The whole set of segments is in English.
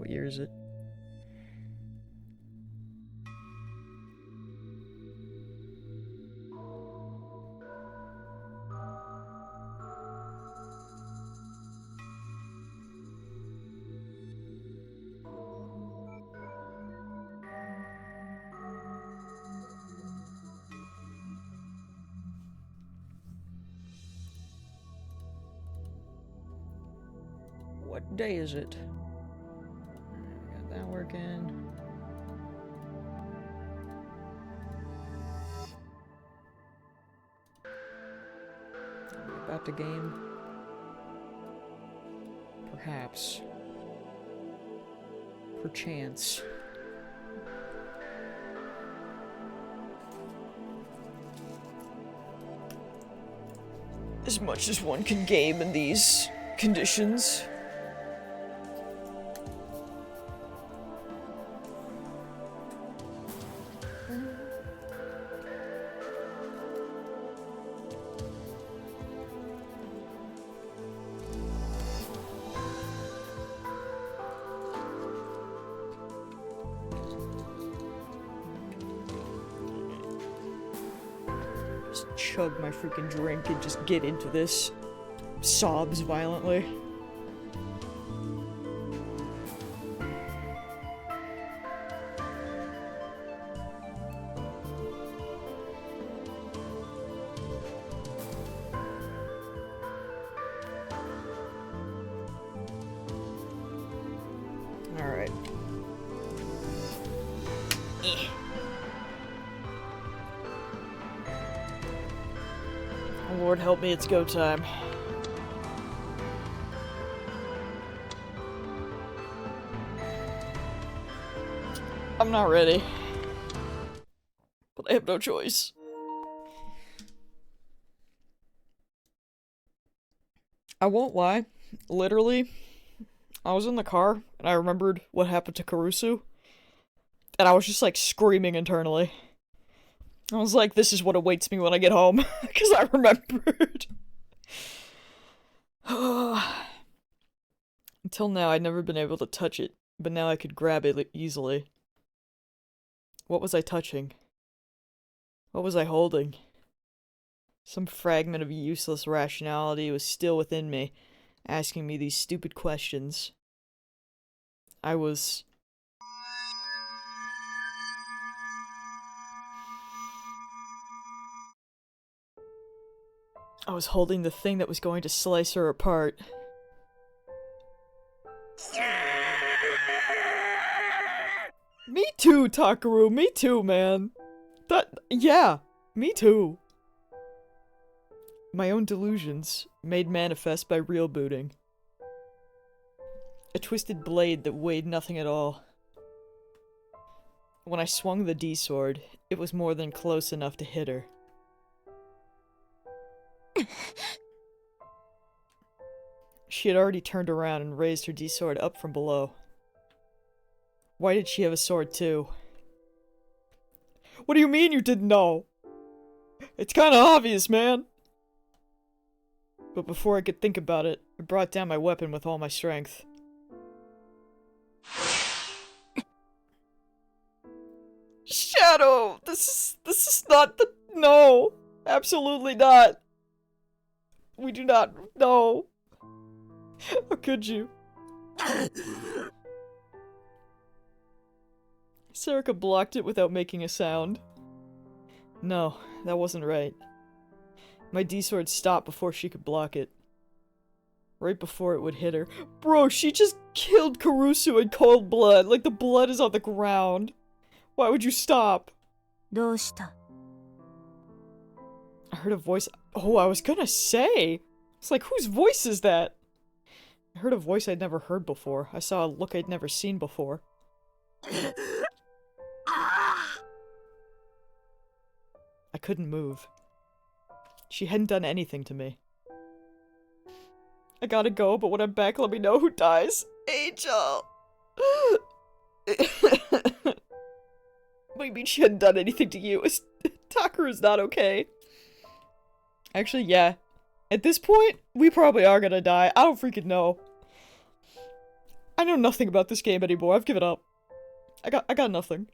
What year is it? What day is it? Got that working. About the game? Perhaps. Perchance. As much as one can game in these conditions. Chug my freaking drink and just get into this. Sobs violently. Alright. Lord help me, it's go time. I'm not ready. But I have no choice. I won't lie. Literally, I was in the car, and I remembered what happened to Karusu. And I was just, like, screaming internally. I was like, this is what awaits me when I get home. Because I remembered. Until now, I'd never been able to touch it. But now I could grab it easily. What was I touching? What was I holding? Some fragment of useless rationality was still within me, asking me these stupid questions. I was holding the thing that was going to slice her apart. Me too, Takaru, me too, man. Yeah, me too. My own delusions, made manifest by real booting. A twisted blade that weighed nothing at all. When I swung the D-sword, it was more than close enough to hit her. She had already turned around and raised her D-sword up from below. Why did she have a sword too? What do you mean you didn't know? It's kinda obvious, man. But before I could think about it, I brought down my weapon with all my strength. Shadow! This is not the- No! Absolutely not! We do not know. How could you? Sarika blocked it without making a sound. No, that wasn't right. My D-sword stopped before she could block it. Right before it would hit her. Bro, she just killed Karusu in cold blood. Like, the blood is on the ground. Why would you stop? どうした I heard a voice. Oh, I was gonna say! It's like, whose voice is that? I heard a voice I'd never heard before. I saw a look I'd never seen before. I couldn't move. She hadn't done anything to me. I gotta go, but when I'm back, let me know who dies. Angel! What do you mean she hadn't done anything to you? Takaru's not okay. Actually, yeah. At this point, we probably are gonna die. I don't freaking know. I know nothing about this game anymore. I've given up. I got nothing.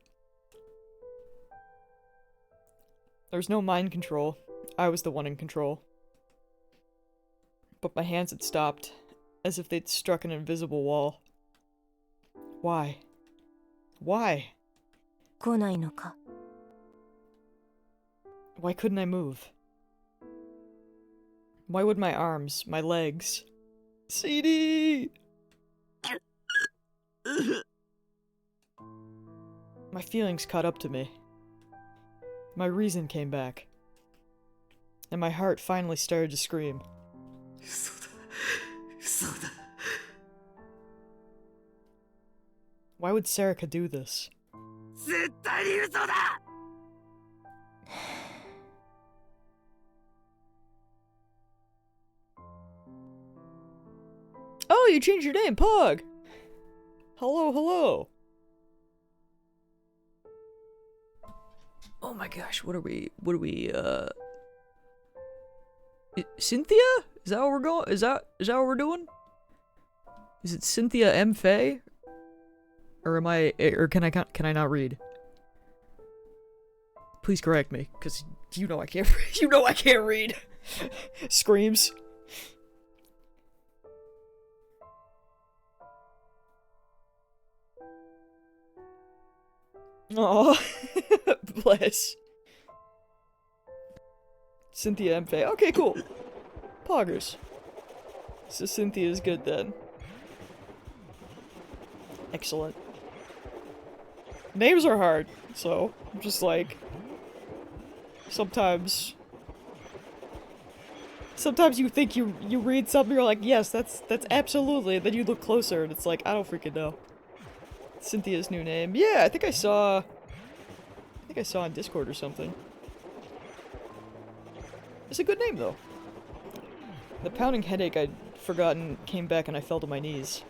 There was no mind control. I was the one in control. But my hands had stopped, as if they'd struck an invisible wall. Why? Why? 来ないのか? Why couldn't I move? Why would my arms, my legs... CD! My feelings caught up to me. My reason came back. And my heart finally started to scream. 嘘だ。嘘だ。 Why would Serica do this? 絶対に嘘だ。 Oh, you changed your name, Pog! Hello, hello! Oh my gosh, what are we, Cynthia? Is that what we're going, is that what we're doing? Is it Cynthia M. Faye? Or can I not read? Please correct me, because you know I can't, you know I can't read! Screams. Aw, bless. Cynthia M. Faye. Okay, cool. Poggers. So Cynthia's good then. Excellent. Names are hard, so I'm just like... Sometimes you think you read something, you're like, yes, that's absolutely, and then you look closer and it's like, I don't freaking know. Cynthia's new name. Yeah, I think I saw on Discord or something. It's a good name though. The pounding headache I'd forgotten came back and I fell to my knees.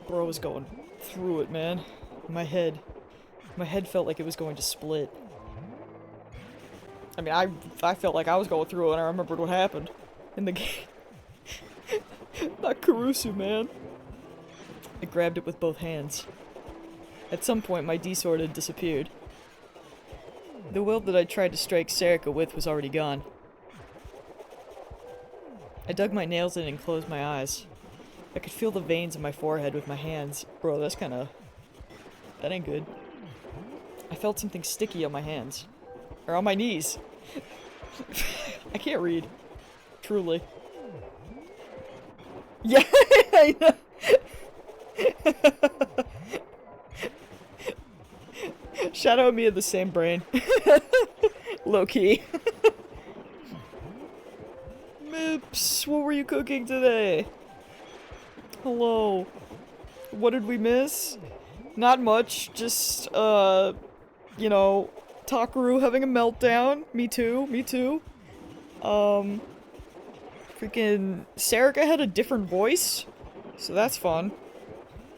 Bro was going through it, man. My head felt like it was going to split. I mean, I felt like I was going through it and I remembered what happened in the game. Not Kurusu, man. I grabbed it with both hands. At some point, my D-sword had disappeared. The will that I tried to strike Serica with was already gone. I dug my nails in and closed my eyes. I could feel the veins in my forehead with my hands. Bro, that's kinda... that ain't good. I felt something sticky on my hands. Or on my knees. I can't read. Truly. Yeah, I know. Shadow and me have the same brain. Low key. Mips, what were you cooking today? Hello. What did we miss? Not much, just, you know, Takaru having a meltdown. Me too, me too. Freaking Serica had a different voice, so that's fun.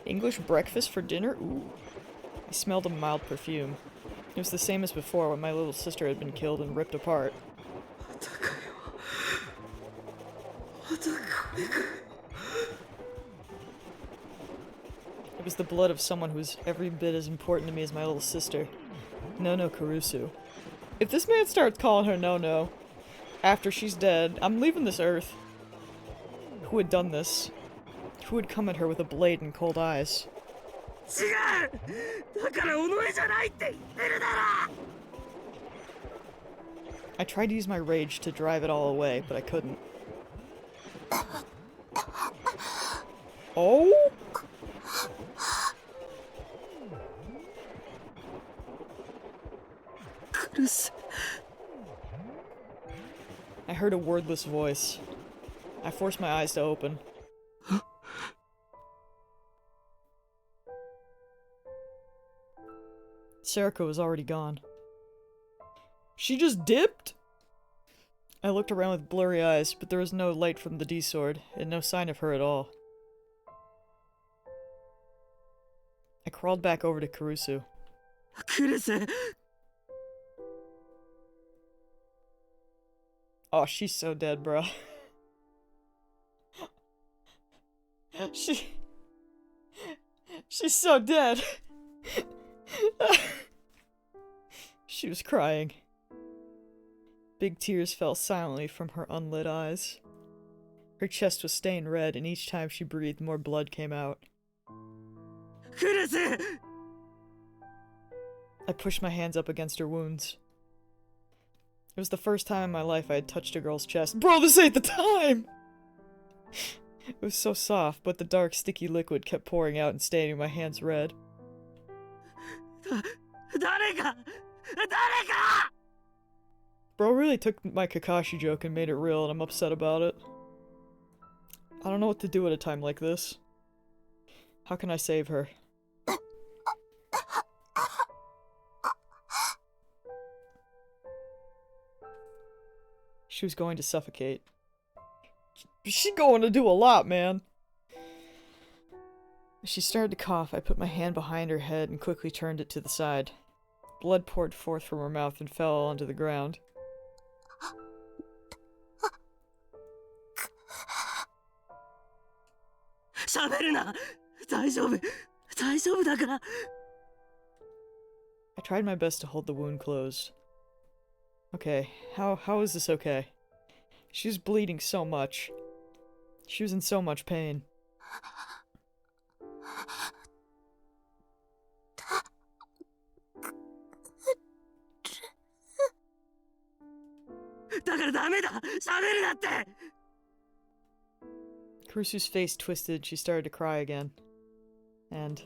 English breakfast for dinner? Ooh. I smelled a mild perfume. It was the same as before when my little sister had been killed and ripped apart. It was the blood of someone who's every bit as important to me as my little sister. Nono Kurusu. If this man starts calling her Nono after she's dead, I'm leaving this earth. Who had done this? Who would come at her with a blade and cold eyes? I tried to use my rage to drive it all away, but I couldn't. Oh? I heard a wordless voice. I forced my eyes to open. Serica was already gone. She just dipped? I looked around with blurry eyes, but there was no light from the D-sword, and no sign of her at all. I crawled back over to Kurusu. Oh, she's so dead, bro. She's so dead. She was crying. Big tears fell silently from her unlit eyes. Her chest was stained red, and each time she breathed, more blood came out. クルス I pushed my hands up against her wounds. It was the first time in my life I had touched a girl's chest. Bro, this ain't the time! It was so soft, but the dark, sticky liquid kept pouring out and staining my hands red. 誰か誰か Bro really took my Kakashi joke and made it real, and I'm upset about it. I don't know what to do at a time like this. How can I save her? She was going to suffocate. She's going to do a lot, man. As she started to cough, I put my hand behind her head and quickly turned it to the side. Blood poured forth from her mouth and fell onto the ground. 喋るな大丈夫大丈夫だから I tried my best to hold the wound closed. Okay, how is this okay? She was bleeding so much. She was in so much pain. だからダメだ喋るなって Kurusu's face twisted, she started to cry again. And...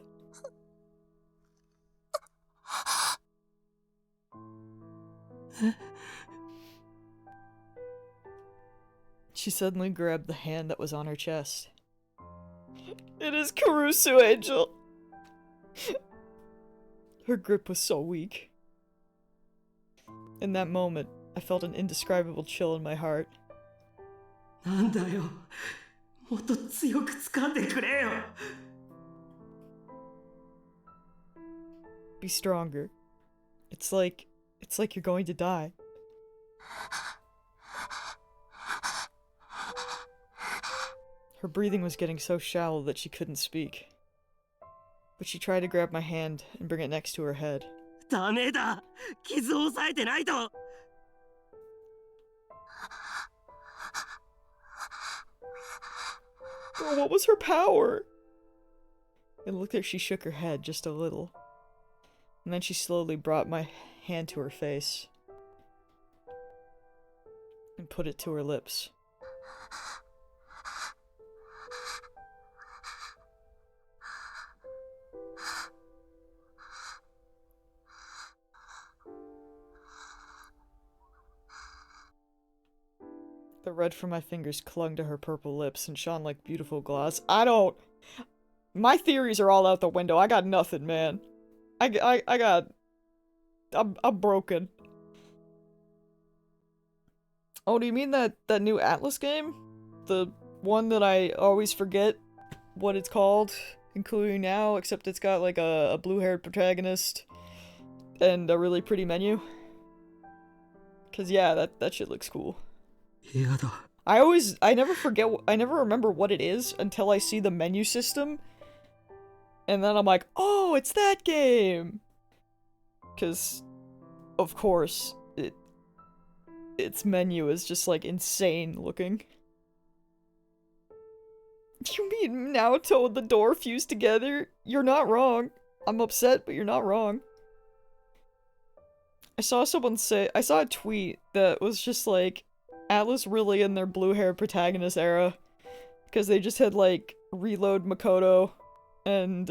she suddenly grabbed the hand that was on her chest. It is Kurusu, Angel! Her grip was so weak. In that moment, I felt an indescribable chill in my heart. なんだよもっと強く掴んでくれよ Be stronger. It's like you're going to die. Her breathing was getting so shallow that she couldn't speak. But she tried to grab my hand and bring it next to her head. ダメだ傷を抑えてないと Bro, what was her power? It looked like she shook her head just a little. And then she slowly brought my hand to her face. And put it to her lips. The red from my fingers clung to her purple lips and shone like beautiful gloss. My theories are all out the window. I got nothing, man. I'm broken. Oh, do you mean that new Atlas game? The one that I always forget what it's called, including now, except it's got like a blue-haired protagonist and a really pretty menu? Cause yeah, that shit looks cool. 嫌だ I never remember what it is until I see the menu system. And then I'm like, oh, it's that game! Cause, of course, its menu is just like insane looking. You mean Naoto and the door fused together? You're not wrong. I'm upset, but you're not wrong. I saw a tweet that was just like, Atlas really in their blue-haired protagonist era. Because they just had, like, Reload Makoto and,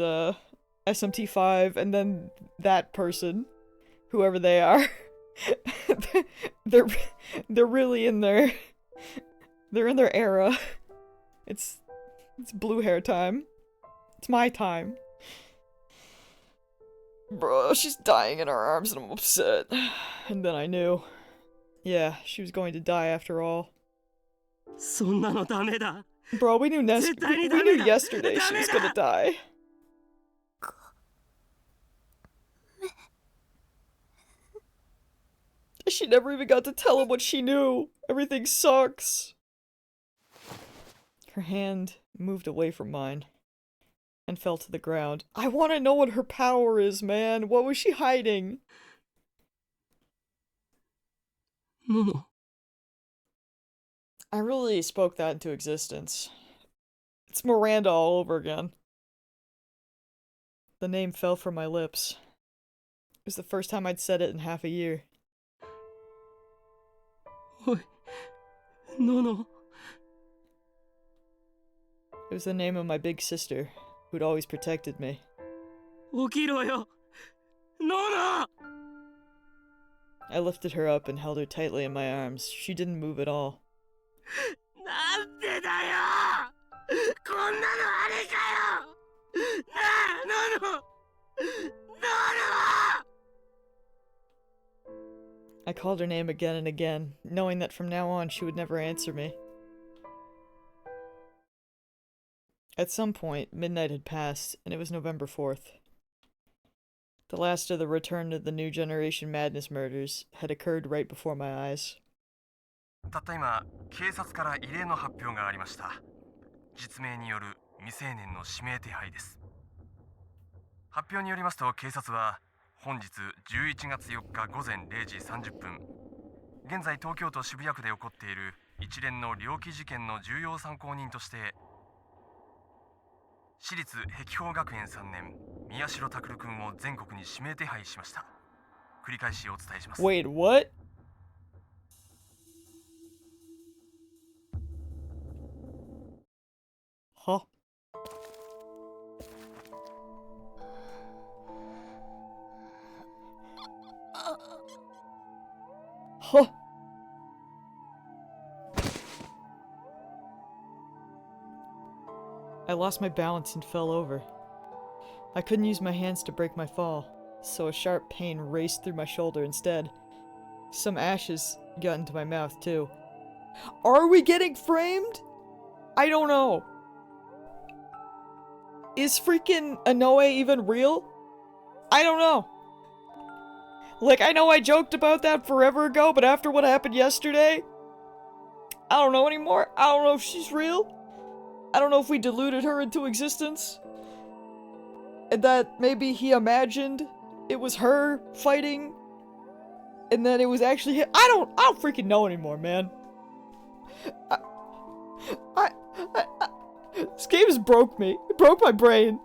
SMT5, and then that person, whoever they are. they're really in their... they're in their era. It's blue hair time. It's my time. Bro, she's dying in our arms and I'm upset. And then I knew. Yeah, she was going to die after all. そんなのダメだ Bro, we knew yesterday she was gonna die. She never even got to tell him what she knew. Everything sucks. Her hand moved away from mine, and fell to the ground. I want to know what her power is, man. What was she hiding? のの I really spoke that into existence. It's Miranda all over again. The name fell from my lips. It was the first time I'd said it in half a year. おいのの It was the name of my big sister, who'd always protected me. 起きろよのの I lifted her up and held her tightly in my arms. She didn't move at all. なんでだよこんなのあれかよなあのののの I called her name again and again, knowing that from now on she would never answer me. At some point, midnight had passed, and it was November 4th. The last of the Return to the New Generation Madness murders had occurred right before my eyes. たった今、警察から異例の発表がありました。実名による未成年の指名手配です。発表によりますと、警察は本日11月4日午前0時30分、現在東京都渋谷区で起こっている一連の猟奇事件の重要参考人として、私立碧峰学園3年宮代拓君を全国に指名手配しました。繰り返しお伝えします。 Wait, what? Huh? Huh? I lost my balance and fell over. I couldn't use my hands to break my fall, so a sharp pain raced through my shoulder instead. Some ashes got into my mouth too. Are we getting framed? I don't know. Is freaking Inoue even real? I don't know. Like, I know I joked about that forever ago, but after what happened yesterday, I don't know anymore. I don't know if she's real. I don't know if we deluded her into existence. And that maybe he imagined it was her fighting, and then it was actually him. I don't freaking know anymore, man. This game has broke me. It broke my brain.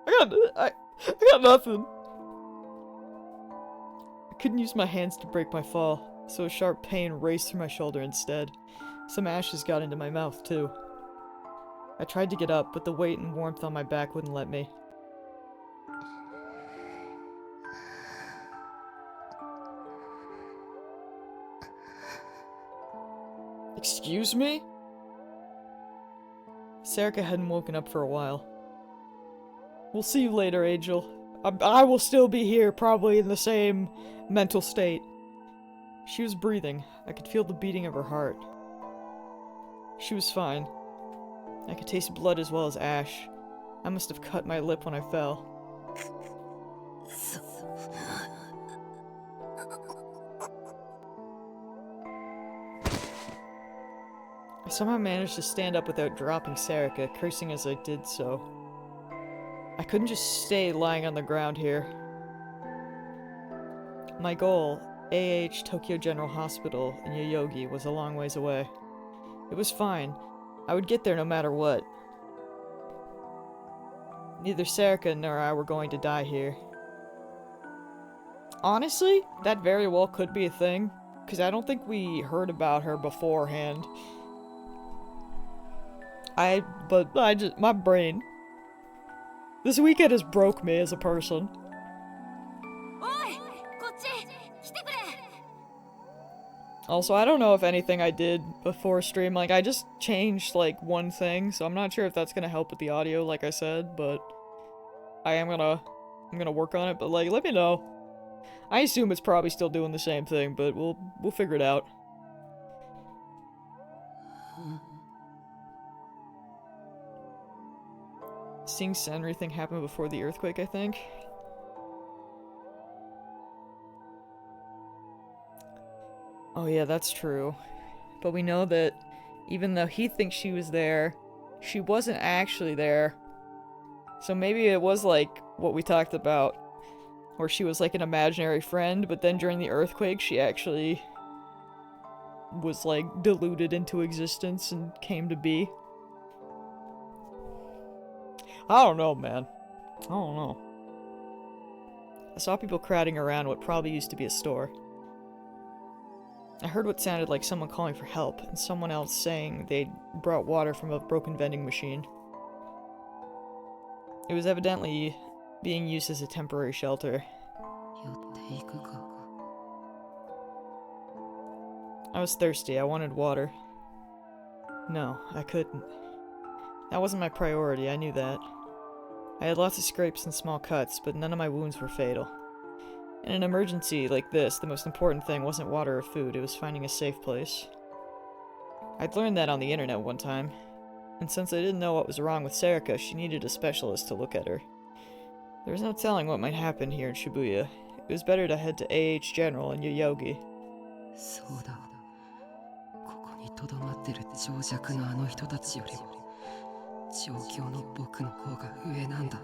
I got nothing. I couldn't use my hands to break my fall, so a sharp pain raced through my shoulder instead. Some ashes got into my mouth too. I tried to get up, but the weight and warmth on my back wouldn't let me. Excuse me? Serica hadn't woken up for a while. We'll see you later, Angel. I will still be here, probably in the same mental state. She was breathing. I could feel the beating of her heart. She was fine. I could taste blood as well as ash. I must have cut my lip when I fell. I somehow managed to stand up without dropping Serica, cursing as I did so. I couldn't just stay lying on the ground here. My goal, AH Tokyo General Hospital in Yoyogi, was a long ways away. It was fine. I would get there no matter what. Neither Serica nor I were going to die here. Honestly, that very well could be a thing, because I don't think we heard about her beforehand. My brain. This weekend has broke me as a person. Also, I don't know if anything I did before stream, like, I just changed, like, one thing, so I'm not sure if that's gonna help with the audio, like I said, but I'm gonna work on it, but, like, let me know. I assume it's probably still doing the same thing, but we'll figure it out. Seeing Senri thing happen before the earthquake, I think. Oh yeah, that's true. But we know that even though he thinks she was there, she wasn't actually there. So maybe it was like what we talked about, where she was like an imaginary friend, but then during the earthquake she actually was like diluted into existence and came to be. I don't know, man. I don't know. I saw people crowding around what probably used to be a store. I heard what sounded like someone calling for help, and someone else saying they'd brought water from a broken vending machine. It was evidently being used as a temporary shelter. 寄っていくか。 I was thirsty. I wanted water. No, I couldn't. That wasn't my priority, I knew that. I had lots of scrapes and small cuts, but none of my wounds were fatal. In an emergency like this, the most important thing wasn't water or food, it was finding a safe place. I'd learned that on the internet one time, and since I didn't know what was wrong with Serika, she needed a specialist to look at her. There was no telling what might happen here in Shibuya. It was better to head to AH General in Yoyogi. そうだ。ここに留まってる情弱なあの人たちよりも状況の僕の方が上なんだ。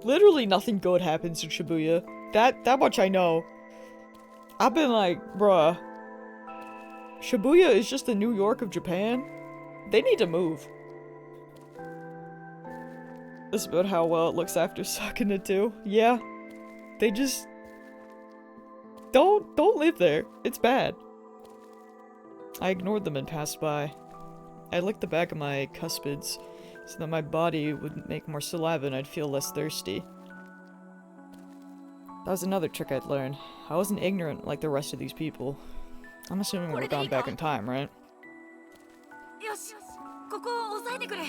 Literally nothing good happens in Shibuya. That much I know. I've been like, bruh. Shibuya is just the New York of Japan. They need to move. That's about how well it looks after Sakuna too. Yeah. They just don't live there. It's bad. I ignored them and passed by. I licked the back of my cuspids so that my body would make more saliva and I'd feel less thirsty. That was another trick I'd learned. I wasn't ignorant like the rest of these people. I'm assuming we're gone back in time, right? よし、ここを押さえてくれ。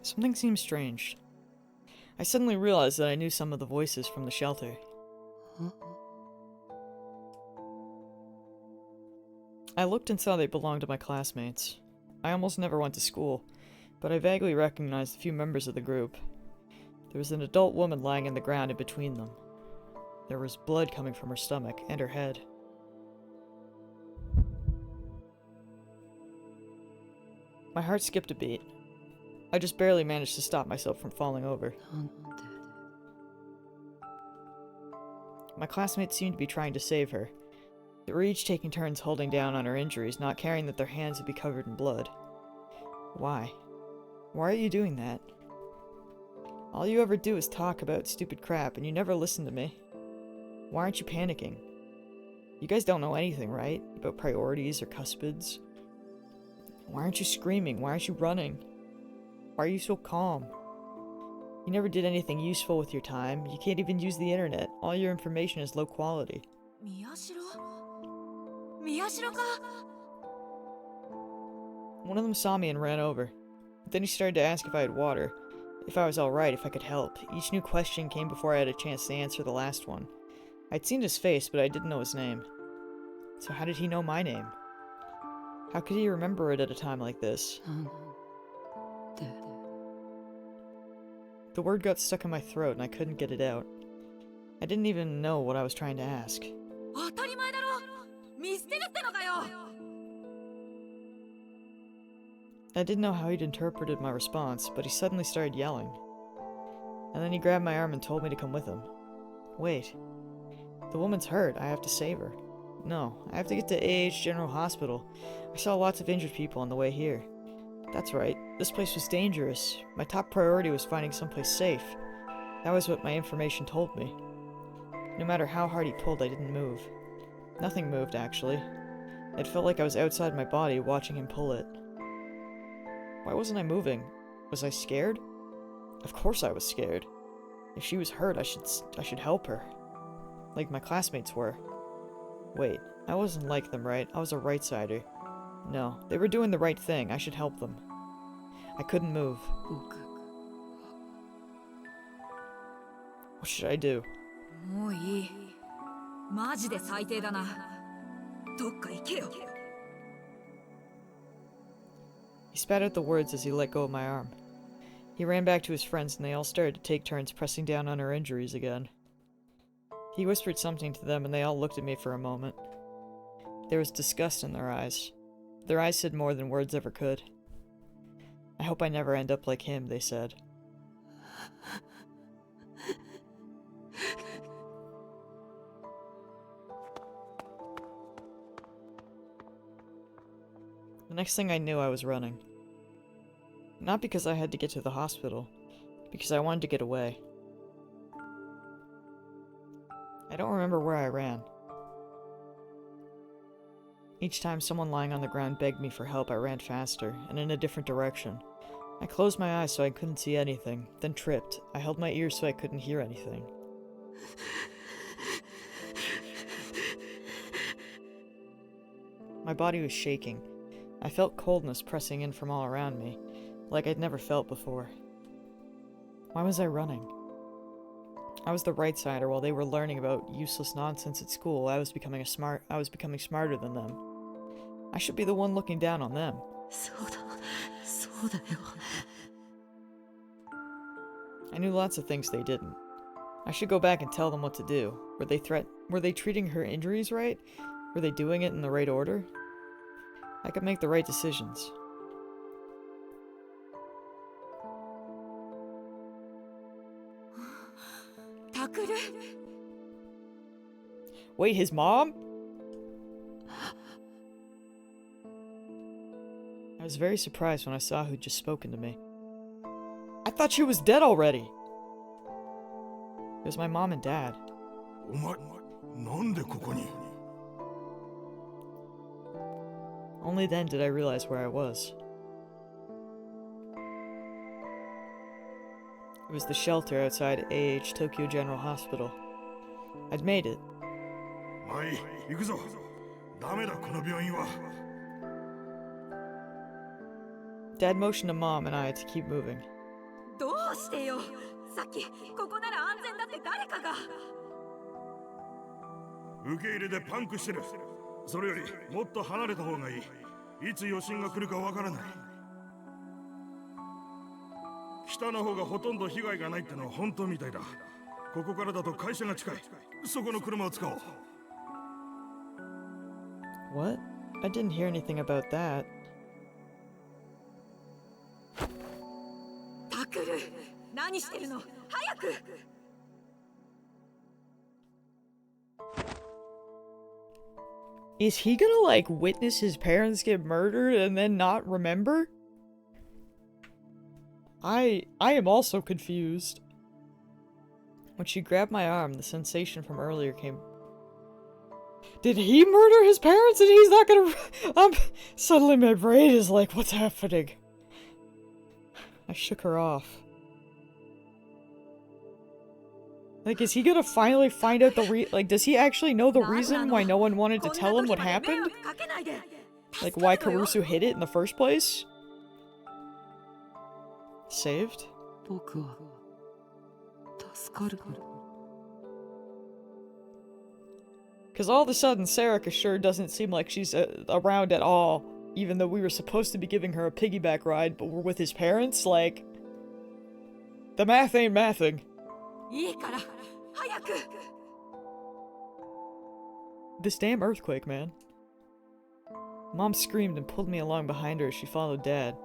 Something seemed strange. I suddenly realized that I knew some of the voices from the shelter. I looked and saw they belonged to my classmates. I almost never went to school, but I vaguely recognized a few members of the group. There was an adult woman lying in the ground in between them. There was blood coming from her stomach and her head. My heart skipped a beat. I just barely managed to stop myself from falling over. なんで。 My classmates seemed to be trying to save her. They were each taking turns holding down on her injuries, not caring that their hands would be covered in blood. Why? Why are you doing that? All you ever do is talk about stupid crap, and you never listen to me. Why aren't you panicking? You guys don't know anything, right? About priorities or cuspids? Why aren't you screaming? Why aren't you running? Why are you so calm? You never did anything useful with your time. You can't even use the internet. All your information is low quality. 宮代？宮代か？ One of them saw me and ran over. Then he started to ask if I had water, if I was alright, if I could help. Each new question came before I had a chance to answer the last one. I'd seen his face, but I didn't know his name. So how did he know my name? How could he remember it at a time like this? なんで。 The word got stuck in my throat and I couldn't get it out. I didn't even know what I was trying to ask. 当たり前だろ。見捨てるってのかよ。 I didn't know how he'd interpreted my response, but he suddenly started yelling. And then he grabbed my arm and told me to come with him. Wait. The woman's hurt. I have to save her. No, I have to get to AH General Hospital. I saw lots of injured people on the way here. That's right. This place was dangerous. My top priority was finding someplace safe. That was what my information told me. No matter how hard he pulled, I didn't move. Nothing moved, actually. It felt like I was outside my body watching him pull it. Why wasn't I moving? Was I scared? Of course I was scared. If she was hurt, I should help her. Like my classmates were. Wait, I wasn't like them, right? I was a right-sider. No, they were doing the right thing. I should help them. I couldn't move. 僕。 What should I do? もういい。マジで最低だな。どっか行けよ。 He spat out the words as he let go of my arm. He ran back to his friends and they all started to take turns pressing down on her injuries again. He whispered something to them and they all looked at me for a moment. There was disgust in their eyes. Their eyes said more than words ever could. I hope I never end up like him, they said. The next thing I knew, I was running. Not because I had to get to the hospital, because I wanted to get away. I don't remember where I ran. Each time someone lying on the ground begged me for help, I ran faster, and in a different direction. I closed my eyes so I couldn't see anything, then tripped. I held my ears so I couldn't hear anything. My body was shaking. I felt coldness pressing in from all around me, like I'd never felt before. Why was I running? I was the right sider while they were learning about useless nonsense at school. I was becoming smarter than them. I should be the one looking down on them. そうだよ。 I knew lots of things they didn't. I should go back and tell them what to do. Were they treating her injuries right? Were they doing it in the right order? I could make the right decisions. Takuru? Wait, his mom? I was very surprised when I saw who'd just spoken to me. I thought she was dead already. It was my mom and dad. お前、なんでここに Only then did I realize where I was. It was the shelter outside AH Tokyo General Hospital. I'd made it. まい、行くぞ。ダメだ、この病院は。 Dad motioned to Mom and I to keep moving. どうしてよ。さっきここなら安全だって誰かが。受け入れでパンクしてる。それよりもっと離れた方がいい。いつ余震が来るかわからない。北の方がほとんど被害がないってのは本当みたいだ。ここからだと会社が近い。そこの車を使おう。What? I didn't hear anything about that. タクル、何してるの？早く！ Is he gonna, like, witness his parents get murdered and then not remember? I am also confused. When she grabbed my arm, the sensation from earlier came. Did he murder his parents and he's not gonna... Suddenly my brain is like, what's happening? I shook her off. Like, is he gonna finally find out like, does he actually know the reason why no one wanted to tell him what happened? Like, why Karusu hid it in the first place? Saved? 僕は助かるの。 Because all of a sudden, Sarika sure doesn't seem like she's around at all. Even though we were supposed to be giving her a piggyback ride, but we're with his parents? Like... The math ain't mathing. いいから早く！ This damn earthquake, man. Mom screamed and pulled me along behind her as she followed Dad.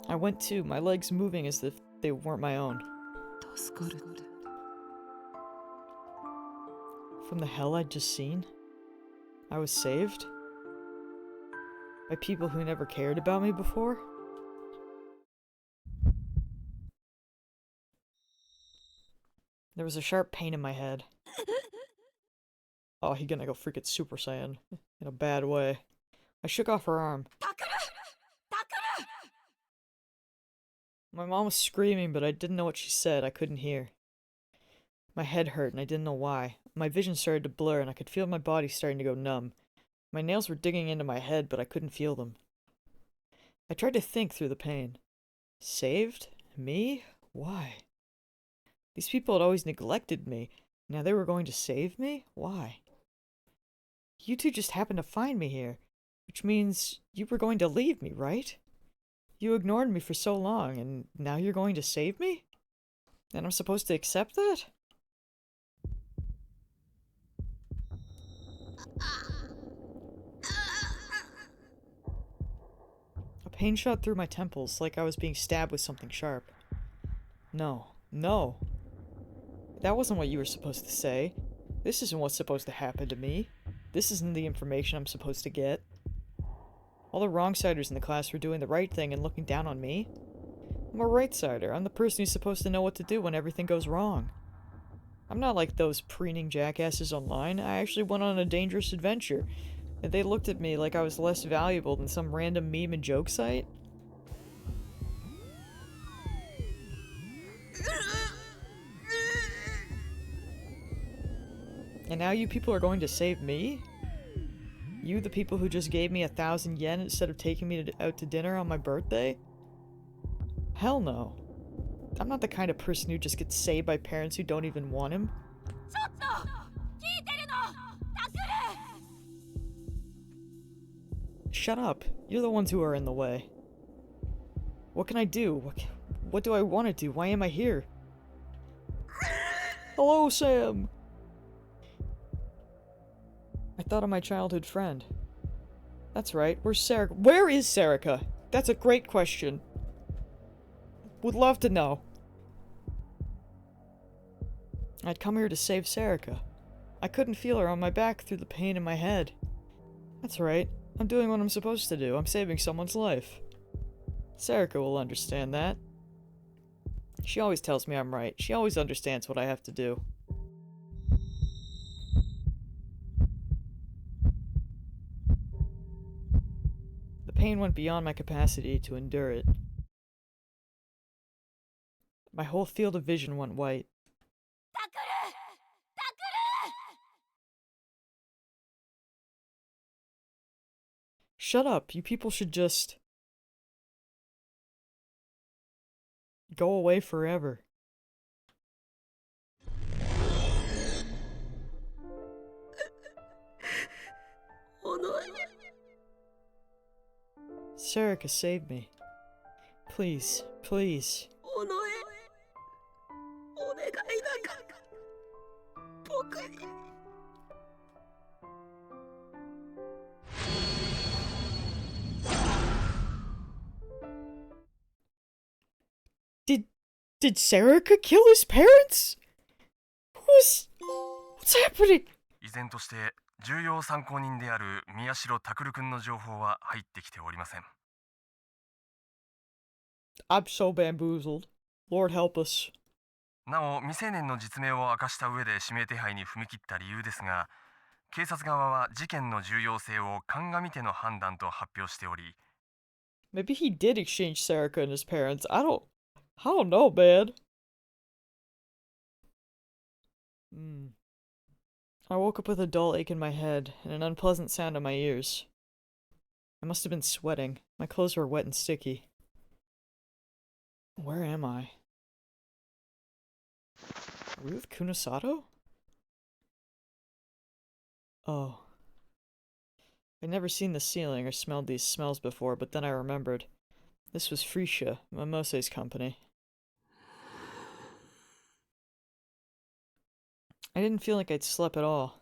I went too, my legs moving as if they weren't my own. 助かるって。 From the hell I'd just seen? I was saved? By people who never cared about me before? There was a sharp pain in my head. Oh, he gonna go freaking Super Saiyan. In a bad way. I shook off her arm. タクル！タクル！ My mom was screaming, but I didn't know what she said. I couldn't hear. My head hurt, and I didn't know why. My vision started to blur, and I could feel my body starting to go numb. My nails were digging into my head, but I couldn't feel them. I tried to think through the pain. Saved? Me? Why? These people had always neglected me. Now they were going to save me? Why? You two just happened to find me here, which means you were going to leave me, right? You ignored me for so long, and now you're going to save me? And I'm supposed to accept that? A pain shot through my temples, like I was being stabbed with something sharp. No. No. That wasn't what you were supposed to say. This isn't what's supposed to happen to me. This isn't the information I'm supposed to get. All the wrong-siders in the class were doing the right thing and looking down on me. I'm a right-sider. I'm the person who's supposed to know what to do when everything goes wrong. I'm not like those preening jackasses online. I actually went on a dangerous adventure, and they looked at me like I was less valuable than some random meme and joke site. And now you people are going to save me? You, the people who just gave me 1,000 yen instead of taking me out to dinner on my birthday? Hell no. I'm not the kind of person who just gets saved by parents who don't even want him. ちょっと聞いてるのタクル Shut up. You're the ones who are in the way. What can I do? What do I want to do? Why am I here? Hello, Sam! I thought of my childhood friend. That's right, where's Serica? Where is Serica? That's a great question. Would love to know. I'd come here to save Serica. I couldn't feel her on my back through the pain in my head. That's right, I'm doing what I'm supposed to do. I'm saving someone's life. Serica will understand that. She always tells me I'm right. She always understands what I have to do. The pain went beyond my capacity to endure it. My whole field of vision went white. タクルタクル Shut up, you people should just... go away forever. Serica, save me. Please, please. おのえお願いだから僕に Did Serica kill his parents? What's happening? 依然として重要参考人である宮代拓君の情報は入ってきておりません。 I'm so bamboozled. Lord help us. なお未成年の実名を明かした上で指名手配に踏み切った理由ですが、警察側は事件の重要性を鑑みての判断と発表しており、 Maybe he did exchange Serica and his parents. I don't know, man. I woke up with a dull ache in my head and an unpleasant sound in my ears. I must have been sweating. My clothes were wet and sticky. Where am I? Are we with Kunosato? Oh. I'd never seen the ceiling or smelled these smells before, but then I remembered. This was Freesia, Mimose's company. I didn't feel like I'd slept at all.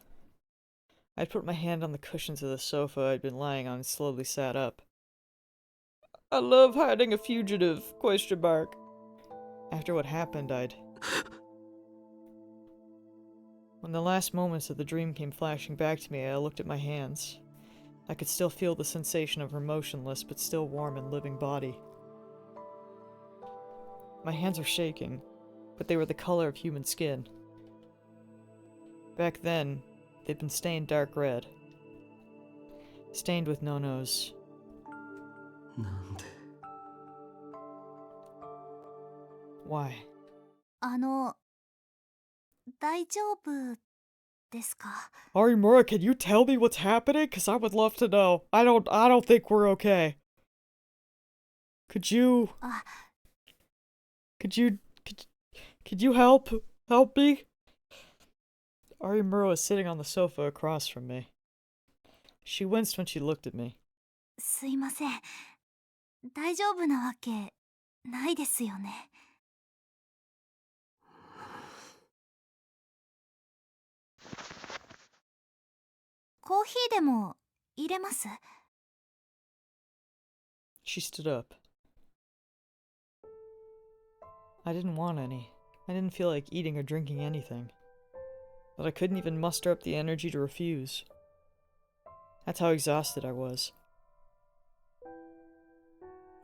I'd put my hand on the cushions of the sofa I'd been lying on and slowly sat up. I love hiding a fugitive, ? After what happened, When the last moments of the dream came flashing back to me, I looked at my hands. I could still feel the sensation of her motionless but still warm and living body. My hands were shaking, but they were the color of human skin. Back then, they'd been stained dark red. Stained with no-nos. なんで Why? 大丈夫ですか？ Arimura, can you tell me what's happening? Cause I would love to know. I don't think we're okay. Could you... あ、 Could you help me? Arimura was sitting on the sofa across from me. She winced when she looked at me. すいません。大丈夫なわけないですよね。コーヒーでも入れます？ She stood up. I didn't want any. I didn't feel like eating or drinking anything. But I couldn't even muster up the energy to refuse. That's how exhausted I was.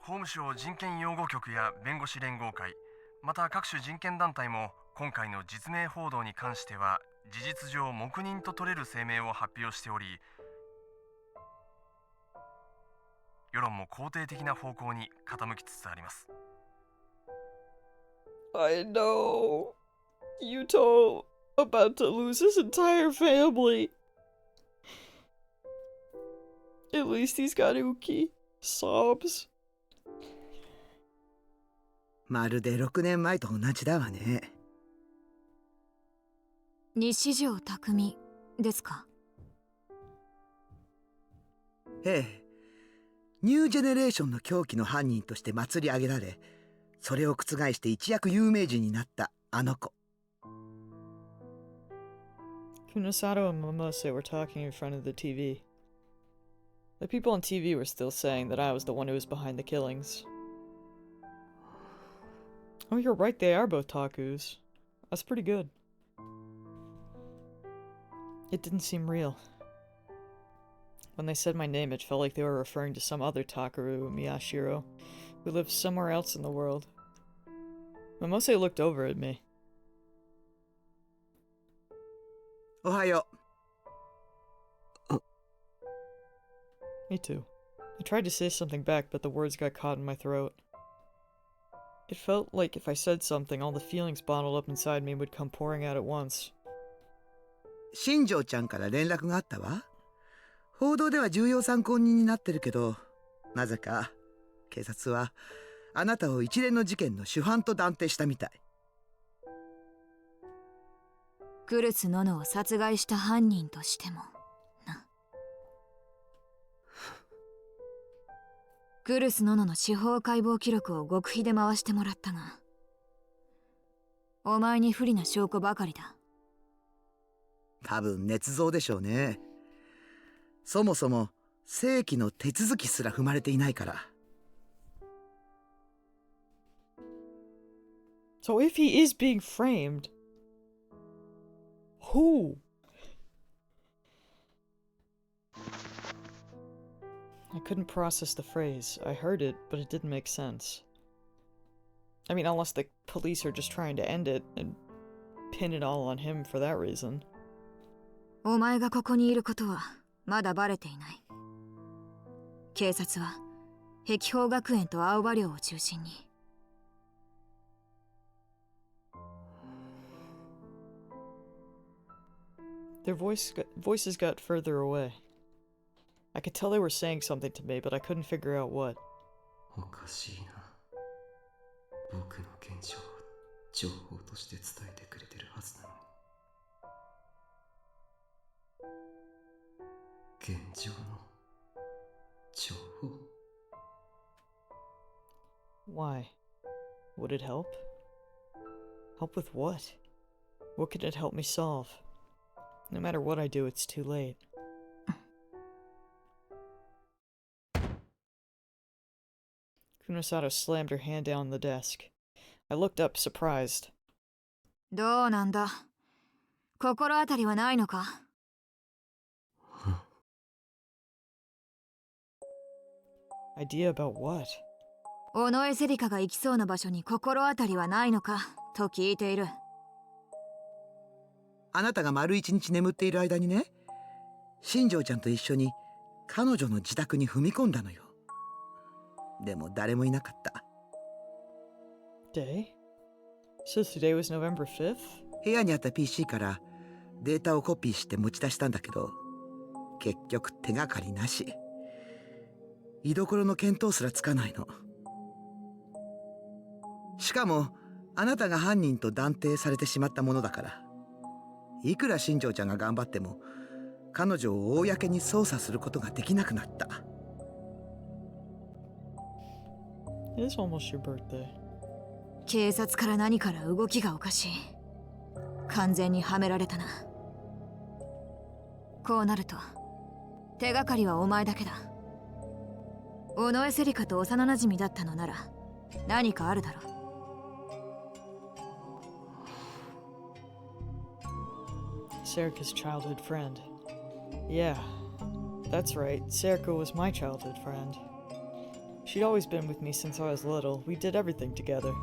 法務省人権擁護局や弁護士連合会、また各種人権団体も今回の実名報道に関しては事実上黙認と取れる声明を発表しており、世論も肯定的な方向に傾きつつあります。I know. Yuto about to lose his entire family. At least he's got Uki. Sobs. まるで6年前と同じだわね。西条匠ですか？ええ。ニュージェネレーションの狂気の犯人として祭り上げられ、それを覆して一躍有名人になったあの子。Kunosato and Momose were talking in front of the TV. The people on TV were still saying that I was the one who was behind the killings. Oh, you're right, they are both Takus. That's pretty good. It didn't seem real. When they said my name, it felt like they were referring to some other Takaru, Miyashiro, who lives somewhere else in the world. Momose looked over at me. おはよう。Me too. I tried to say something back, but the words got caught in my throat. It felt like if I said something, all the feelings bottled up inside me would come pouring out at once. 新庄ちゃんから連絡があったわ。報道では重要参考人になってるけど、なぜか警察はあなたを一連の事件の主犯と断定したみたい。クルス・ノノを殺害した犯人としてもな。クルス・ノノの司法解剖記録を極秘で回してもらったが、お前に不利な証拠ばかりだ。多分捏造でしょうね。そもそも正規の手続きすら踏まれていないから。So if he is being framed, who? I couldn't process the phrase. I heard it, but it didn't make sense. I mean, unless the police are just trying to end it and pin it all on him for that reason. お前がここにいることはまだバレていない。警察は碧峰学園と青葉寮を中心に。Their voices got further away. I could tell they were saying something to me, but I couldn't figure out what. おかしいな。僕の現状を情報として伝えてくれてるはずなのに。現状の情報？ Why? Would it help? Help with what? What could it help me solve? No matter what I do, it's too late. Kunosato slammed her hand down on the desk. I looked up, surprised. どうなんだ。心当たりはないのか？ Idea about what? 尾上セリカが行きそうな場所に心当たりはないのかと聞いている。あなたが丸一日眠っている間にね、新庄ちゃんと一緒に彼女の自宅に踏み込んだのよ。でも誰もいなかった。Day? So today was November 5th? 部屋にあった PC からデータをコピーして持ち出したんだけど、結局手がかりなし。居所の見当すらつかないの。しかもあなたが犯人と断定されてしまったものだから、いくら新庄ちゃんが頑張っても彼女を公に捜査することができなくなった。It's almost your birthday. 警察から何から動きがおかしい。完全にはめられたな。こうなると手がかりはお前だけだ。尾上セリカと幼馴染だったのなら何かあるだろう。Serica's childhood friend. Yeah, that's right. Serica was my childhood friend. She'd always been with me since I was little. We did everything together.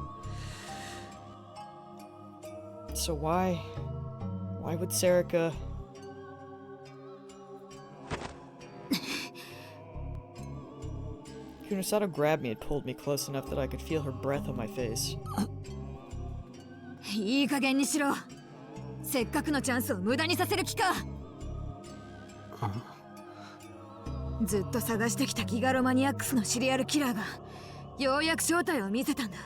So why would Serica... Kunosato grabbed me and pulled me close enough that I could feel her breath on my face. いい加減にしろ。せっかくのチャンスを無駄にさせる気か。ずっと探してきたギガロマニアックスのシリアルキラーがようやく正体を見せたんだ。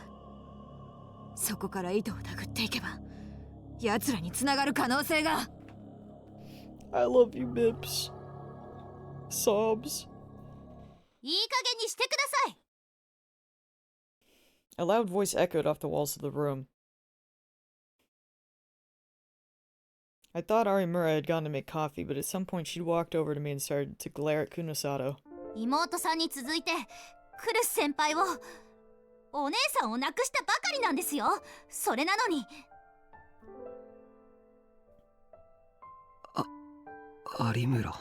そこから糸をたぐっていけば奴らに繋がる可能性が。 I love you, Mips. Sobs. いい加減にしてください。 A loud voice echoed off the walls of the room. I thought Arimura had gone to make coffee, but at some point she'd walked over to me and started to glare at Kunosato. 妹さんに続いてクルス先輩をお姉さんを亡くしたばかりなんですよ。それなのに。有村。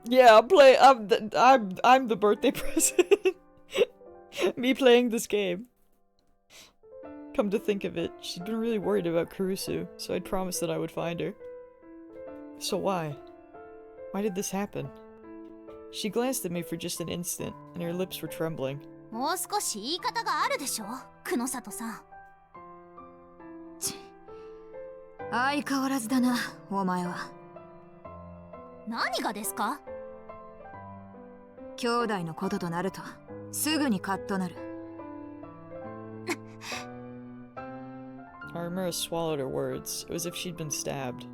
Yeah, I'm the birthday present. Me playing this game. Come to think of it, she'd been really worried about Kurusu, so I'd promised that I would find her. So why? Why did this happen? She glanced at me for just an instant, and her lips were trembling. もう少し言い方があるでしょ、久野里さん。相変わらずだな、お前は。何がですか？兄弟のこととなるとすぐにカッとなる。Arimura swallowed her words. It was as if she'd been stabbed.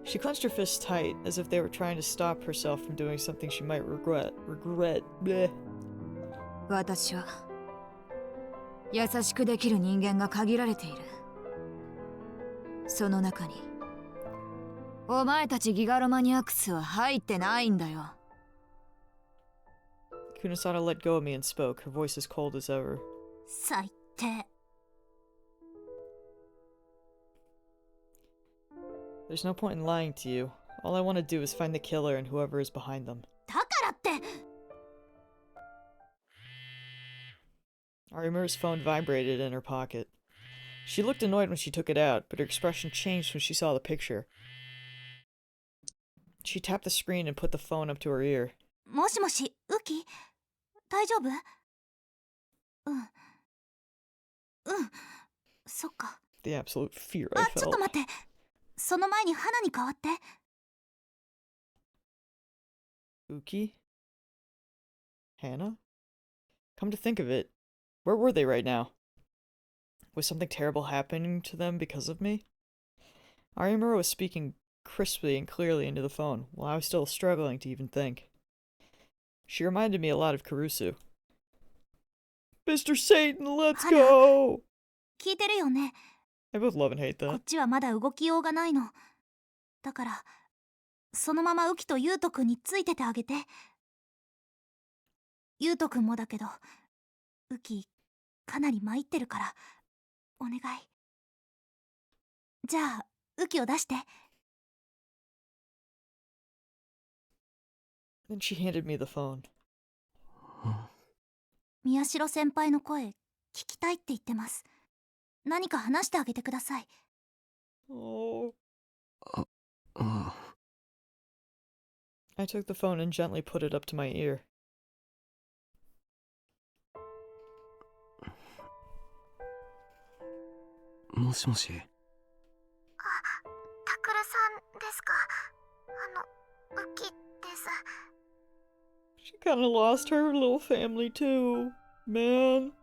She clenched her fists tight, as if they were trying to stop herself from doing something she might regret. Bleh. 私は優しくできる人間が限られている。その中にお前たちギガロマニアックスは入ってないんだよ。 Kunosato let go of me and spoke, her voice as cold as ever. 最低。 There's no point in lying to you. All I want to do is find the killer and whoever is behind them. だからって。 Arimura's phone vibrated in her pocket. She looked annoyed when she took it out, but her expression changed when she saw the picture. She tapped the screen and put the phone up to her ear. もしもし、ウキ？大丈夫？そっか。 The absolute fear I ちょっ felt. と待って。その前に花に代わって。 Uki? Hannah? Come to think of it, where were they right now? Was something terrible happening to them because of me? Arimura was speaking crisply and clearly into the phone, while I was still struggling to even think. She reminded me a lot of Kurusu. Mr. Satan, let's go! 聞いてるよね。 I both love and hate こ that. っちはまだ動きようがないの。だから、そのままウキとユウトくんについててあげて。ユウトくんもだけど、ウキ、かなり参ってるから、お願い。じゃあ、ウキを出して。 Then she handed me the phone. 宮代先輩の声、聞きたいって言ってます。何か話してあげてください。 Oh. あ I took the phone and gently put it up to my ear. もしもし。タクルさんですか？ウキです。 She kinda lost her little family too. Man.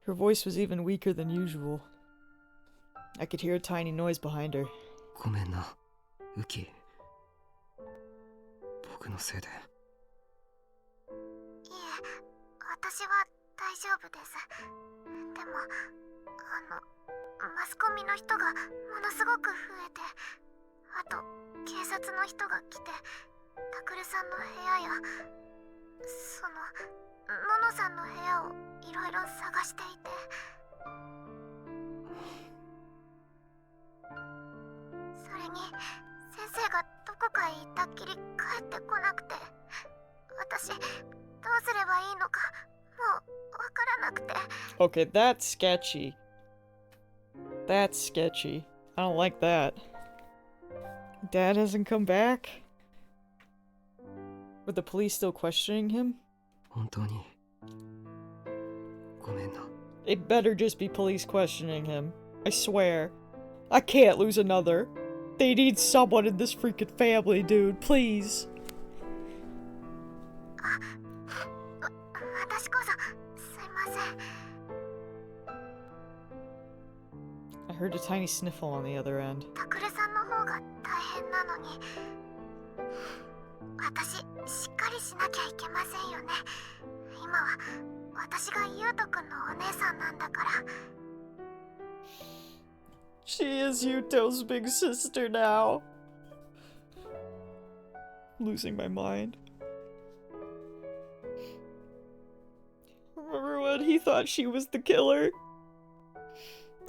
Her voice was even weaker than usual. I could hear a tiny noise behind her. ごめんな、ウキ。僕のせいで。私は大丈夫です。でもマスコミの人がものすごく増えて、あと警察の人が来て、タクルさんの部屋やののさんの部屋をいろいろ探していて、それに先生がどこかへ行ったっきり帰ってこなくて、私どうすればいいのかもうわからなくて。 Okay, that's sketchy. That's sketchy. I don't like that. Dad hasn't come back? Were the police still questioning him? 本当にごめんな。 It better just be police questioning him. I swear. I can't lose another. They need someone in this freaking family, dude. Please. 私こそすいません。 I heard a tiny sniffle on the other end. タクルさんの方が大変なのに、私しっかりしなきゃいけませんよね。今は私が優斗くんのお姉さんなんだから。 She is Yuto's big sister now. Losing my mind. Remember when he thought she was the killer?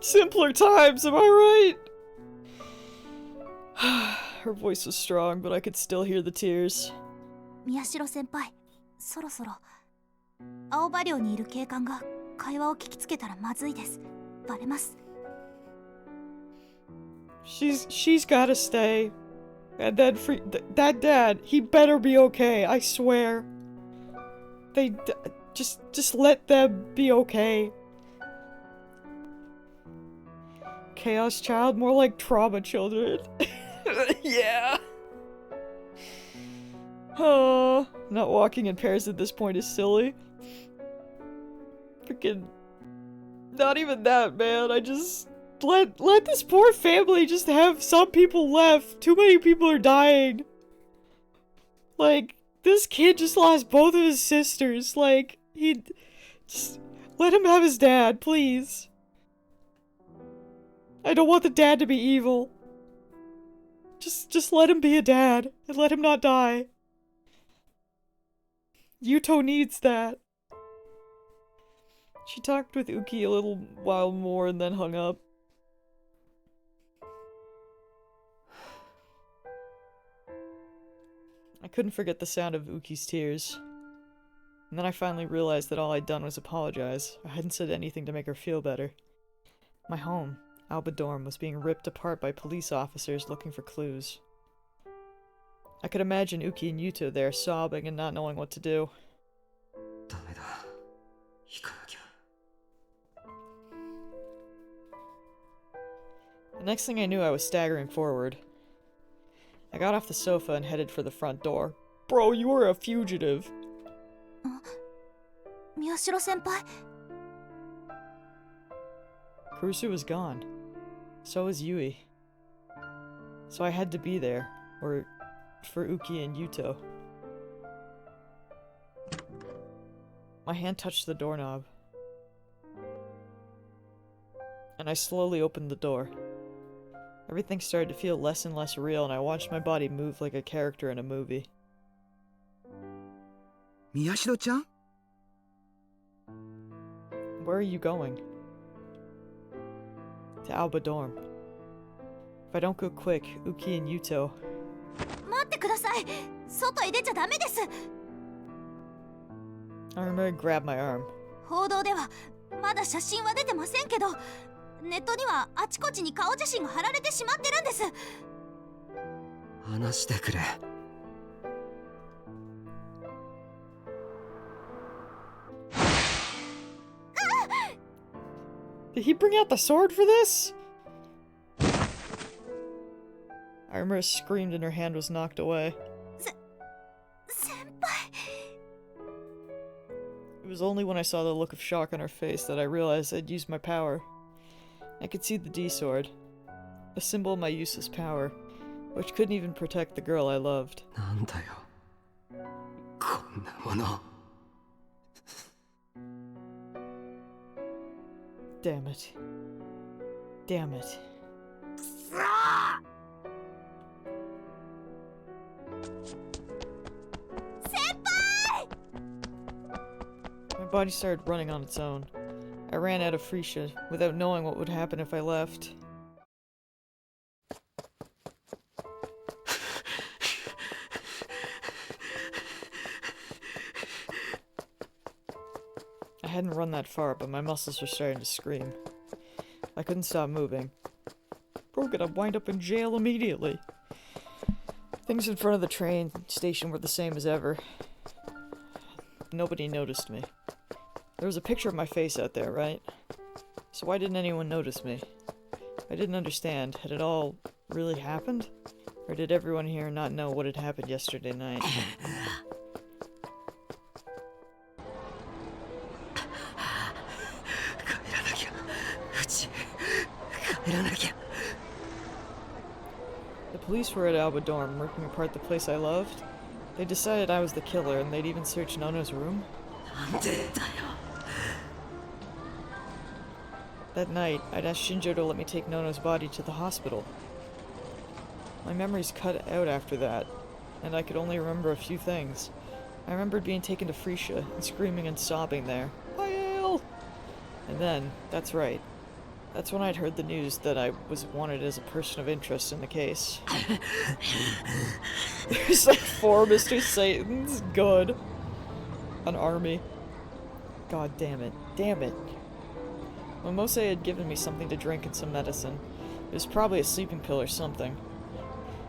Simpler times, am I right? Her voice was strong, but I could still hear the tears. 宮代先輩、そろそろ青葉寮にいる警官が会話を聞きつけたらまずいです。バレます。 She's gotta stay. And then that dad, he better be okay, I swear. Just let them be okay. Chaos child, more like trauma children. Yeah. Not walking in pairs at this point is silly. Freaking. Not even that, man. I just. Let this poor family just have some people left. Too many people are dying. Like, this kid just lost both of his sisters. Like, just let him have his dad, please. I don't want the dad to be evil. Just let him be a dad and let him not die. Yuto needs that. She talked with Uki a little while more and then hung up. I couldn't forget the sound of Uki's tears. And then I finally realized that all I'd done was apologize. I hadn't said anything to make her feel better. My home, Alba Dorm, was being ripped apart by police officers looking for clues. I could imagine Uki and Yuto there sobbing and not knowing what to do. ダメだ。行かなきゃ。 The next thing I knew, I was staggering forward. I got off the sofa and headed for the front door. Bro, you were a fugitive. 宮代先輩。 Kurusu was gone. So was Yui. So I had to be there, or for Uki and Yuto. My hand touched the doorknob. And I slowly opened the door. Everything started to feel less and less real, and I watched my body move like a character in a movie. Miyashiro-chan? Where are you going? To Alba Dorm. If I don't go quick, Uki and Yuto... 待ってください。外へ出ちゃダメです。 I remember I grabbed my arm. 報道ではまだ写真は出てませんけど、ネットにはあちこちに顔写真が貼られてしまってるんです。話してくれ。Did he bring out the sword for this? I remember screamed and her hand was knocked away. 先輩。 It was only when I saw the look of shock on her face that I realized I'd used my power. I could see the D-sword, a symbol of my useless power, which couldn't even protect the girl I loved. なんだよ。こんなもの。Damn it. Damn it. My body started running on its own. I ran out of Freesia without knowing what would happen if I left. I hadn't run that far, but my muscles were starting to scream. I couldn't stop moving. We're gonna wind up in jail immediately. Things in front of the train station were the same as ever. Nobody noticed me. There was a picture of my face out there, right? So why didn't anyone notice me? I didn't understand. Had it all really happened? Or did everyone here not know what had happened yesterday night? The police were at Alba Dorm, ripping apart the place I loved. They decided I was the killer, and they'd even searched Nono's room. That night, I'd asked Shinjo to let me take Nono's body to the hospital. My memories cut out after that, and I could only remember a few things. I remembered being taken to Freesia and screaming and sobbing there. Aiel! And then, that's right. That's when I'd heard the news that I was wanted as a person of interest in the case. There's like 4 Mr. Satans. Good. An army. God damn it. Damn it. Momose had given me something to drink and some medicine. It was probably a sleeping pill or something.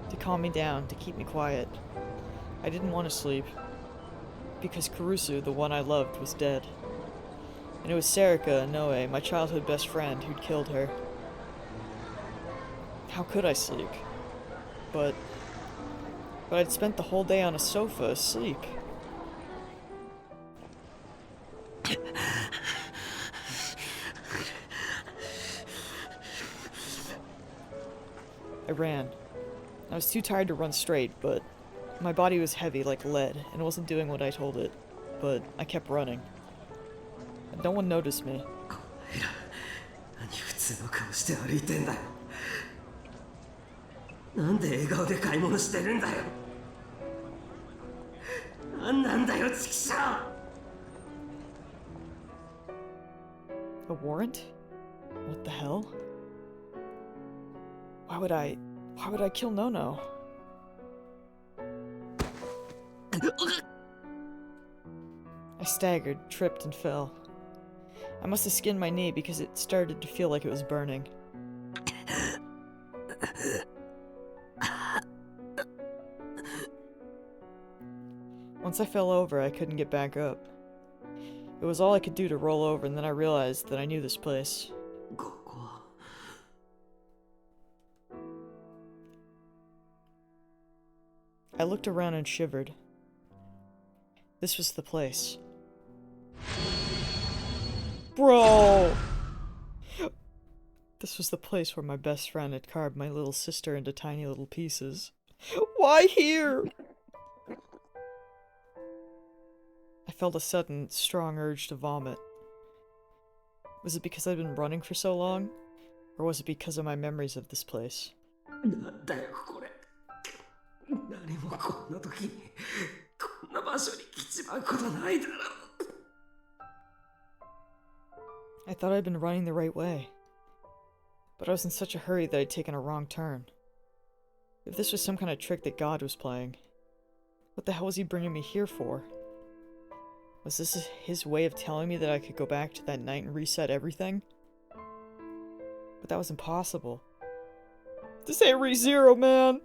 To calm me down, to keep me quiet. I didn't want to sleep. Because Kurusu, the one I loved, was dead. And it was Serika Noe, my childhood best friend, who'd killed her. How could I sleep? But I'd spent the whole day on a sofa asleep. I ran. I was too tired to run straight, but my body was heavy like lead and wasn't doing what I told it. But I kept running. And no one noticed me. A warrant? What the hell? Why would I kill Nono? I staggered, tripped, and fell. I must have skinned my knee because it started to feel like it was burning. Once I fell over, I couldn't get back up. It was all I could do to roll over, and then I realized that I knew this place. I looked around and shivered. This was the place. Bro! This was the place where my best friend had carved my little sister into tiny little pieces. Why here? I felt a sudden, strong urge to vomit. Was it because I'd been running for so long? Or was it because of my memories of this place? I thought I'd been running the right way. But I was in such a hurry that I'd taken a wrong turn. If this was some kind of trick that God was playing, what the hell was he bringing me here for? Was this his way of telling me that I could go back to that night and reset everything? But that was impossible. This ain't ReZero, man!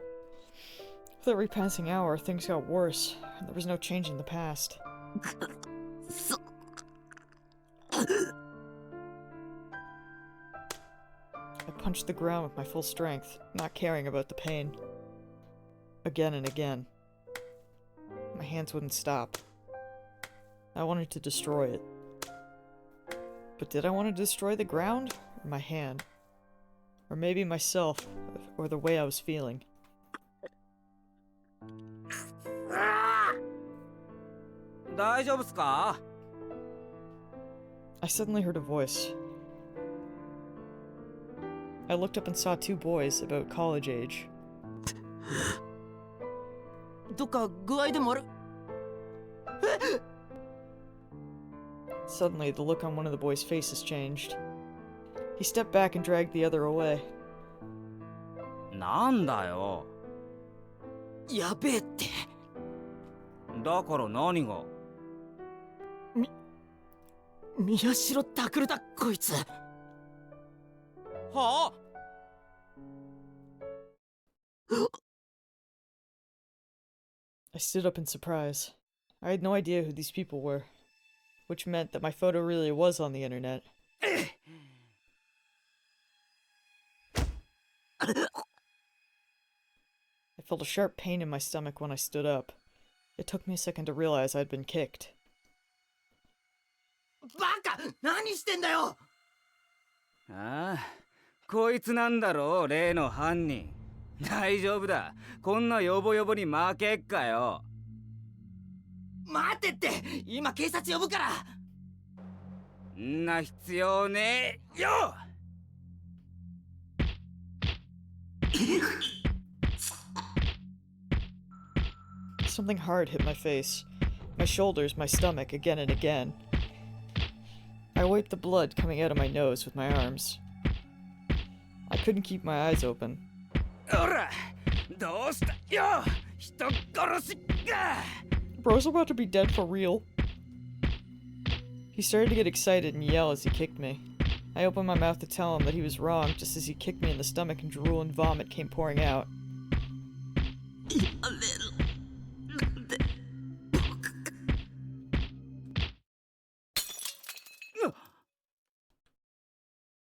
With every passing hour, things got worse, and there was no change in the past. I punched the ground with my full strength, not caring about the pain. Again and again. My hands wouldn't stop. I wanted to destroy it. But did I want to destroy the ground? Or my hand? Or maybe myself, or the way I was feeling? I suddenly heard a voice. I looked up and saw two boys about college age. どっか具合でもある？ Suddenly, the look on one of the boys' faces changed. He stepped back and dragged the other away. なんだよ。やべえって。だから何が？宮代拓だこいつ。はあ？ I stood up in surprise. I had no idea who these people were, which meant that my photo really was on the internet. I felt a sharp pain in my stomach when I stood up. It took me a second to realize I'd been kicked. バカ！何してんだよ！ああ、こいつなんだろう、例の犯人。大丈夫だ。こんなヨボヨボに負けっかよ。待ってって！今警察呼ぶから！んな必要ねえよ！ Something hard hit my face, my shoulders, my stomach, again and again. I wiped the blood coming out of my nose with my arms. I couldn't keep my eyes open. おら、どうしたよ、人殺しが。 Bro's about to be dead for real. He started to get excited and yell as he kicked me. I opened my mouth to tell him that he was wrong just as he kicked me in the stomach and drool and vomit came pouring out.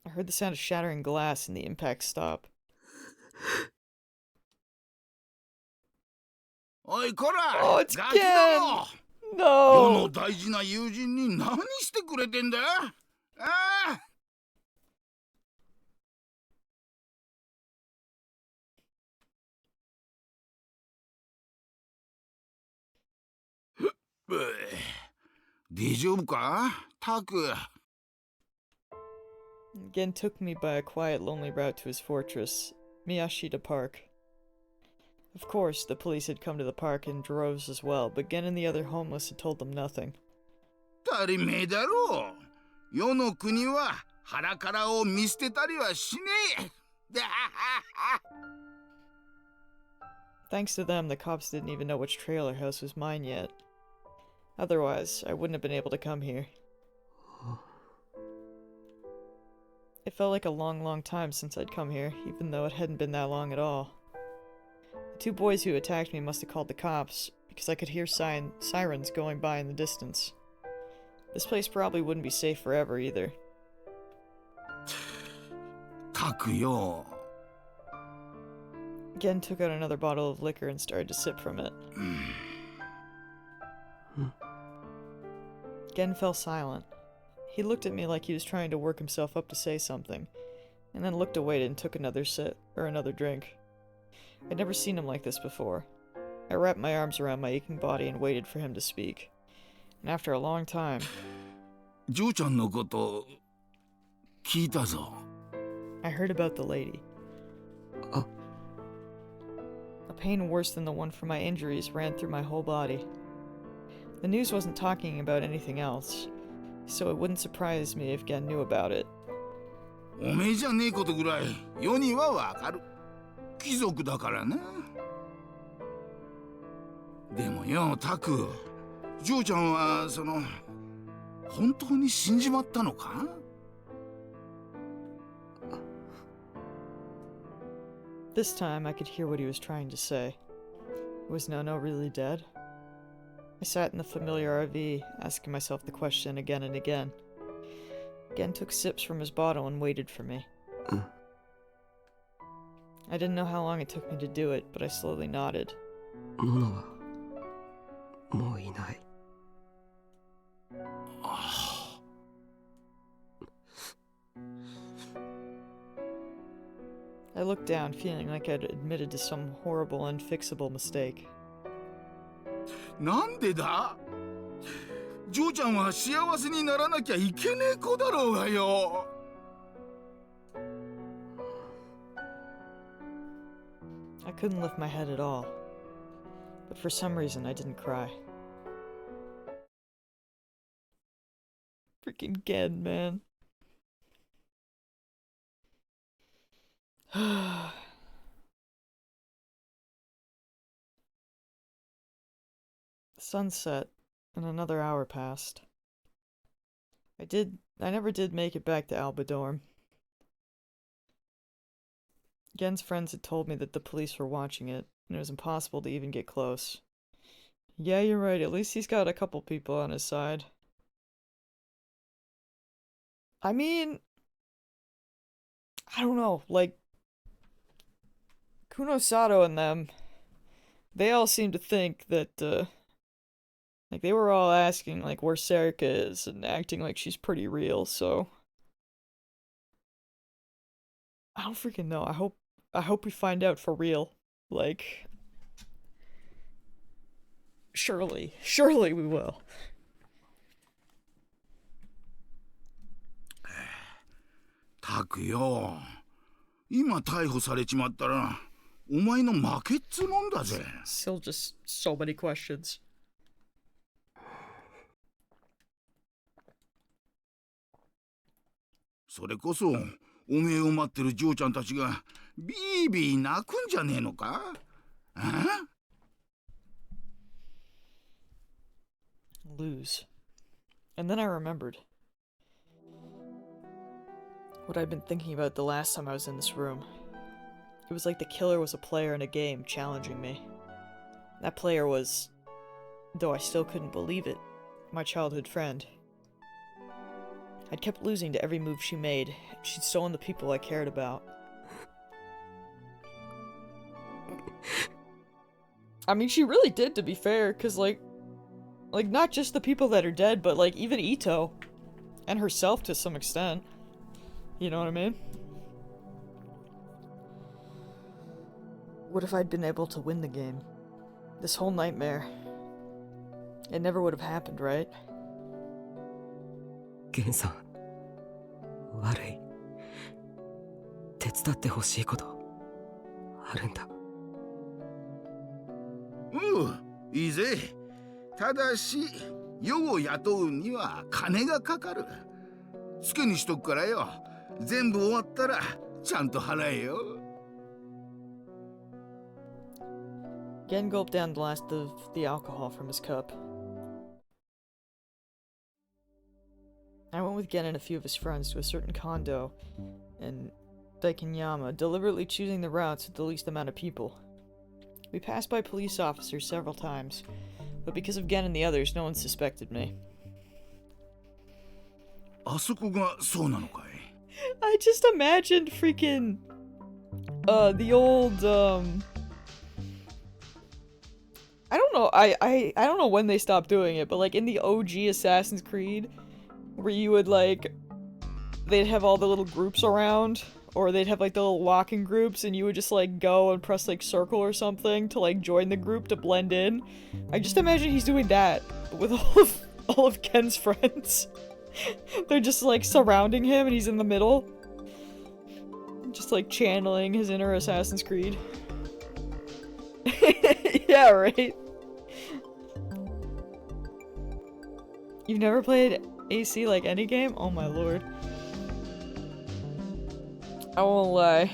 I heard the sound of shattering glass and the impact stop. おいこら、 Oh, it's ガキだろ。 Gen! どの No! 大事な友人に何してくれてんだ？ああ。大丈夫か、タク。 Gen took me by a quiet, lonely route to his fortress, Miyashita Park. Of course, the police had come to the park in droves as well, but Gen and the other homeless had told them nothing. 当たり前だろう。世の国は腹からを見捨てたりはしねえ。 Thanks to them, the cops didn't even know which trailer house was mine yet. Otherwise, I wouldn't have been able to come here. It felt like a long, long time since I'd come here, even though it hadn't been that long at all. The two boys who attacked me must have called the cops, because I could hear sirens going by in the distance. This place probably wouldn't be safe forever either. タクよ。 Gen took out another bottle of liquor and started to sip from it. Gen fell silent. He looked at me like he was trying to work himself up to say something, and then looked away and took another sip, or another drink. I'd never seen him like this before. I wrapped my arms around my aching body and waited for him to speak. And after a long time... ジョーちゃんのこと聞いたぞ。 I heard about the lady. A pain worse than the one from my injuries ran through my whole body. The news wasn't talking about anything else, so it wouldn't surprise me if Gen knew about it. おめえじゃねえことぐらい世にはわかる。貴族だからな。でもよ、タク、ジョーちゃんは本当に死んじまったのか？ This time I could hear what he was trying to say. Was Nono really dead? I sat in the familiar RV, asking myself the question again and again. Gen took sips from his bottle and waited for me. I didn't know how long it took me to do it, but I slowly nodded. ノノはもういない。 I looked down, feeling like I'd admitted to some horrible, unfixable mistake. なんでだ？ジョーちゃんは幸せにならなきゃいけねえ子だろうがよ。I couldn't lift my head at all. But for some reason, I didn't cry. Freaking Gen, man. The sun set, and another hour passed. I never did make it back to Alba Dorm. Gen's friends had told me that the police were watching it, and it was impossible to even get close. Yeah, you're right, at least he's got a couple people on his side. I mean, I don't know, like, Kuno Sato and them, they all seem to think that, like, they were all asking, like, where Serika is and acting like she's pretty real, so... I don't freaking know. I hope we find out for real. Like... Surely we will. たくよ、今逮捕されちまったらお前の負けっつもんだぜ。 Still just so many questions. それこそおめえを待ってる嬢ちゃんたちがビービー泣くんじゃねえのか？あ？ Lose. And then I remembered what I'd been thinking about the last time I was in this room. It was like the killer was a player in a game challenging me. That player was, though I still couldn't believe it, my childhood friend. I'd kept losing to every move she made. She'd stolen the people I cared about. I mean, she really did, to be fair, because, like, not just the people that are dead, but, like, even Ito. And herself to some extent. You know what I mean? What if I'd been able to win the game? This whole nightmare. It never would have happened, right? ゲンさん、悪い。手伝ってほしいことあるんだ。おう、いいぜ。ただし、世を雇うには金がかかる。つけにしとくからよ。全部終わったらちゃんと払えよ。 Gen gulped down the last of the alcohol from his cup. I went with Gen and a few of his friends to a certain condo in Daikinyama, deliberately choosing the routes with the least amount of people. We passed by police officers several times, but because of Gen and the others, no one suspected me. あそこがそうなのかい? I just imagined freaking the old I don't know, I don't know when they stopped doing it, but like in the OG Assassin's Creed, where you would like, they'd have all the little groups around, or they'd have like the little walking groups, and you would just like go and press like circle or something to like join the group to blend in. I just imagine he's doing that with all of Ken's friends. They're just like surrounding him and he's in the middle. Just like channeling his inner Assassin's Creed. Yeah, right? You've never played AC like any game? Oh my lord. I won't lie.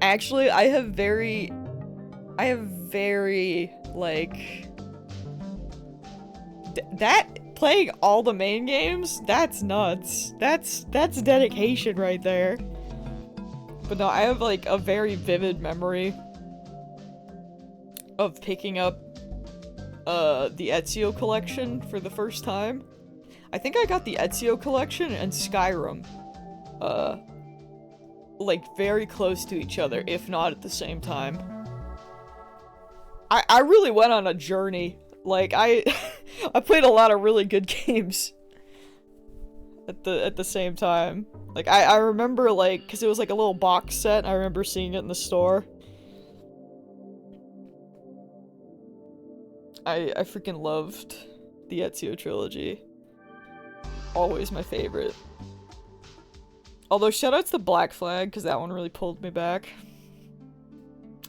Actually, I have very, like... that, playing all the main games? That's nuts. That's dedication right there. But no, I have like a very vivid memory of picking up the Ezio collection for the first time. I think I got the Ezio collection and Skyrim like very close to each other, if not at the same time. I really went on a journey. Like I played a lot of really good games at the same time. Like I remember like, cause it was like a little box set, I remember seeing it in the store. I freaking loved the Ezio trilogy. Always my favorite. Although, shoutouts to Black Flag, because that one really pulled me back.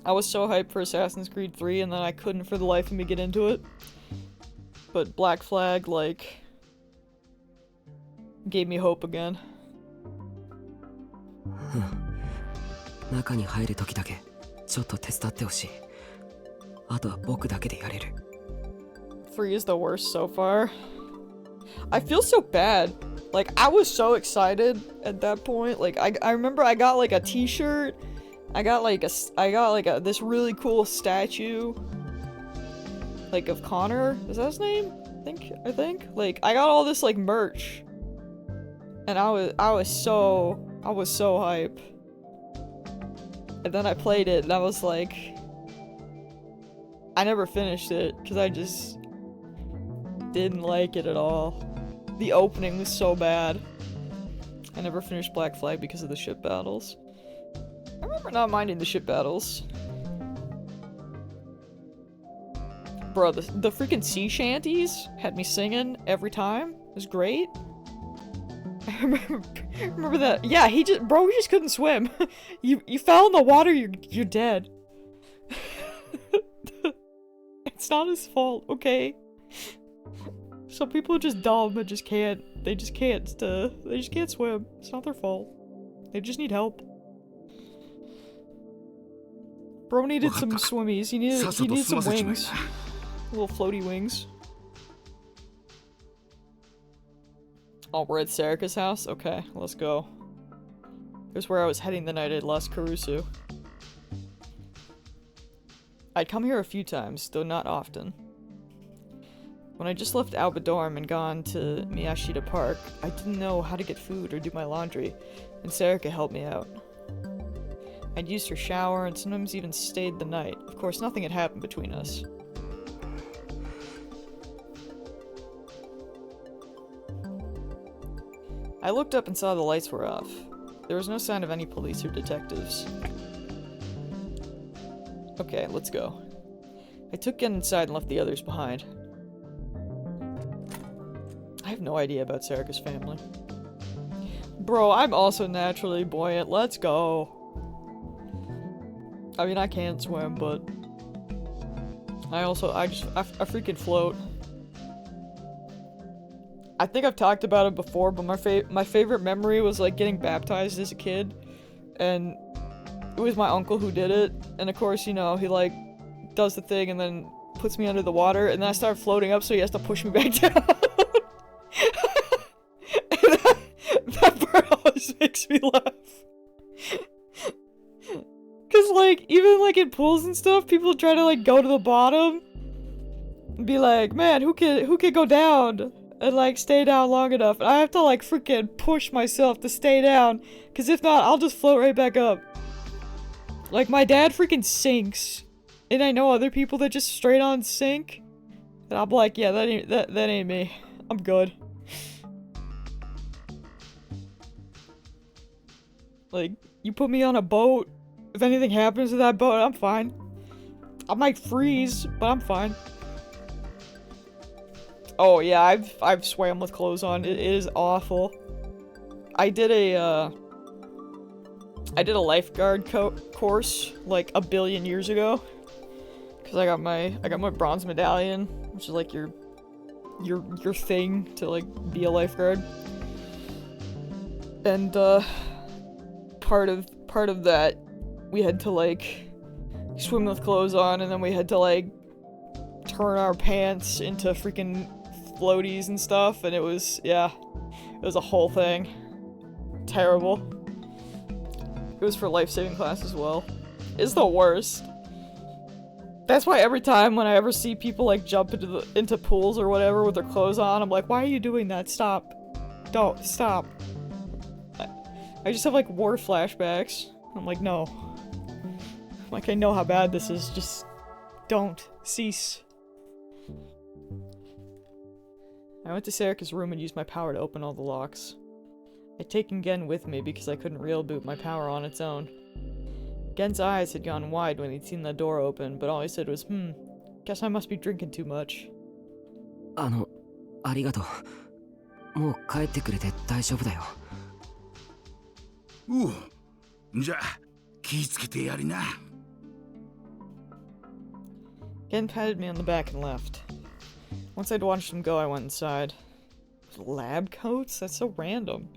I was so hyped for Assassin's Creed 3, and then I couldn't for the life of me get into it. But Black Flag, like, gave me hope again. 中に入る時だけちょっと手伝ってほしい。あとは僕だけでやれる。3 is the worst so far. I feel so bad. Like, I was so excited at that point. Like, I remember I got like a t-shirt. I got like this really cool statue. Like, of Connor. Is that his name? I think. Like, I got all this like merch. And I was so hype. And then I played it and I was like, I never finished it because I just didn't like it at all. The opening was so bad. I never finished Black Flag because of the ship battles. I remember not minding the ship battles. Bro, the freaking sea shanties had me singing every time. It was great. I remember that. Yeah, he just couldn't swim. You fell in the water, you're dead. It's not his fault, okay? Some people are just dumb and they just can't swim. It's not their fault. They just need help. Bro needed some swimmies. He needed some wings. Little floaty wings. Oh, we're at Serica's house? Okay, let's go. Here's where I was heading the night I lost Karusu. I'd come here a few times, though not often. When I just left Albadorm and gone to Miyashita Park, I didn't know how to get food or do my laundry, and Serica helped me out. I'd used her shower and sometimes even stayed the night. Of course, nothing had happened between us. I looked up and saw the lights were off. There was no sign of any police or detectives. Okay, let's go. I took Gen inside and left the others behind. I have no idea about Serica's family. Bro, I'm also naturally buoyant. Let's go. I mean, I can't swim, but I freaking float. I think I've talked about it before, but my favorite memory was like getting baptized as a kid, and it was my uncle who did it, and of course, you know, he like does the thing and then puts me under the water, and then I start floating up, so he has to push me back down. That part always makes me laugh. Cause like, even like in pools and stuff, people try to like go to the bottom and be like, man, who could go down and like stay down long enough? And I have to like freaking push myself to stay down, cause if not, I'll just float right back up. Like, my dad freaking sinks, and I know other people that just straight on sink, and I'm like, yeah, that ain't me. I'm good. Like, you put me on a boat, if anything happens to that boat, I'm fine. I might freeze, but I'm fine. Oh yeah, I've swam with clothes on. It is awful. I did a lifeguard course like a billion years ago, cause I got my bronze medallion, which is like your thing to like be a lifeguard. And part of that, we had to like swim with clothes on, and then we had to like turn our pants into freaking floaties and stuff, and it was a whole thing. Terrible. It was for life-saving class as well. It's the worst. That's why every time when I ever see people like jump into pools or whatever with their clothes on, I'm like, why are you doing that? Stop. Don't. Stop. I just have like war flashbacks. I'm like, no. Like, I know how bad this is. Just don't. Cease. I went to Serica's room and used my power to open all the locks. I'd taken Gen with me because I couldn't reel-boot my power on its own. Gen's eyes had gone wide when he'd seen the door open, but all he said was, guess I must be drinking too much. ありがとう。もう帰ってくれて大丈夫だよ。うじゃあ気ぃつけてやりな。 Ken patted me on the back and left. Once I'd watched him go, I went inside. Lab coats? That's so random.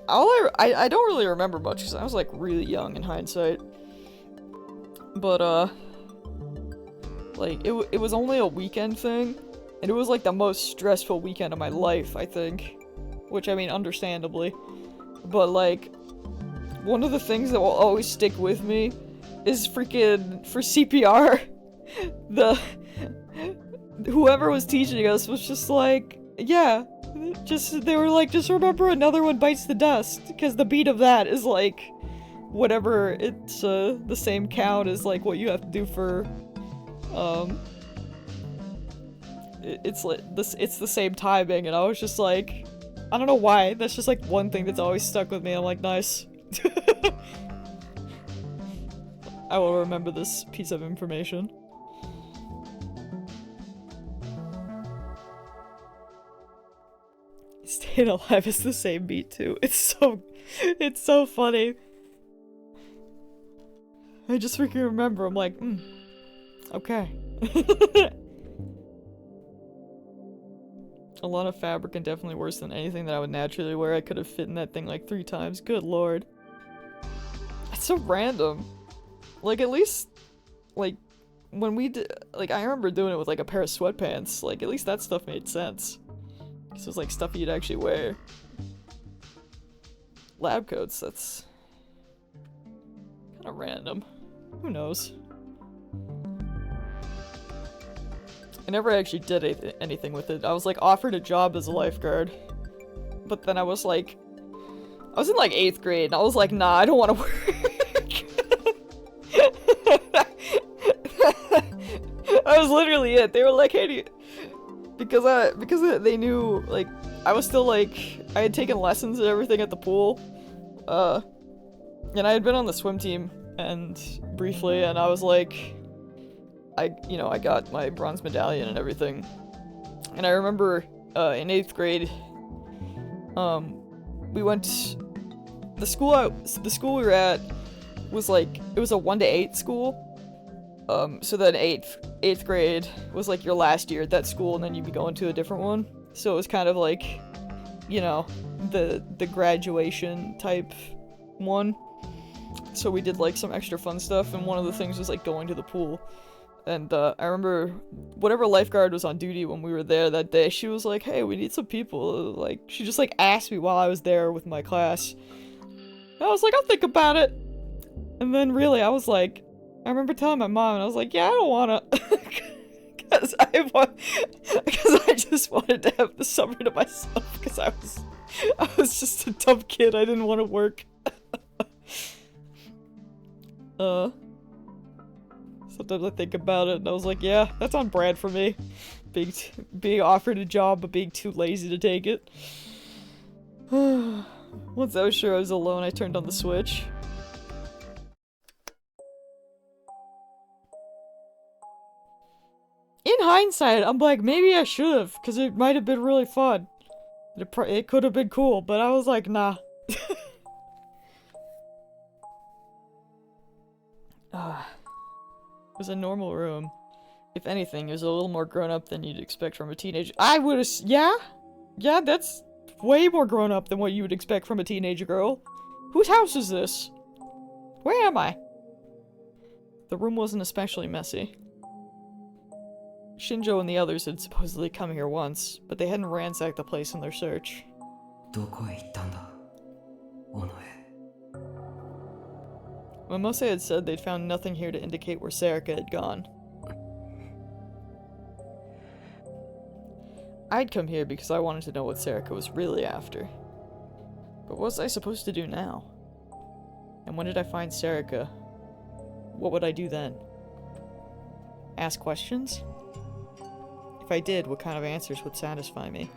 I don't really remember much because I was like really young in hindsight. But like it was only a weekend thing, and it was like the most stressful weekend of my life, I think. Which, I mean, understandably. But like, one of the things that will always stick with me is freaking, for CPR, whoever was teaching us was just like, yeah, they were like, just remember another one bites the dust, because the beat of that is like, whatever, it's the same count as like what you have to do for, it's like, it's the same timing, and I was just like, I don't know why, that's just like one thing that's always stuck with me. I'm like, nice. I will remember this piece of information. Staying alive is the same beat too. It's so funny. I just freaking remember, I'm like, okay. A lot of fabric and definitely worse than anything that I would naturally wear. I could have fit in that thing like 3 times. Good lord. It's so random. Like, at least, like, when we did, like, I remember doing it with like a pair of sweatpants. Like, at least that stuff made sense. Because it was like stuff you'd actually wear. Lab coats, that's kind of random. Who knows? I never actually did anything with it. I was like offered a job as a lifeguard. But then I was like, I was in like 8th grade and I was like, nah, I don't want to work. That was literally it. They were like, hey, do you... because they knew, like, I was still like, I had taken lessons and everything at the pool. And I had been on the swim team and briefly, and I was like, I got my bronze medallion and everything. And I remember in 8th grade, we went, the school we were at was like, it was a 1 to 8 school. So then 8th grade was like your last year at that school, and then you'd be going to a different one. So it was kind of like, you know, the graduation type one. So we did like some extra fun stuff, and one of the things was like going to the pool. And I remember whatever lifeguard was on duty when we were there that day, she was like, hey, we need some people. Like, she just like asked me while I was there with my class. And I was like, I'll think about it. And then really, I was like, I remember telling my mom, and I was like, yeah, I don't wanna. Because I just wanted to have the summer to myself, because I was just a dumb kid. I didn't want to work. Sometimes I think about it, and I was like, yeah, that's on brand for me. Being offered a job, but being too lazy to take it. Once I was sure I was alone, I turned on the Switch. In hindsight, I'm like, maybe I should have, because it might have been really fun. It could have been cool, but I was like, nah. It was a normal room. If anything, it was a little more grown up than you'd expect from a teenager. I would've, yeah? Yeah, that's way more grown up than what you would expect from a teenage girl. Whose house is this? Where am I? The room wasn't especially messy. Shinjo and the others had supposedly come here once, but they hadn't ransacked the place in their search. Momose had said they'd found nothing here to indicate where Serika had gone. I'd come here because I wanted to know what Serika was really after. But what was I supposed to do now? And when did I find Serika? What would I do then? Ask questions? If I did, what kind of answers would satisfy me?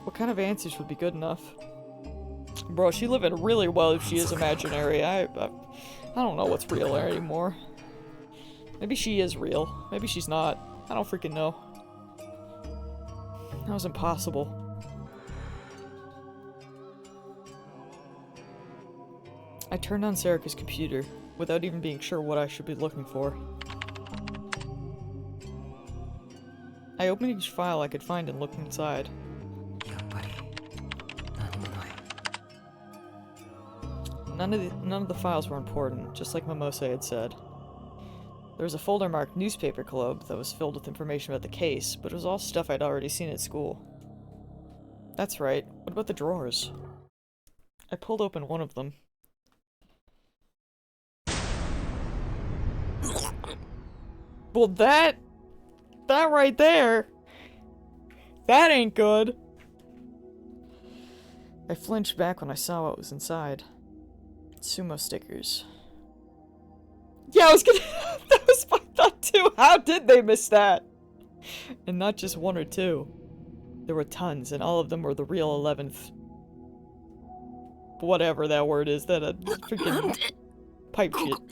What kind of answers would be good enough? Bro, she living really well if she is imaginary. I don't know what's real anymore. Maybe she is real. Maybe she's not. I don't freaking know. That was impossible. I turned on Serica's computer, without even being sure what I should be looking for. I opened each file I could find and looked inside. やっぱり何もない。 None of the files were important, just like Mimose had said. There was a folder marked Newspaper Club that was filled with information about the case, but it was all stuff I'd already seen at school. That's right, what about the drawers? I pulled open one of them. Well, that right there, that ain't good. I flinched back when I saw what was inside. Sumo stickers. Yeah, I was gonna. That was my thought too. How did they miss that? And not just one or two. There were tons, and all of them were the real 11th. Whatever that word is, that a freaking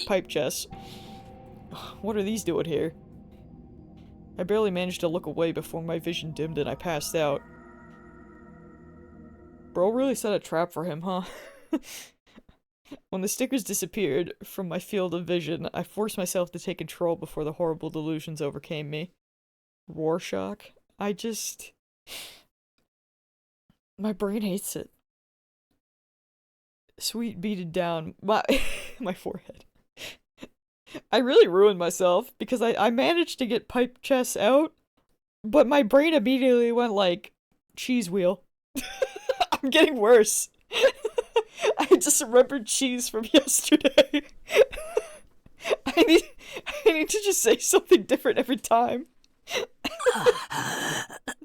pipe chest. What are these doing here? I barely managed to look away before my vision dimmed and I passed out. Bro really set a trap for him, huh? When the stickers disappeared from my field of vision, I forced myself to take control before the horrible delusions overcame me. Rorschach? My brain hates it. Sweat beaded down my forehead. I really ruined myself because I managed to get pipe chests out, but my brain immediately went like, cheese wheel. I'm getting worse. I just remembered cheese from yesterday. I need to just say something different every time.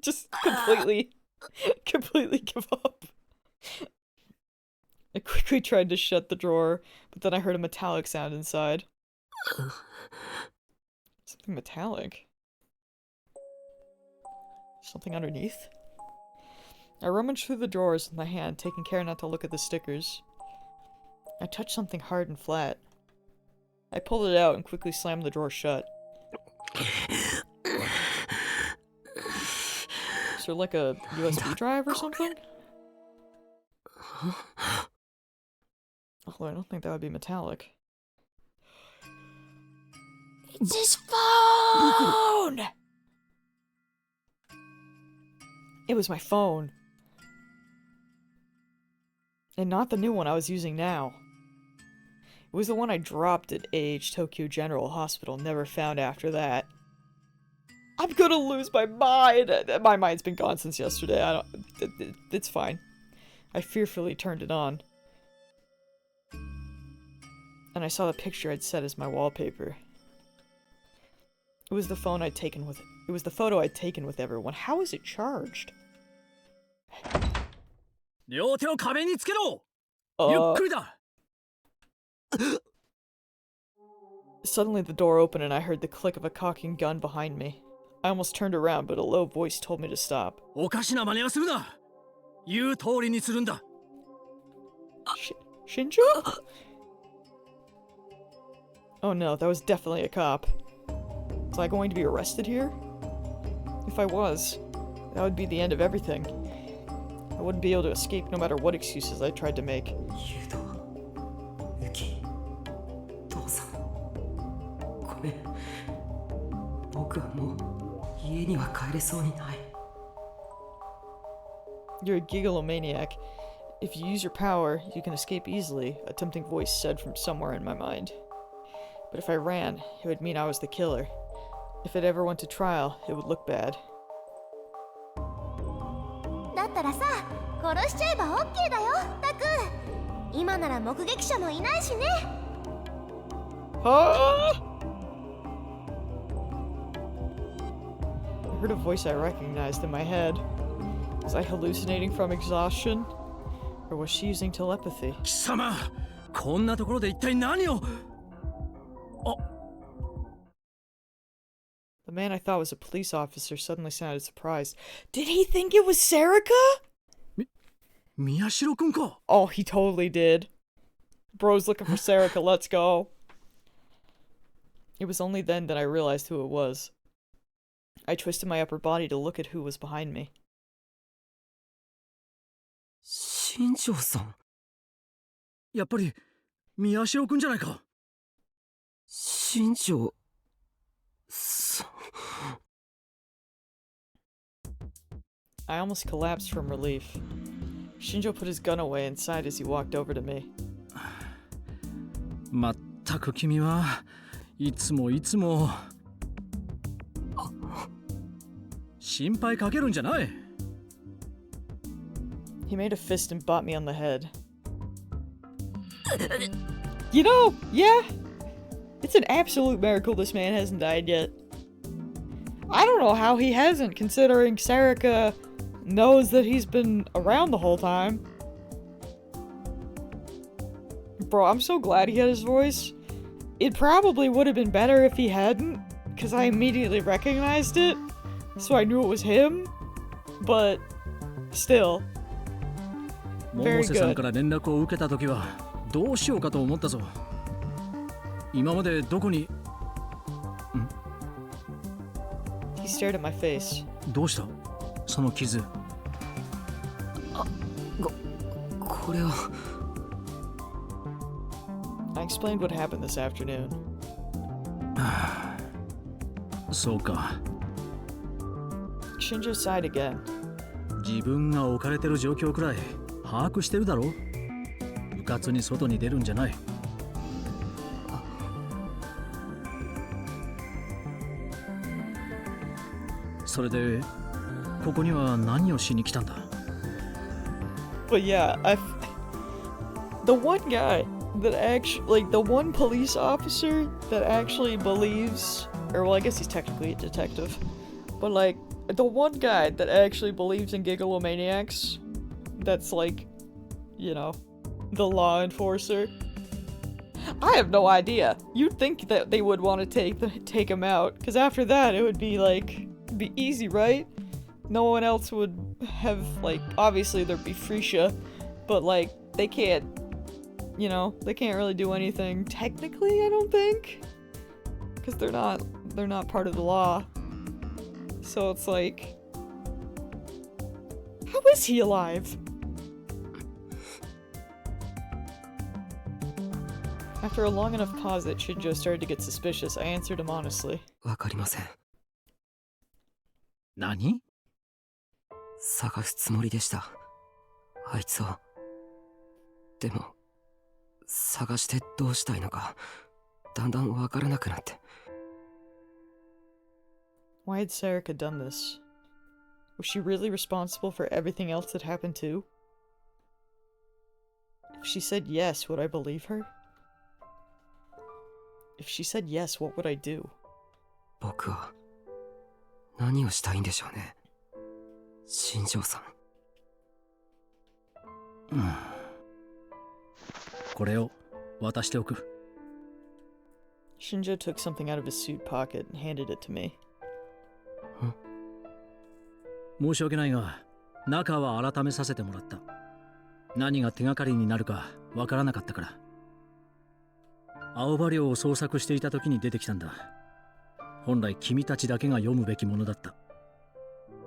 Just completely give up. I quickly tried to shut the drawer, but then I heard a metallic sound inside. Something metallic. Something underneath? I rummaged through the drawers with my hand, taking care not to look at the stickers. I touched something hard and flat. I pulled it out and quickly slammed the drawer shut. Is there like a USB drive or something? Although I don't think that would be metallic. It's his phone! It was my phone. And not the new one I was using now. It was the one I dropped at AH Tokyo General Hospital, never found after that. I'm gonna lose my mind! My mind's been gone since yesterday, it's fine. I fearfully turned it on. And I saw the picture I'd set as my wallpaper. It was the phone I'd taken with it. It was the photo I'd taken with everyone. How is it charged? Suddenly the door opened and I heard the click of a cocking gun behind me. I almost turned around, but a low voice told me to stop. Shinjo? Oh no, that was definitely a cop. Was I going to be arrested here? If I was, that would be the end of everything. I wouldn't be able to escape no matter what excuses I tried to make. You're a gigalomaniac. If you use your power, you can escape easily, a tempting voice said from somewhere in my mind. But if I ran, it would mean I was the killer. If it ever went to trial, it would look bad. だったらさ、殺しちゃえば OK だよ、タク。今なら目撃者もいないしね。I heard a voice I recognized in my head. Was I hallucinating from exhaustion? Or was she using telepathy? 貴様、こんなところで一体何を。 The man I thought was a police officer suddenly sounded surprised. Did he think it was Serica? Miyashiro-kun ka? Oh, he totally did. Bro's looking for Serica, let's go. It was only then that I realized who it was. I twisted my upper body to look at who was behind me. 新庄さん。やっぱり宮代くんじゃないか。新庄さん。I almost collapsed from relief. Shinjo put his gun away inside as he walked over to me. まったく君はいつも心配かけるんじゃない。He made a fist and bought me on the head. You know, yeah, it's an absolute miracle this man hasn't died yet. I don't know how he hasn't, considering Sarika knows that he's been around the whole time. Bro, I'm so glad he had his voice. It probably would have been better if he hadn't, because I immediately recognized it, so I knew it was him, but still. 百瀬さんから連絡を受けた時はどうしようかと思ったぞ。今までどこに。He stared at my face. どうしたその傷。これは。I explained what happened this afternoon. そうか。Shinjo sighed again. 自分が置かれてる状況くらい把握してるだろ。うかつに外に出るんじゃない。それでここには何をしに来たんだ。 But yeah, the one guy that actually, like, the one police officer that actually believes, or well, I guess he's technically a detective, but like, the one guy that actually believes in gigalomaniacs, that's like, you know, the law enforcer. I have no idea. You'd think that they would want to take him out, because after that it would be like, be easy, right? No one else would have, like, obviously there'd be Freesia, but like, they can't, you know, they can't really do anything technically, I don't think, because they're not part of the law. So it's like, how is he alive? After a long enough pause that Shinjo started to get suspicious, I answered him honestly. わかりません。何？探すつもりでした。あいつを。でも、探してどうしたいのか、だんだんわからなくなって。Why had Sarika done this? Was she really responsible for everything else that happened too? If she said yes, would I believe her? If she said yes, what would I do? 僕は何をしたいんでしょうね。新庄さん。これを渡しておく。Shinjo took something out of his suit pocket and handed it to me. 申し訳ないが、中は改めさせてもらった。何が手がかりになるかわからなかったから。青葉寮を捜索していた時に出てきたんだ。本来君たちだけが読むべきものだった。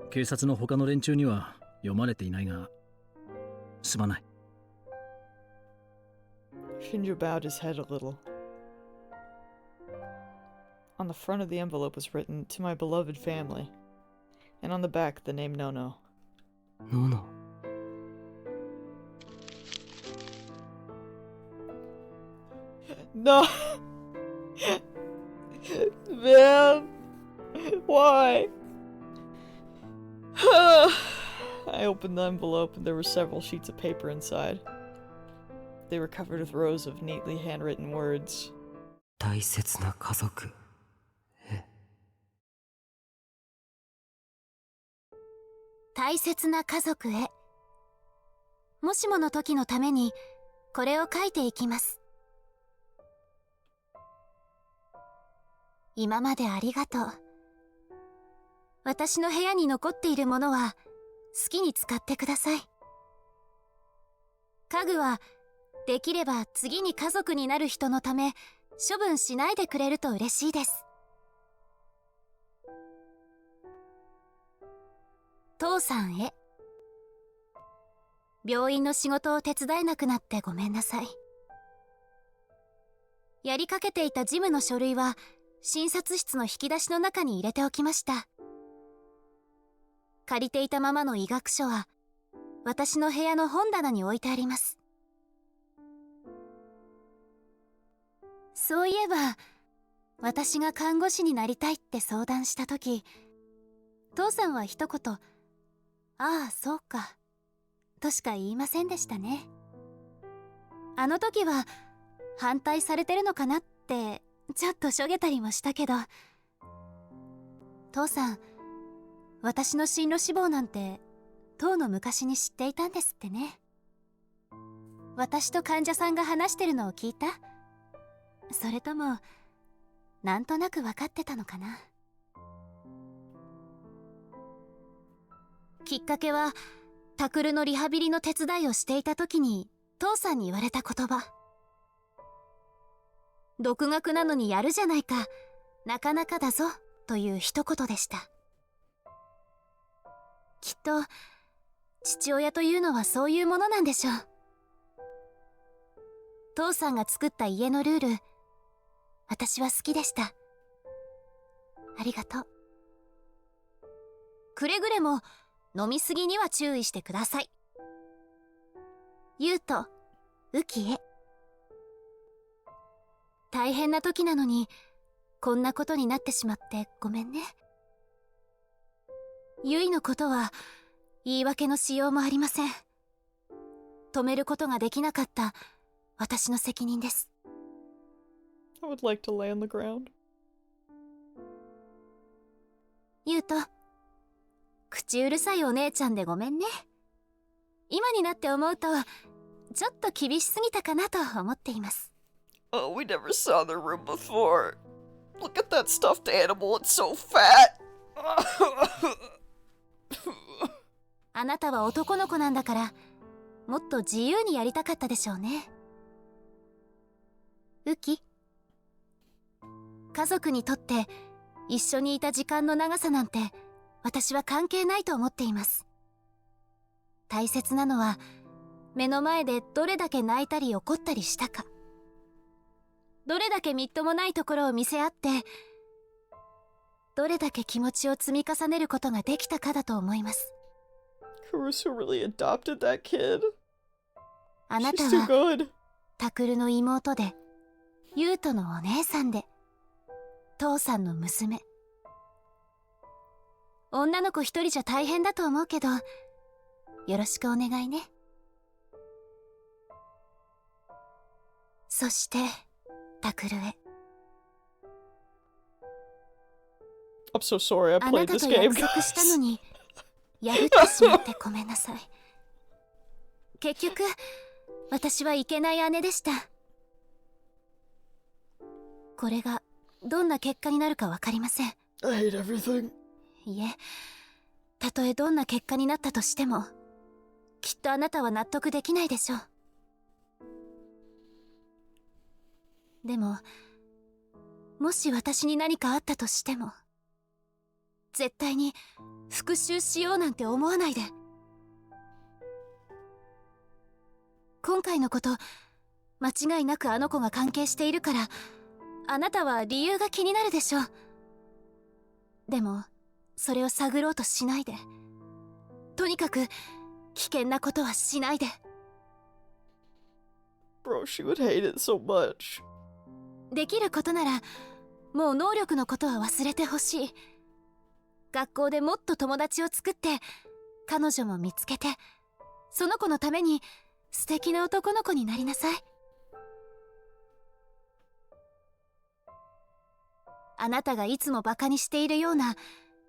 警察の他の連中には読まれていないが、すまない。Shinjo bowed his head a little. On the front of the envelope was written, "To my beloved family," and on the back the name Nono. Nono. No! Man! Why? I opened the envelope and there were several sheets of paper inside. They were covered with rows of neatly handwritten words. 大切な家族へ。大切な家族へ。もしもの時のためにこれを書いていきます。今までありがとう。私の部屋に残っているものは好きに使ってください。家具はできれば次に家族になる人のため処分しないでくれると嬉しいです。父さんへ。病院の仕事を手伝えなくなってごめんなさい。やりかけていた事務の書類は診察室の引き出しの中に入れておきました。借りていたままの医学書は私の部屋の本棚に置いてあります。そういえば私が看護師になりたいって相談した時、父さんは一言「ああそうか」としか言いませんでしたね。あの時は反対されてるのかなってちょっとしょげたりもしたけど、父さん、私の進路志望なんてとうの昔に知っていたんですってね。私と患者さんが話してるのを聞いた？それともなんとなく分かってたのかな。きっかけはタクルのリハビリの手伝いをしていた時に父さんに言われた言葉。独学なのにやるじゃないか、なかなかだぞという一言でした。きっと父親というのはそういうものなんでしょう。父さんが作った家のルール、私は好きでした。ありがとう。くれぐれも飲みすぎには注意してください。ゆうとウキへ。大変な時なのにこんなことになってしまってごめんね。ゆいのことは言い訳のしようもありません。止めることができなかった私の責任です。I would like to lay on the ground. ゆうと、口うるさいお姉ちゃんでごめんね。今になって思うとちょっと厳しすぎたかなと思っています。Oh, we never saw the room before. Look at that stuffed animal, it's so fat. あなたは男の子なんだからもっと自由にやりたかったでしょうね。ウキ、家族にとって一緒にいた時間の長さなんて私は関係ないと思っています。大切なのは目の前でどれだけ泣いたり怒ったりしたか、どれだけみっともないところを見せ合って、どれだけ気持ちを積み重ねることができたかだと思います。Caruso really adopted that kid. あなた She's too は good. タクルの妹で、ユウトのお姉さんで、父さんの娘。女の子一人じゃ大変だと思うけど、よろしくお願いね。そしてタクルへ。I'm so sorry I あな played た this と game, 約束したの guys. に破ってしまってごめんなさい。結局私はいけない姉でした。これがどんな結果になるか分かりません。 I hate everything. いえ、たとえどんな結果になったとしてもきっとあなたは納得できないでしょう。でももし私に何かあったとしても絶対に復讐しようなんて思わないで。今回のこと間違いなくあの子が関係しているからあなたは理由が気になるでしょう。でもそれを探ろうとしないで。とにかく危険なことはしないで。 Bro, she would hate it so much. できることならもう能力のことは忘れてほしい。学校でもっと友達を作って彼女も見つけてその子のために素敵な男の子になりなさい。あなたがいつもバカにしているような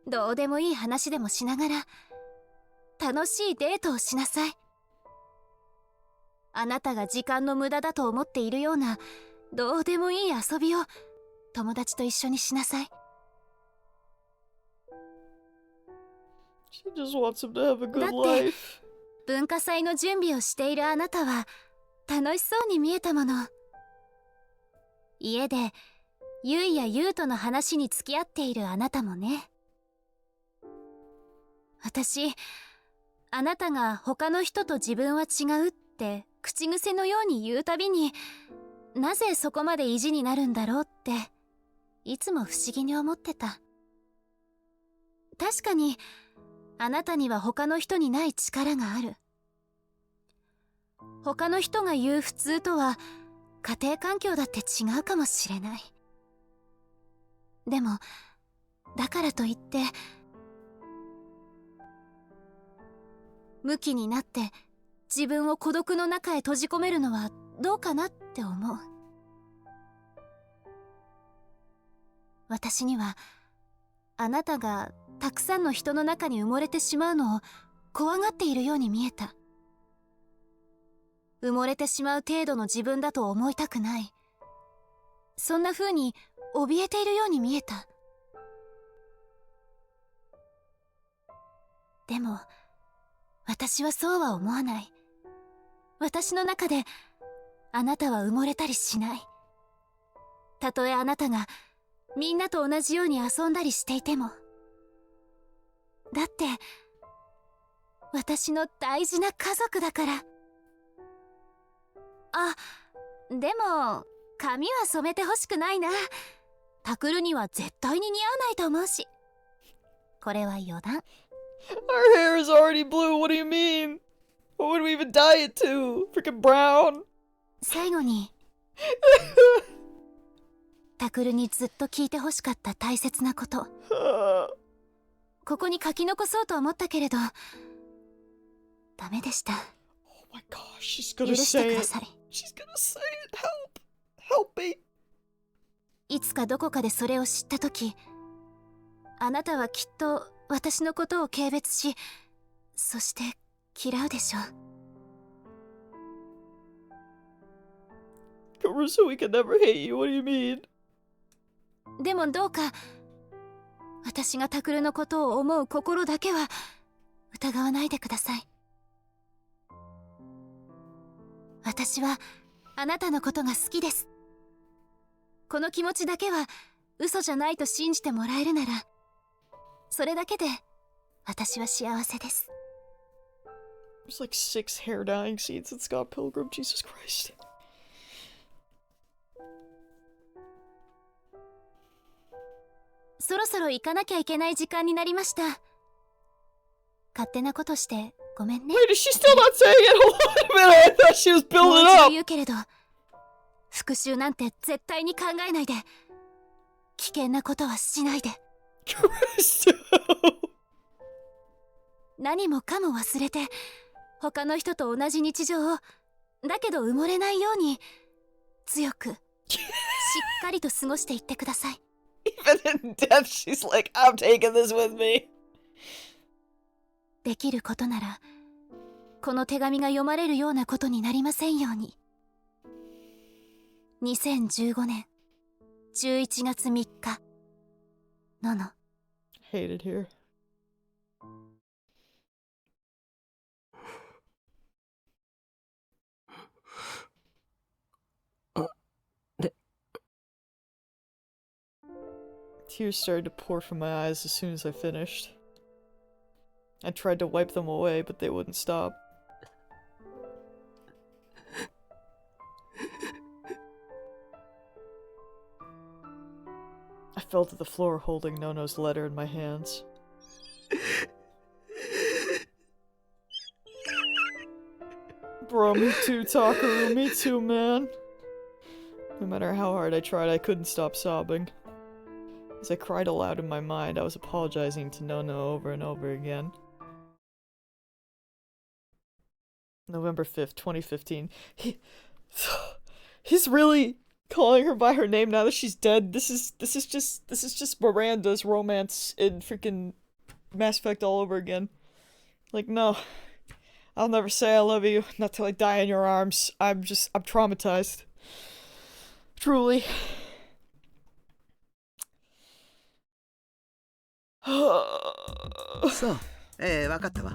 どうでもいい話でもしながら楽しいデートをしなさい。あなたが時間の無駄だと思っているようなどうでもいい遊びを友達と一緒にしなさい。 She just wants him to have a good だって life. 文化祭の準備をしているあなたは楽しそうに見えたもの。家でユイやユウとの話に付き合っているあなたもね。私、あなたが他の人と自分は違うって口癖のように言うたびに、なぜそこまで意地になるんだろうっていつも不思議に思ってた。確かにあなたには他の人にない力がある。他の人が言う普通とは家庭環境だって違うかもしれない。でもだからといってムキになって自分を孤独の中へ閉じ込めるのはどうかなって思う。私にはあなたがたくさんの人の中に埋もれてしまうのを怖がっているように見えた。埋もれてしまう程度の自分だと思いたくない。そんな風に怯えているように見えた。でも私はそうは思わない。私の中であなたは埋もれたりしない。たとえあなたがみんなと同じように遊んだりしていても。だって私の大事な家族だから。あ、でも髪は染めてほしくないな。タクルには絶対に似合わないと思うし。これは余談。Our hair is already blue. What do you mean? What would we even dye it to? Freaking brown. 最後にタクルにずっと聞いてほしかった大切なこと。ここに書き残そうと思ったけれどダメでした。 Oh my gosh, she's 許 gonna して say くだ it. さい。 She's gonna say it. Help me. いつかどこかでそれを知ったとき、あなたはきっと私のことを軽蔑し、そして嫌うでしょう。Caruso, we can never hate you. What do you mean? でもどうか私がタクルのことを思う心だけは疑わないでください。私はあなたのことが好きです。この気持ちだけは嘘じゃないと信じてもらえるなら、それだけで私は幸せです。 There's like 6 hair dyeing scenes in Scott Pilgrim. Jesus Christ. そろそろ行かなきゃいけない時間になりました。勝手なことしてごめんね。 Wait, is she still not saying it? Hold on a minute. I thought she was もう building 一度 up. 言うけれど、復讐なんて絶対に考えないで、危険なことはしないで。Caruso. 何もかも忘れて他の人と同じ日常を、だけど埋もれないように強くしっかりと過ごしていってください。 Even in death, she's like, I'm taking this with me. できることならこの手紙が読まれるようなことになりませんように。2015年11月3日のの。 Hate it here. Tears started to pour from my eyes as soon as I finished. I tried to wipe them away, but they wouldn't stop. I fell to the floor holding Nono's letter in my hands. Bro, me too, Takaru, me too, man. No matter how hard I tried, I couldn't stop sobbing. As I cried aloud in my mind, I was apologizing to Nono over and over again. November 5th, 2015. He's really calling her by her name now that she's dead. This is just Miranda's romance in freaking Mass Effect all over again. Like, no. I'll never say I love you, not till I die in your arms. I'm traumatized. Truly. そう、わかったわ。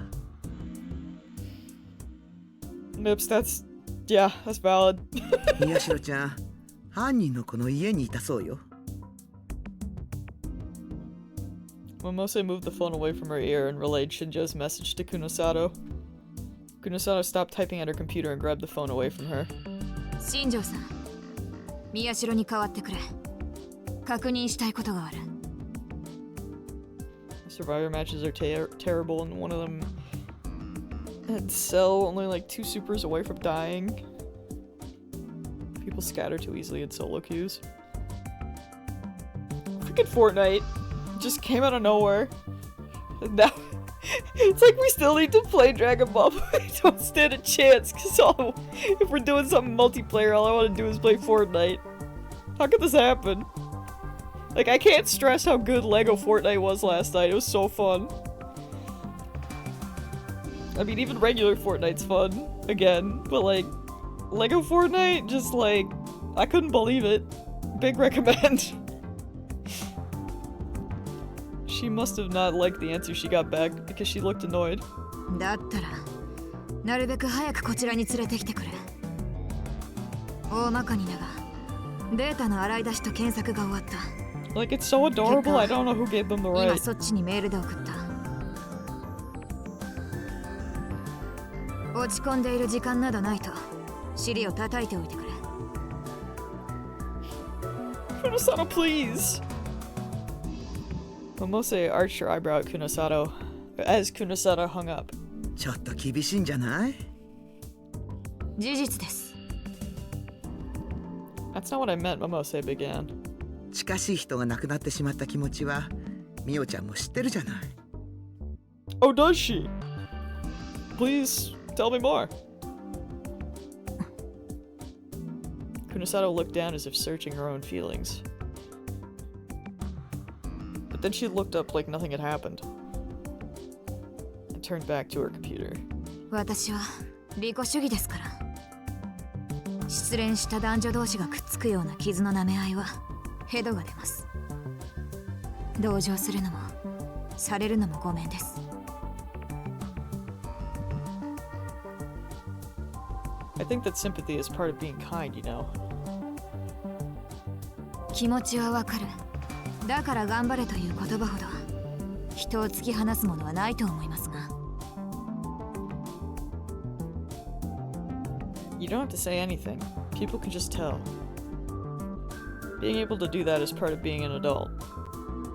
Nips, yeah, that's valid. 宮代ちゃん、犯人のこの家にいたそうよ。Momose moved the phone away from her ear and relayed Shinjo's message to Kunosato. Kunosato stopped typing at her computer and grabbed the phone away from her. 新庄さん、宮代に代わってくれ。確認したいことがある。Survivor matches are terrible, and one of them had Cell only like 2 supers away from dying. People scatter too easily in solo queues. Freaking Fortnite just came out of nowhere. And now it's like we still need to play Dragon Ball, but we don't stand a chance because if we're doing something multiplayer, all I want to do is play Fortnite. How could this happen? Like, I can't stress how good Lego Fortnite was last night. It was so fun. I mean, even regular Fortnite's fun, again, but like, Lego Fortnite, just like, I couldn't believe it. Big recommend. She must have not liked the answer she got back because she looked annoyed. だったら、なるべく早くこちらに連れてきてくれ。大まかにだが、データの洗い出しと検索が終わった。Like, it's so adorable, I don't know who gave them the 今 right. そっちにメールで送った。落ち込んでいる時間などないと、尻を叩いておいてくれ。Kunosato, please! Momose arched her eyebrow at Kunosato as Kunosato hung up. ちょっと厳しいんじゃない？事実です。That's not what I meant, Momose began. 近しい人が亡くなってしまった気持ちはミオちゃんも知ってるじゃない。Oh, does she? Please tell me more. Kunosato looked down as if searching her own feelings. But then she looked up like nothing had happened. And turned back to her computer. 私は利己主義ですから。失恋した男女同士がくっつくような傷の舐め合いはヘドが出ます。同情するのもされるのもごめんです。I think that sympathy is part of being kind, you know. 気持ちはわかる。だから頑張れという言葉ほど人を突き放すものはないと思いますが。You don't have to say anything. People can just tell. Being able to do that is part of being an adult.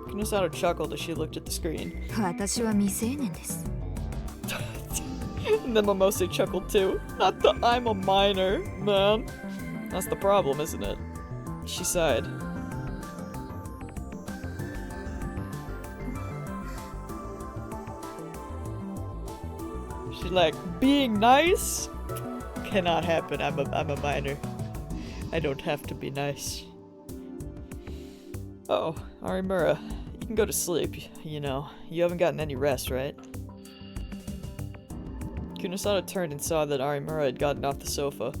Kunosato chuckled as she looked at the screen. 私は未成年です。And then Momose chuckled too. Not the I'm a minor, man. That's the problem, isn't it? She sighed. She's like, being nice? Cannot happen. I'm a minor. I don't have to be nice. Oh, Arimura. You can go to sleep. You know, you haven't gotten any rest, right? Kunosato turned and saw that Arimura had gotten off the sofa.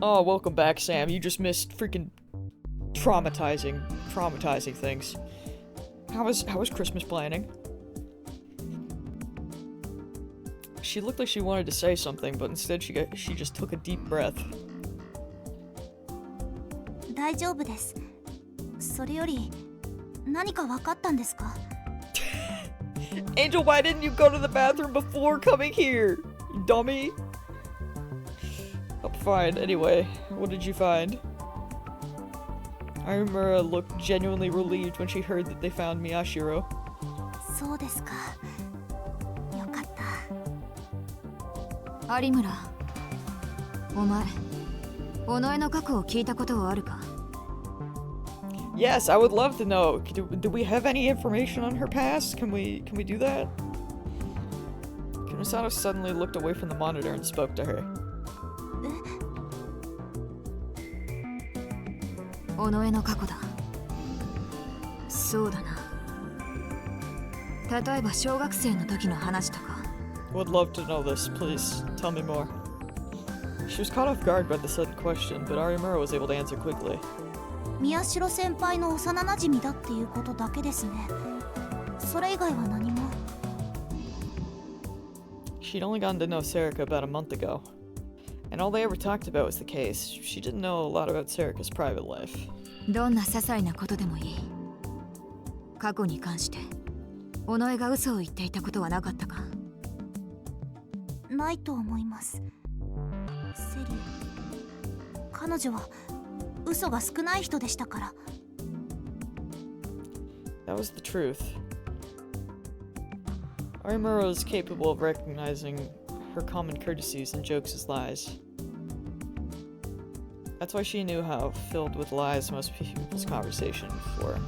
Oh, welcome back, Sam. You just missed freaking traumatizing things. How was Christmas planning? She looked like she wanted to say something, but instead she just took a deep breath. 大丈夫です。それより何か分かったんですか？ Angel, why didn't you go to the bathroom before coming here? You dummy. Oh, fine. Anyway, what did you find? Arimura looked genuinely relieved when she heard that they found Miyashiro. そうですか。よかった。有村、お前、尾上の過去を聞いたことはあるか？ Yes, I would love to know. Do we have any information on her past? Can we do that? Kunosato suddenly looked away from the monitor and spoke to her. 尾上の過去だ。そうだな。例えば小学生の時の話とか。Would love to know this. Please, tell me more. She was caught off guard by the sudden question, but Arimura was able to answer quickly. 宮代先輩の幼なじみだっていうことだけですね。それ以外は何も。She'd only gotten to know Serica about a month ago, and all they ever talked about was the case. She didn't know a lot about Serica's private life. どんな些細なことでもいい。過去に関して尾上が嘘を言っていたことはなかったか？ないと思います。セリ、彼女は嘘が少ない人でしたから。That was the truth. Arimura is capable of recognizing her common courtesies and jokes as lies. That's why she knew how filled with lies most people's conversation before.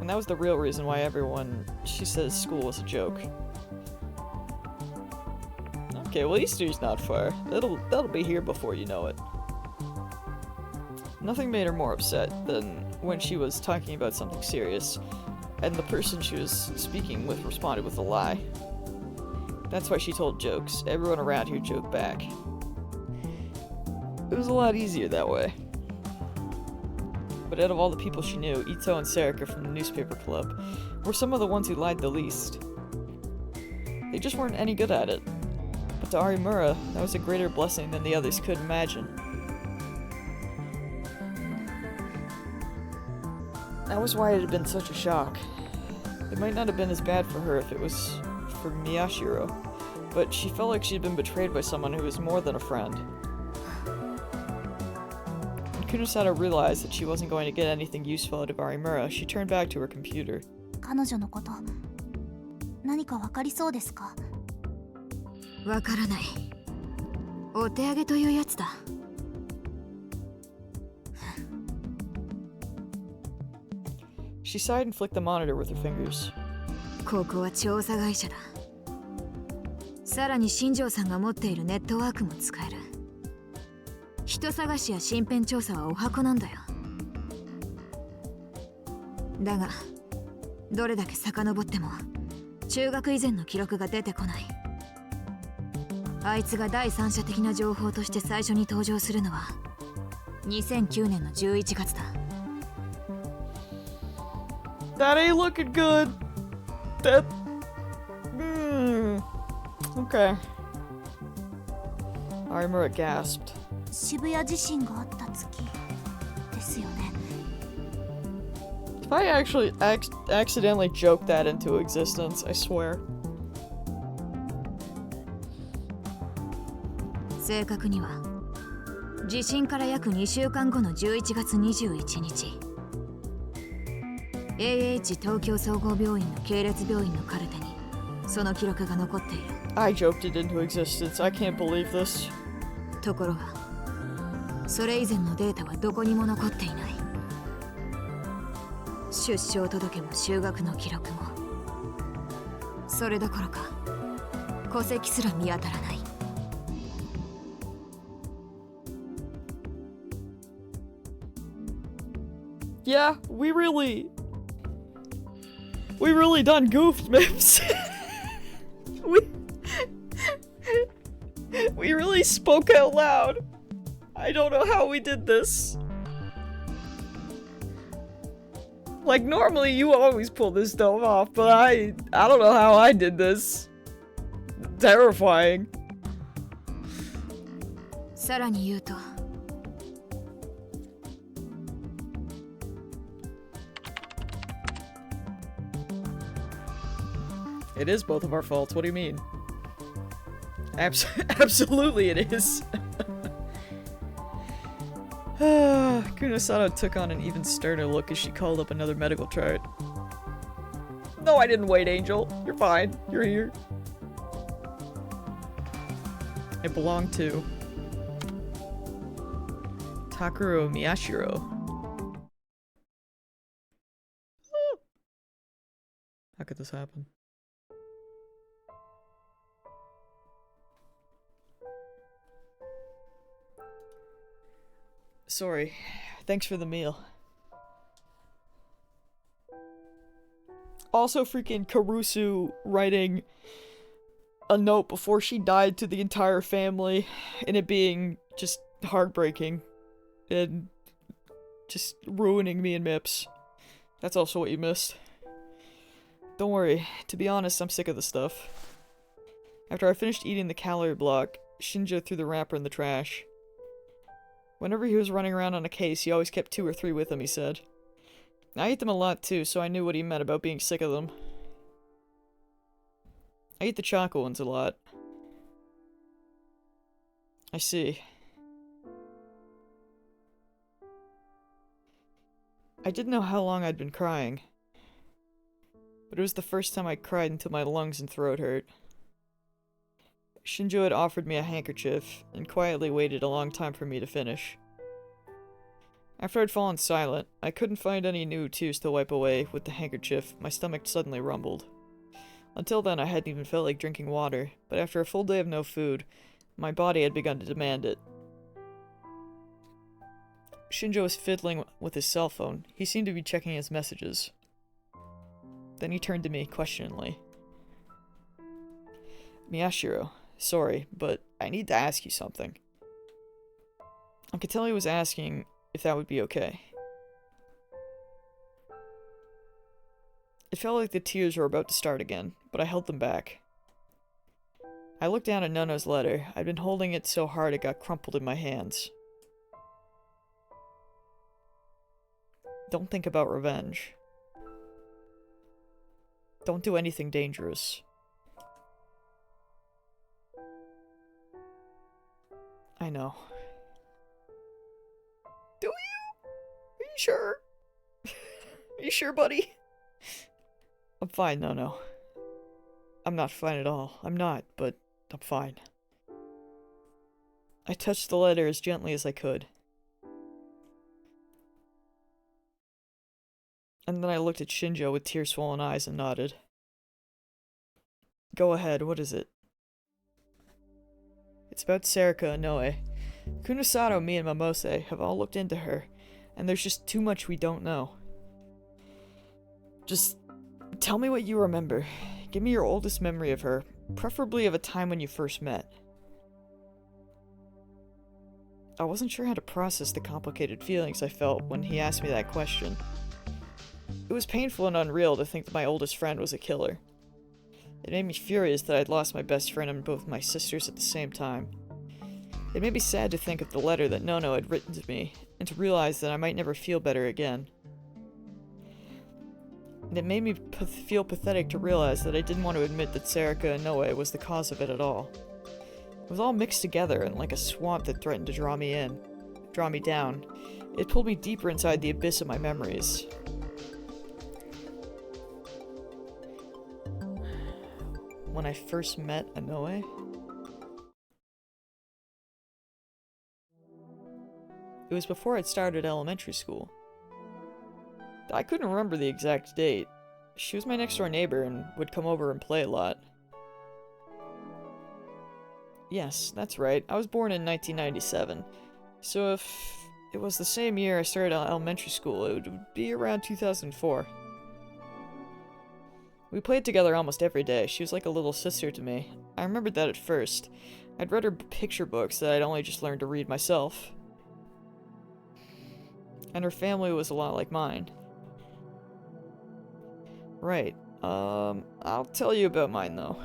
And that was the real reason why everyone, she says school was a joke. Okay, well Easter's not far. That'll be here before you know it. Nothing made her more upset than when she was talking about something serious, and the person she was speaking with responded with a lie. That's why she told jokes. Everyone around here joked back. It was a lot easier that way. But out of all the people she knew, Ito and Serika from the newspaper club were some of the ones who lied the least. They just weren't any good at it. But to Arimura, that was a greater blessing than the others could imagine. That was why it had been such a shock. It might not have been as bad for her if it was for Miyashiro, but she felt like she'd been betrayed by someone who was more than a friend. When Kunisada realized that she wasn't going to get anything useful out of Arimura, she turned back to her computer. 彼女のこと、何かわかりそうですか？わからない。お手上げというやつだ。She sighed and flicked the monitor with her fingers. ここは調査会社だ。さらに新庄さんが持っているネットワークも使える。人探しや身辺調査はお箱なんだよ。だが、どれだけ遡っても中学以前の記録が出てこない。あいつが第三者的な情報として最初に登場するのは2009年の11月だ。That ain't looking good. That... Okay. Arimura gasped. 渋谷地震があった月ですよね。If I actually accidentally joked that into existence, I swear. 正確には地震から約2週間後の11月21日 AH 東京総合病院の系列病院のカルテにその記録が残っている。 I joked it into existence. I can't believe this. ところがそれ以前のデータはどこにも残っていない。出生届も就学の記録もそれどころか戸籍すら見当たらない。Yeah, we really done goofed, Mips. we really spoke out loud. I don't know how we did this. Like, normally you always pull this stuff off, but I don't know how I did this. Terrifying. さらに言うとIt is both of our faults. What do you mean? Absolutely it is. Kunisada took on an even sterner look as she called up another medical chart. No, I didn't wait, Angel. You're fine. You're here. It belonged to Takuro Miyashiro. How could this happen? Sorry. Thanks for the meal. Also freaking Karusu writing a note before she died to the entire family, and it being just heartbreaking and just ruining me and Mips. That's also what you missed. Don't worry, to be honest, I'm sick of the stuff. After I finished eating the calorie block, Shinjo threw the wrapper in the trash. Whenever he was running around on a case, he always kept 2 or 3 with him, he said. I ate them a lot too, so I knew what he meant about being sick of them. I eat the chocolate ones a lot. I see. I didn't know how long I'd been crying, but it was the first time I cried until my lungs and throat hurt. Shinjo had offered me a handkerchief, and quietly waited a long time for me to finish. After I'd fallen silent, I couldn't find any new tears to wipe away with the handkerchief. My stomach suddenly rumbled. Until then, I hadn't even felt like drinking water, but after a full day of no food, my body had begun to demand it. Shinjo was fiddling with his cell phone. He seemed to be checking his messages. Then he turned to me questioningly. Miyashiro, sorry, but I need to ask you something. I could tell he was asking if that would be okay. It felt like the tears were about to start again, but I held them back. I looked down at Nono's letter. I'd been holding it so hard it got crumpled in my hands. Don't think about revenge. Don't do anything dangerous. I know. Do you? Are you sure? Are you sure, buddy? I'm fine, no. I'm not fine at all. I'm not, but I'm fine. I touched the letter as gently as I could. And then I looked at Shinjo with tear-swollen eyes and nodded. Go ahead, what is it? It's about Serika Inoue. Kunosato, me, and Momose have all looked into her, and there's just too much we don't know. Just tell me what you remember. Give me your oldest memory of her, preferably of a time when you first met. I wasn't sure how to process the complicated feelings I felt when he asked me that question. It was painful and unreal to think that my oldest friend was a killer. It made me furious that I'd lost my best friend and both my sisters at the same time. It made me sad to think of the letter that Nono had written to me, and to realize that I might never feel better again. And it made me feel pathetic to realize that I didn't want to admit that Serika Inoue was the cause of it at all. It was all mixed together and like a swamp that threatened to draw me down. It pulled me deeper inside the abyss of my memories. When I first met Inoue? It was before I'd started elementary school. I couldn't remember the exact date. She was my next door neighbor and would come over and play a lot. Yes, that's right. I was born in 1997. So if it was the same year I started elementary school, it would be around 2004. We played together almost every day. She was like a little sister to me. I remembered that at first. I'd read her picture books that I'd only just learned to read myself. And her family was a lot like mine. Right. I'll tell you about mine, though.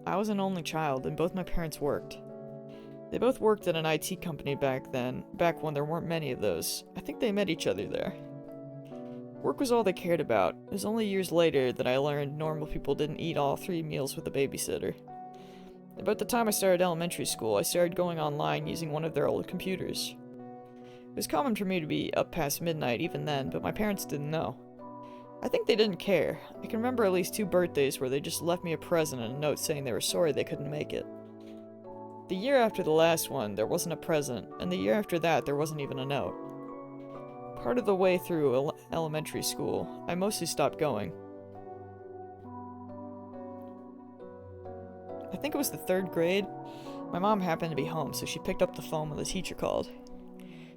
I was an only child, and both my parents worked. They both worked at an IT company back when there weren't many of those. I think they met each other there. Work was all they cared about. It was only years later that I learned normal people didn't eat all 3 meals with a babysitter. About the time I started elementary school, I started going online using one of their old computers. It was common for me to be up past midnight even then, but my parents didn't know. I think they didn't care. I can remember at least 2 birthdays where they just left me a present and a note saying they were sorry they couldn't make it. The year after the last one, there wasn't a present, and the year after that, there wasn't even a note. Part of the way through elementary school, I mostly stopped going. I think it was the 3rd grade. My mom happened to be home, so she picked up the phone when the teacher called.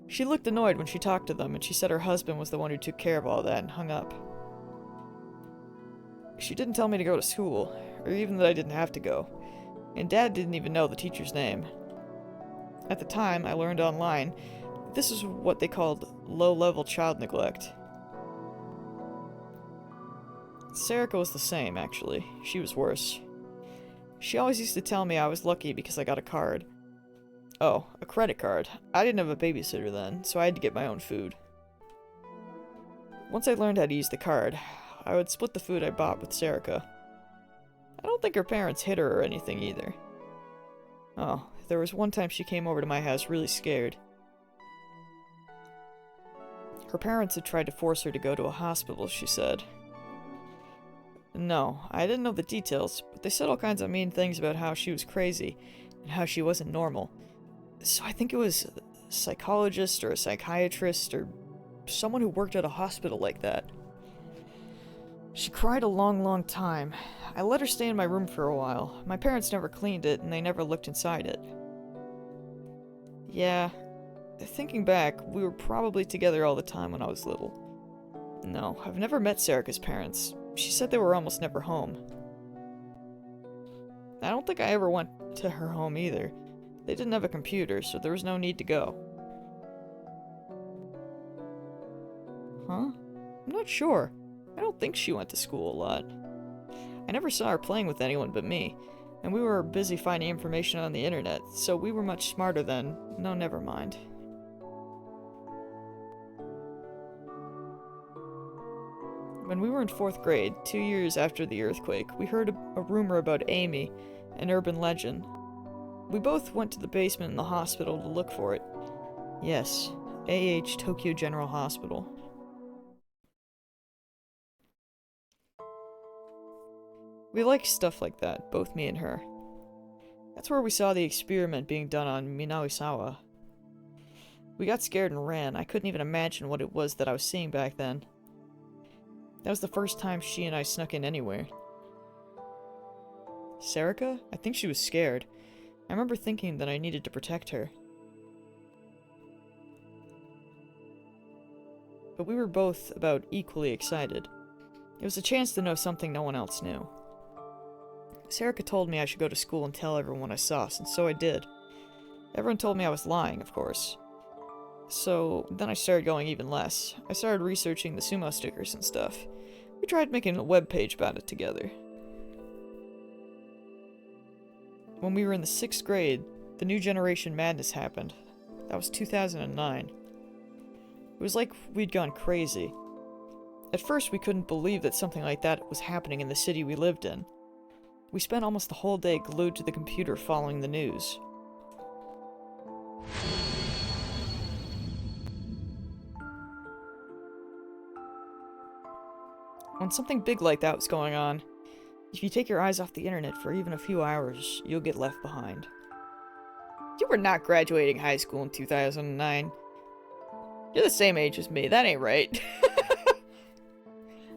She looked annoyed when she talked to them, and she said her husband was the one who took care of all that and hung up. She didn't tell me to go to school, or even that I didn't have to go, and Dad didn't even know the teacher's name. At the time, I learned online that this is what they called low-level child neglect. Serika was the same, actually. She was worse. She always used to tell me I was lucky because I got a card. Oh, a credit card. I didn't have a babysitter then, so I had to get my own food. Once I learned how to use the card, I would split the food I bought with Serica. I don't think her parents hit her or anything either. Oh, there was one time she came over to my house really scared. Her parents had tried to force her to go to a hospital, she said. No, I didn't know the details, but they said all kinds of mean things about how she was crazy and how she wasn't normal. So I think it was a psychologist or a psychiatrist or someone who worked at a hospital like that. She cried a long time. I let her stay in my room for a while. My parents never cleaned it and they never looked inside it. Yeah, thinking back, we were probably together all the time when I was little. No, I've never met Serica's parents. She said they were almost never home. I don't think I ever went to her home either. They didn't have a computer, so there was no need to go. Huh? I'm not sure. I don't think she went to school a lot. I never saw her playing with anyone but me, and we were busy finding information on the internet, so we were much smarter then. No, never mind. When we were in 4th grade, 2 years after the earthquake, we heard a rumor about Amy, an urban legend. We both went to the basement in the hospital to look for it. Yes, AH Tokyo General Hospital. We liked stuff like that, both me and her. That's where we saw the experiment being done on Minawisawa. We got scared and ran. I couldn't even imagine what it was that I was seeing back then. That was the first time she and I snuck in anywhere. Serica? I think she was scared. I remember thinking that I needed to protect her. But we were both about equally excited. It was a chance to know something no one else knew. Serica told me I should go to school and tell everyone I saw, and so I did. Everyone told me I was lying, of course. So then I started going even less. I started researching the sumo stickers and stuff. We tried making a web page about it together. When we were in the 6th grade, the New Generation Madness happened. That was 2009. It was like we'd gone crazy. At first, we couldn't believe that something like that was happening in the city we lived in. We spent almost the whole day glued to the computer following the news. When something big like that was going on, if you take your eyes off the internet for even a few hours, you'll get left behind. You were not graduating high school in 2009. You're the same age as me, that ain't right.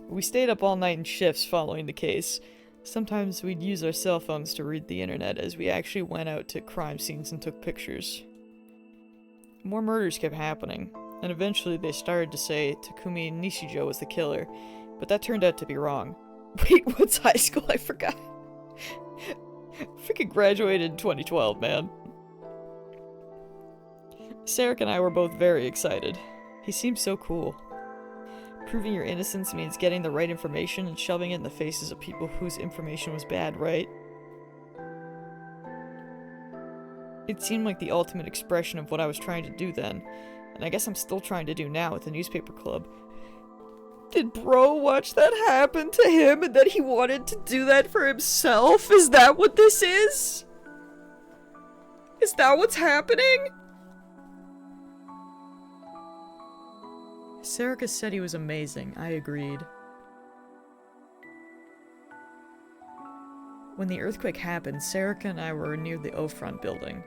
We stayed up all night in shifts following the case. Sometimes we'd use our cell phones to read the internet as we actually went out to crime scenes and took pictures. More murders kept happening, and eventually they started to say Takumi Nishijo was the killer, but that turned out to be wrong. Wait, what's high school? I forgot. Freaking graduated in 2012, man. Sarek and I were both very excited. He seemed so cool. Proving your innocence means getting the right information and shoving it in the faces of people whose information was bad, right? It seemed like the ultimate expression of what I was trying to do then, and I guess I'm still trying to do now with the newspaper club. Did bro watch that happen to him and that he wanted to do that for himself? Is that what this is? Is that what's happening? Serica said he was amazing. I agreed. When the earthquake happened, Serica and I were near the O-Front building.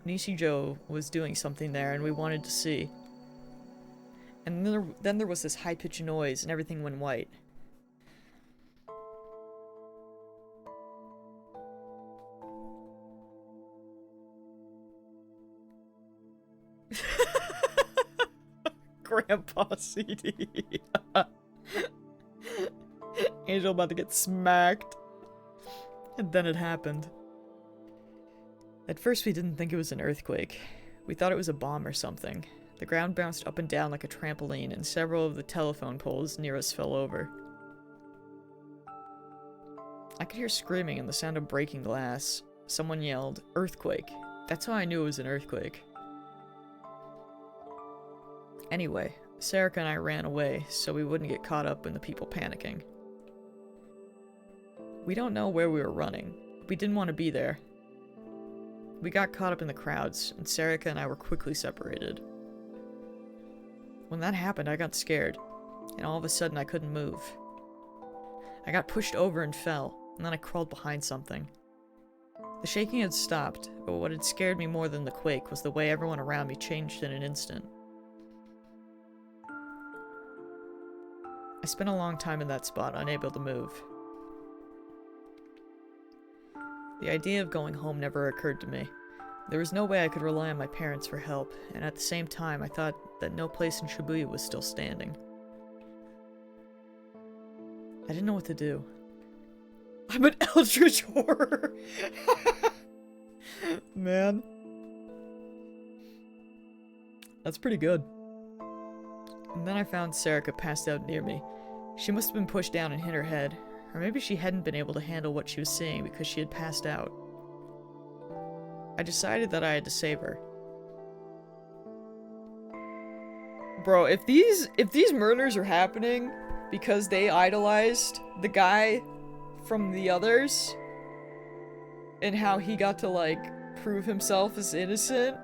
Nishijo was doing something there and we wanted to see. And then there was this high-pitched noise and everything went white. Grandpa CD. Angel about to get smacked. And then it happened. At first we didn't think it was an earthquake. We thought it was a bomb or something. The ground bounced up and down like a trampoline, and several of the telephone poles near us fell over. I could hear screaming and the sound of breaking glass. Someone yelled, "Earthquake!" That's how I knew it was an earthquake. Anyway, Sarika and I ran away so we wouldn't get caught up in the people panicking. We don't know where we were running. We didn't want to be there. We got caught up in the crowds, and Sarika and I were quickly separated. When that happened, I got scared, and all of a sudden I couldn't move. I got pushed over and fell, and then I crawled behind something. The shaking had stopped, but what had scared me more than the quake was the way everyone around me changed in an instant. I spent a long time in that spot, unable to move. The idea of going home never occurred to me. There was no way I could rely on my parents for help, and at the same time I thought that no place in Shibuya was still standing. I didn't know what to do. I'm an eldritch horror! Man. That's pretty good. And then I found Sarika passed out near me. She must have been pushed down and hit her head. Or maybe she hadn't been able to handle what she was seeing because she had passed out. I decided that I had to save her. Bro, if these murders are happening because they idolized the guy from the others and how he got to, like, prove himself as innocent,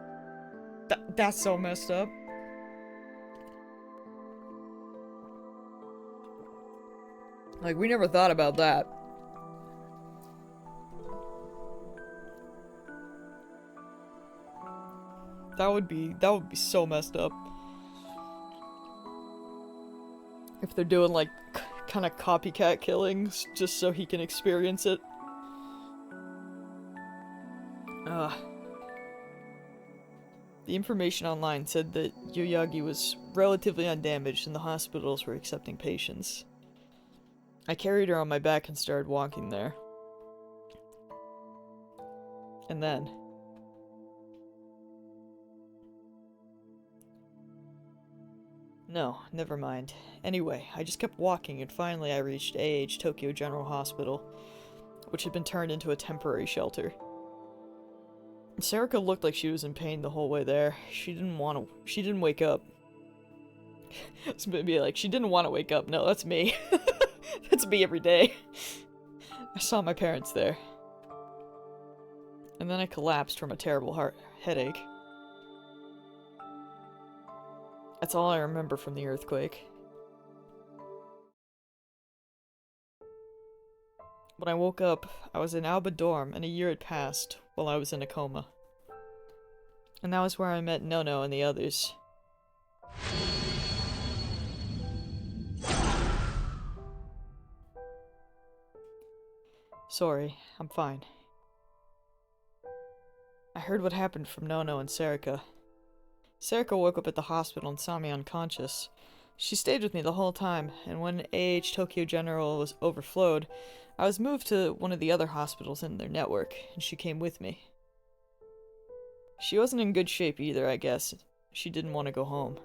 that's so messed up. Like, we never thought about that. That would be so messed up. If they're doing, like, kind of copycat killings just so he can experience it. The information online said that Yoyagi was relatively undamaged and the hospitals were accepting patients. I carried her on my back and started walking there. And then... No, never mind. Anyway, I just kept walking and finally I reached AH Tokyo General Hospital, which had been turned into a temporary shelter. Sarika looked like she was in pain the whole way there. She didn't wake up. It's gonna be like, she didn't want to wake up. No, that's me. That's me every day. I saw my parents there. And then I collapsed from a terrible headache. That's all I remember from the earthquake. When I woke up, I was in Aoba dorm and a year had passed while I was in a coma. And that was where I met Nono and the others. Sorry, I'm fine. I heard what happened from Nono and Sarika. Sarika woke up at the hospital and saw me unconscious. She stayed with me the whole time, and when AH Tokyo General was overflowed, I was moved to one of the other hospitals in their network, and she came with me. She wasn't in good shape either, I guess. She didn't want to go home.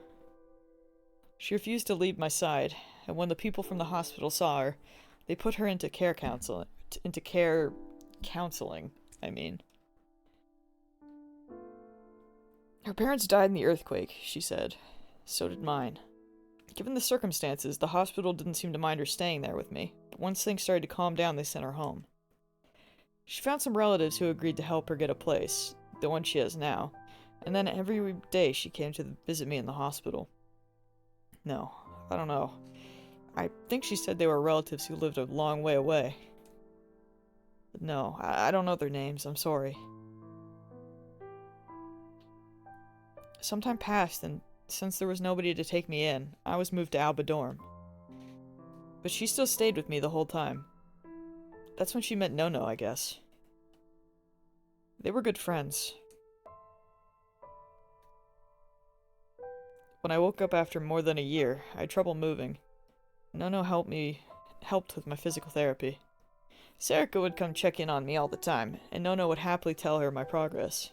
She refused to leave my side, and when the people from the hospital saw her, they put her into care counseling, I mean. Her parents died in the earthquake, she said. So did mine. Given the circumstances, the hospital didn't seem to mind her staying there with me, but once things started to calm down, they sent her home. She found some relatives who agreed to help her get a place, the one she has now, and then every day she came to visit me in the hospital. No, I don't know. I think she said they were relatives who lived a long way away. But no, I don't know their names, I'm sorry. Some time passed, and since there was nobody to take me in, I was moved to Aoba dorm. But she still stayed with me the whole time. That's when she met Nono, I guess. They were good friends. When I woke up after more than a year, I had trouble moving. Nono helped with my physical therapy. Sarika would come check in on me all the time, and Nono would happily tell her my progress.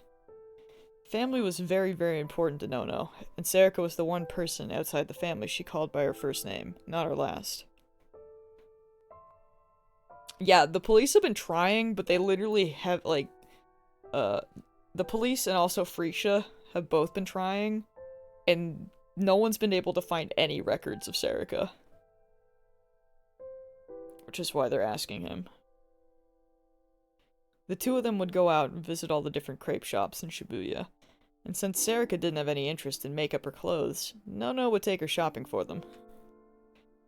Family was very, very important to Nono, and Sarika was the one person outside the family she called by her first name, not her last. Yeah, the police have been trying, but they literally have, like, The police and also Freesia have both been trying, and no one's been able to find any records of Serica. Which is why they're asking him. The two of them would go out and visit all the different crepe shops in Shibuya, and since Serica didn't have any interest in makeup or clothes, Nono would take her shopping for them.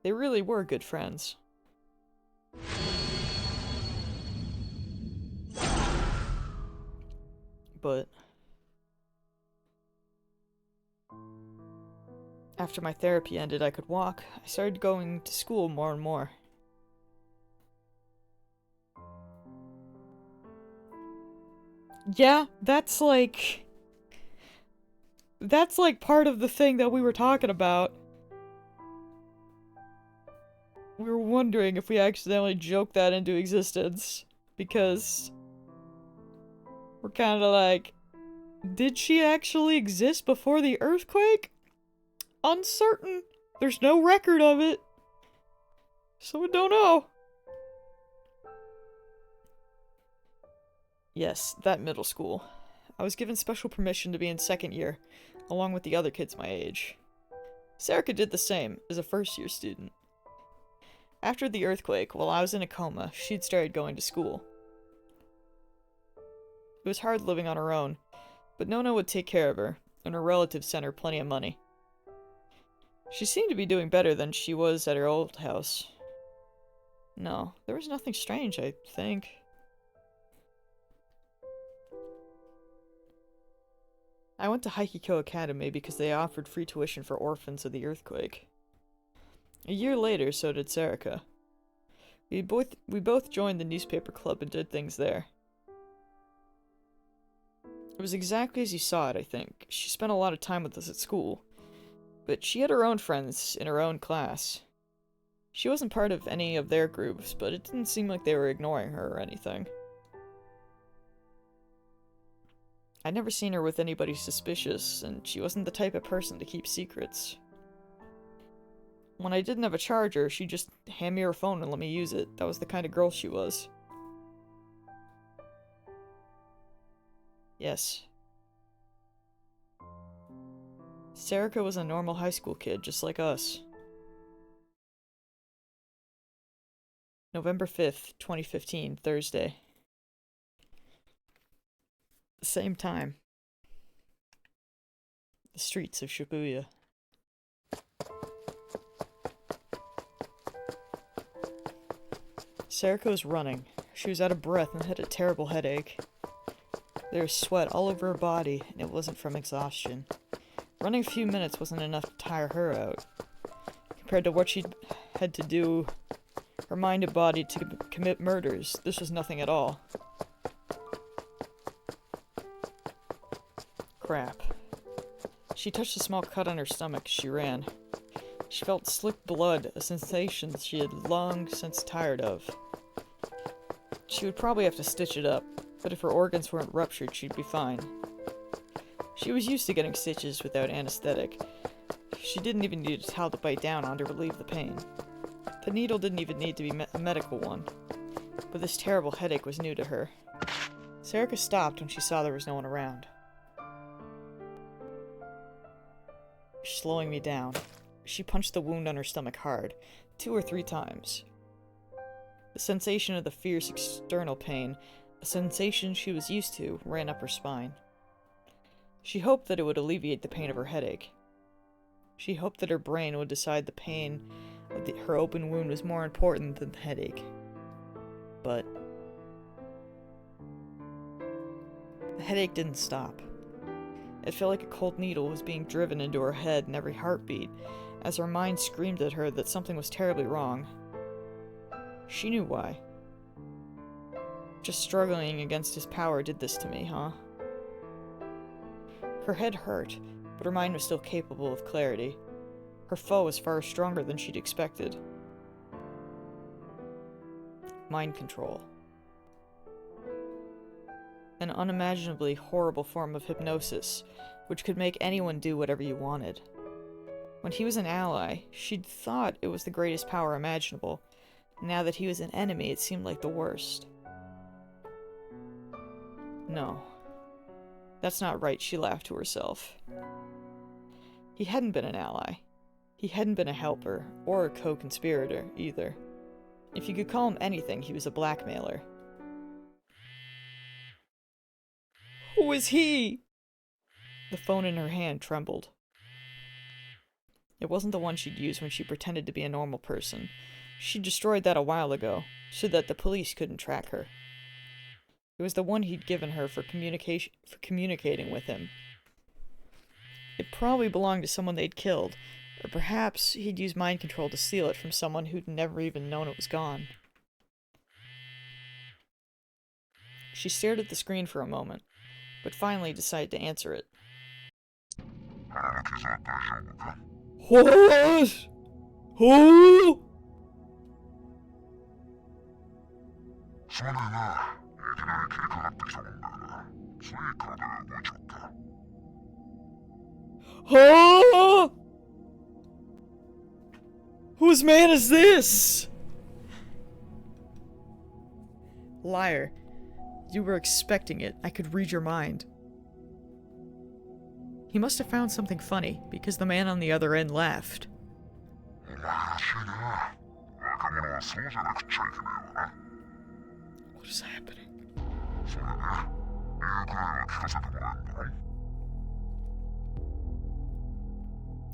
They really were good friends. But after my therapy ended, I could walk. I started going to school more and more. Yeah, that's like part of the thing that we were talking about. We were wondering if we accidentally joked that into existence, because we're kind of like, did she actually exist before the earthquake? Uncertain. There's no record of it, so we don't know. Yes, that middle school. I was given special permission to be in second year, along with the other kids my age. Serica did the same, as a first-year student. After the earthquake, while I was in a coma, she'd started going to school. It was hard living on her own, but Nono would take care of her, and her relatives sent her plenty of money. She seemed to be doing better than she was at her old house. No, there was nothing strange, I think. I went to Haikiko Academy because they offered free tuition for orphans of the earthquake. A year later, so did Serica. We both joined the newspaper club and did things there. It was exactly as you saw it, I think. She spent a lot of time with us at school, but she had her own friends in her own class. She wasn't part of any of their groups, but it didn't seem like they were ignoring her or anything. I'd never seen her with anybody suspicious, and she wasn't the type of person to keep secrets. When I didn't have a charger, she'd just hand me her phone and let me use it. That was the kind of girl she was. Yes. Serica was a normal high school kid, just like us. November 5th, 2015, Thursday. The same time. The streets of Shibuya. Serica was running. She was out of breath and had a terrible headache. There was sweat all over her body, and it wasn't from exhaustion. Running a few minutes wasn't enough to tire her out. Compared to what she'd had to do, her mind and body to commit murders, this was nothing at all. Crap. She touched a small cut on her stomach as she ran. She felt slick blood, a sensation she had long since tired of. She would probably have to stitch it up, but if her organs weren't ruptured, she'd be fine. She was used to getting stitches without anesthetic. She didn't even need a towel to bite down on to relieve the pain. The needle didn't even need to be a medical one, but this terrible headache was new to her. Serica stopped when she saw there was no one around. Slowing me down, she punched the wound on her stomach hard, 2 or 3 times. The sensation of the fierce external pain, a sensation she was used to, ran up her spine. She hoped that it would alleviate the pain of her headache. She hoped that her brain would decide the pain of her open wound was more important than the headache. But the headache didn't stop. It felt like a cold needle was being driven into her head in every heartbeat, as her mind screamed at her that something was terribly wrong. She knew why. Just struggling against his power did this to me, huh? Her head hurt, but her mind was still capable of clarity. Her foe was far stronger than she'd expected. Mind control. An unimaginably horrible form of hypnosis, which could make anyone do whatever you wanted. When he was an ally, she'd thought it was the greatest power imaginable. Now that he was an enemy, it seemed like the worst. No. That's not right, she laughed to herself. He hadn't been an ally. He hadn't been a helper, or a co-conspirator, either. If you could call him anything, he was a blackmailer. Who is he? The phone in her hand trembled. It wasn't the one she'd used when she pretended to be a normal person. She destroyed that a while ago, so that the police couldn't track her. It was the one he'd given her for communicating with him. It probably belonged to someone they'd killed, or perhaps he'd used mind control to steal it from someone who'd never even known it was gone. She stared at the screen for a moment, but finally decided to answer it. What? Who? Huh? Whose man is this? Liar. You were expecting it. I could read your mind. He must have found something funny, because the man on the other end laughed. What is happening?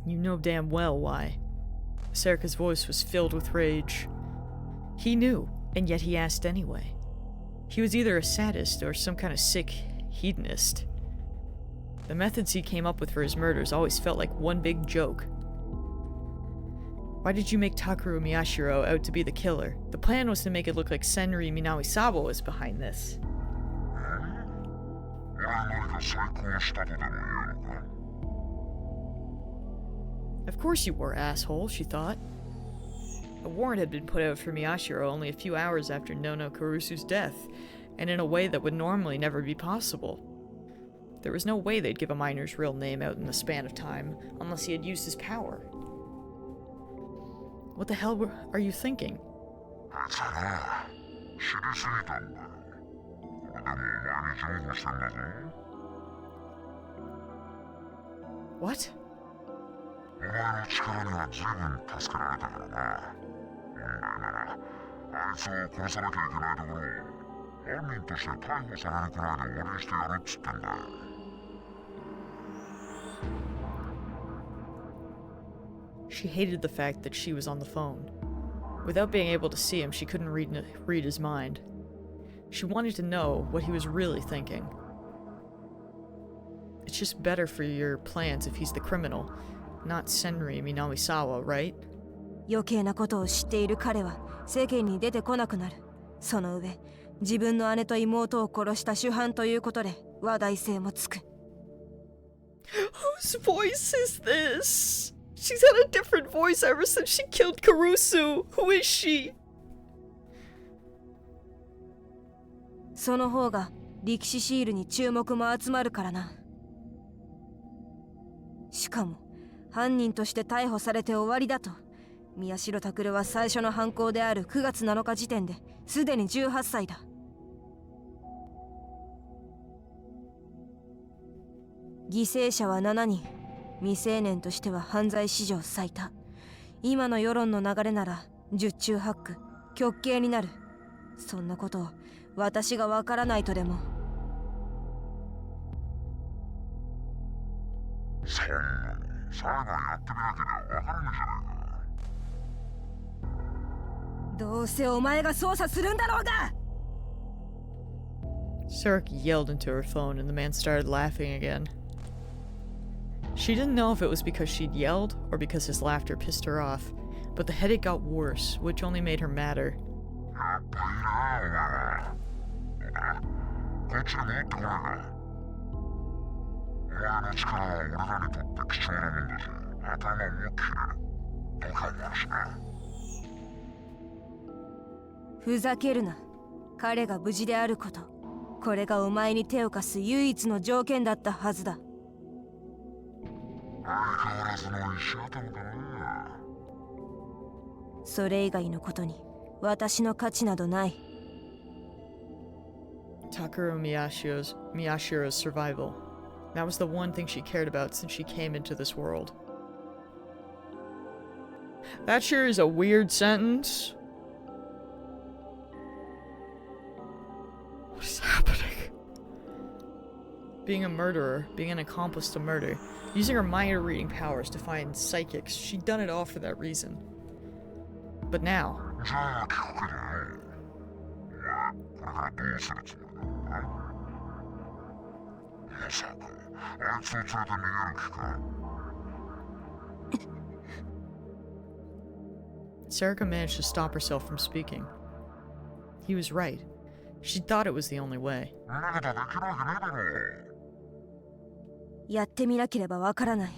You know damn well why. Serika's voice was filled with rage. He knew, and yet he asked anyway. He was either a sadist or some kind of sick hedonist. The methods he came up with for his murders always felt like one big joke. Why did you make Takeru Miyashiro out to be the killer? The plan was to make it look like Senri Minawisawa was behind this. Of course you were, asshole, she thought. A warrant had been put out for Miyashiro only a few hours after Nono Kurusu's death, and in a way that would normally never be possible. There was no way they'd give a miner's real name out in the span of time, unless he had used his power. What the hell are you thinking? What? She hated the fact that she was on the phone. Without being able to see him, she couldn't read his mind. She wanted to know what he was really thinking. It's just better for your plans if he's the criminal, not Senri Minawisawa, right? 余計なことを知っている彼は世間に出てこなくなる。その上、自分の姉と妹を殺した主犯ということで話題性もつく。Whose voice is this? She's had a different voice ever since she killed Kurusu. Who is she? その方が力士シールに注目も集まるからな。しかも犯人として逮捕されて終わりだと。宮代拓は最初の犯行である9月7日時点ですでに18歳だ。犠牲者は7人。未成年としては犯罪史上最多。今の世論の流れなら十中八九極刑になる。そんなことを私がわからないとでも。そんなに裁判やってみなければわからないじゃないか。どうせお前が捜査するんだろうが。 Sarek yelled into her phone and the man started laughing again. She didn't know if it was because she'd yelled or because his laughter pissed her off, but the headache got worse, which only made her madder. "ふざけるな。彼が無事であること。これがお前に手を貸す唯一の条件だったはずだ。それ以外のことに私の価値などない。Takeru Miyashiro's survival. That was the one thing she cared about since she came into this world. That sure is a weird sentence. What is happening? Being a murderer, being an accomplice to murder, using her mind reading powers to find psychics, she'd done it all for that reason. But now... Serica managed to stop herself from speaking. He was right. She thought it was the only way. やってみなければわからない。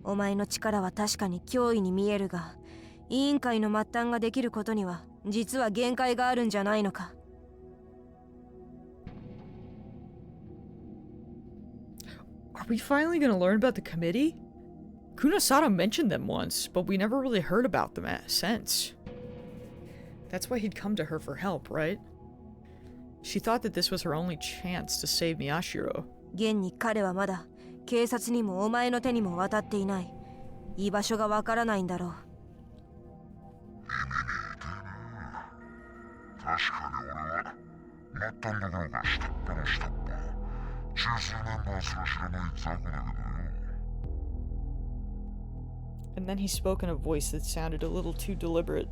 お前の力は確かに脅威に見えるが、委員会の末端ができることには実は限界があるんじゃないのか。Are we finally gonna learn about the committee? Kunosada mentioned them once, but we never really heard about them since. That's why he'd come to her for help, right? She thought that this was her only chance to save Miyashiro. 現に彼はまだ警察にもお前の手にも渡っていない。居場所がわからないんだろう。確かに俺は末端どころか下っ端の下っ端。中枢メンバーすら知らない雑魚だけどよ。And then he spoke in a voice that sounded a little too deliberate.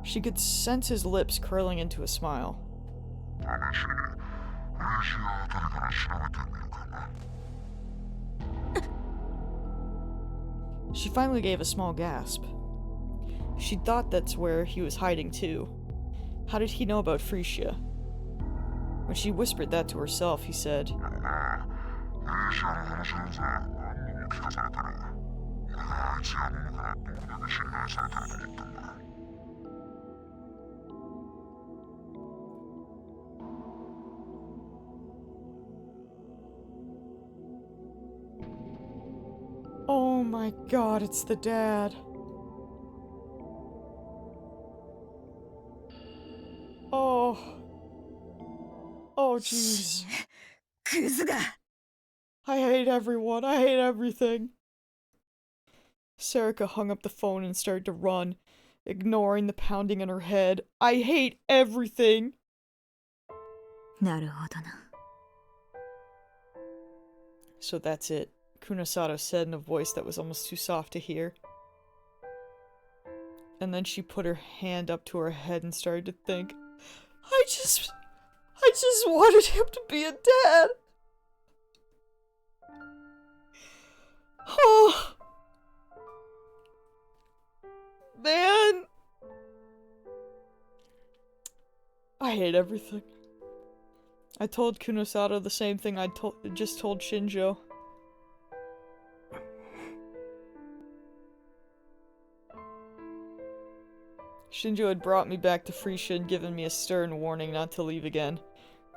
She could sense his lips curling into a smile. She finally gave a small gasp. She thought that's where he was hiding too. How did he know about Frisia? When she whispered that to herself, he said, "Oh my god, it's the dad." Oh. Oh, jeez. I hate everyone. I hate everything. Serica hung up the phone and started to run, ignoring the pounding in her head. I hate everything. なるほどな。So that's it, Kunosada said in a voice that was almost too soft to hear. And then she put her hand up to her head and started to think, I just wanted him to be a dad. Oh. Man. I hate everything. I told Kunosada the same thing I just told Shinjo. Shinjo had brought me back to Frisia and given me a stern warning not to leave again.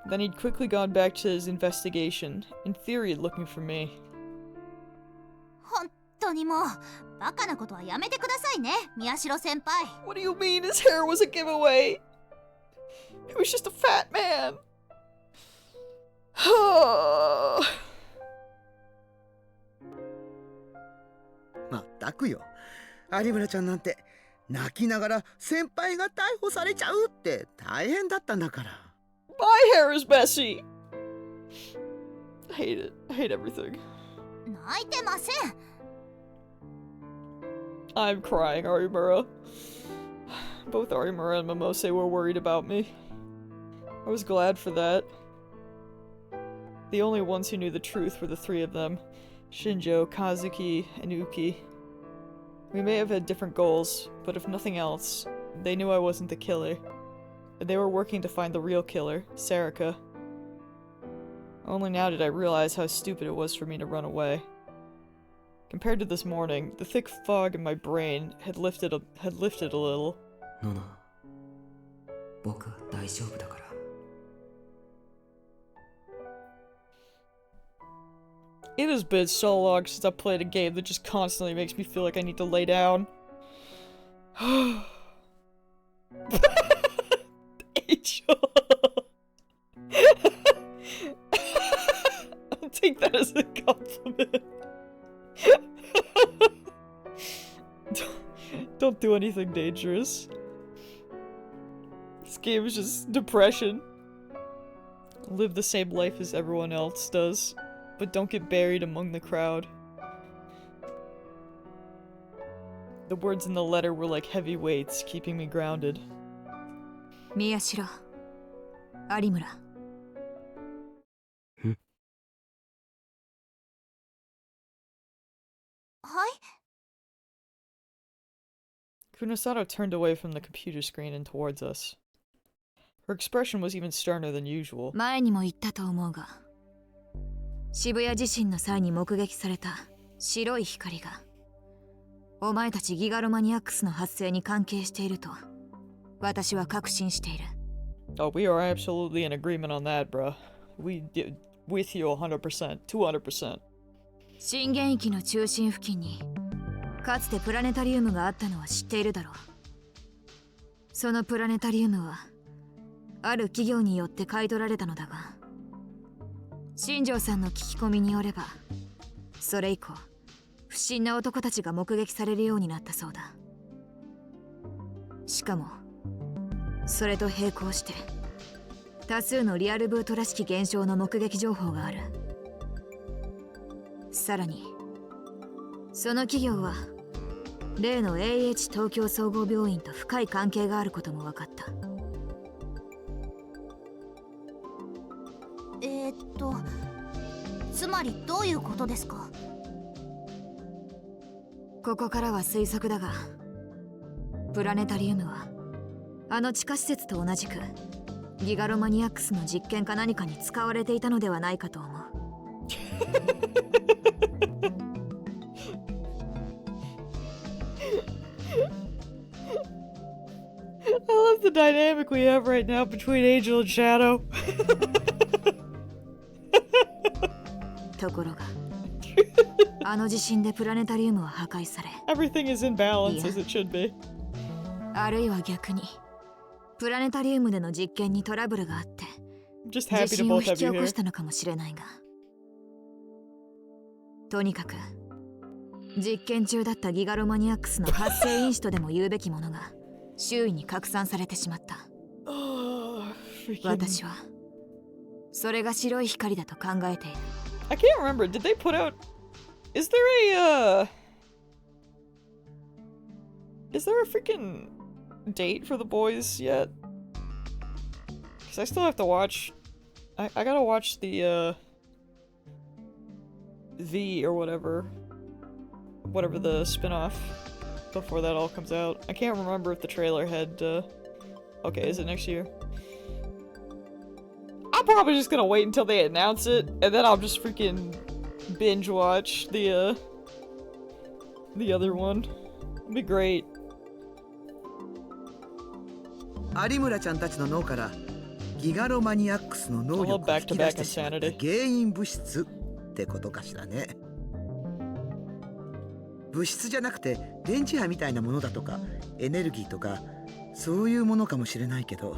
Then he'd quickly gone back to his investigation, in theory looking for me. 本当にもうバカなことはやめてくださいね、宮代先輩。 What do you mean his hair was a giveaway? He was just a fat man. まったくよ。有村ちゃんなんて泣きながら先輩が逮捕されちゃうって大変だったんだから。My hair is messy. I hate it. I hate everything. 泣いてません。 I'm crying, Arimura. Both Arimura and Momose were worried about me. I was glad for that. The only ones who knew the truth were the three of them. Shinjo, Kazuki, and Uki. We may have had different goals, but if nothing else, they knew I wasn't the killer. And they were working to find the real killer, Serica. Only now did I realize how stupid it was for me to run away. Compared to this morning, the thick fog in my brain had lifted a little. ノノ、僕は大丈夫だから。It has been so long since I played a game that just constantly makes me feel like I need to lay down. Angel. I'm take that as a compliment. Don't do anything dangerous. This game is just depression. Live the same life as everyone else does, but don't get buried among the crowd. The words in the letter were like heavy weights, keeping me grounded. Miyashiro, Arimura. Hi? Kunosato turned away from the computer screen and towards us. Her expression was even sterner than usual. 前にも言ったと思うが、渋谷地震の際に目撃された白い光が、お前たちギガロマニアックスの発生に関係していると、私は確信している。Oh, we are absolutely in agreement on that, bruh. We did with you 100%, 200%. 震源域の中心付近にかつてプラネタリウムがあったのは知っているだろう。そのプラネタリウムはある企業によって買い取られたのだが、新庄さんの聞き込みによれば、それ以降不審な男たちが目撃されるようになったそうだ。しかもそれと並行して多数のリアルブートらしき現象の目撃情報がある。さらにその企業は例の AH 東京総合病院と深い関係があることも分かった。つまりどういうことですか？ここからは推測だが、プラネタリウムはあの地下施設と同じくギガロマニアックスの実験か何かに使われていたのではないかと思う。I love the dynamic we have right now between Angel and Shadow. ところがあの地震でプラネタリウムは破壊され、 Everything is in balance as it should be. あるいは逆にプラネタリウムでの実験にトラブルがあって Just 地 happy to 震を both 引 have き you 起こ here. したのかもしれないが、とにかく実験中だったギガロマニアックスの発生因子とでも言うべきものが周囲に拡散されてしまった。私はそれが白い光だと考えている。 I can't remember. Did they put out? Is there a freaking date for the boys yet? Because I still have to watch. I gotta watch the V or whatever the spin-off before that all comes out. I can't remember if the trailer had. Okay, is it next year? I'm probably just gonna wait until they announce it, and then I'll just freaking binge watch the other one. It'll be great. 有村ちゃんたちの脳からギガロマニアックスの能力を引き出してしまった原因物質ってことかしらね。物質じゃなくて電磁波みたいなものだとかエネルギーとかそういうものかもしれないけど。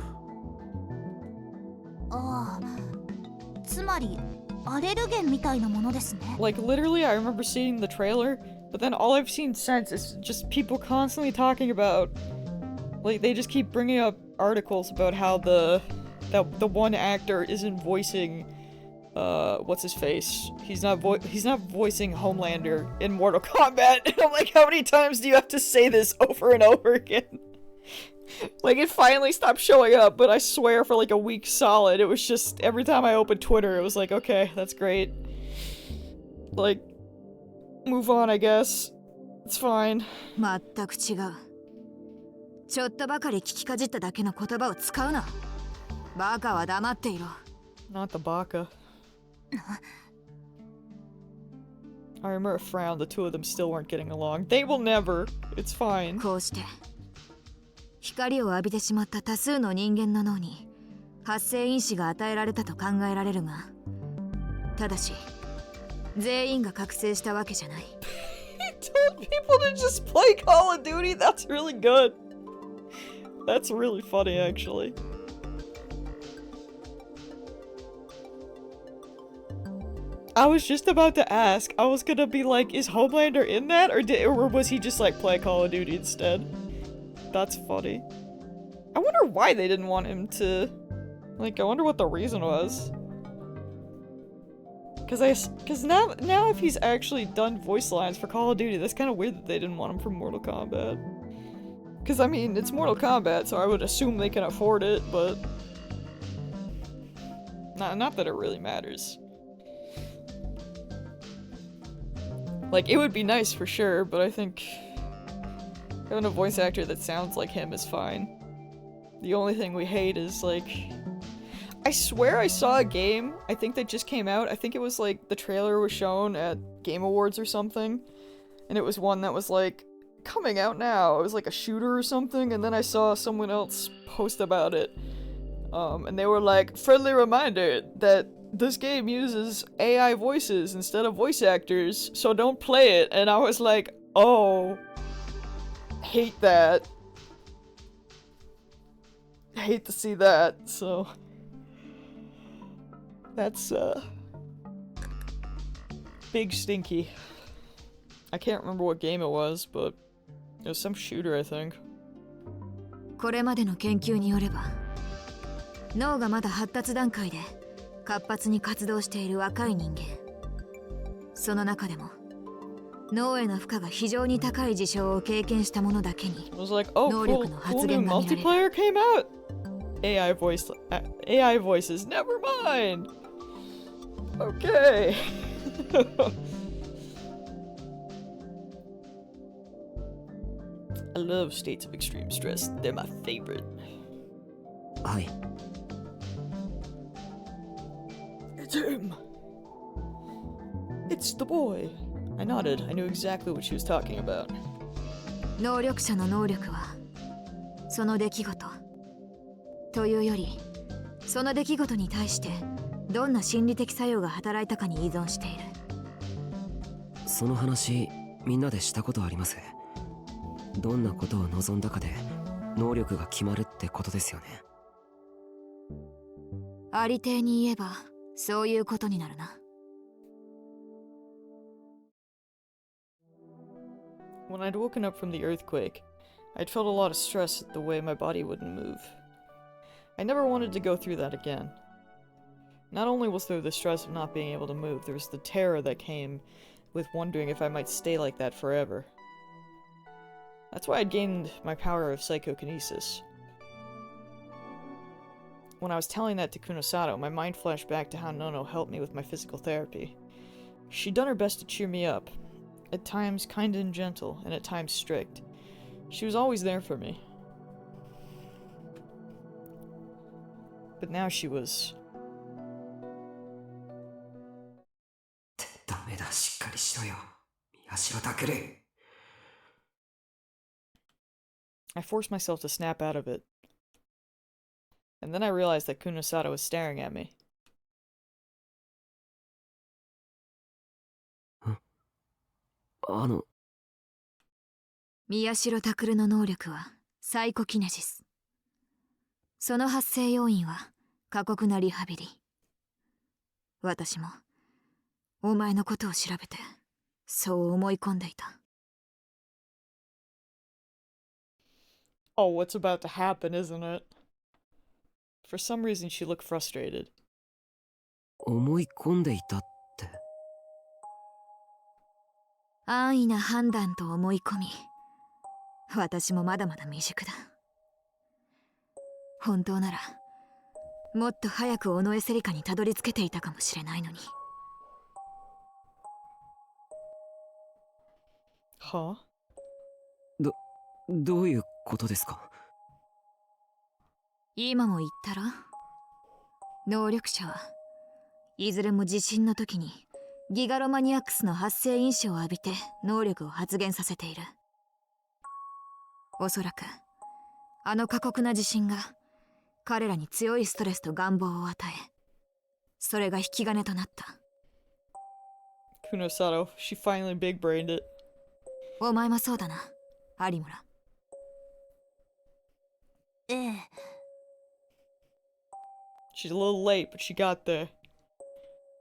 ああ、つまりアレルゲンみたいなものですね。 Like literally, I remember seeing the trailer, but then all I've seen since is just people constantly talking about, like they just keep bringing up articles about how the one actor isn't voicing, what's his face? He's not voicing Homelander in Mortal Kombat. And I'm like, how many times do you have to say this over and over again? Like, it finally stopped showing up, but I swear for like a week solid, it was just, every time I opened Twitter, it was like, okay, that's great. Like, move on, I guess. It's fine. 全く違う。ちょっとばかり聞きかじっただけの言葉を使うな。バカは黙っていろ。Not the baka. Armor frowned. The two of them still weren't getting along. They will never. It's fine. こうして光を浴びてしまった多数の人間の脳に発生因子が与えられたと考えられるが、ただし全員が覚醒したわけじゃない。He told people to just play Call of Duty. That's really good. That's really funny, actually. I was just about to ask. I was gonna be like, is Homelander in that, or was he just like play Call of Duty instead? That's funny. I wonder why they didn't want him to. Like, I wonder what the reason was. Cause now if he's actually done voice lines for Call of Duty, that's kind of weird that they didn't want him from Mortal Kombat. Cause I mean, it's Mortal Kombat, so I would assume they can afford it, but not that it really matters. Like, it would be nice for sure, but I think having a voice actor that sounds like him is fine. The only thing we hate is, like... I swear I saw a game, I think that just came out. I think it was, like, the trailer was shown at Game Awards or something. And it was one that was, like, coming out now. It was, like, a shooter or something, and then I saw someone else post about it. And they were like, friendly reminder that this game uses AI voices instead of voice actors, so don't play it. And I was like, oh, hate that. Hate to see that, so that's big stinky. I can't remember what game it was, but it was some shooter, I think. これまでの研究によれば、脳がまだ発達段階で活発に活動している若い人間。その中でも脳への負荷が非常に高い事象を経験した者だけに能力の発現が見られる。Multiplayer came out. AI voices. Never mind. Okay. I love states of extreme stress. They're my favorite. はい。It's him. It's the boy. I nodded. I knew exactly what she was talking about. 能力者の能力はその出来事というよりその出来事に対してどんな心理的作用が働いたかに依存している。その話みんなでしたことあります。どんなことを望んだかで能力が決まるってことですよね。ありていに言えばそういうことになるな。When I'd woken up from the earthquake, I'd felt a lot of stress at the way my body wouldn't move. I never wanted to go through that again. Not only was there the stress of not being able to move, there was the terror that came with wondering if I might stay like that forever. That's why I'd gained my power of psychokinesis. When I was telling that to Kunosato, my mind flashed back to how Nono helped me with my physical therapy. She'd done her best to cheer me up, at times kind and gentle, and at times strict. She was always there for me. But now she was... ダメだ、しっかりしろよ、宮代拓。 I forced myself to snap out of it. And then I realized that Kunosato was staring at me. 宮代拓の能力はサイコキネシス。その発生要因は過酷なリハビリ。私もお前のことを調べてそう思い込んでいた。Oh, what's about to happen, isn't it? For some reason, she looked frustrated. 思い込んでいたって。安易な判断と思い込み、私もまだまだ未熟だ。本当ならもっと早く尾上セリカにたどり着けていたかもしれないのに。は？どういうことですか？今も言ったら、能力者はいずれも地震の時にギガロマニアックスの発生因子を浴びて能力を発現させている。おそらくあの過酷な地震が彼らに強いストレスと願望を与え、それが引き金となった。Kunosato, she finally big-brained it. お前もそうだな、有村。ええ。She's a little late, but she got there.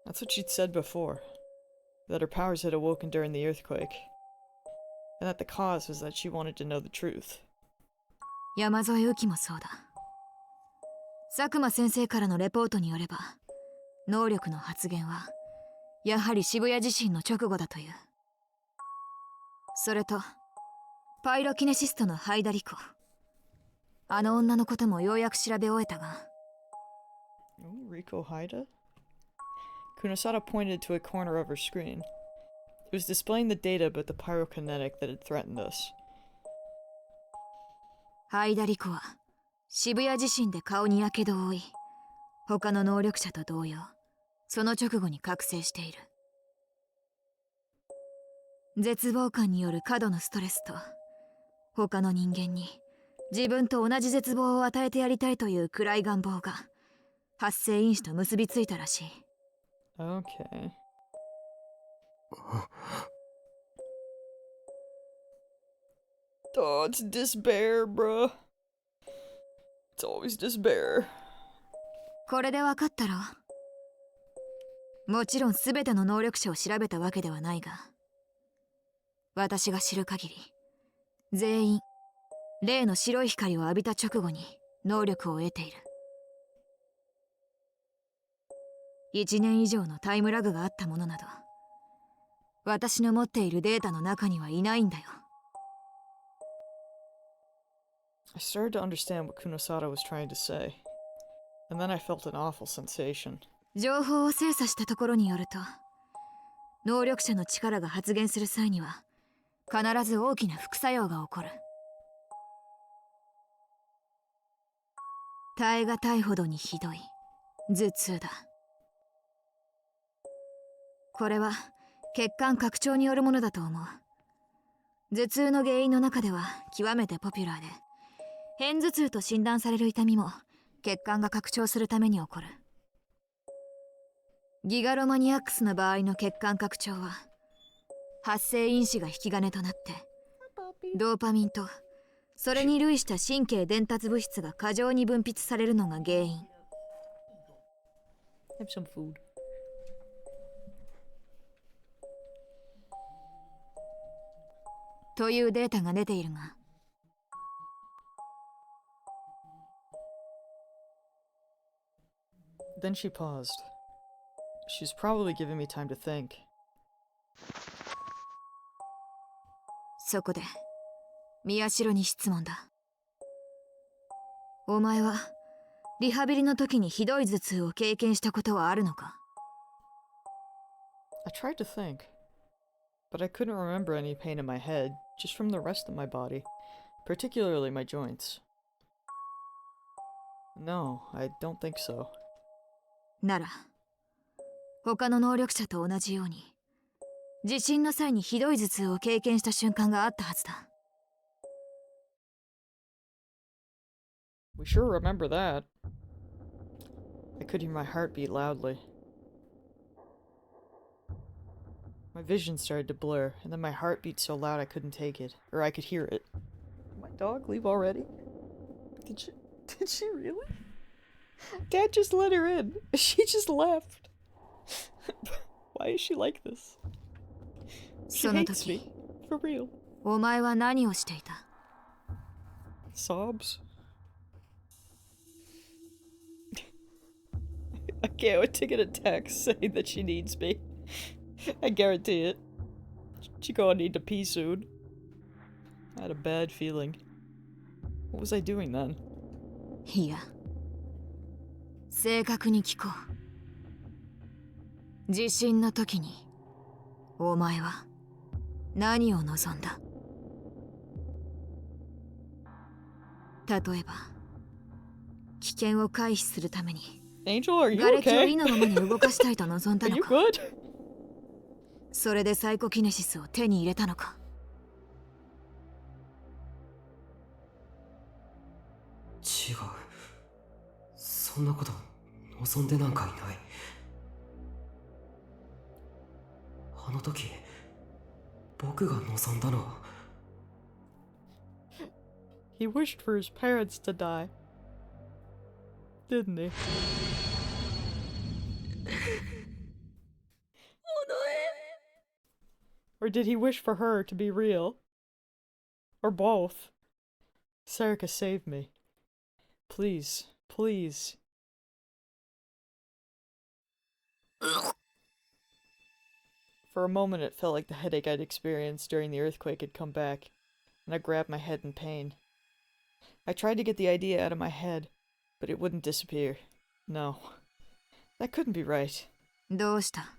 That's what she'd said before. That her powers had awoken during the earthquake. And that the cause was that she wanted to know the truth. 山添由紀もそうだ。佐久間先生からのレポートによれば、能力の発現はやはり渋谷地震の直後だという。それとパイロキネシストのハイダリコ、あの女のこともようやく調べ終えたが。Oh, Riko Haida? Kunosada pointed to a corner of her screen. It was displaying the data about the pyrokinetic that had threatened us. ハイダリコは渋谷地震で顔に火傷を負い、他の能力者と同様、その直後に覚醒している。絶望感による過度のストレスと、他の人間に自分と同じ絶望を与えてやりたいという暗い願望が発生因子と結びついたらしい。Okay. Oh, it's despair, bruh. It's always despair. これで分かったろ。もちろん全ての能力者を調べたわけではないが、私が知る限り、全員、例の白い光を浴びた直後に能力を得ている。1年以上のタイムラグがあったものなど、私の持っているデータの中にはいないんだよ。I started to understand what Kunosada was trying to say, and then I felt an awful sensation. 情報を精査したところによると、能力者の力が発現する際には必ず大きな副作用が起こる。耐え難いほどにひどい頭痛だ。これは血管拡張によるものだと思う。頭痛の原因の中では極めてポピュラーで、片頭痛と診断される痛みも血管が拡張するために起こる。ギガロマニアックスの場合の血管拡張は発生因子が引き金となって、ドーパミンとそれに類した神経伝達物質が過剰に分泌されるのが原因。Have some food. というデータが出ているが、Then she paused. She's probably giving me time to think. そこで宮代に質問だ。お前はリハビリの時にひどい頭痛を経験したことはあるのか？ I tried to think, but I couldn't remember any pain in my head, just from the rest of my body, particularly my joints. No, I don't think so. なら他の能力者と同じように地震の際にひどい頭痛を経験した瞬間があったはずだ。We sure remember that. I could hear my heart beat loudly. My vision started to blur, and then my heart beat so loud I couldn't take it, or I could hear it. Did my dog leave already? Did she really? Dad just let her in. She just left. Why is she like this? She その hates 時 me. For real. お前は何をしていた？ Sobs. I can't wait to get a text saying that she needs me. I guarantee it. She's gonna need to pee soon. I had a bad feeling. What was I doing then? いや、正確に聞こう。地震の時にお前は何を望んだ？例えば危険を回避するために Angel, are you 瓦礫を okay? 意のままに動かしたいと望んだ Are の you か？ good? それでサイコキネシスを手に入れたのか？違う。そんなこと望んでなんかいない。あの時僕が望んだのは He wished for his parents to die. Didn't he? Or did he wish for her to be real? Or both? Sarika, save me. Please, please. For a moment it felt like the headache I'd experienced during the earthquake had come back, and I grabbed my head in pain. I tried to get the idea out of my head, but it wouldn't disappear. No. That couldn't be right. どうした?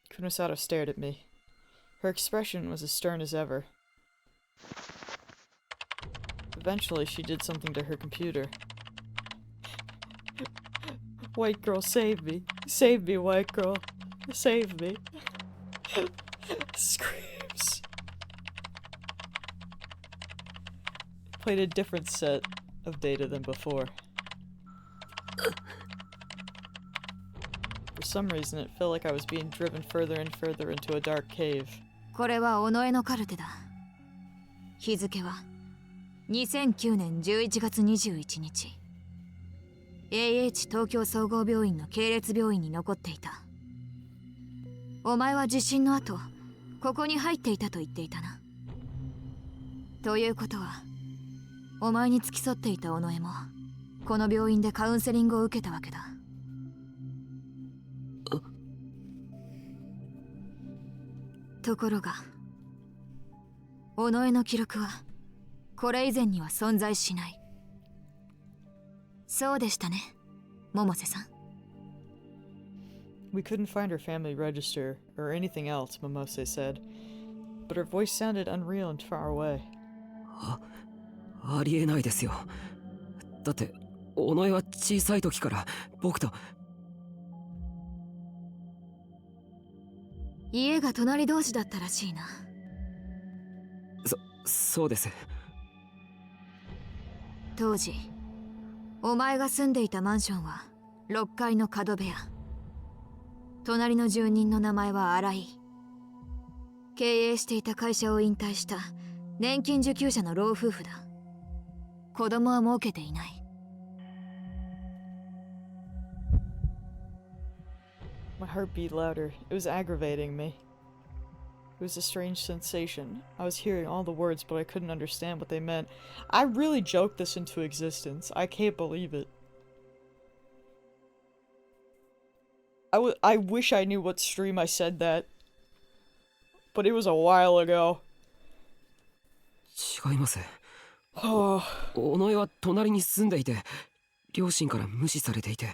Kunosato stared at me. Her expression was as stern as ever. Eventually, she did something to her computer. White girl, save me. Save me, white girl. Save me. Screams. Played a different set of data than before. For some reason, it felt like I was being driven further and further into a dark cave. これは尾上のカルテだ。日付は2009年11月21日。AH 東京総合病院の系列病院に残っていた。お前は地震の後、ここに入っていたと言っていたな。ということは、お前に付き添っていた尾上も、この病院でカウンセリングを受けたわけだ。ところが、尾上の記録はこれ以前には存在しない。そうでしたね、百瀬さん。We couldn't find her family register or anything else, Momose said, but her voice sounded unreal and far away. ありえないですよ。だって尾上は小さい時から僕と。家が隣同士だったらしいな。そうです。当時お前が住んでいたマンションは6階の角部屋。隣の住人の名前は新井。経営していた会社を引退した年金受給者の老夫婦だ。子供は設けていない。My heart beat louder. It was aggravating me. It was a strange sensation. I was hearing all the words, but I couldn't understand what they meant. I really joked this into existence. I can't believe it. I wish I knew what stream I said that. But it was a while ago. 違います。尾上は隣に住んでいて、両親から無視されていて。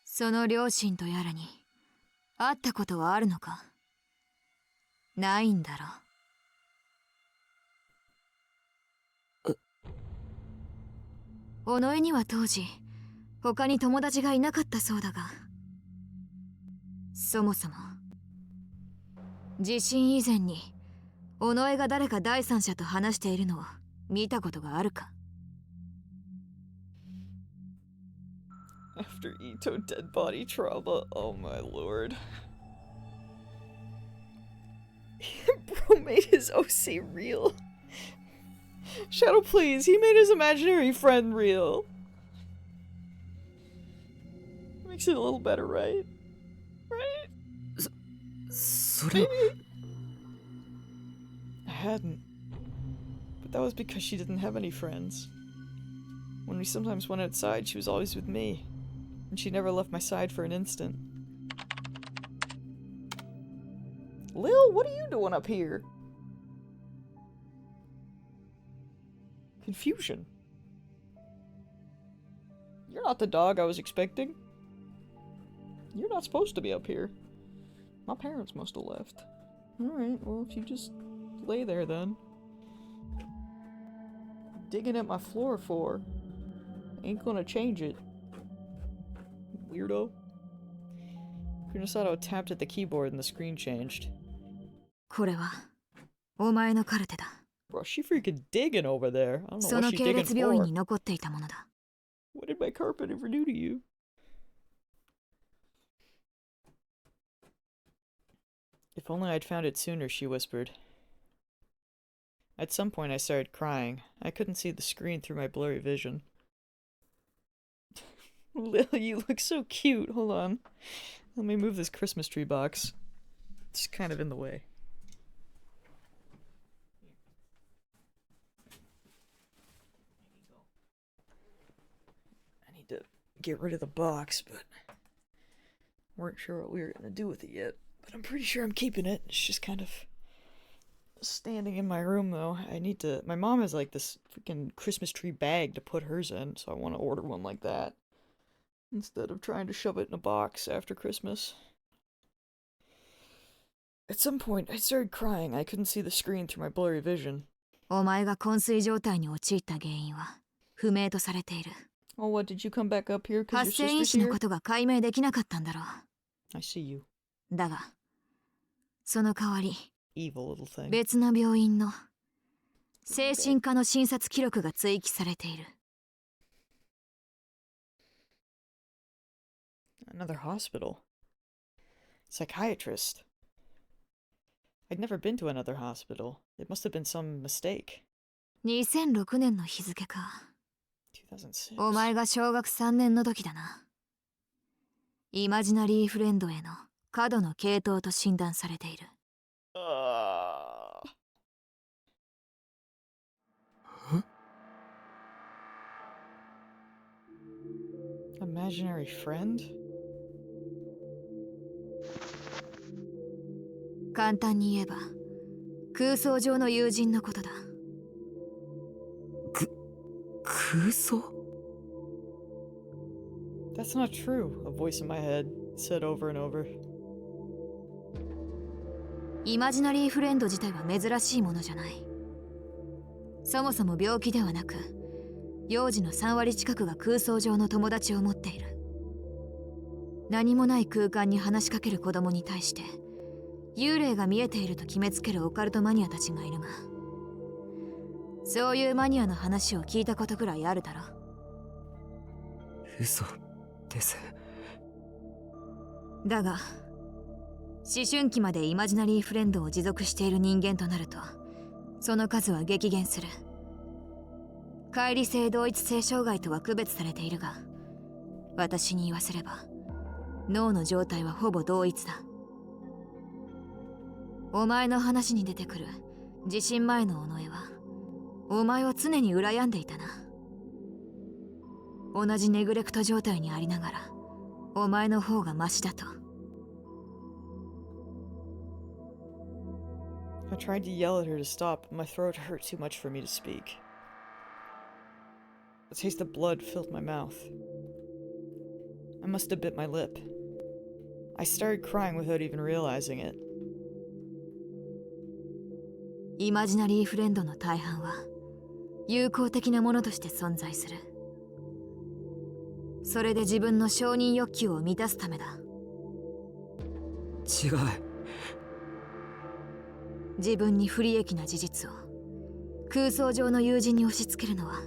その両親とやらに会ったことはあるのか？ないんだろ。尾上には当時他に友達がいなかったそうだが、そもそも地震以前に尾上が誰か第三者と話しているのを見たことがあるか？After Ito dead body trauma, oh my lord. Bro made his OC real. Shadow, please, he made his imaginary friend real. Makes it a little better, right? Right? それは I hadn't. But that was because she didn't have any friends. When we sometimes went outside, she was always with me. And she never left my side for an instant. Lil, what are you doing up here? Confusion. You're not the dog I was expecting. You're not supposed to be up here. My parents must have left. Alright, well, if you just lay there then. Digging at my floor for? Ain't gonna change it. Weirdo. Kunosato tapped at the keyboard and the screen changed. これはお前のカルテだ。 Bro, she freaking digging over there. I don't know そ what の she's 系 digging 列病院 for. に残っていたものだ。 What did my carpet ever do to you? If only I'd found it sooner, she whispered. At some point I started crying. I couldn't see the screen through my blurry vision. Lil, you look so cute. Hold on. Let me move this Christmas tree box. It's kind of in the way. I need to get rid of the box, but weren't sure what we were gonna do with it yet. But I'm pretty sure I'm keeping it. It's just kind of standing in my room, though. I need to... My mom has, like, this freaking Christmas tree bag to put hers in, so I want to order one like that instead of trying to shove it in a box after Christmas. At some point, I started crying. I couldn't see the screen through my blurry vision. お前が昏睡状態に陥った原因は不明とされている。 Oh, what, did you come back up here because 発 your 生因 sister's 子の here? ことが解明できなかったんだろう。 I see you. だが、その代わり、 Evil little thing. 別の病院の精神科の診察記録が追記されている。 Another hospital. Psychiatrist. I'd never been to another hospital. It must have been some mistake. 2006年の日付か。 2006. お前が小学3年の時だな。イマジナリーフレンドへの過度の傾倒と診断されている。Imaginary friend? 簡単に言えば空想上の友人のことだ。空想? That's not true, a voice in my head said over and over. イマジナリーフレンド自体は珍しいものじゃない。そもそも病気ではなく、幼児の3割近くが空想上の友達を持っている。何もない空間に話しかける子供に対して幽霊が見えていると決めつけるオカルトマニアたちがいるが、そういうマニアの話を聞いたことくらいあるだろ。嘘です。だが思春期までイマジナリーフレンドを持続している人間となると、その数は激減する。乖離性同一性障害とは区別されているが、私に言わせれば脳の状態はほぼ同一だ。お前の話に出てくる地震前の尾上はお前を常に羨んでいたな。同じネグレクト状態にありながらお前の方がマシだと。 I tried to yell at her to stop, but my throat hurt too much for me to speak. The taste of blood filled my mouth. I must have bit my lip. I started crying without even realizing it. イマジナリーフレンドの大半は友好的なものとして存在する。それで自分の承認欲求を満たすためだ。違う。自分に不利益な事実を空想上の友人に押し付けるのは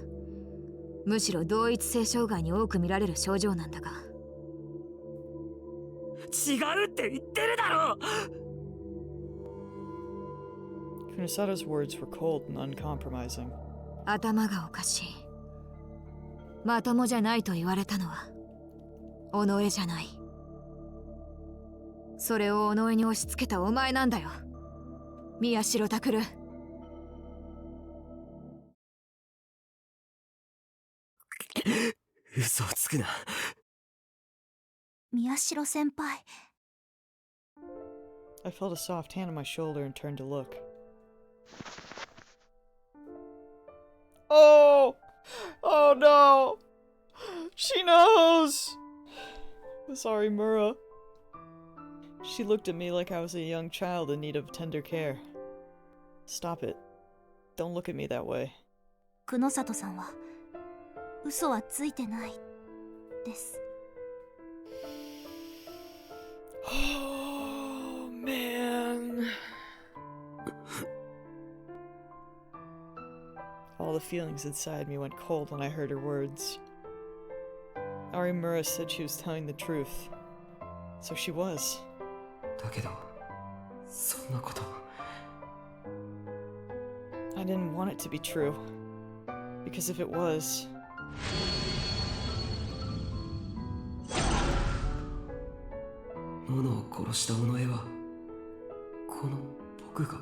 むしろ同一性障害に多く見られる症状なんだが。違うって言ってるだろう。 Kunisada's words were cold and uncompromising. 頭がおかしい。まともじゃないと言われたのは己じゃない。それを己に押し付けたお前なんだよ、宮代拓。嘘をつくな。宮代先輩。 I felt a soft hand on my shoulder and turned to look. Oh! Oh no! She knows! Sorry, Mura. She looked at me like I was a young child in need of tender care. Stop it. Don't look at me that way. 久野里さんは嘘はついてないです。 Oh, man. All the feelings inside me went cold when I heard her words. Arimura said she was telling the truth. So she was. だけど、そんなこと。I didn't want it to be true. Because if it was... モノを殺した尾上はこの僕が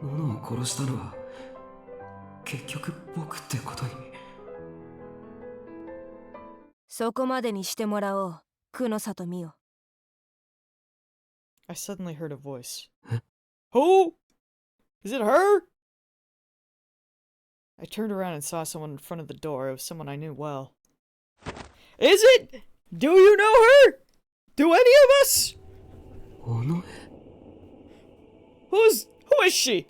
モノを殺したのは結局僕ってことに。そこまでにしてもらおう、久野里美代。I suddenly heard a voice. Huh? Who? Is it her? I turned around and saw someone in front of the door. It was someone I knew well. Is it? Do you know her? Do any of us? 尾上 Who is she?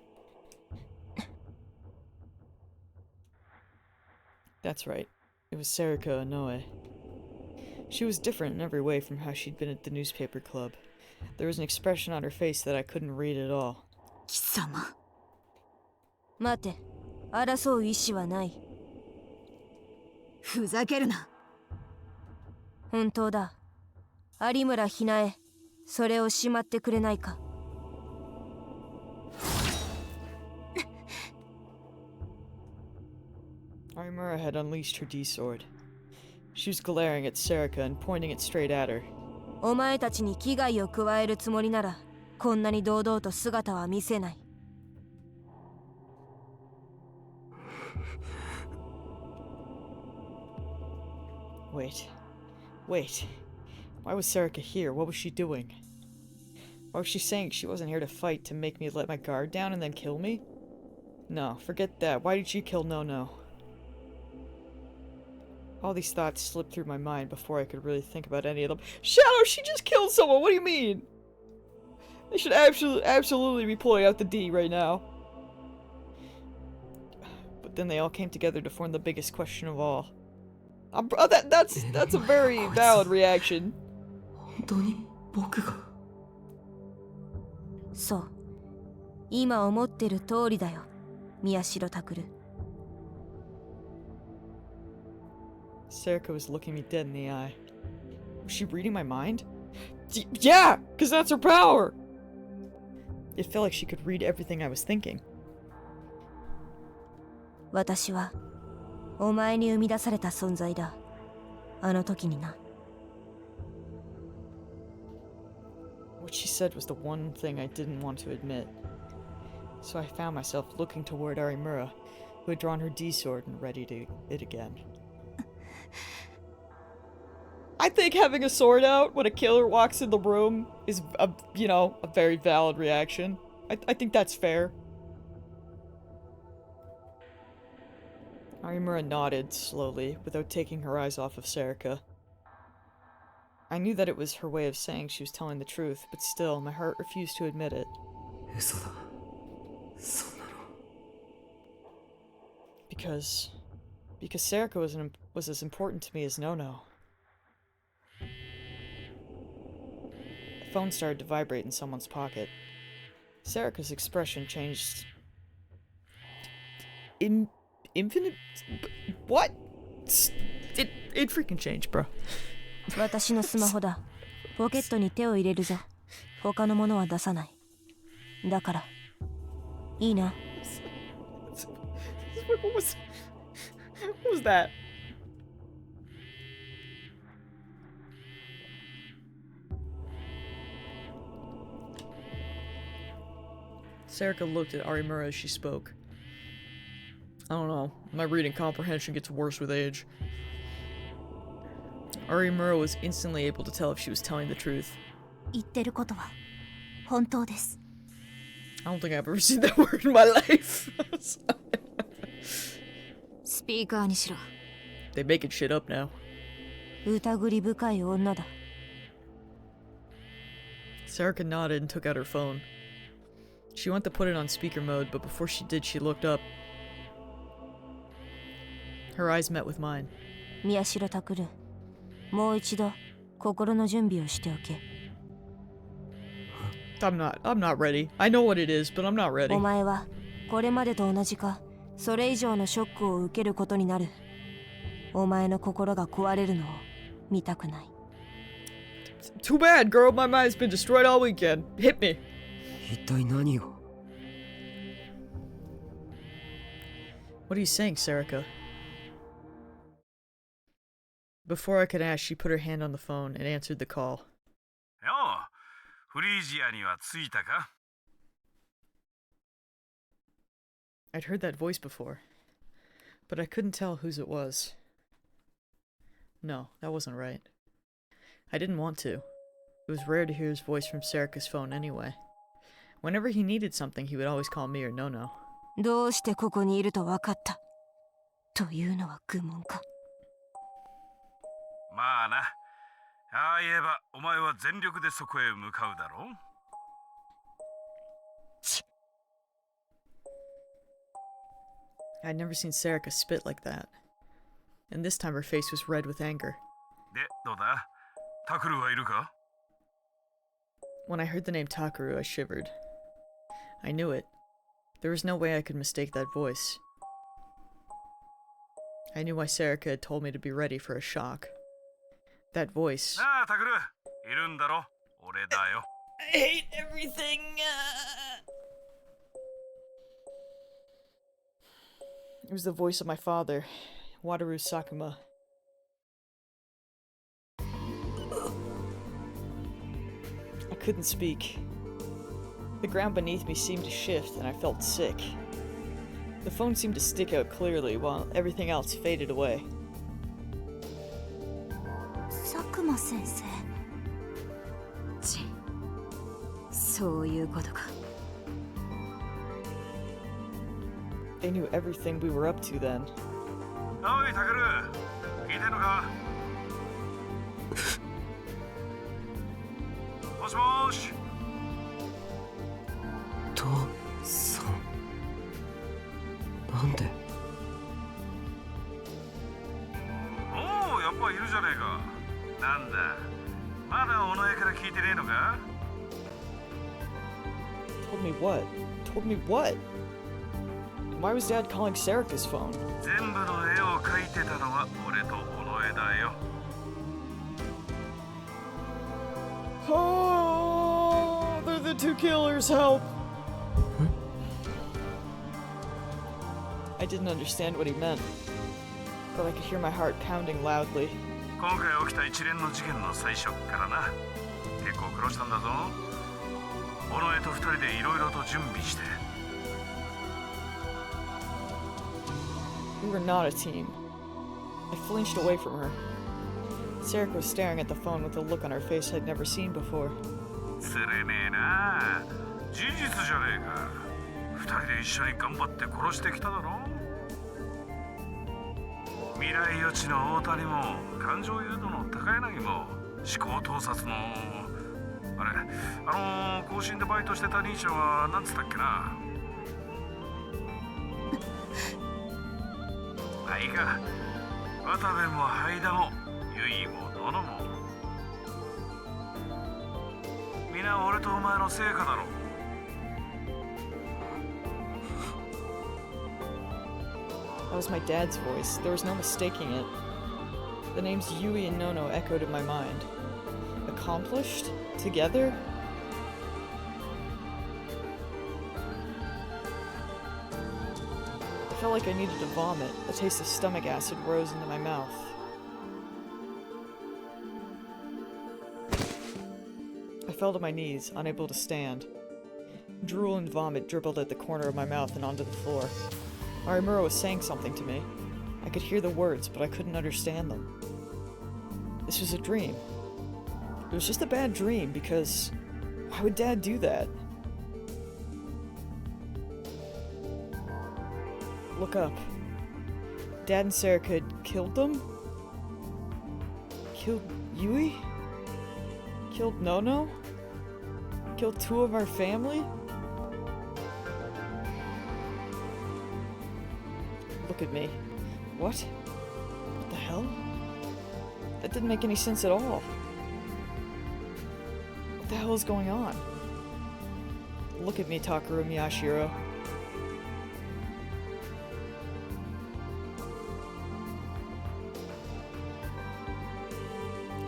That's right. It was Serika Inoue. She was different in every way from how she'd been at the newspaper club. There was an expression on her face that I couldn't read at all. 貴様。待て、争う意思はない。ふざけるな。本当だ。有村ひなえ、それをしまってくれないか。Arimura had unleashed her D-sword. She was glaring at Serika and pointing it straight at her. お前たちに危害を加えるつもりなら、こんなに堂々と姿は見せない。Wait. Why was Serika here? What was she doing? Why was she saying she wasn't here to fight to make me let my guard down and then kill me? No, forget that. Why did she kill No? All these thoughts slipped through my mind before I could really think about any of them. Shadow, she just killed someone! What do you mean? They should absolutely be pulling out the D right now. But then they all came together to form the biggest question of all. That's a very valid reaction. 本当に僕がそう。今思ってる通りだよ、宮代拓。Serika was looking me dead in the eye. Was she reading my mind? Yeah! Because that's her power! It felt like she could read everything I was thinking. 私はお前に生み出された存在だ。あの時にな。What she said was the one thing I didn't want to admit. So I found myself looking toward Arimura, who had drawn her D-sword and readied it again. I think having a sword out when a killer walks in the room is a very valid reaction. I think that's fair. Arimura nodded slowly, without taking her eyes off of Serika. I knew that it was her way of saying she was telling the truth, but still, my heart refused to admit it. 嘘だそんなの Because Serika was as important to me as No. The phone started to vibrate in someone's pocket. Serika's expression changed. Infinite? What? It freaking changed, bro. 私のスマホだ。ポケットに手を入れるぞ。他のものは出さない。だから、いいな。What was that? Serika looked at Arimura as she spoke. I don't know. My reading comprehension gets worse with age. Arimura was instantly able to tell if she was telling the truth. 言ってることは本当です。I don't think I've ever seen that word in my life. スピーカーにしろ。They making shit up now. 疑り深い女だ。Serika nodded and took out her phone. She went to put it on speaker mode, but before she did, she looked up. Her eyes met with mine. 宮代拓、もう一度心の準備をしておけ。I'm not ready. I know what it is, but I'm not ready. お前はこれまでと同じか、それ以上のショックを受けることになる。お前の心が壊れるのを見たくない。Too bad, girl. My mind's been destroyed all weekend. Hit me. 一体何を What are you saying, Serika? Before I could ask, she put her hand on the phone and answered the call. よフリージアには着いたか？ I'd heard that voice before, but I couldn't tell whose it was. No, that wasn't right. I didn't want to. It was rare to hear his voice from Serika's phone anyway. Whenever he needed something, he would always call me or Nono. どうしてここにいると分かったというのは愚問か。まあな。ああ言えばお前は全力でそこへ向かうだろう。I'd never seen Serika spit like that. And this time her face was red with anger. で、どうだ？タクルはいるか？ When I heard the name Takaru, I shivered. I knew it. There was no way I could mistake that voice. I knew why Serika had told me to be ready for a shock. That voice. なあ、タクル、いるんだろ？俺だよ。I hate everything. It was the voice of my father, Wataru Sakuma. I couldn't speak. The ground beneath me seemed to shift, and I felt sick. The phone seemed to stick out clearly, while everything else faded away. 佐久間先生。そういうことか。They knew everything we were up to then. おい、タクル、聞いてんのか？もしもーし。父さん。なんで？おお、やっぱいるじゃねえか。なんだ、まだお前から聞いてねえのか？ Told me what? Told me what? Why was Dad calling Serika's phone? 全部の絵を描いてたのは俺と尾上だよ。Oh, they're the two killers, help! I didn't understand what he meant, but I could hear my heart pounding loudly. 今回起きた一連の事件の最初からな。結構苦労したんだぞ。尾上と二人でいろいろと準備して。We were not a team. I flinched away from her. Serika was staring at the phone with a look on her face I'd never seen before. つれねえな。事実じゃねえか。二人で一緒に頑張って殺してきただろ。未来予知の大谷も感情誘導の高柳も思考盗撮の更新でバイトしてた兄ちゃんは何つったっけな。あ、いいか。渡部も灰田も結衣も野々も皆俺とお前の成果だろ。That was my dad's voice. There was no mistaking it. The names Yui and Nono echoed in my mind. Accomplished? Together? I felt like I needed to vomit. A taste of stomach acid rose into my mouth. I fell to my knees, unable to stand. Drool and vomit dribbled at the corner of my mouth and onto the floor. Arimura was saying something to me. I could hear the words, but I couldn't understand them. This was a dream. It was just a bad dream, because why would Dad do that? Look up. Dad and Serika had killed them? Killed Yui? Killed Nono? Killed two of our family? Look at me. What? What the hell? That didn't make any sense at all. What the hell is going on? Look at me, Takaru Miyashiro.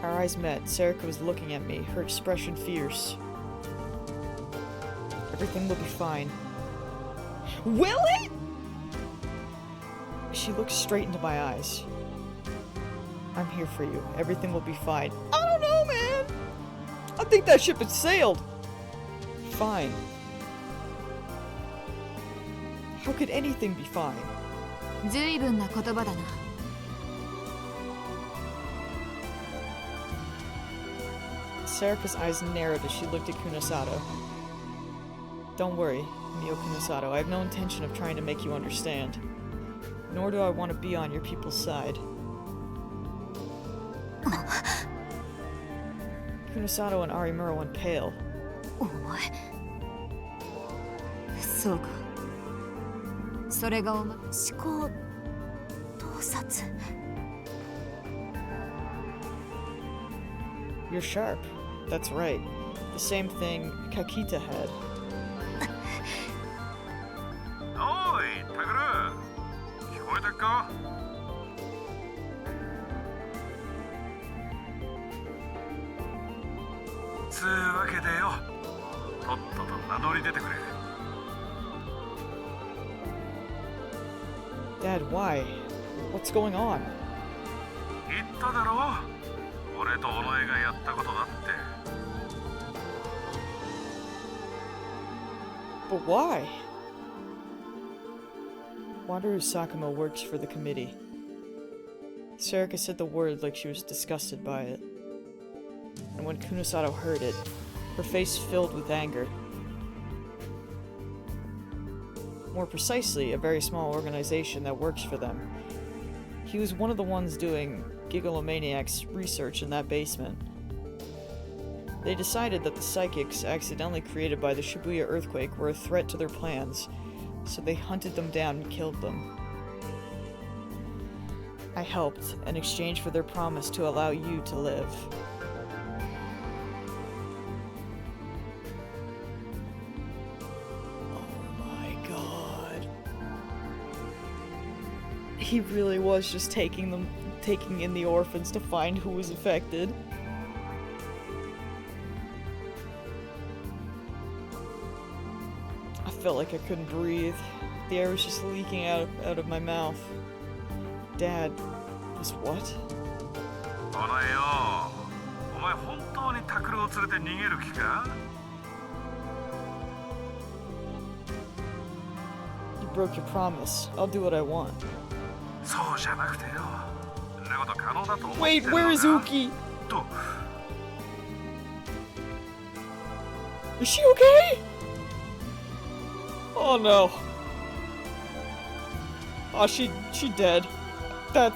Our eyes met. Serika was looking at me, her expression fierce. Everything will be fine. Will it? She looked straight into my eyes. I'm here for you. Everything will be fine. I don't know, man. I think that ship had sailed. fine. How could anything be fine? 随分な言葉だな。Sarika's eyes narrowed as she looked at Kunosato. Don't worry, Mio Kunosato. I have no intention of trying to make you understand. Nor do I want to be on your people's side. Kunosato and Arimura went pale. お前そうかそれがお前思考盗撮 You're sharp. That's right. The same thing Kakita had. おいタグル聞こえたか？つうわけでよとっとと名乗り出てくれ。 Dad, why? What's going on? 言っただろ俺と尾上がやったことだって。 But why? Wataru Sakuma works for the committee. Sarika said the word like she was disgusted by it. And when Kunosato heard it, her face filled with anger. More precisely, a very small organization that works for them. He was one of the ones doing Gigalomaniac's research in that basement. They decided that the psychics accidentally created by the Shibuya earthquake were a threat to their plans, so they hunted them down and killed them. I helped, in exchange for their promise to allow you to live. Oh my god. He really was just taking in the orphans to find who was affected. I felt like I couldn't breathe. The air was just leaking out of my mouth. Dad, was what? ほらよお前本当にタクルを連れて逃げる気か？ You broke your promise. I'll do what I want. そうじゃなくてよそんなこと可能だと思って Wait, るのか where is Uki? と Is she okay? Oh no. Oh, she dead. That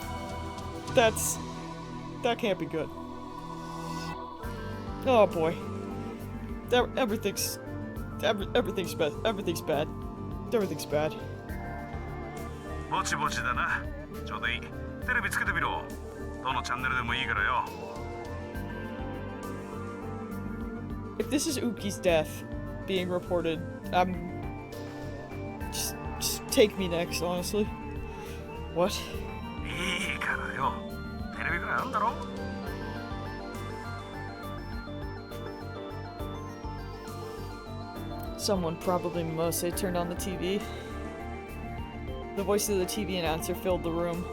can't be good. Oh boy. Everything's bad. Everything's bad. Everything's bad. ぼちぼちだなちょうどいいテレビつけてみろどのチャンネルでもいいからよ If this is Uki's death being reported, just take me next, honestly. What? いいからよテレビぐらいあんだろ Someone, probably Mimose, turned on the TV. The voice of the TV announcer filled the room.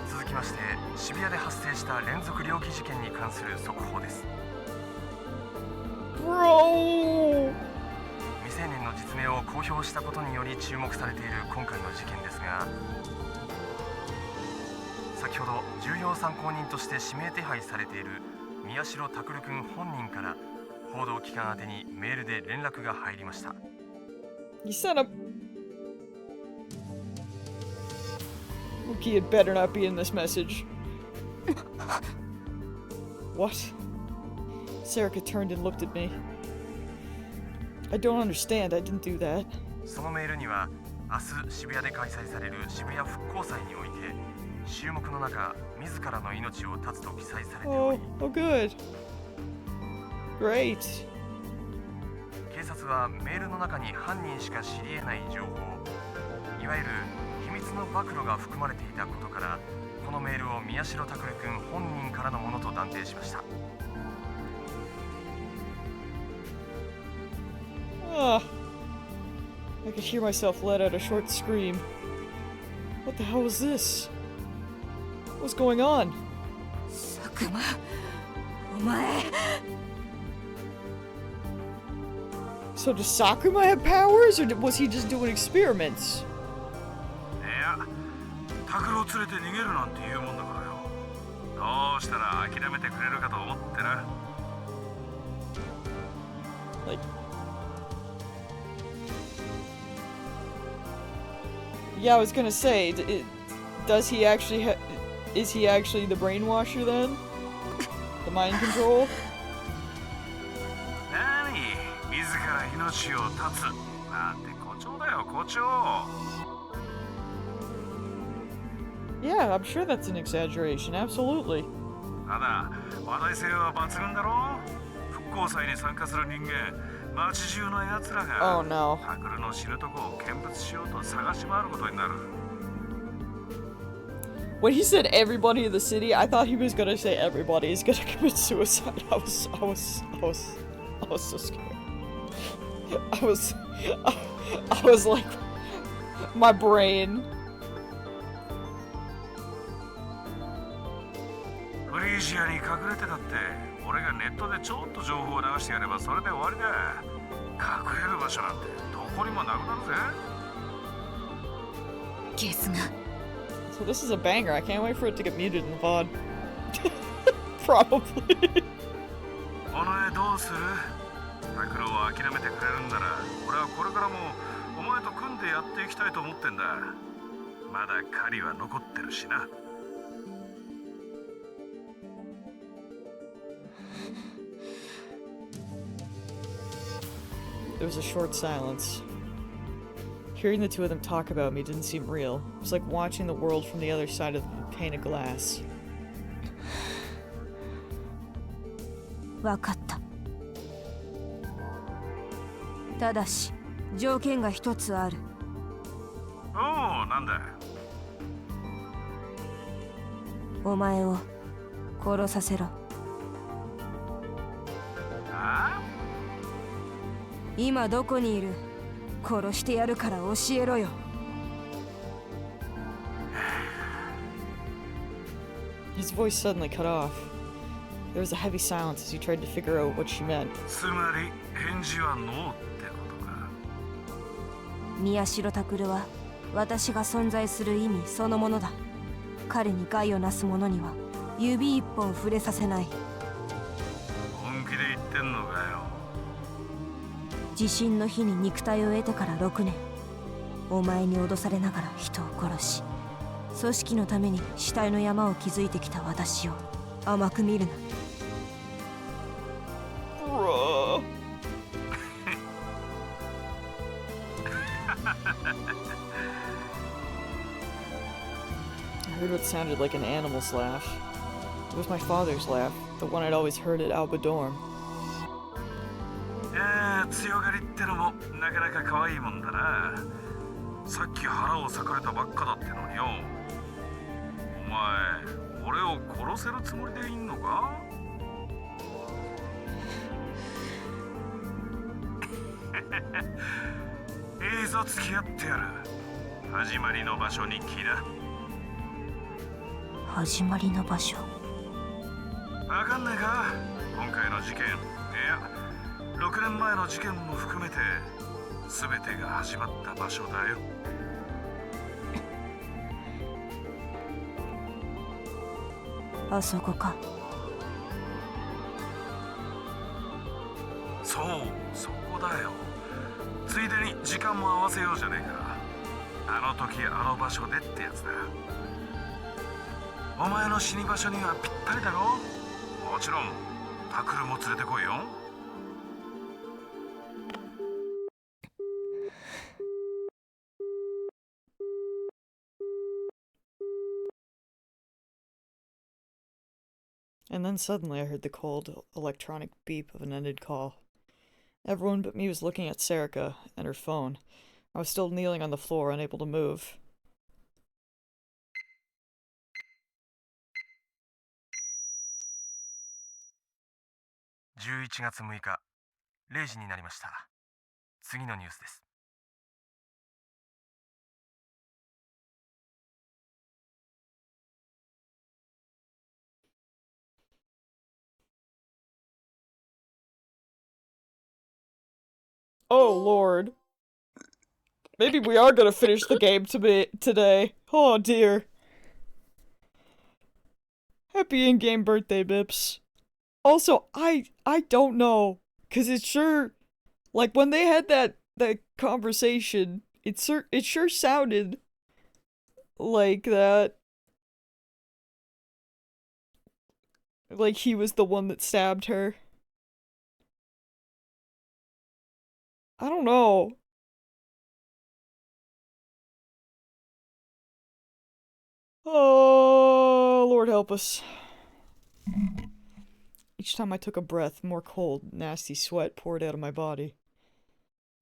続きまして渋谷で発生した連続猟奇事件に関する速報です。 Bro! 未成年の実名を公表したことにより注目されている今回の事件ですが、先ほど重要参考人として指名手配されている宮代拓君本人から報道機関宛てにメールで連絡が入りました。 You son of... Uki had better not be in this message. What? Sarika turned and looked at me. I don't understand. I didn't do that. そのメールには明日渋谷で開催される渋谷復興祭において注目の中自らの命を絶つと記載されており、 Oh, good. Great. 警察はメールの中に犯人しか知り得ない情報、いわゆる秘密の暴露が含まれていたことからこのメールを宮代拓君本人からのものと断定しました。 Ah. I could hear myself let out a short scream. What the hell was this? What's going on? 佐久間お前 So does Sakuma have powers, or was he just doing experiments? いや、拓郎連れて逃げるなんて言うもんだからよ。どうしたら諦めてくれるかと思ってな。Like, yeah, I was gonna say, does he actually is he actually the brainwasher then? The mind control? 何、自ら命を絶つなんて誇張だよ、誇張。Yeah, I'm sure that's an exaggeration, absolutely. ただ、話題性は抜群だろ。復興祭に参加する人間、街中の奴らが、 Oh no. タクルの死ぬとこを見物しようと探し回ることになる。When he said everybody in the city, I thought he was gonna say everybody is gonna commit suicide. I was so scared. I was like, my brain. フリージアに隠れてたって、俺がネットでちょっと情報を流してやればそれで終わりだ。隠れる場所なんてどこにもなくなるぜ。ゲスが So this is a banger. I can't wait for it to get muted in the VOD. Probably. お前どうする？タクロを諦めてくれるんなら、俺はこれからもお前と組んでやっていきたいと思ってんだ。まだ狩りは残ってるしな。There was a short silence. Hearing the two of them talk about me didn't seem real. It was like watching the world from the other side of the pane of glass. 分かった。ただし条件が一つある。おお、なんだ。お前を殺させろ。ああ？今どこにいる？殺してやるから教えろよ。His voice suddenly cut off. There was a heavy silence as he tried to figure out what she meant. つまり返事はノーってことか。宮代拓は私が存在する意味そのものだ。彼に害をなす者には指一本触れさせない。本気で言ってんのかよ。地震の日に肉体を得てから6年、お前に脅されながら人を殺し、組織のために死体の山を築いてきた私を甘く見るな。Bruh. I heard what sounded like an animal's laugh. It was my father's laugh, the one I'd always heard at Alba Dorm. 強がりってのもなかなか可愛いもんだな。さっき腹を裂かれたばっかだってのによ。お前、俺を殺せるつもりでいんのか？いいぞ、付き合ってやる。始まりの場所に来な。始まりの場所。わかんないか？今回の事件、いや、6年前の事件も含めて全てが始まった場所だよ。あそこか。そう、そこだよ。ついでに時間も合わせようじゃねえか。あの時あの場所でってやつだ。お前の死に場所にはぴったりだろ。もちろんタクルも連れてこいよ。And then suddenly I heard the cold, electronic beep of an ended call. Everyone but me was looking at Serica and her phone. I was still kneeling on the floor, unable to move. 11月6日、0時になりました。次のニュースです。Oh, Lord. Maybe we are gonna finish the game today. Oh, dear. Happy in-game birthday, Bips. Also, I don't know. Because it sure... Like, when they had that conversation, it sure sounded like that. Like he was the one that stabbed her. I don't know. Oh, Lord help us. Each time I took a breath, more cold, nasty sweat poured out of my body.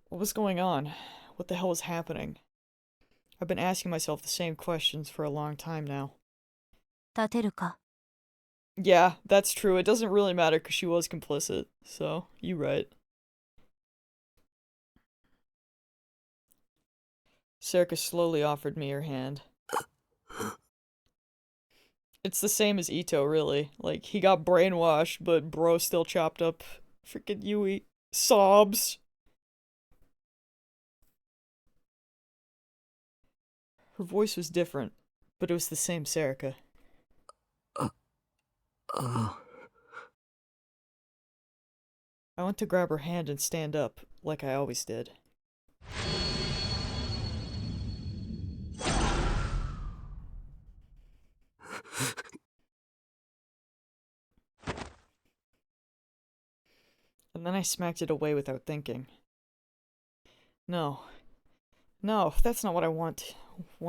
What was going on? What the hell was happening? I've been asking myself the same questions for a long time now. 立てるか? Yeah, that's true. It doesn't really matter because she was complicit, so you right. Serica slowly offered me her hand. It's the same as Ito, really. Like, he got brainwashed, but bro still chopped up freaking Yui. Sobs. Her voice was different, but it was the same Serica. I went to grab her hand and stand up, like I always did. And then I smacked it away without thinking. No, that's not what I want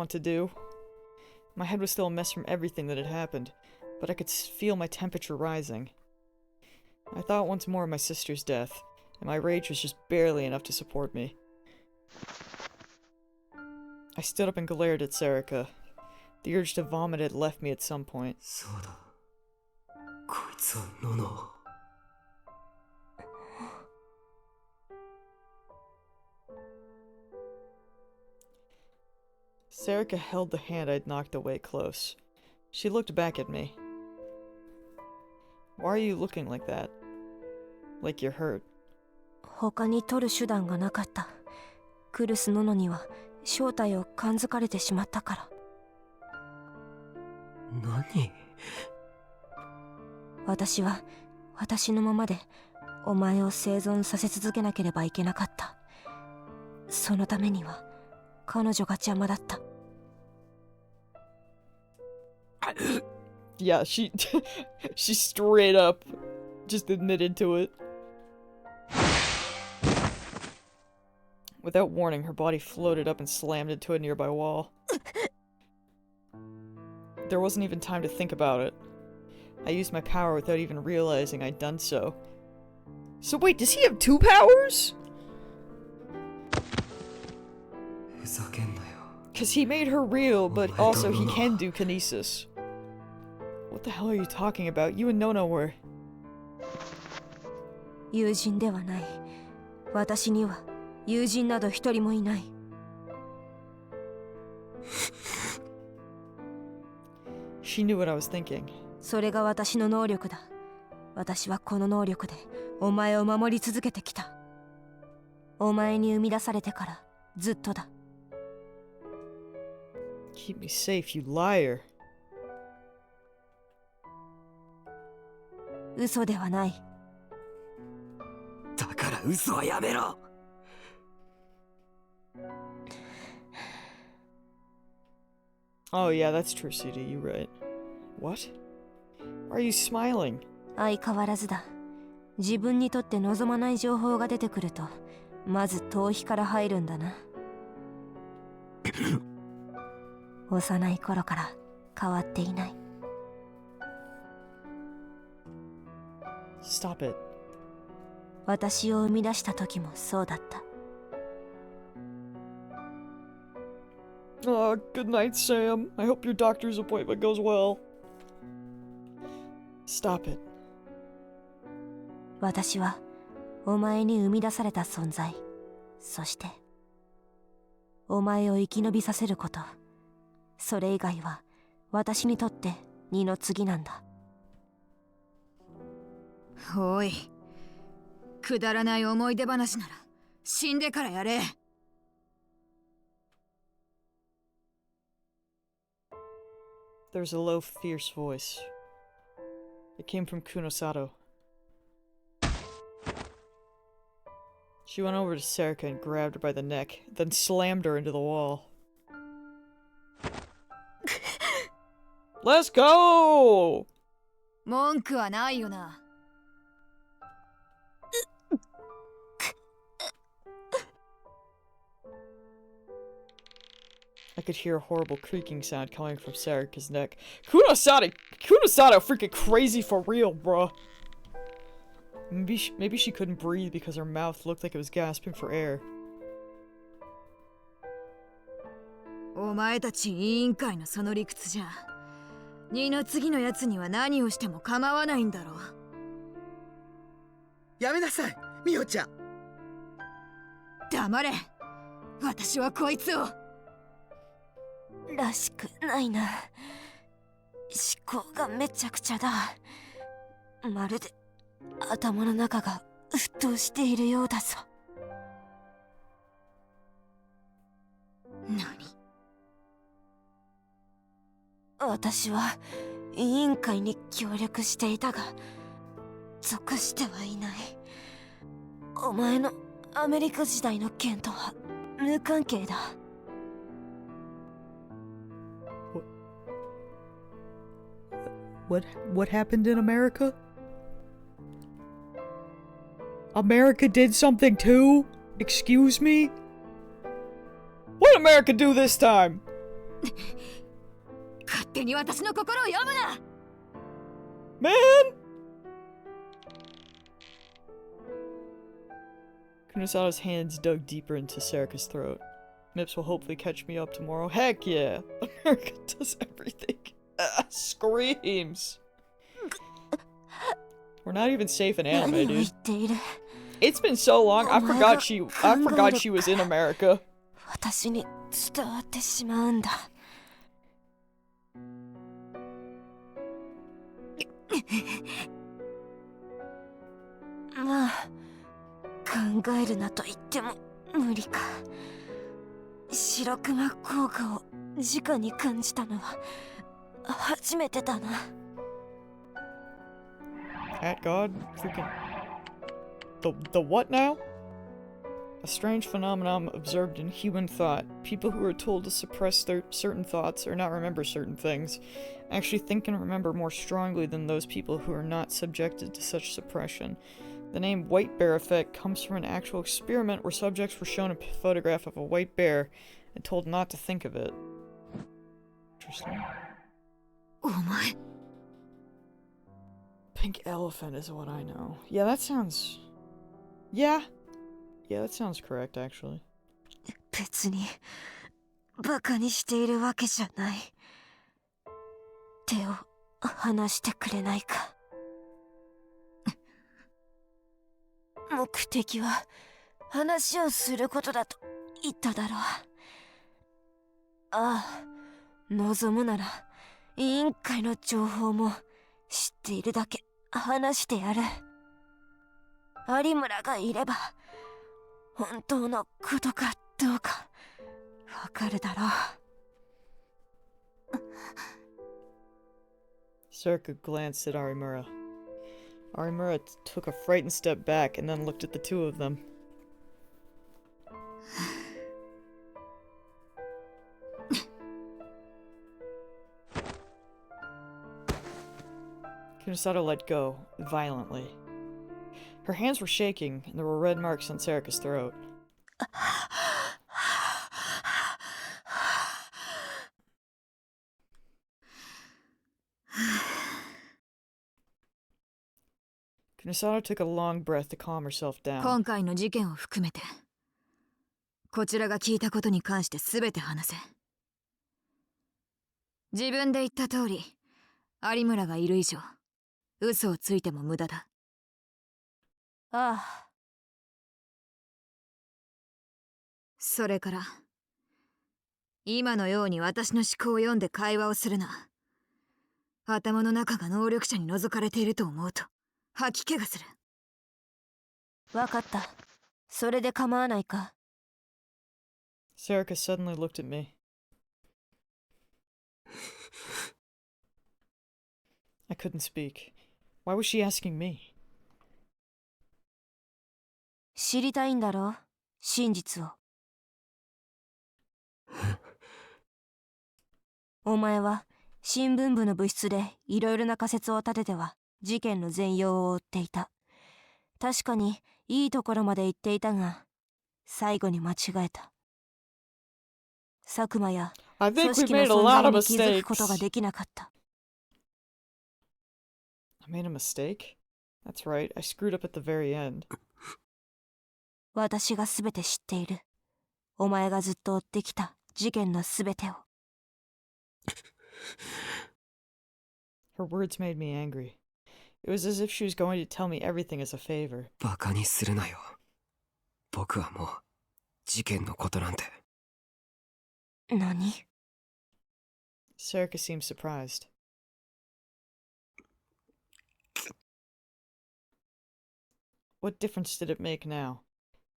to do. My head was still a mess from everything that had happened, but I could feel my temperature rising. I thought once more of my sister's death, and my rage was just barely enough to support me. I stood up and glared at Serica. The urge to vomit had left me at some point. Serica held the hand I'd knocked away close. She looked back at me. Why are you looking like that? Like you're hurt. 他に取る手段がなかった。クルス・ノノには正体を感づかれてしまったから。何？私は私のままでお前を生存させ続けなければいけなかった。そのためには彼女が邪魔だった。Yeah, she straight up just admitted to it. Without warning, her body floated up and slammed into a nearby wall. There wasn't even time to think about it. I used my power without even realizing I'd done so. So wait, does he have two powers? Because he made her real, but also he can do kinesis. What the hell are you talking about? You and Nono were... 友人ではない。私には友人など一人もいない。She knew what I was thinking. それが私の能力だ。私はこの能力でお前を守り続けてきた。お前に生み出されてからずっとだ。Keep me safe, you liar. 嘘ではない。だから嘘はやめろ。Oh yeah, that's true, CD, you're right. What? Why are you smiling? 相変わらずだ。自分にとって望まない情報が出てくると、まず逃避から入るんだな。幼い頃から変わっていない。Stop it. 私を生み出した時もそうだった。Good night, Sam. I hope your doctor's appointment goes well. Stop it. 私はお前に生み出された存在。そしてお前を生き延びさせること。それ以外は私にとって二の次なんだ。おい、くだらない思い出話なら死んでからやれ。There's a low, fierce voice. It came from Kunosato. She went over to Serika and grabbed her by the neck, then slammed her into the wall. Let's go! 文句はないよな。I could hear a horrible creaking sound coming from Serika's neck. Kunosato freaking crazy for real, bruh. Maybe she couldn't breathe because her mouth looked like it was gasping for air. お前たち委員会のその理屈じゃ、二の次のやつには何をしても構わないんだろう。やめなさい、ミオちゃん。黙れ。私はこいつを。らしくないな。思考がめちゃくちゃだ。まるで頭の中が沸騰しているようだぞ。何？私は委員会に協力していたが属してはいない。お前のアメリカ時代の件とは無関係だ。What happened in America? America did something too? Excuse me? What did America do this time? 勝手に私の心を読むな。 Man! Kunosato's hands dug deeper into Serika's throat. Mips will hopefully catch me up tomorrow. Heck yeah! America does everything. Screams. We're not even safe in anime, dude. It's been so long. I forgot she was in America. 私に伝わってしまうんだ。まあ、考えるなと言っても無理か。白熊効果を直に感じたのは初めてだな。Cat God? Freaking... The what now? A strange phenomenon observed in human thought. People who are told to suppress their certain thoughts or not remember certain things actually think and remember more strongly than those people who are not subjected to such suppression. The name White Bear Effect comes from an actual experiment where subjects were shown a photograph of a white bear and told not to think of it. Interesting. お前。 Pink elephant is what I know. Yeah, that sounds... Yeah, that sounds correct, actually. 別にバカにしているわけじゃない。手を離してくれないか。目的は話をすることだと言っただろう。ああ、望むなら委員会の情報も知っているだけ話してやる。有村がいれば本当のことかどうかわかるだろう。Serika glanced at Arimura. Arimura took a frightened step back and then looked at the two of them. Kunosato let go, violently. Her hands were shaking, and there were red marks on Serika's throat. Kunosato took a long breath to calm herself down. 今回の事件を含めて、こちらが聞いたことに関して全て話せ。自分で言った通り、有村がいる以上、嘘をついても無駄だ。ああ。それから、今のように私の思考を読んで会話をするな。頭の中が能力者に覗かれていると思うと、吐き気がする。わかった。それで構わないか？ Serica suddenly looked at me. I couldn't speak. Why was she asking me? 知りたいんだろう、真実を。お前は新聞部の部室でいろいろな仮説を立てては事件の全容を追っていた。確かにいいところまで言っていたが、最後に間違えた。佐久間や組織の存在に気づくことができなかった。I made a mistake? That's right, I screwed up at the very end. 私がすべて知っている。お前がずっと追ってきた事件のすべてを。Her words made me angry. It was as if she was going to tell me everything as a favor. バカにするなよ。僕はもう事件のことなんて。何？ Serica seemed surprised. What difference did it make now?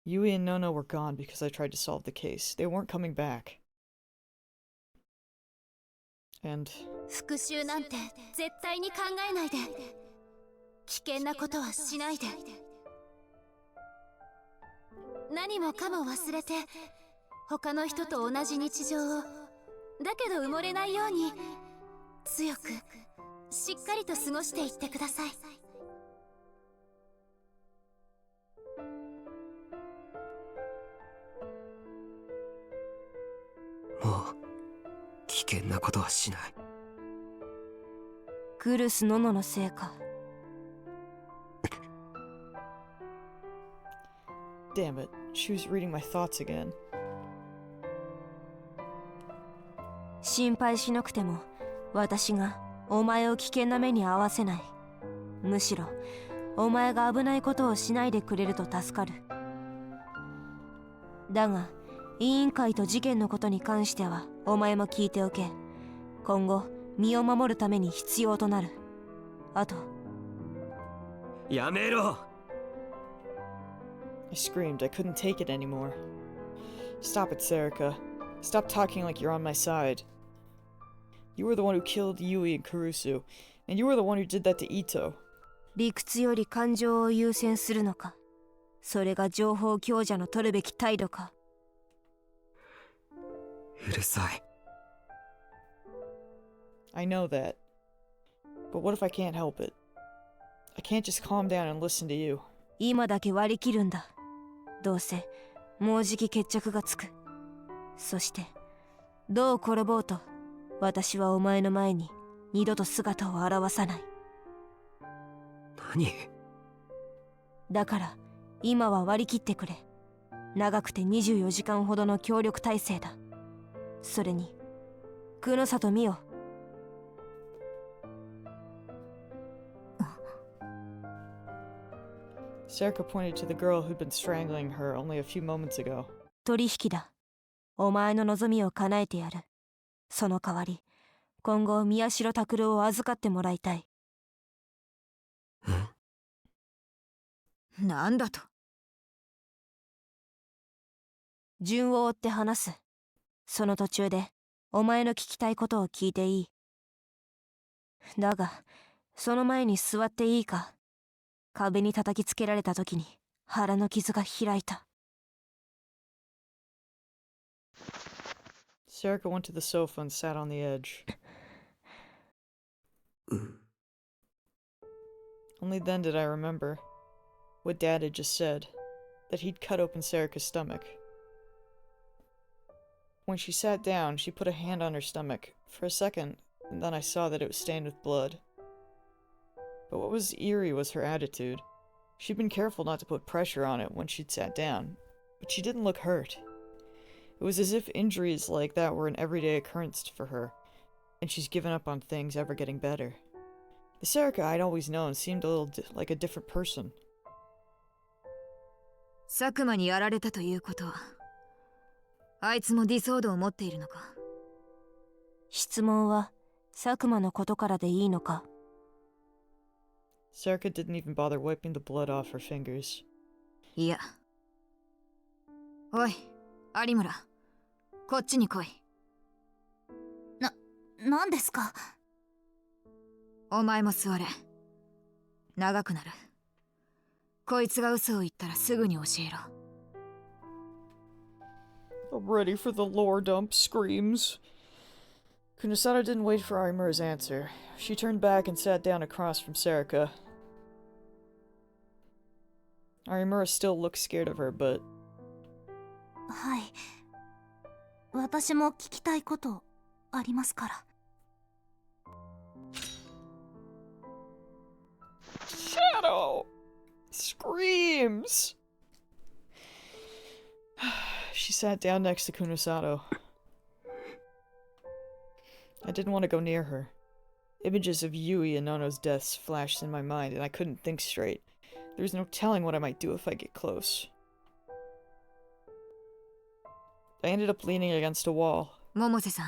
Yui and Nono were gone because I tried to solve the case. They weren't coming back. And 復讐なんて絶対に考えないで。危険なことはしないで。何もかも忘れて、他の人と同じ日常を、だけど埋もれないように、強く、しっかりと過ごしていってください。もう危険なことはしない。グルス・ノノのせいか。damn it, she was reading my thoughts again. 心配しなくても私がお前を危険な目に遭わせない。むしろお前が危ないことをしないでくれると助かる。だが委員会と事件のことに関してはお前も聞いておけ。今後身を守るために必要となる。あとやめろ。I screamed. I couldn't take it anymore. Stop it, Serica. Stop talking like you're on my side. You were the one who killed Yui and Kurusu, and you were the one who did that to Ito. 理屈より感情を優先するのか。それが情報強者の取るべき態度か。うるさい。I know that. But what if I can't help it? I can't just calm down and listen to you. 今だけ割り切るんだ。どうせもうじき決着がつく。そしてどう転ぼうと私はお前の前に二度と姿を現さない。何？だから今は割り切ってくれ。長くて24時間ほどの協力体制だ。それに黒里美代。Serica pointed to the girl who'd been strangling her only a few moments ago. 取引だ。お前の望みを叶えてやる。その代わり今後宮代拓郎を預かってもらいたい。なんだと？順を追って話す。その途中でお前の聞きたいことを聞いていい。だがその前に座っていいか。壁に叩きつけられた時に腹の傷が開いた。Serica went to the sofa and sat on the edge. Only then did I remember what Dad had just said, that he'd cut open Serica's stomach. When she sat down, she put a hand on her stomach for a second, and then I saw that it was stained with blood. But what was eerie was her attitude. She'd been careful not to put pressure on it when she'd sat down, but she didn't look hurt. It was as if injuries like that were an everyday occurrence for her, and she's given up on things ever getting better. The Serica I'd always known seemed a little like a different person. 佐久間にやられたということは、あいつもディソードを持っているのか？質問は佐久間のことからでいいのか？ Serica didn't even bother wiping the blood off her fingers. いや、おい、有村、こっちに来い。何ですか？お前も座れ。長くなる。こいつが嘘を言ったらすぐに教えろ。I'm ready for the lore dump screams. Kunosato didn't wait for Arimura's answer. She turned back and sat down across from Serika. Arimura still looked scared of her, but... はい。私も聞きたいことありますから。Shadow! Screams! She sat down next to Kunosato. I didn't want to go near her. Images of Yui and Nono's deaths flashed in my mind, and I couldn't think straight. There was no telling what I might do if I get close. I ended up leaning against a wall. 百瀬さん、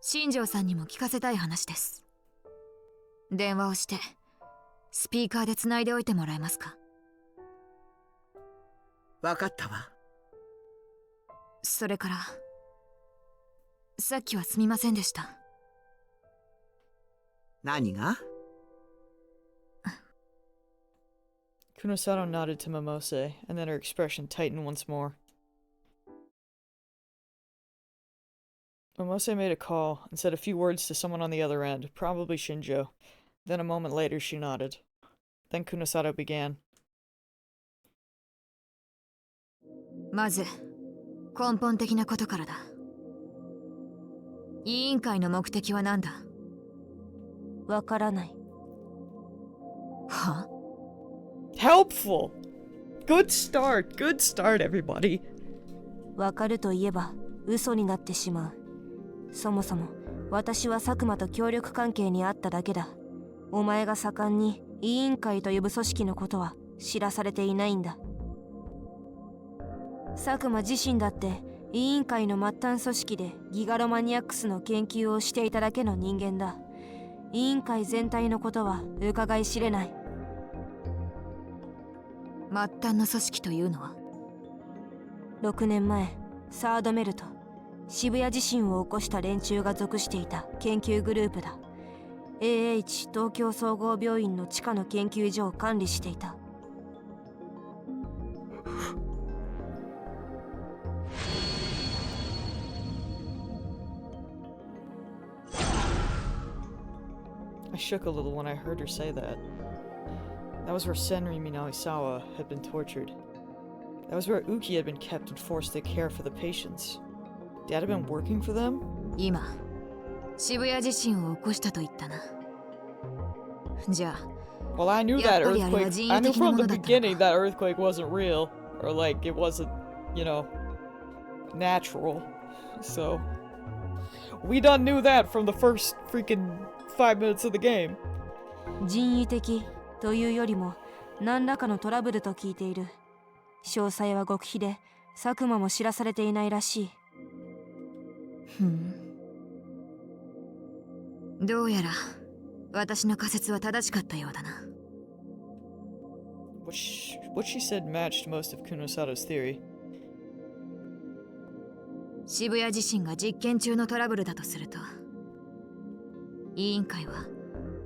新庄さんにも聞かせたい話です。電話をしてスピーカーでつないでおいてもらえますか？わかったわ。それからさっきはすみませんでした。何が？ Kunosato nodded to Momose, and then her expression tightened once more. Momose made a call and said a few words to someone on the other end, probably Shinjo. Then a moment later she nodded. Then Kunosato began. まず根本的なことからだ。委員会の目的は何だ？わからない。は？ Helpful! Good start! Good start, everybody! わかるといえば嘘になってしまう。そもそも私は佐久間と協力関係にあっただけだ。お前が盛んに委員会と呼ぶ組織のことは知らされていないんだ。佐久間自身だって委員会の末端組織でギガロマニアックスの研究をしていただけの人間だ。委員会全体のことは伺い知れない。末端の組織というのは？6年前サードメルト渋谷地震を起こした連中が属していた研究グループだ。 AH 東京総合病院の地下の研究所を管理していた。I shook a little when I heard her say that. That was where Senri Minawisawa had been tortured. That was where Uki had been kept and forced to care for the patients. Dad had been working for them? 今、渋谷地震を起こしたと言ったな。じゃあ、 Well, I knew that earthquake. I knew from the beginning that earthquake wasn't real. Or, like, it wasn't, you know, natural. So, we done knew that from the first freaking 5 minutes of the game. 人為的というよりも何らかのトラブルと聞いている。詳細は極秘で佐久間も知らされていないらしい。どうやら私の仮説は正しかったようだな。What she said matched most of Kunosato's theory. 渋谷地震が実験中のトラブルだとすると、委員会は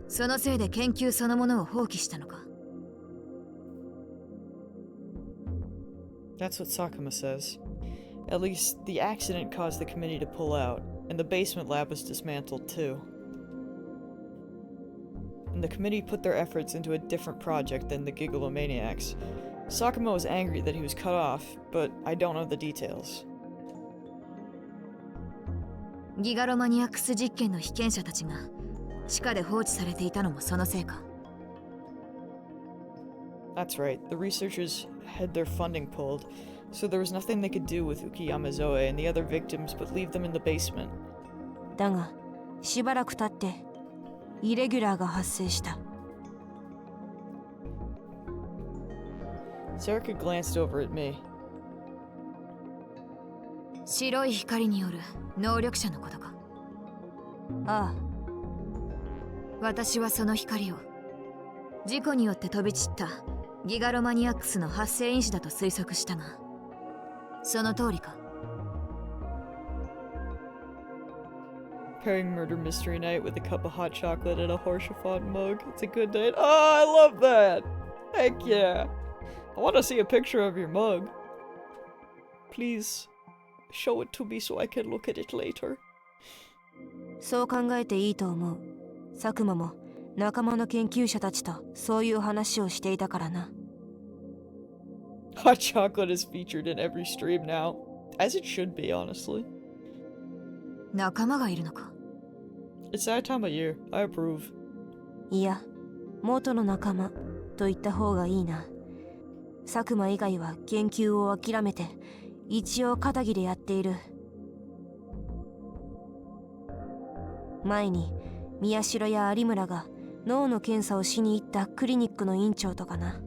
そのせいで研究そのものを放棄したのか。That's what Sakuma says. At least, the accident caused the committee to pull out, and the basement lab was dismantled too. And the committee put their efforts into a different project than the Gigalomaniacs. Sakuma was angry that he was cut off, but I don't know the details. ギガロマニアックス実験の被験者たちが地下で放置されていたのもそのせいか。That's right, the researchers had their funding pulled, so there was nothing they could do with Ukiyama Zoe and the other victims but leave them in the basement. だが、しばらく経ってイレギュラーが発生した。Serika glanced over at me. 白い光による能力者のことか。ああ。私はその光を事故によって飛び散ったギガロマニアックスの発生因子だと推測したが。その通りか。 Pairing murder mystery night with a cup of hot chocolate and a Horschaffon mug. It's a good night. Oh, I love that! Heck yeah! I want to see a picture of your mug. Please, show it to me so I can look at it later. そう考えていいと思う。佐久間も仲間の研究者たちとそういう話をしていたからな。 Hot chocolate is featured in every stream now. As it should be, honestly. 仲間がいるのか。 It's that time of year. I approve. いや、元の仲間と言った方がいいな。佐久間以外は研究を諦めて一応肩着でやっている。前に宮代や有村が脳の検査をしに行ったクリニックの院長とかな。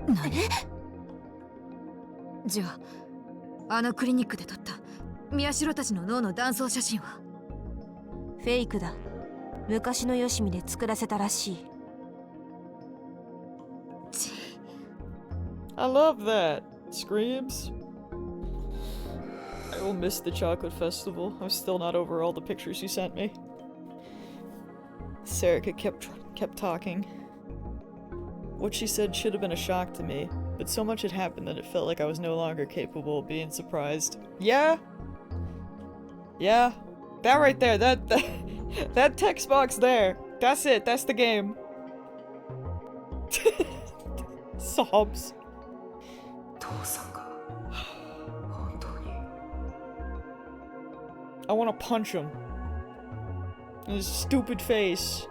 何？じゃあ、あのクリニックで撮った宮代たちの脳の断層写真はフェイクだ。昔のよしみで作らせたらしい。 I love that. Screams. I will miss the chocolate festival. I'm still not over all the pictures you sent me. Sarika kept talking. What she said should have been a shock to me, but so much had happened that it felt like I was no longer capable of being surprised. Yeah? Yeah. That right there, that text box there. That's it, that's the game. Sobs. I want to punch him. In his stupid face.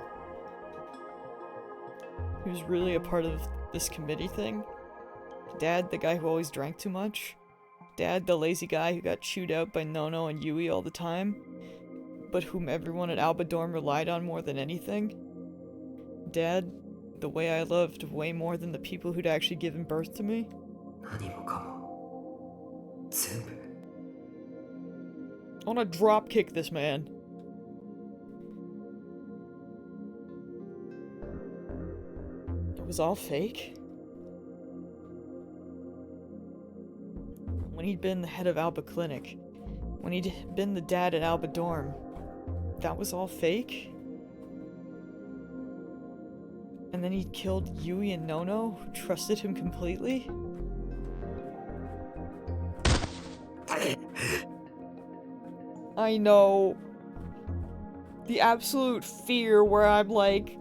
He was really a part of this committee thing. Dad, the guy who always drank too much. Dad, the lazy guy who got chewed out by Nono and Yui all the time, but whom everyone at Alba Dorm relied on more than anything. Dad, the way I loved way more than the people who'd actually given birth to me. I wanna drop kick this man. It was all fake? When he'd been the head of Alba Clinic, when he'd been the dad at Alba Dorm, that was all fake? And then he killed Yui and Nono, who trusted him completely? I know. The absolute fear where I'm like,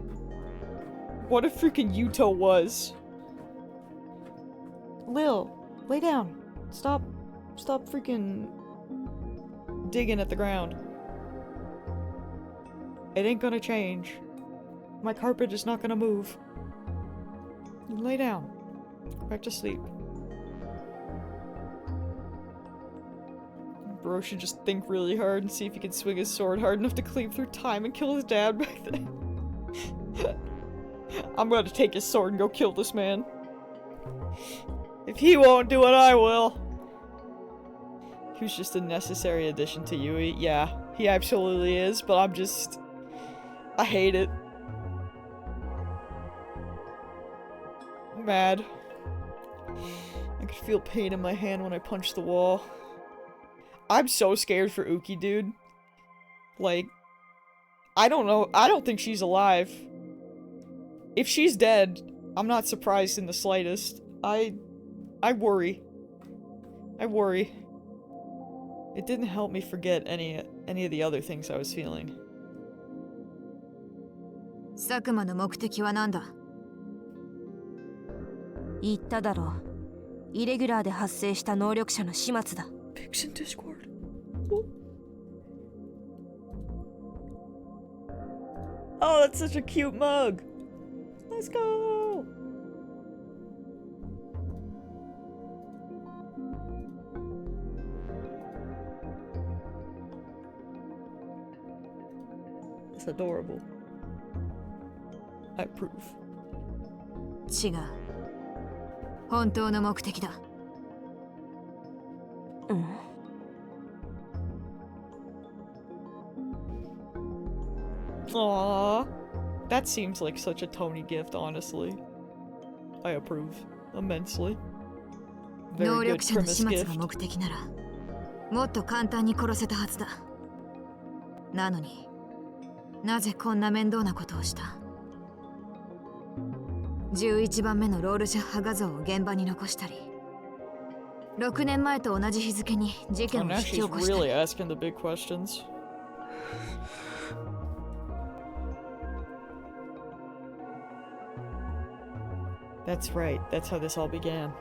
what if freaking Yuto was? Lil, lay down. Stop freaking digging at the ground. It ain't gonna change. My carpet is not gonna move. Lay down. Go back to sleep. Bro should just think really hard and see if he can swing his sword hard enough to cleave through time and kill his dad back then. I'm gonna take his sword and go kill this man. If he won't do it, I will. He was just a necessary addition to Yui. Yeah, he absolutely is, but I hate it. I'm mad. I could feel pain in my hand when I punched the wall. I'm so scared for Uki, dude. Like, I don't know. I don't think she's alive. If she's dead, I'm not surprised in the slightest. I worry. I worry. It didn't help me forget any of the other things I was feeling. 佐久間の目的は何だ？言っただろう。イレギュラーで発生した能力者の始末だ。Pigs in Discord. Oh, that's such a cute mug. Let's go. It's adorable. I approve. 違う。本当の目的だ。うん。Aww. That seems like such a Tony gift, honestly. I approve. immensely. 能 Very 力 good 者の Primus 始末が gift. 目的ならもっと簡単に殺せたはずだ。なのになぜこんな面倒なことをした。11番目のロールシャッハ画像を現場に残したり、6年前と同じ日付に事 Oh, 件を now 引き she's 起こした really り。 asking the big questions. That's right, that's how this all began.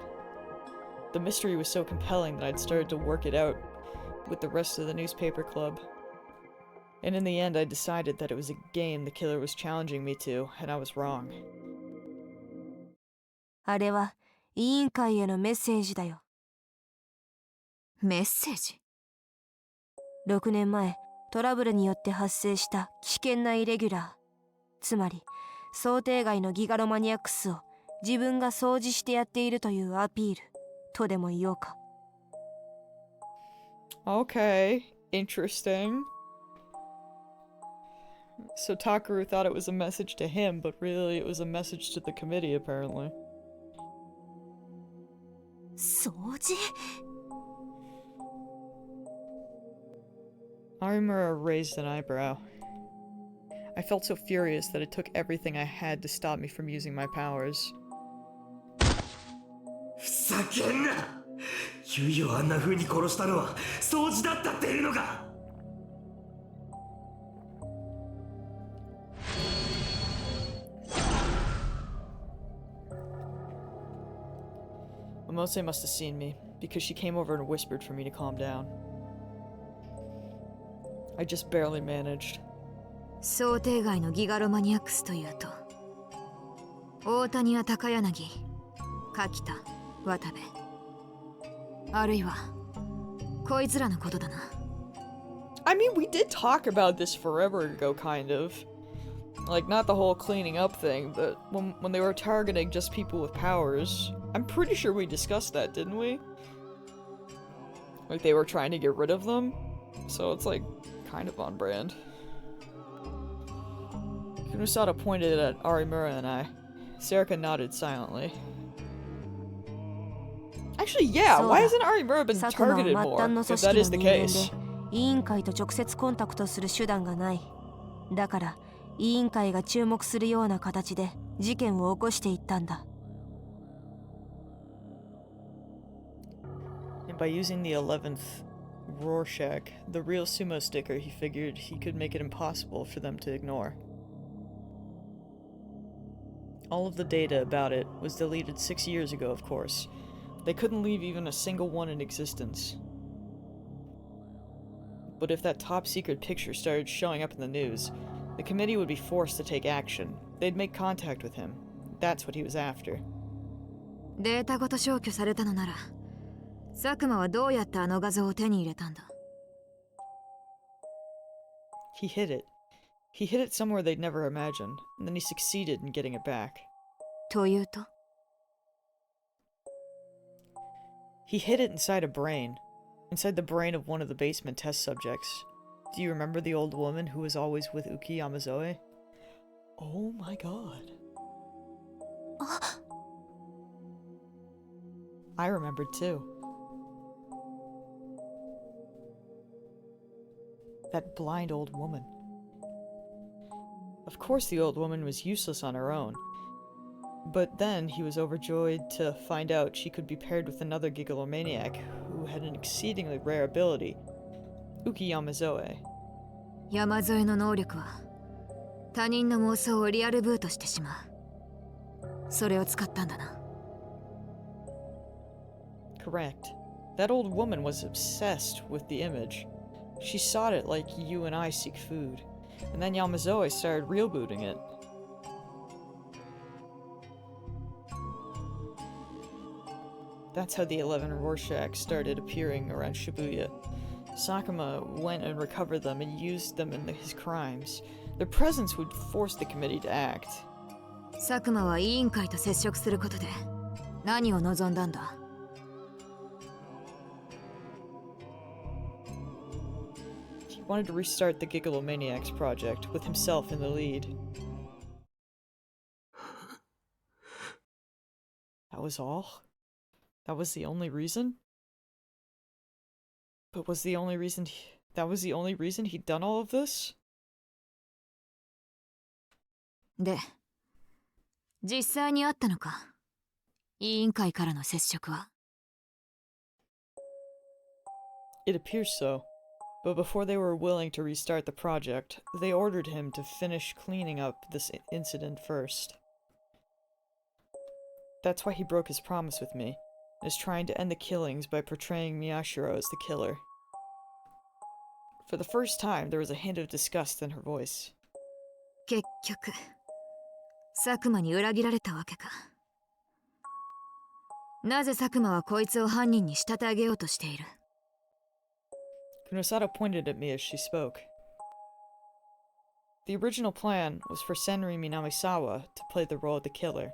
The mystery was so compelling that I'd started to work it out with the rest of the newspaper club. And in the end, I decided that it was a game the killer was challenging me to, and I was wrong. あれは委員会へのメッセージだよ。メッセージ？ 6年前、トラブルによって発生した危険なイレギュラー。つまり、想定外のギガロマニアックスを自分が掃除してやっているというアピールとでも言おうか。Okay, interesting. So Takaru thought it was a message to him, but really it was a message to the committee, apparently. 掃除？ Arimura raised an eyebrow. I felt so furious that it took everything I had to stop me from using my powers. ふざけんな！ユイをあんな風に殺したのは掃除だったっていうのか！ Omose must have seen me, because she came over and whispered for me to calm down. I just barely managed. 想定外のギガロマニアックスというと、大谷や高柳、柿田、渡部、あるいはこいつらのことだな。I mean, we did talk about this forever ago, kind of. Like, not the whole cleaning up thing, but when they were targeting just people with powers, I'm pretty sure we discussed that, didn't we? Like, they were trying to get rid of them? So it's, like, kind of on brand. Kunosada pointed at Arimura and I. Serika nodded silently. Actually, yeah, why hasn't Arimura been targeted more, if that is the case? 委員会と直接コンタクトする手段がない。だから委員会が注目するような形で事件を起こしていったんだ。And by using the 11th Rorschach, the real sumo sticker, he figured he could make it impossible for them to ignore. All of the data about it was deleted 6 years ago, of course. They couldn't leave even a single one in existence. But if that top-secret picture started showing up in the news, the committee would be forced to take action. They'd make contact with him. That's what he was after. データごと消去されたのなら、佐久間はどうやってあの画像を手に入れたんだ？ He hid it. He hid it somewhere they'd never imagined, and then he succeeded in getting it back. というと？ He hid it inside a brain. Inside the brain of one of the basement test subjects. Do you remember the old woman who was always with Uki Yamazoe? Oh my god. I remembered too. That blind old woman. Of course the old woman was useless on her own. But then he was overjoyed to find out she could be paired with another Gigalomaniac who had an exceedingly rare ability, Uki Yamazoe. 山添の能力は他人の妄想をリアルブートしてしまう。それを使ったんだな。Correct. That old woman was obsessed with the image. She sought it like you and I seek food. And then Yamazoe started real booting it. That's how the 11 Rorschach started appearing around Shibuya. Sakuma went and recovered them and used them in his crimes. Their presence would force the committee to act. 佐久間は委員会と接触することで何を望んだんだ？ He wanted to restart the Gigalomaniacs project with himself in the lead. That was all? That was the only reason? But was the only reason that was the only reason he'd done all of this? で、実際にあったのか？委員会からの接触は。It appears so. But before they were willing to restart the project, they ordered him to finish cleaning up this incident first. That's why he broke his promise with me, and is trying to end the killings by portraying Miyashiro as the killer. For the first time, there was a hint of disgust in her voice. 結局、佐久間に裏切られたわけか。なぜ佐久間はこいつを犯人に仕立て上げようとしている？ Kunosada pointed at me as she spoke. The original plan was for Senri Minamisawa to play the role of the killer.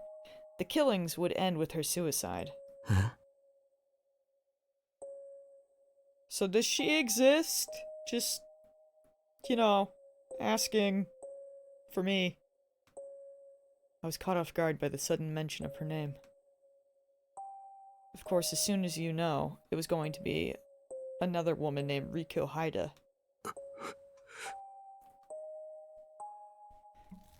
The killings would end with her suicide. Huh? So does she exist? Just, you know, asking for me. I was caught off guard by the sudden mention of her name. Of course, as soon as you know, it was going to be another woman named Riko Haida.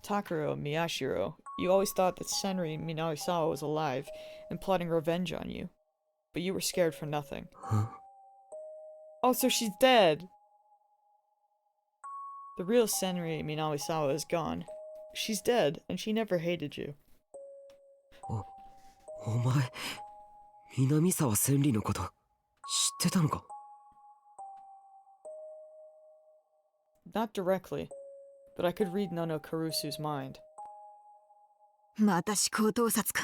Takuro Miyashiro, you always thought that Senri Minawisawa was alive and plotting revenge on you. But you were scared for nothing. Huh? Oh, so she's dead! The real Senri Minawisawa is gone. She's dead, and she never hated you. お前、南沢千里のこと知ってたのか？ Not directly, but I could read Nono Karusu's mind. また思考盗撮か。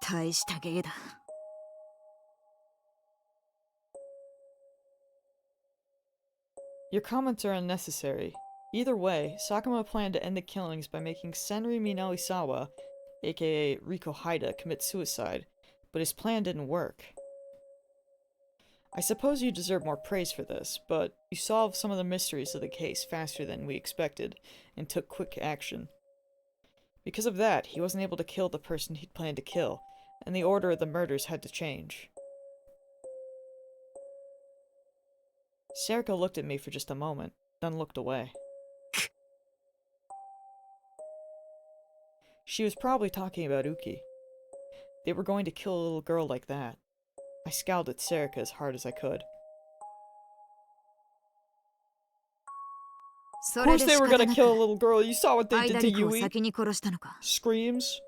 大した芸だ。Your comments are unnecessary. Either way, Sakuma planned to end the killings by making Senri Minawisawa, aka Riko Haida, commit suicide, but his plan didn't work. I suppose you deserve more praise for this, but you solved some of the mysteries of the case faster than we expected, and took quick action. Because of that, he wasn't able to kill the person he'd planned to kill, and the order of the murders had to change. Serika looked at me for just a moment, then looked away. She was probably talking about Uki. They were going to kill a little girl like that. I scowled at Serika as hard as I could. Of course they were gonna kill a little girl. You saw what they did to Yui. Screams.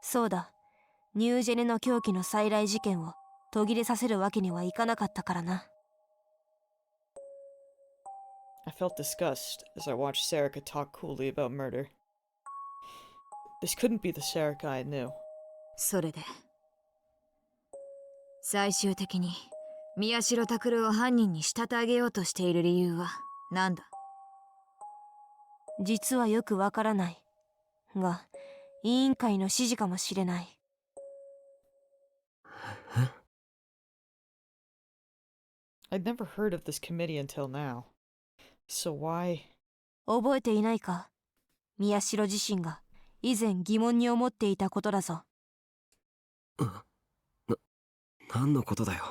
そうだ。ニュージェネの狂気の再来事件を途切れさせるわけにはいかなかったからな。I felt disgust as I watched Serika talk coolly about murder. This couldn't be the Serika I knew. それで最終的に宮代拓郎を犯人に仕立て上げようとしている理由は何だ？実はよくわからないが、委員会の指示かもしれない。I'd never heard of this committee until now. So why? 覚えていないか？宮代自身が以前疑問に思っていたことだぞ。何のことだよ。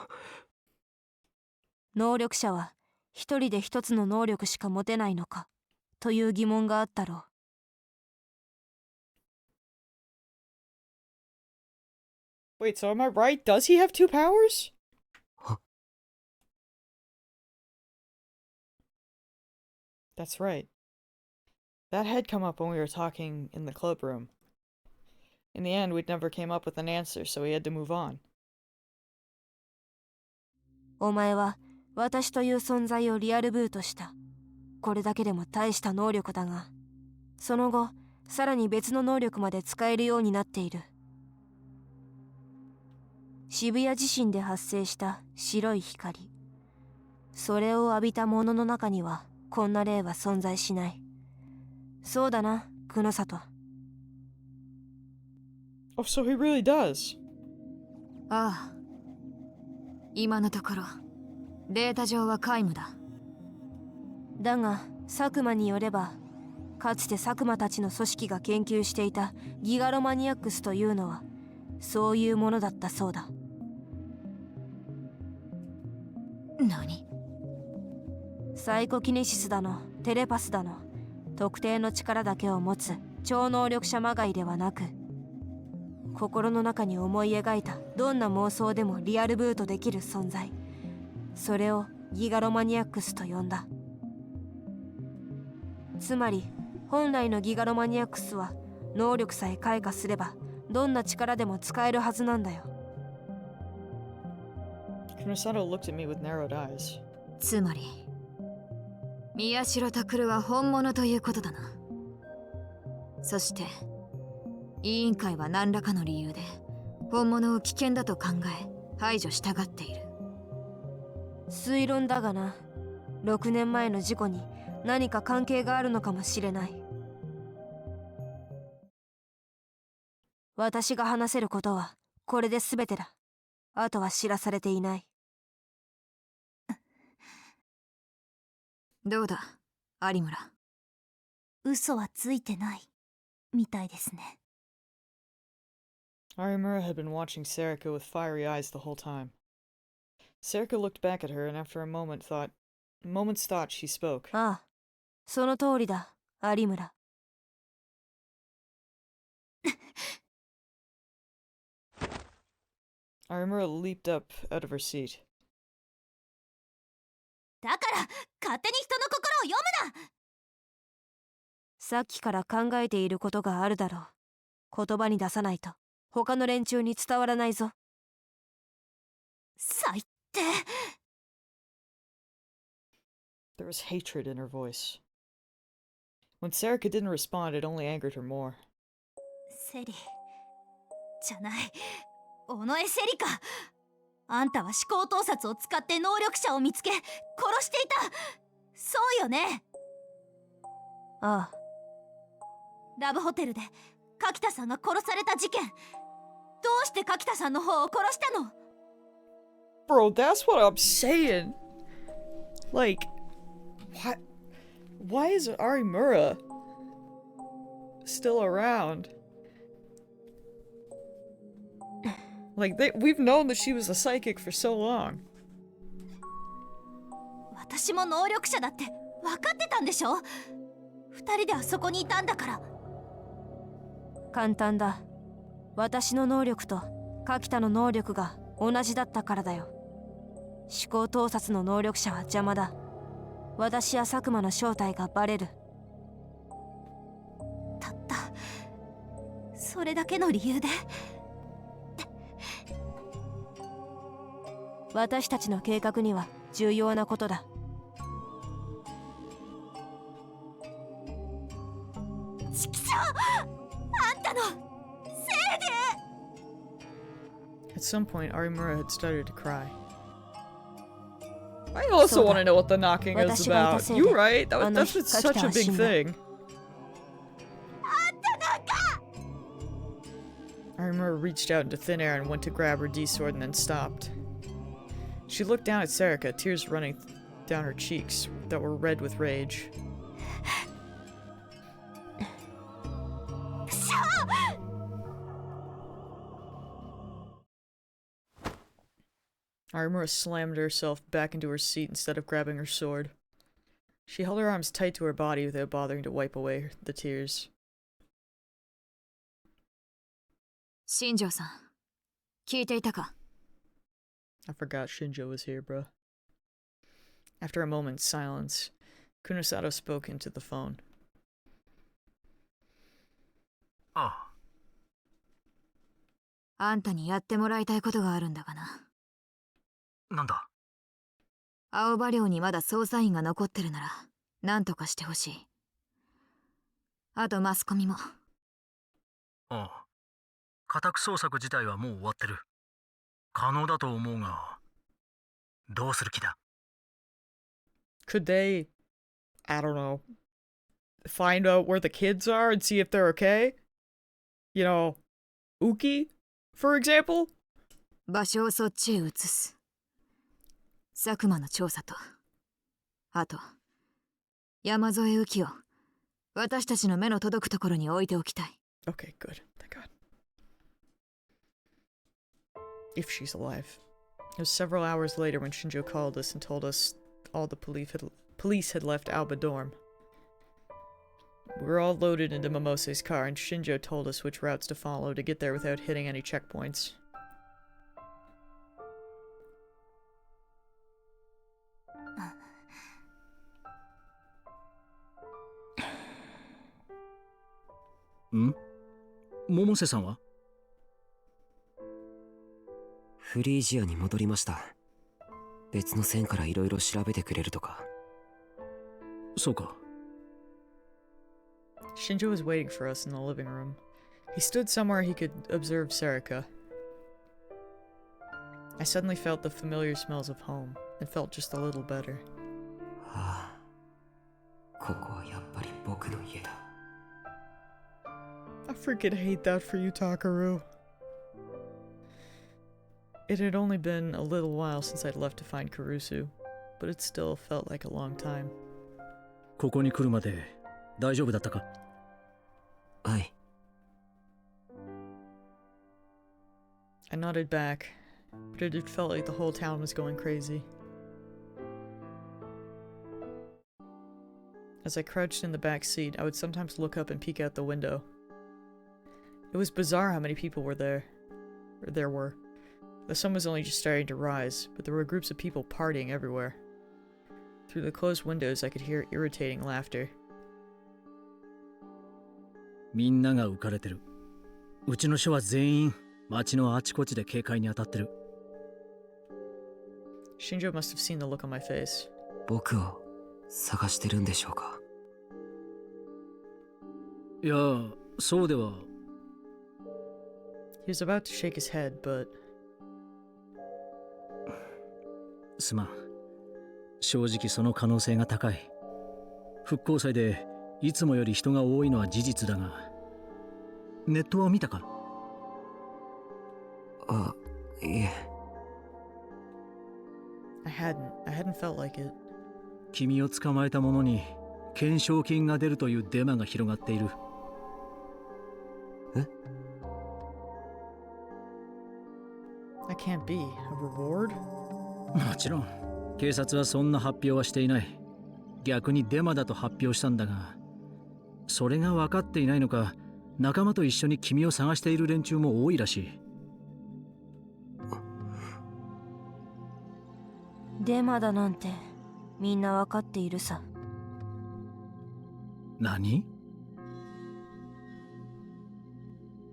能力者は一人で一つの能力しか持てないのかという疑問があったろう。Wait, so am I right? Does he have two powers? That's right. That had come up when we were talking in the club room. In the end, we'd never came up with an answer, so we had to move on. お前は私という存在をリアルブートした。これだけでも大した能力だが、その後、さらに別の能力まで使えるようになっている。渋谷地震で発生した白い光。それを浴びたものの中には、こんな例は存在しない。そうだな、久野里。Oh, so he really does. ああ。今のところ、データ上は皆無だ。だが、佐久間によれば、かつて佐久間たちの組織が研究していたギガロマニアックスというのはそういうものだったそうだ。何？サイコキネシスだのテレパスだの特定の力だけを持つ超能力者まがいではなく、心の中に思い描いたどんな妄想でもリアルブートできる存在、それをギガロマニアックスと呼んだ。つまり本来のギガロマニアックスは能力さえ開花すればどんな力でも使えるはずなんだよ。 Kunosato looked at me with narrowed eyes. つまり宮代拓は本物ということだな。そして委員会は何らかの理由で本物を危険だと考え排除したがっている。推論だがな、6年前の事故に何か関係があるのかもしれない。私が話せることはこれで全てだ。あとは知らされていない。どうだ有村。嘘はついてないみたいですね。Arimura had been watching Serika with fiery eyes the whole time. Serika looked back at her and after a moment's thought she spoke. ああ、その通りだ、有村。Arimura leaped up out of her seat. だから勝手に人の心を読むな。さっきから考えていることがあるだろう。言葉に出さないと他の連中に伝わらないぞ。最低。There was hatred in her voice. When Serika didn't respond, it only angered her more. セリじゃない、尾上セリか。あんたは思考盗撮を使って能力者を見つけ殺していた。そうよね。ああ。ラブホテルで柿田さんが殺された事件、どうして柿田さんの方を殺したの？ Bro, that's what I'm saying. Like, why is Arimura still around? Like, we've known that she was a psychic for so long. 私も能力者だって分かってたんでしょ？二人であそこにいたんだから。簡単だ。私の能力と柿田の能力が同じだったからだよ。思考盗撮の能力者は邪魔だ。私や佐久間の正体がバレる。たったそれだけの理由で？私たちの計画には重要なことだ。ちくしょう！あんたのせいで！ At some point, Arimura had started to cry. I also want to know what the knocking is about. You're right. That's such a big thing. Arimura reached out into thin air and went to grab her D-sword and then stopped. She looked down at Serika, tears running down her cheeks that were red with rage. Arimura slammed herself back into her seat instead of grabbing her sword. She held her arms tight to her body without bothering to wipe away the tears. 新庄さん、聞いていたか？ I forgot Shinjo was here, bro. After a moment's silence, Kunosato spoke into the phone. ああ。あんたにやってもらいたいことがあるんだがな。なんだ？青葉寮にまだ捜査員が残ってるなら何とかしてほしい。あとマスコミも。ああ。家宅捜索自体はもう終わってる。可能だと思うが、どうする気だ？ Could they, I don't know, find out where the kids are and see if they're okay? You know, Uki, for example? 場所をそっちへ移す。佐久間の調査と、あと山添右京を私たちの目の届くところに置いておきたい。 Okay, good. Thank God. If she's alive. It was several hours later when Shinjo called us and told us all the police had left Alba Dorm. We were all loaded into Momose's car, and Shinjo told us which routes to follow to get there without hitting any checkpoints. Hmm? 百瀬さんは？フリージアに戻りました。別の線からいろいろ調べてくれるとか。そうか。Shinjo was waiting for us in the living room. He stood somewhere he could observe Sarika. I suddenly felt the familiar smells of home, and felt just a little better. はあ、ここはやっぱり僕の家だ。I freaking hate that for you, Takaru. It had only been a little while since I'd left to find Kurusu, but it still felt like a long time. ここに来るまで大丈夫だったか？はい。I nodded back, but it had felt like the whole town was going crazy. As I crouched in the back seat, I would sometimes look up and peek out the window. It was bizarre how many people were there. Or there were. The sun was only just starting to rise, but there were groups of people partying everywhere. Through the closed windows, I could hear irritating laughter. みんなが浮かれてる。うちの署は全員街のあちこちで警戒に当たってる。Shinjo must have seen the look on my face. 僕を探してるんでしょうか？いや、そうでは。He was about to shake his head, but... すまん。正直その可能性が高い。復興祭でいつもより人が多いのは事実だが、ネットは見たか？あ、いえ。I hadn't felt like it. 君を捕まえた者に懸賞金が出るというデマが広がっている。え？ That can't be. A reward? もちろん、警察はそんな発表はしていない。逆にデマだと発表したんだが、それが分かっていないのか、仲間と一緒に君を探している連中も多いらしい。デマだなんてみんな分かっているさ。何？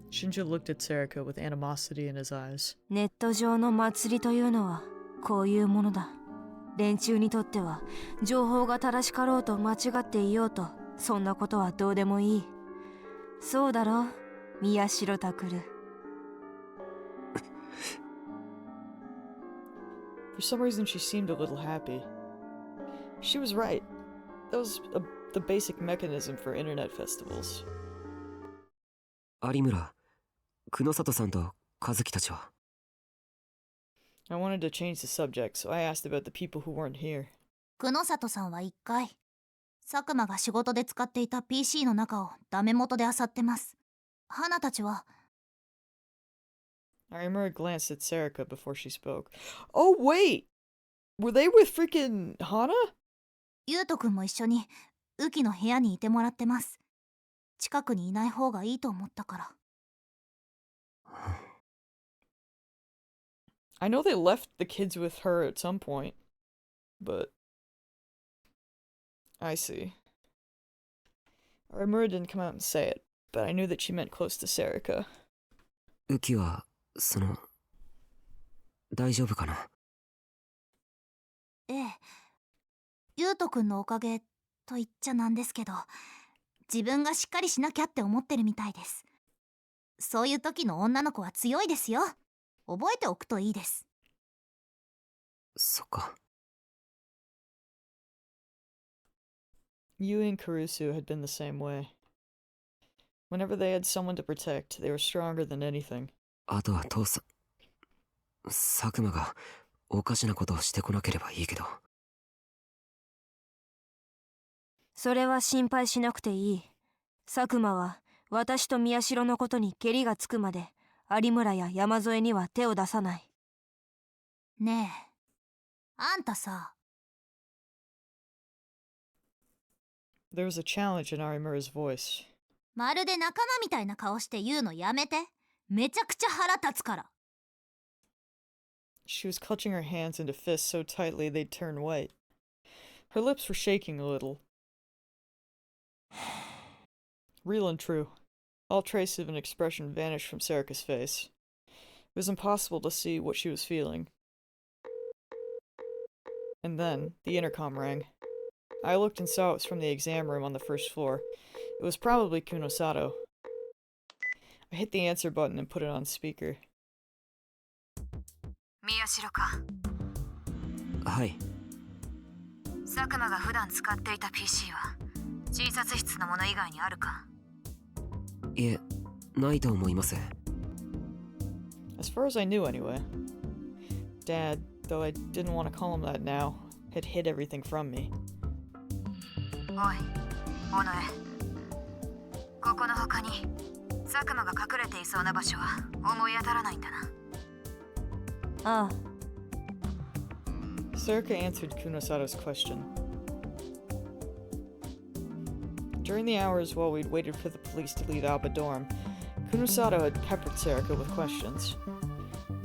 Shinjo looked at Sarika with animosity in his eyes. ネット上の祭りというのはこういうものだ。連中にとっては情報が正しかろうと間違っていようと、そんなことはどうでもいい。そうだろ、宮代拓。For some reason, she seemed a little happy. She was right. That was the basic mechanism for internet festivals. 有村、久野里さんと和樹たちは？ I wanted to change the subject, so I asked about the people who weren't here. 久野里さんは1回、佐久間が仕事で使っていた PC の中をダメ元で漁ってます。花たちは。Arimura glanced at Sarika before she spoke. Oh, wait! Were they with freaking Hana? ゆうとくんも一緒に雨季の部屋にいてもらってます。近くにいない方がいいと思ったから。I know they left the kids with her at some point, but... I see. Arimura didn't come out and say it, but I knew that she meant close to Sarika. 雨季は、大丈夫かな？ええ。ゆうとくんのおかげと言っちゃなんですけど、自分がしっかりしなきゃって思ってるみたいです。そういう時の女の子は強いですよ。覚えておくといいです。そっか。Yui and Kurusu had been the same way. Whenever they had someone to protect, they were stronger than anything. あとは父さん、佐久間がおかしなことをしてこなければいいけど。それは心配しなくていい。佐久間は私と宮代のことにケリがつくまで有村や山添には手を出さない。ねえ、あんたさ。There was a challenge in Arimura's voice. まるで仲間みたいな顔して言うのやめて。めちゃくちゃ腹立つから。She was clutching her hands into fists so tightly they'd turn white. Her lips were shaking a little. Real and true. All trace of an expression vanished from Serica's face. It was impossible to see what she was feeling. And then, the intercom rang. I looked and saw it was from the exam room on the first floor. It was probably Kunosato. I hit the answer button and put it on speaker. 宮代か。はい。佐久間が普段使っていた PC は診察室のもの以外にあるか？いえ、ないと思います。As far as I knew, anyway. Dad, though I didn't want to call him that now, had hid everything from me. おい、尾上。ここの他に佐久間が隠れていそうな場所は思い当たらないんだな。ああ。Serica answered Kunosato's question. During the hours while we'd waited for the police to leave Alba Dorm, Kunosato had peppered Serica with questions.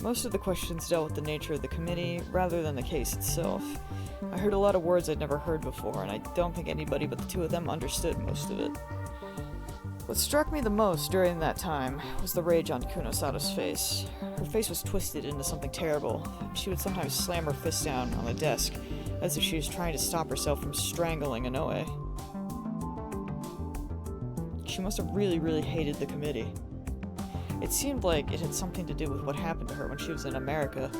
Most of the questions dealt with the nature of the committee, rather than the case itself. I heard a lot of words I'd never heard before, and I don't think anybody but the two of them understood most of it. What struck me the most during that time was the rage on Kunosato's face. Her face was twisted into something terrible. She would sometimes slam her fist down on the desk, as if she was trying to stop herself from strangling Inoue. She must have really hated the committee. It seemed like it had something to do with what happened to her when she was in America,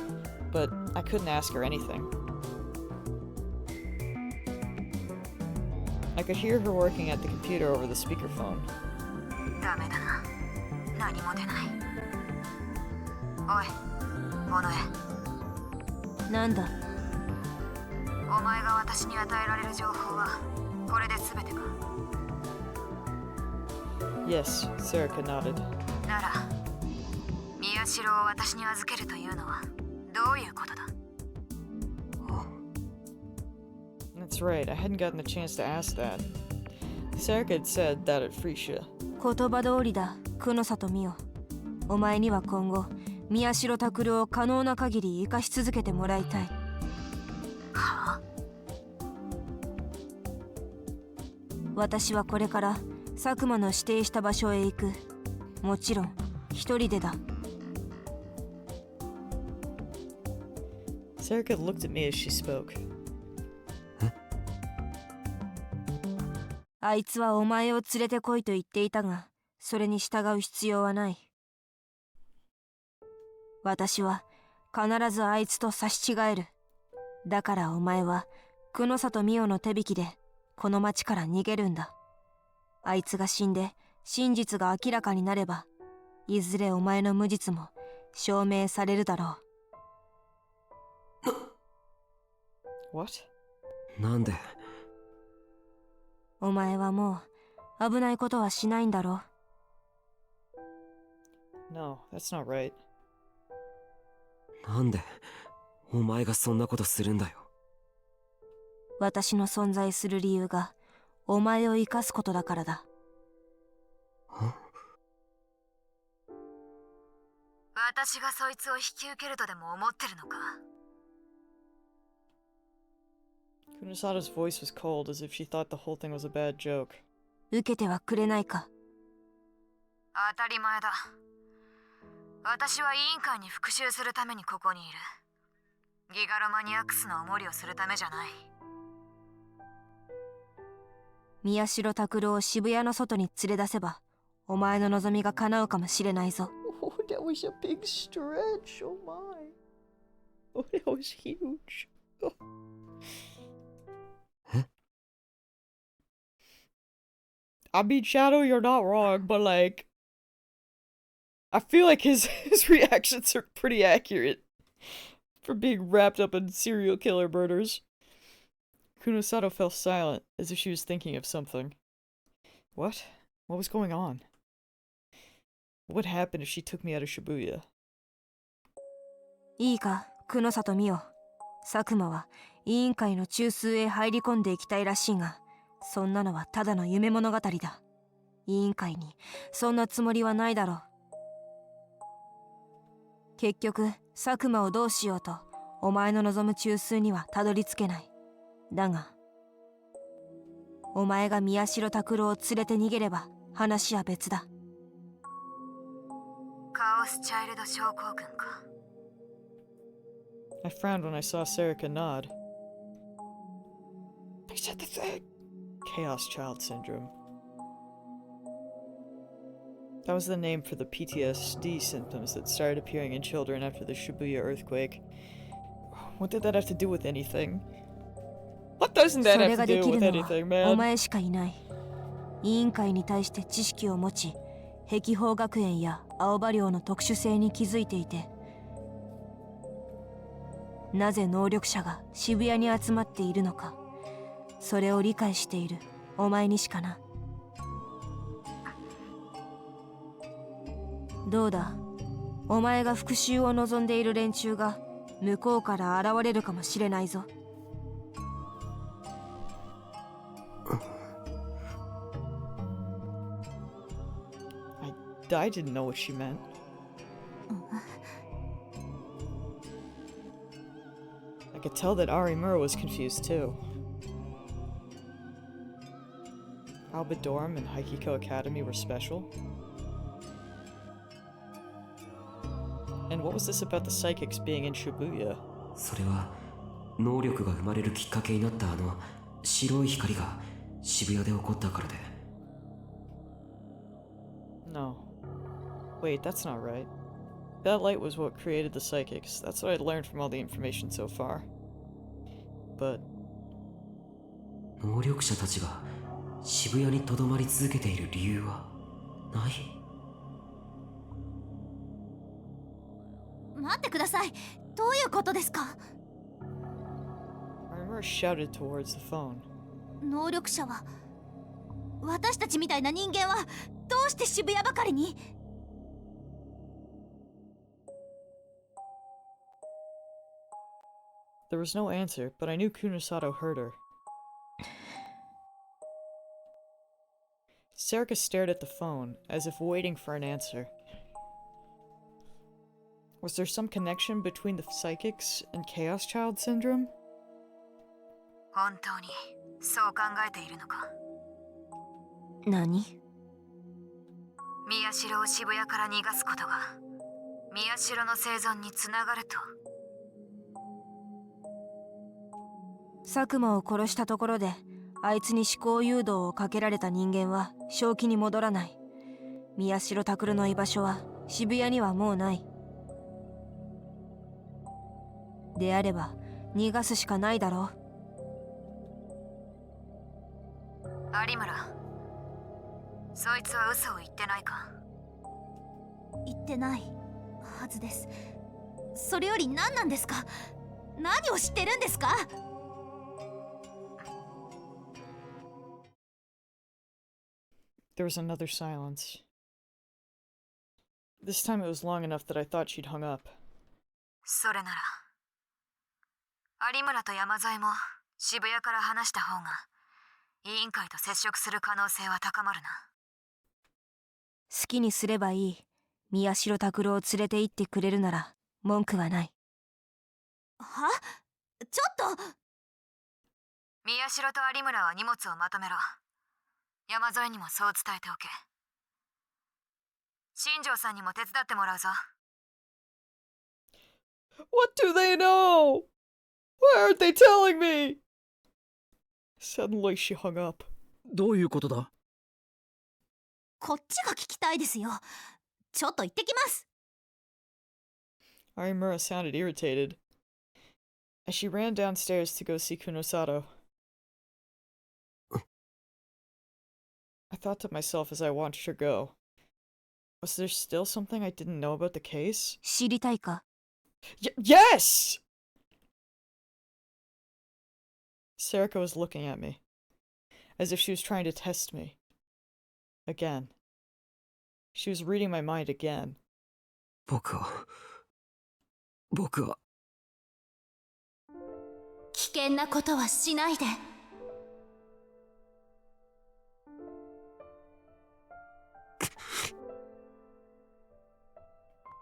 but I couldn't ask her anything. I could hear her working at the computer over the speakerphone. ダメだな。何も出ない。おい、尾上。なんだ。お前が私に与えられる情報はこれで全てか？ Yes, Serica nodded. なら、宮代を私に預けるというのはどういうことだ？ That's right, I hadn't gotten the chance to ask that. Serica had said that at Freesia. 言葉通りだ、久野里美代。お前には今後、宮代拓郎を可能な限り生かし続けてもらいたい。はあ？私はこれから佐久間の指定した場所へ行く。もちろん、一人でだ。Serica looked at me as she spoke. あいつはお前を連れてこいと言っていたが、それに従う必要はない。私は必ずあいつと差し違える。だからお前は久野里美代の手引きでこの町から逃げるんだ。あいつが死んで真実が明らかになれば、いずれお前の無実も証明されるだろう。What? なんで？お前はもう危ないことはしないんだろう。 No, that's not right. なんでお前がそんなことするんだよ。私の存在する理由がお前を生かすことだからだ。私がそいつを引き受けるとでも思ってるのか？ Kunosato's voice was cold, as if she thought the whole thing was a bad joke. 受けてはくれないか？当たり前だ。私は委員会に復讐するためにここにいる。ギガロマニアックスのお守りをするためじゃない。宮代拓郎を渋谷の外に連れ出せば、お前の望みが叶うかもしれないぞ。Oh, that was a big stretch. Oh my. Oh, that was huge. Oh. I mean, Shadow, you're not wrong, but like, I feel like his reactions are pretty accurate for being wrapped up in serial killer murders. Kunosato fell silent, as if she was thinking of something. What? What was going on? What would happen if she took me out of Shibuya? いいか、久野里美代。佐久間は委員会の中枢へ入り込んでいきたいらしいが、そんなのはただの夢物語だ。委員会にそんなつもりはないだろう。結局佐久間をどうしようとお前の望む中枢にはたどり着けない。だがお前が宮代拓郎を連れて逃げれば話は別だ。カオスチャイルド症候群か。I frowned when I saw Serica nod. They said the thing! Chaos Child Syndrome. That was the name for the PTSD symptoms that started appearing in children after the Shibuya earthquake. What did that have to do with anything? What doesn't that それ have が to で do き with るの anything, はお man? 前しかいない。委員会に対して知識を持ち、碧峰学園や青葉寮の特殊性に気づいていて、なぜ能力者が渋谷に集まっているのか、それを理解しているお前にしかな。どうだ、お前が復讐を望んでいる連中が向こうから現れるかもしれないぞ。I didn't know what she meant. I could tell that Arimura was confused too. Alba Dorm and Haikiko Academy were special? And what was this about the psychics being in Shibuya? それは能力が生まれるきっかけになったあの白い光が渋谷で起こったからで。 No. Wait, that's not right. That light was what created the psychics. That's what I'd learned from all the information so far. But... 能力者たちが渋谷にとどまり続けている理由はない？待ってください。どういうことですか？ Arimura shouted towards the phone. 能力者は私たちみたいな人間はどうして渋谷ばかりに？ There was no answer, but I knew Kunosato heard her. Serica stared at the phone, as if waiting for an answer. Was there some connection between the psychics and Chaos Child Syndrome? 本当にそう考えているのか？何？宮代を渋谷から逃がすことが宮代の生存につながると。佐久間を殺したところであいつに思考誘導をかけられた人間は正気に戻らない。宮代拓郎の居場所は渋谷にはもうない。であれば逃がすしかないだろう。有村、そいつは嘘を言ってないか？言ってないはずです。それより何なんですか？何を知ってるんですか？There was another silence. This time it was long enough that I thought she'd hung up. それなら有村と山添も渋谷から話した方が委員会と接触する可能性は高まるな。好きにすればいい。宮代拓郎を連れて行ってくれるなら文句はない。は？ちょっと！宮代と有村は荷物をまとめろ。山添にもそう伝えておけ。新庄さんにも手伝ってもらうぞ。What do they know? Why aren't they telling me? Suddenly she hung up. どういうことだ？こっちが聞きたいですよ。ちょっと行ってきます。Arimura sounded irritated as she ran downstairs to go see Kunosato. I thought to myself as I watched her go, was there still something I didn't know about the case? 知りたいか？ Yes! Serica was looking at me, as if she was trying to test me. Again. She was reading my mind again. 僕は危険なことはしないで。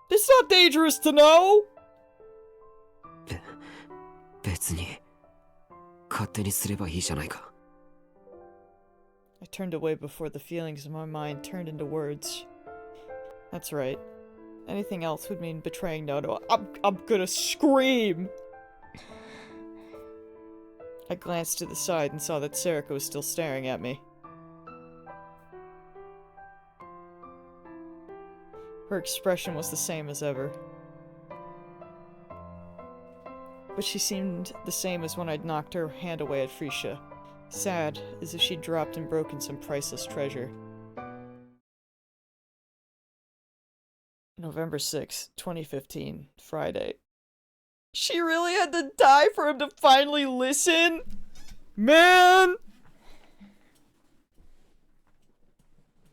It's not dangerous to know! 別に勝手にすればいいじゃないか。I turned away before the feelings in my mind turned into words. That's right. Anything else would mean betraying Noto. I'm gonna scream! I glanced to the side and saw that Serika was still staring at me. Her expression was the same as ever. But she seemed the same as when I'd knocked her hand away at Frisia. Sad, as if she'd dropped and broken some priceless treasure. November 6, 2015, Friday. She really had to die for him to finally listen? Man!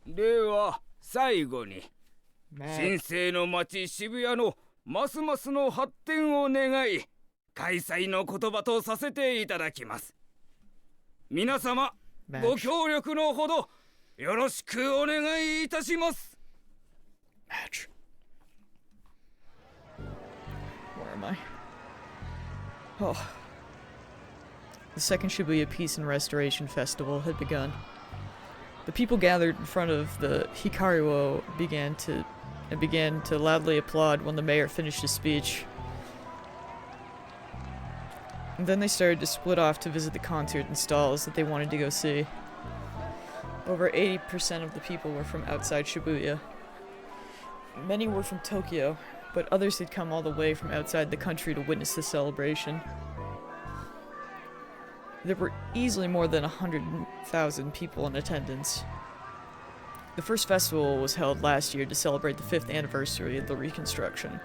では最後に神聖の町渋谷のますますの発展を願い開催の言葉とさせていただきます。皆様ご協力のほどよろしくお願いいたします。 Match. Where am I? Oh. The second Shibuya Peace and Restoration Festival had begun. The people gathered in front of the Hikaruo began to loudly applaud when the mayor finished his speech. And then they started to split off to visit the concert and stalls that they wanted to go see. Over 80% of the people were from outside Shibuya. Many were from Tokyo, but others had come all the way from outside the country to witness the celebration. There were easily more than 100,000 people in attendance. The first festival was held last year to celebrate the 5th anniversary of the reconstruction,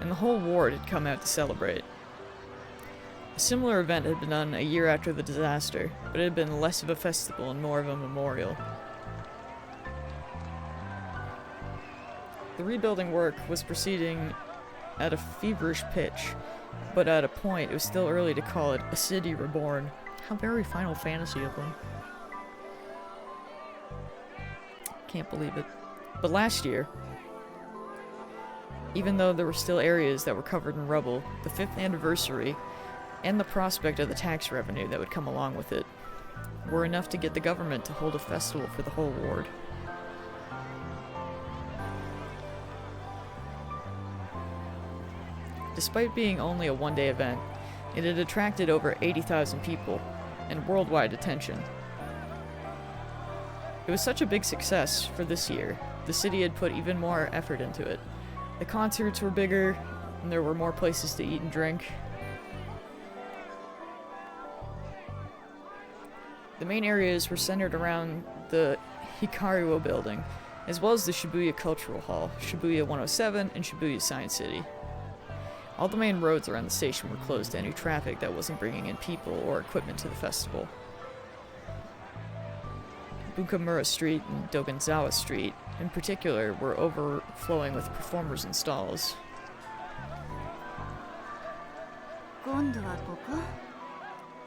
and the whole ward had come out to celebrate. A similar event had been done a year after the disaster, but it had been less of a festival and more of a memorial. The rebuilding work was proceeding at a feverish pitch, but at a point it was still early to call it a city reborn. How very Final Fantasy of them. Can't believe it. But last year, even though there were still areas that were covered in rubble, the 5th anniversary and the prospect of the tax revenue that would come along with it were enough to get the government to hold a festival for the whole ward. Despite being only a one-day event, it had attracted over 80,000 people and worldwide attention. It was such a big success for this year, the city had put even more effort into it. The concerts were bigger, and there were more places to eat and drink. The main areas were centered around the Hikaruo building, as well as the Shibuya Cultural Hall, Shibuya 107, and Shibuya Science City. All the main roads around the station were closed to any traffic that wasn't bringing in people or equipment to the festival. Bunkamura Street and Dogonzawa Street, in particular, were overflowing with performers and stalls. 今度はここ?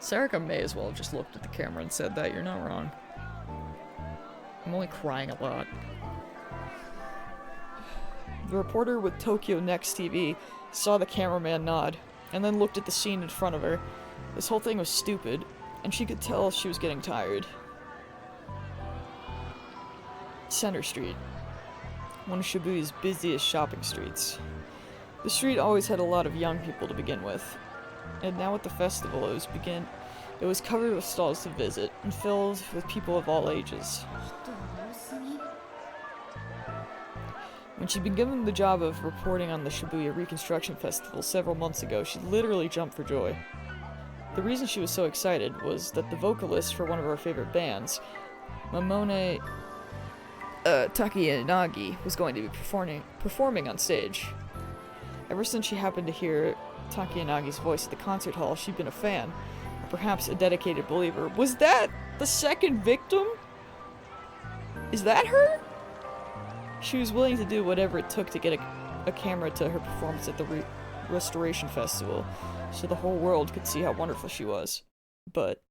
Sarika may as well have just looked at the camera and said that. You're not wrong. I'm only crying a lot. The reporter with Tokyo Next TV saw the cameraman nod, and then looked at the scene in front of her. This whole thing was stupid, and she could tell she was getting tired. Center Street, one of Shibuya's busiest shopping streets. The street always had a lot of young people to begin with, and now at the festival it was covered with stalls to visit, and filled with people of all ages. When she'd been given the job of reporting on the Shibuya Reconstruction Festival several months ago, she literally jumped for joy. The reason she was so excited was that the vocalist for one of our favorite bands, Mamone Takiyanagi, was going to be performing on stage. Ever since she happened to hear Takayanagi's voice at the concert hall, she'd been a fan, or perhaps a dedicated believer. Was that the second victim? Is that her? She was willing to do whatever it took to get a camera to her performance at the Restoration Festival, so the whole world could see how wonderful she was. But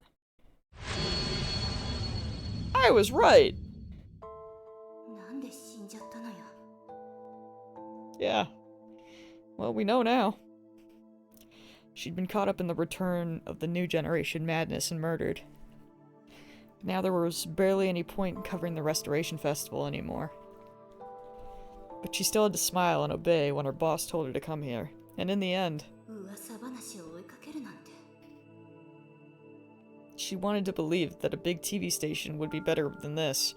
I was right! Yeah. Well, we know now. She'd been caught up in the return of the new generation madness and murdered. Now there was barely any point in covering the Restoration Festival anymore. But she still had to smile and obey when her boss told her to come here. And in the end, she wanted to believe that a big TV station would be better than this.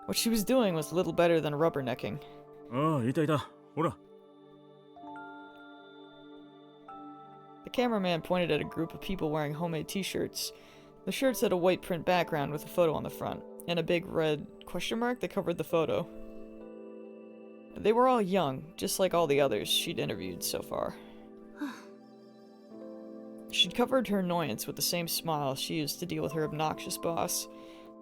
What she was doing was little better than rubbernecking. Oh, the cameraman pointed at a group of people wearing homemade t-shirts. The shirts had a white print background with a photo on the front, and a big red question mark that covered the photo. They were all young, just like all the others she'd interviewed so far. She'd covered her annoyance with the same smile she used to deal with her obnoxious boss.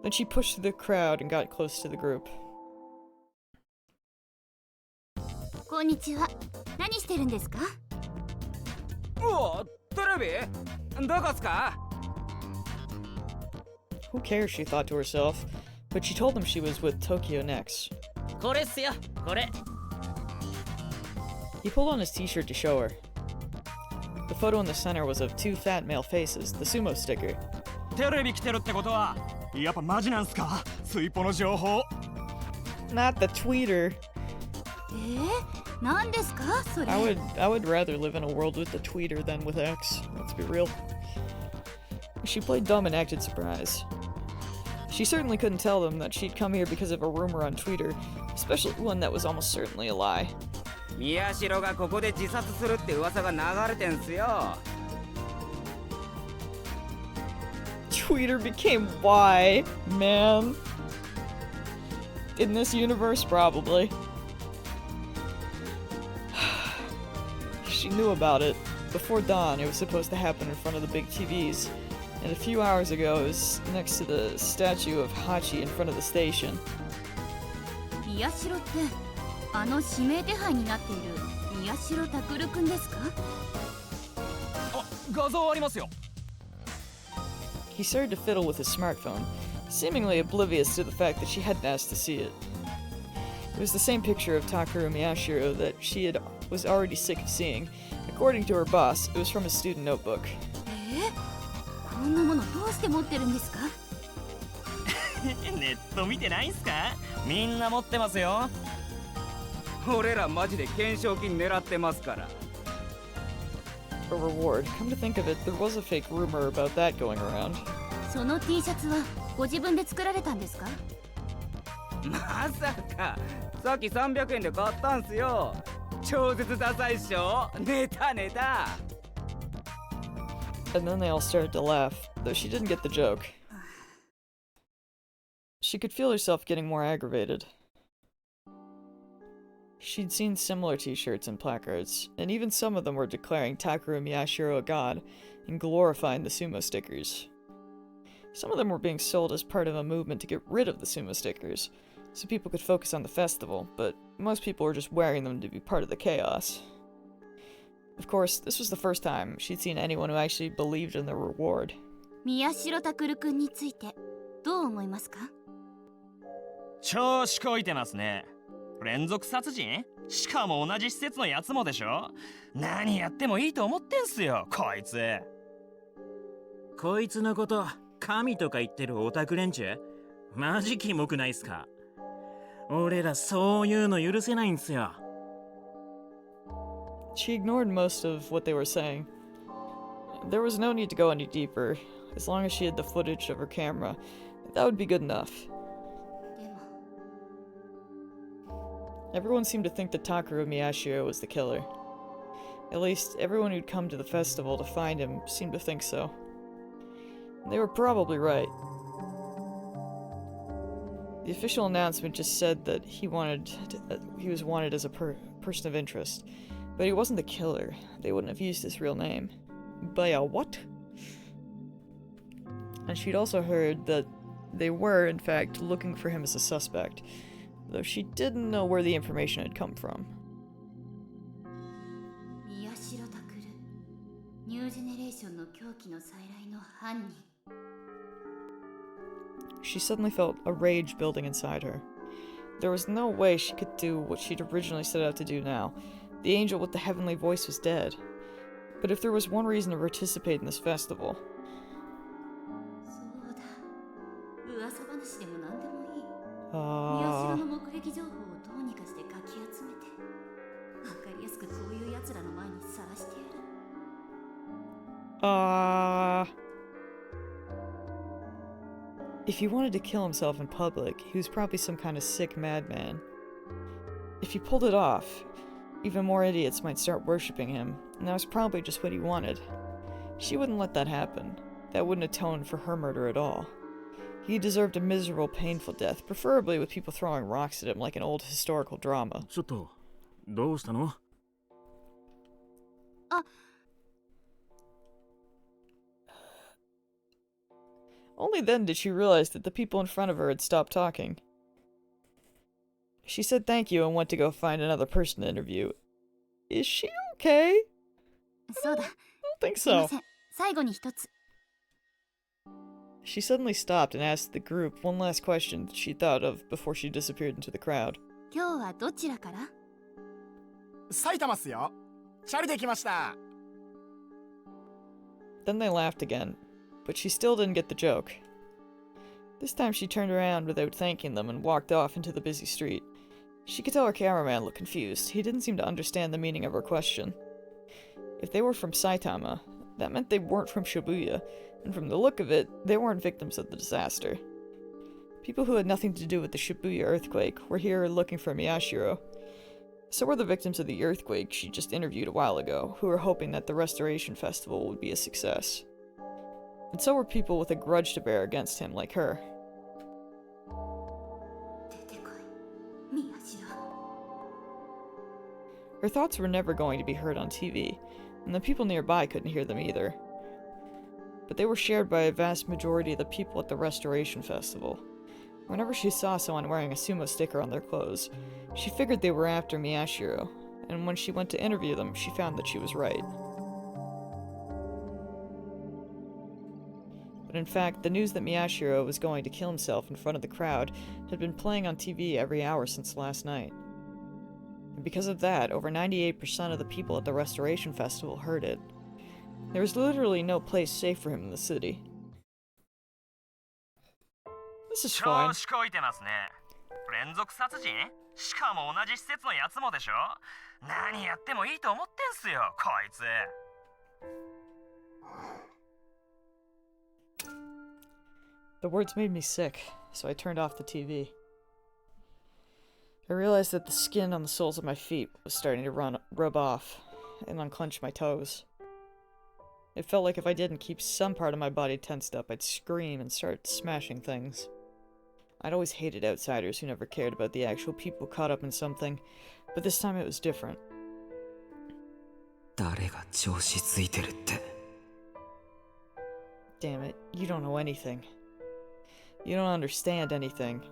Then she pushed through the crowd and got close to the group. こんにちは。何してるんですか？お、テレビ？どこっすか？ Who cares, she thought to herself, but she told them she was with Tokyo Next. これっすよ、これ。 He pulled on his t-shirt to show her. The photo in the center was of two fat male faces, the sumo sticker. テレビ来てるってことは、やっぱマジなんすか？スイポの情報。 Not the tweeter. 何ですかそれ？ I would rather live in a world with the tweeter than with X. Let's be real. She played dumb and acted surprised. She certainly couldn't tell them that she'd come here because of a rumor on Twitter, especially one that was almost certainly a lie. 宮代がここで自殺するって噂が流れてんすよ。Tweeter became why, man. In this universe, probably. She knew about it. Before dawn, it was supposed to happen in front of the big TVs. And a few hours ago, it was next to the statue of Hachi in front of the station. 宮代って、あの指名手配になっている宮代拓くんですか？あ、画像ありますよ。 He started to fiddle with his smartphone, seemingly oblivious to the fact that she hadn't asked to see it. It was the same picture of Takeru Miyashiro that she was already sick of seeing. According to her boss, it was from his student notebook. こんなものどうして持ってるんですか？ネット見てないんすか？みんな持ってますよ。俺らマジで懸賞金狙ってますから。 A reward. Come to think of it, there was a fake rumor about that going around. その T シャツはご自分で作られたんですか？まさか、さっき300円で買ったんすよ。超絶ダサいっしょ。ネタネタ。 And then they all started to laugh, though she didn't get the joke. She could feel herself getting more aggravated. She'd seen similar t-shirts and placards, and even some of them were declaring Takeru Miyashiro a god and glorifying the sumo stickers. Some of them were being sold as part of a movement to get rid of the sumo stickers, so people could focus on the festival, but most people were just wearing them to be part of the chaos. Of course, this was the first time she'd seen anyone who actually believed in the reward. 宮代拓くんについてどう思いますか？調子こいてますね。連続殺人？しかも同じ施設のやつもでしょ？何やってもいいと思ってんすよ、こいつ。こいつのこと、神とか言ってるオタク連中？マジキモくないっすか？俺らそういうの許せないんすよ。She ignored most of what they were saying. There was no need to go any deeper. As long as she had the footage of her camera, that would be good enough. Everyone seemed to think that Takeru Miyashiro was the killer. At least, everyone who'd come to the festival to find him seemed to think so. And they were probably right. The official announcement just said that he was wanted as a person of interest. But he wasn't the killer. They wouldn't have used his real name. By a what? And she'd also heard that They were, in fact, looking for him as a suspect, though she didn't know where the information had come from. She suddenly felt a rage building inside her. There was no way she could do what she'd originally set out to do now. The angel with the heavenly voice was dead. But if there was one reason to participate in this festival... If he wanted to kill himself in public, he was probably some kind of sick madman. If he pulled it off, even more idiots might start worshipping him, and that was probably just what he wanted. She wouldn't let that happen. That wouldn't atone for her murder at all. He deserved a miserable, painful death, preferably with people throwing rocks at him like an old historical drama. ちょっと、どうしたの? Only then did she realize that the people in front of her had stopped talking. She said thank you and went to go find another person to interview. Is she okay? I don't think so. She suddenly stopped and asked the group one last question that she thought of before she disappeared into the crowd. 埼玉っすよ。チャリで来ました。 Then they laughed again, but she still didn't get the joke. This time she turned around without thanking them and walked off into the busy street. She could tell her cameraman looked confused. He didn't seem to understand the meaning of her question. If they were from Saitama, that meant they weren't from Shibuya, and from the look of it, they weren't victims of the disaster. People who had nothing to do with the Shibuya earthquake were here looking for Miyashiro. So were the victims of the earthquake she just interviewed a while ago, who were hoping that the Restoration Festival would be a success. And so were people with a grudge to bear against him like her. Her thoughts were never going to be heard on TV, and the people nearby couldn't hear them either. But they were shared by a vast majority of the people at the Restoration Festival. Whenever she saw someone wearing a sumo sticker on their clothes, she figured they were after Miyashiro, and when she went to interview them, she found that she was right. But in fact, the news that Miyashiro was going to kill himself in front of the crowd had been playing on TV every hour since last night. And because of that, over 98% of the people at the Restoration Festival heard it. There was literally no place safe for him in the city. This is fine. 調子こいてますね。連続殺人？しかも同じ施設のやつもでしょ？何やってもいいと思ってんすよ、こいつ。The words made me sick, so I turned off the TV. I realized that the skin on the soles of my feet was starting to rub off and unclench my toes. It felt like if I didn't keep some part of my body tensed up, I'd scream and start smashing things. I'd always hated outsiders who never cared about the actual people caught up in something, but this time it was different. 誰が調子ついてるって。 Damn it, you don't know anything. You don't understand anything.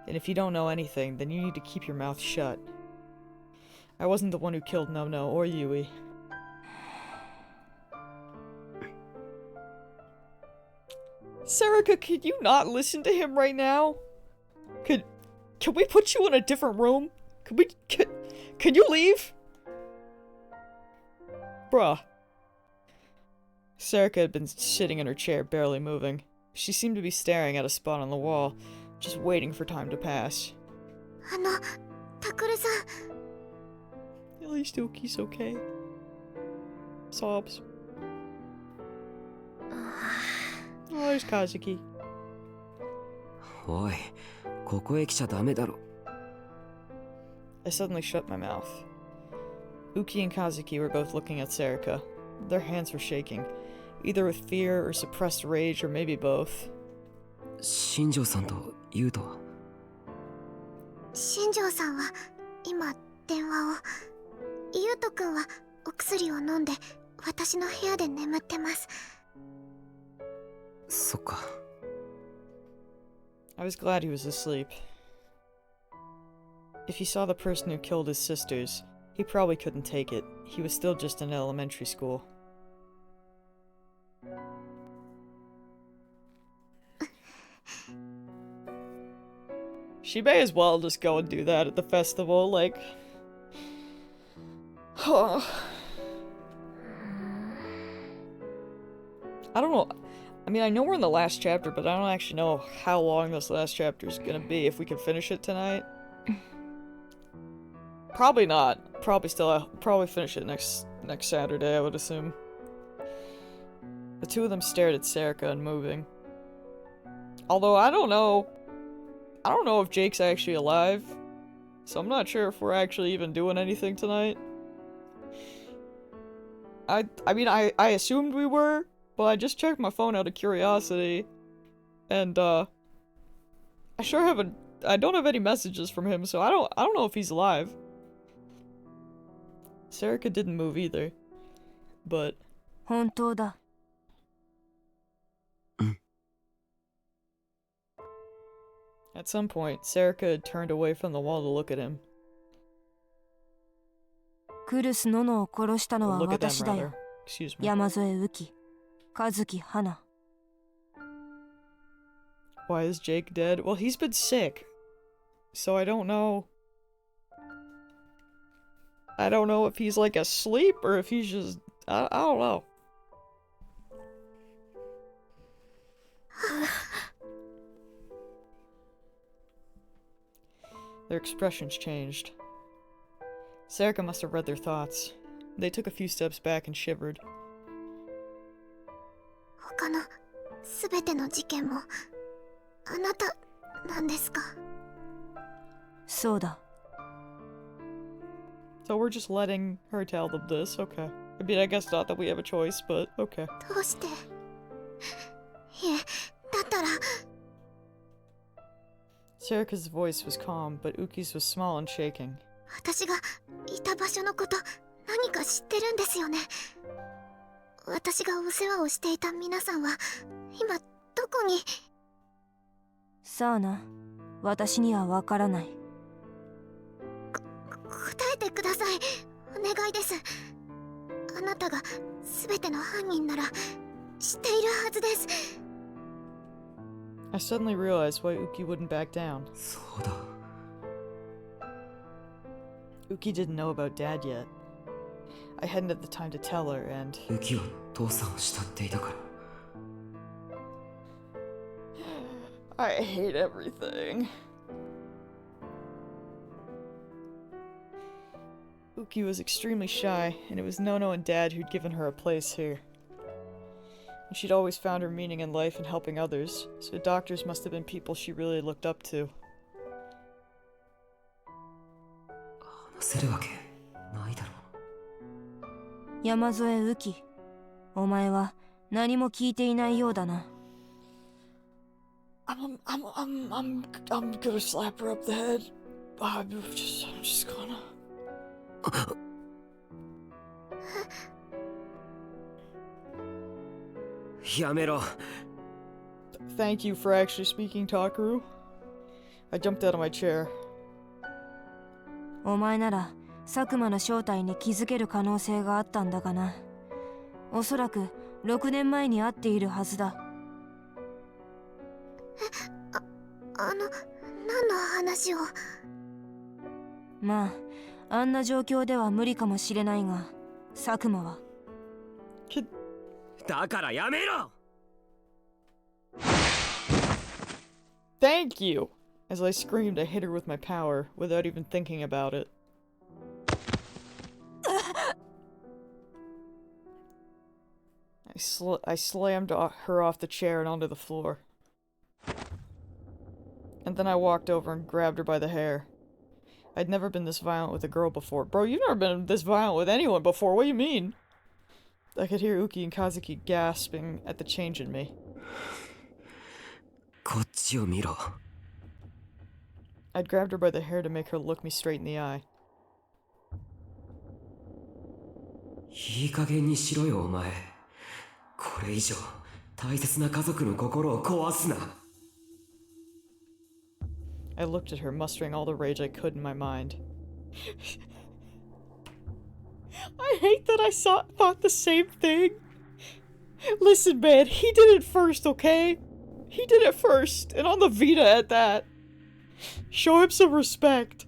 And if you don't know anything, then you need to keep your mouth shut. I wasn't the one who killed Nono or Yui. Sarika, can you not listen to him right now? Can we put you in a different room? Can you leave? Bruh. Sarika had been sitting in her chair, barely moving. She seemed to be staring at a spot on the wall, just waiting for time to pass. Takuru-san. At least Uki's okay. Sobs. Oh, there's Kazuki. おい、ここへ来ちゃダメだろ。 I suddenly shut my mouth. Uki and Kazuki were both looking at Sarika. Their hands were shaking, either with fear or suppressed rage, or maybe both. 新庄さんと優斗は？新庄さんは今電話を。優斗くんはお薬を飲んで私の部屋で眠ってます。そっか。I was glad he was asleep. If he saw the person who killed his sisters, he probably couldn't take it. He was still just in elementary school. She may as well just go and do that at the festival, like... I don't know. I mean, I know we're in the last chapter, but I don't actually know how long this last chapter is gonna be, if we can finish it tonight. Probably not. Probably finish it next Saturday, I would assume. The two of them stared at Serica, unmoving. Although, I don't know if Jake's actually alive, so I'm not sure if we're actually even doing anything tonight. I mean, I assumed we were, but I just checked my phone out of curiosity, and, I don't have any messages from him, so I don't know if he's alive. Serica didn't move either, but... 本当だ。At some point, Serica had turned away from the wall to look at him. クルス・ノノを殺したのは Look at them, 私だよ。 rather. Excuse me. 山添雨季、和樹花。Why is Jake dead? Well, he's been sick. So I don't know. I don't know if he's like asleep or if he's just... I don't know. Their expressions changed. Serica must have read their thoughts. They took a few steps back and shivered. 他のすべての事件もあなたなんですか？そうだ。 So we're just letting her tell them this, okay. I mean, I guess not that we have a choice, but okay. どうして？いえ、だったら。 Serica's voice was calm, but Uki's was small and shaking. 私がいた場所のこと何か知ってるんですよね。私がお世話をしていた皆さんは今どこに？さあな、私にはわからない。答えてください。お願いです。あなたが全ての犯人なら知っているはずです。 I suddenly realized why Uki wouldn't back down. そうだ。 Uki didn't know about Dad yet. I hadn't had the time to tell her, and... ユキは父さんを慕っていたから。 I hate everything. Uki was extremely shy, and it was Nono and Dad who'd given her a place here. And she'd always found her meaning in life in helping others, so doctors must have been people she really looked up to. 話せるわけないだろう。山添雨季、お前は何も聞いていないようだな。I'm gonna slap her up the head. I'm just gonna... Yamero. Thank you for actually speaking, Takaru. I jumped out of my chair. お前なら佐久間の正体に気づける可能性があったんだがな。おそらく6年前に会っているはずだ。何の話を？まあ、あんな状況では無理かもしれないが、佐久間は。だからやめろ！ Thank you! As I screamed, I hit her with my power, without even thinking about it. I slammed her off the chair and onto the floor. And then I walked over and grabbed her by the hair. I'd never been this violent with a girl before. Bro, you've never been this violent with anyone before, what do you mean? I could hear Uki and Kazuki gasping at the change in me. こっちを見ろ。 I'd grabbed her by the hair to make her look me straight in the eye. いい加減にしろよお前。これ以上大切な家族の心を壊すな。I looked at her, mustering all the rage I could in my mind. I hate that I thought the same thing. Listen, man, he did it first, okay? He did it first, and on the Vita at that. Show him some respect.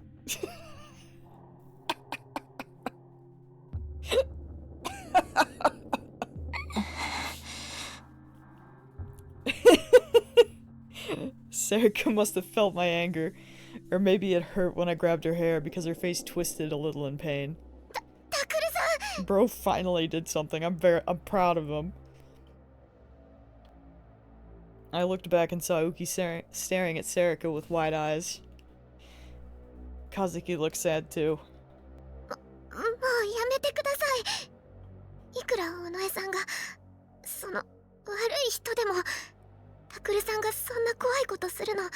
Serika must have felt my anger, or maybe it hurt when I grabbed her hair because her face twisted a little in pain. Takuru-san! Bro finally did something. I'm proud of him. I looked back and saw Uki staring at Serika with wide eyes. Kazuki looked sad too. もうやめてください。いくら尾上さんがその悪い人でもタクルさんがそんな怖いことするの見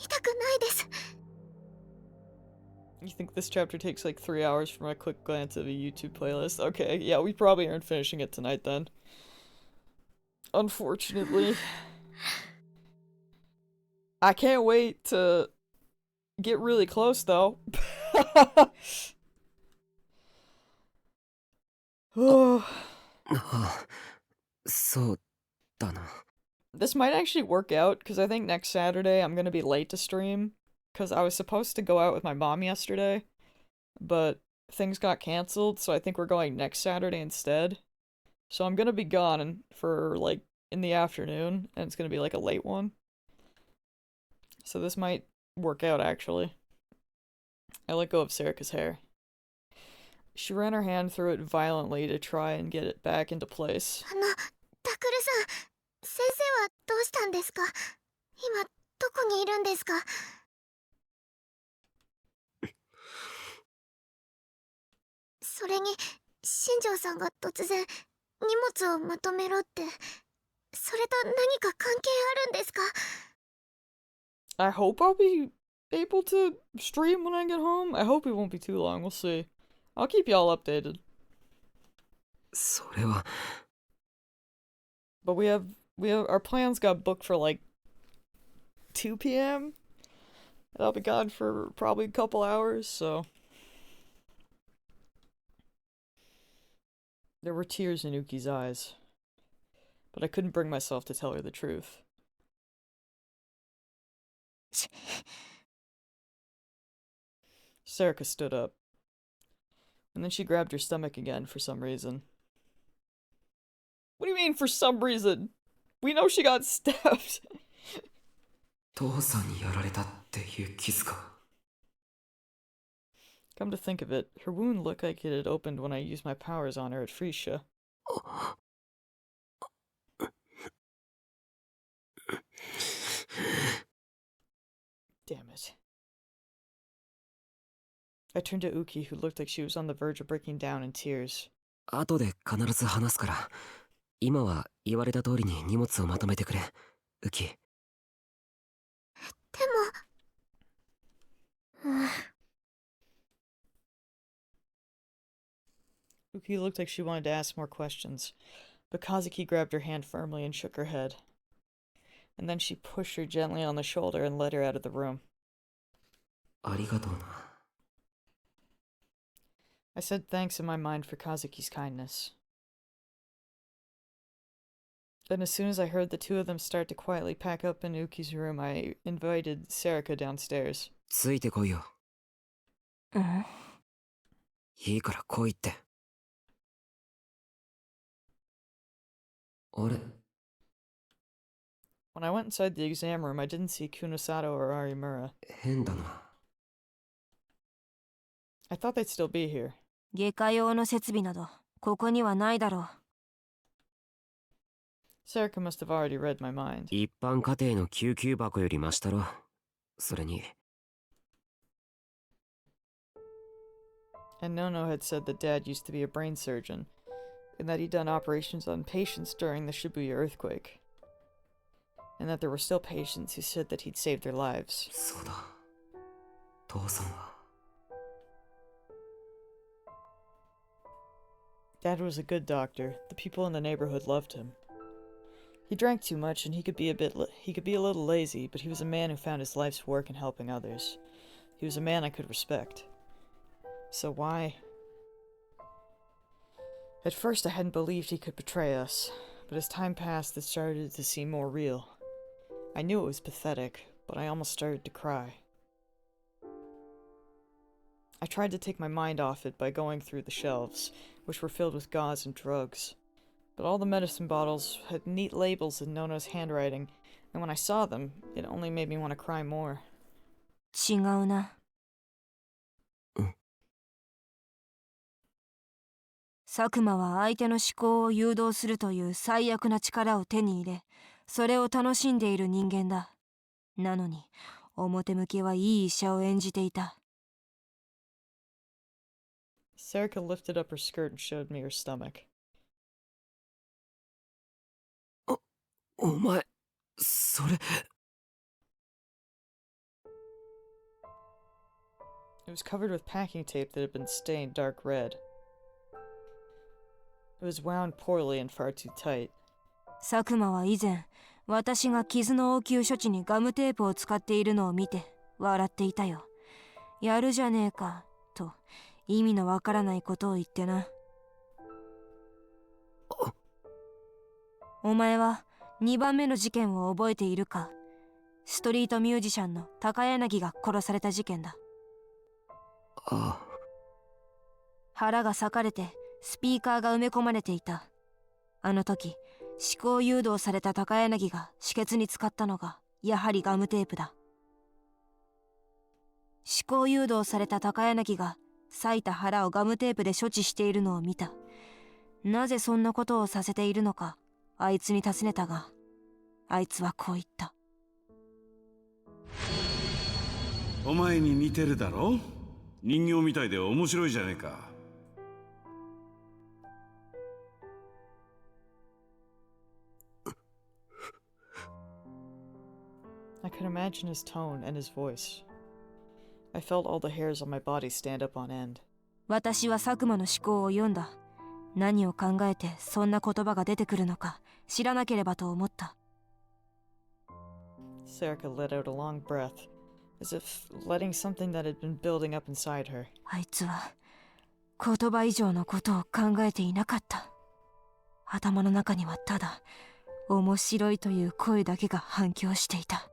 たくないです。 You think this chapter takes like 3 hours from a quick glance of a YouTube playlist? Okay, yeah, we probably aren't finishing it tonight then. Unfortunately. I can't wait to get really close though. This might actually work out, because I think next Saturday I'm gonna be late to stream, because I was supposed to go out with my mom yesterday, but things got cancelled, so I think we're going next Saturday instead. So I'm gonna be gone for, like, in the afternoon, and it's gonna be, like, a late one. So this might work out, actually. I let go of Serika's hair. She ran her hand through it violently to try and get it back into place. タクルさん、先生はどうしたんですか？今どこにいるんですか？それに新庄さんが突然荷物をまとめろって、それと何か関係あるんですか？ I hope I'll be able to stream when I get home. I hope it won't be too long. We'll see. I'll keep y'all updated. But we have our plans got booked for like 2 p.m. and I'll be gone for probably a couple hours, so there were tears in Uki's eyes, but I couldn't bring myself to tell her the truth. Serika stood up, and then she grabbed her stomach again for some reason. What do you mean, for some reason? We know she got stabbed. Come to think of it, her wound looked like it had opened when I used my powers on her at Frisia. Damn it. I turned to Uki, who looked like she was on the verge of breaking down in tears. 後で必ず話すから、今は言われた通りに荷物をまとめてくれ、ウキ。でも、Uki looked like she wanted to ask more questions, but Kazuki grabbed her hand firmly and shook her head. And then she pushed her gently on the shoulder and led her out of the room. ありがとうな。I said thanks in my mind for Kazuki's kindness. Then as soon as I heard the two of them start to quietly pack up in Uki's room, I invited Serika downstairs. ついてこいよ。いいから来いって。あれ？ When I went inside the exam room, I didn't see Kunosato or Arimura. 変だな。I thought they'd still be here. 外科用の設備などここにはないだろう。Serika must have already read my mind. 一般家庭の救急箱よりマシだろ。それに。And Nono had said that Dad used to be a brain surgeon, and that he'd done operations on patients during the Shibuya earthquake. And that there were still patients who said that he'd saved their lives. そうだ。父さんは。Dad was a good doctor. The people in the neighborhood loved him. He drank too much and he could be a little lazy, but he was a man who found his life's work in helping others. He was a man I could respect. So why? At first I hadn't believed he could betray us, but as time passed it started to seem more real. I knew it was pathetic, but I almost started to cry. I tried to take my mind off it by going through the shelves, which were filled with gauze and drugs. But all the medicine bottles had neat labels in Nono's handwriting, and when I saw them, it only made me want to cry more. 違うな。佐久間は相手の思考を誘導するという最悪な力を手に入れ、それを楽しんでいる人間だ。なのに、表向きはいい医者を演じていた。Serica lifted up her skirt and showed me her stomach. お前、それ。It was covered with packing tape that had been stained dark red. It was wound poorly and far too tight. 佐久間は以前、私が傷の応急処置にガムテープを使っているのを見て笑っていたよ。やるじゃねえか、と意味のわからないことを言ってな。お前は2番目の事件を覚えているか？ストリートミュージシャンの高柳が殺された事件だ。ああ。腹が裂かれてスピーカーが埋め込まれていた。あの時、思考誘導された高柳が止血に使ったのがやはりガムテープだ。思考誘導された高柳が裂いた腹をガムテープで処置しているのを見た。なぜそんなことをさせているのか、あいつに尋ねたが、あいつはこう言った。お前に似てるだろ？人形みたいで面白いじゃねえか。I could imagine his tone and his voice. I felt all the hairs on my body stand up on end. 私は佐久間の思考を読んだ。何を考えてそんな言葉が出てくるのか知らなければと思った。Serica let out a long breath, as if letting something that had been building up inside her. あいつは言葉以上のことを考えていなかった。頭の中にはただ面白いという声だけが反響していた。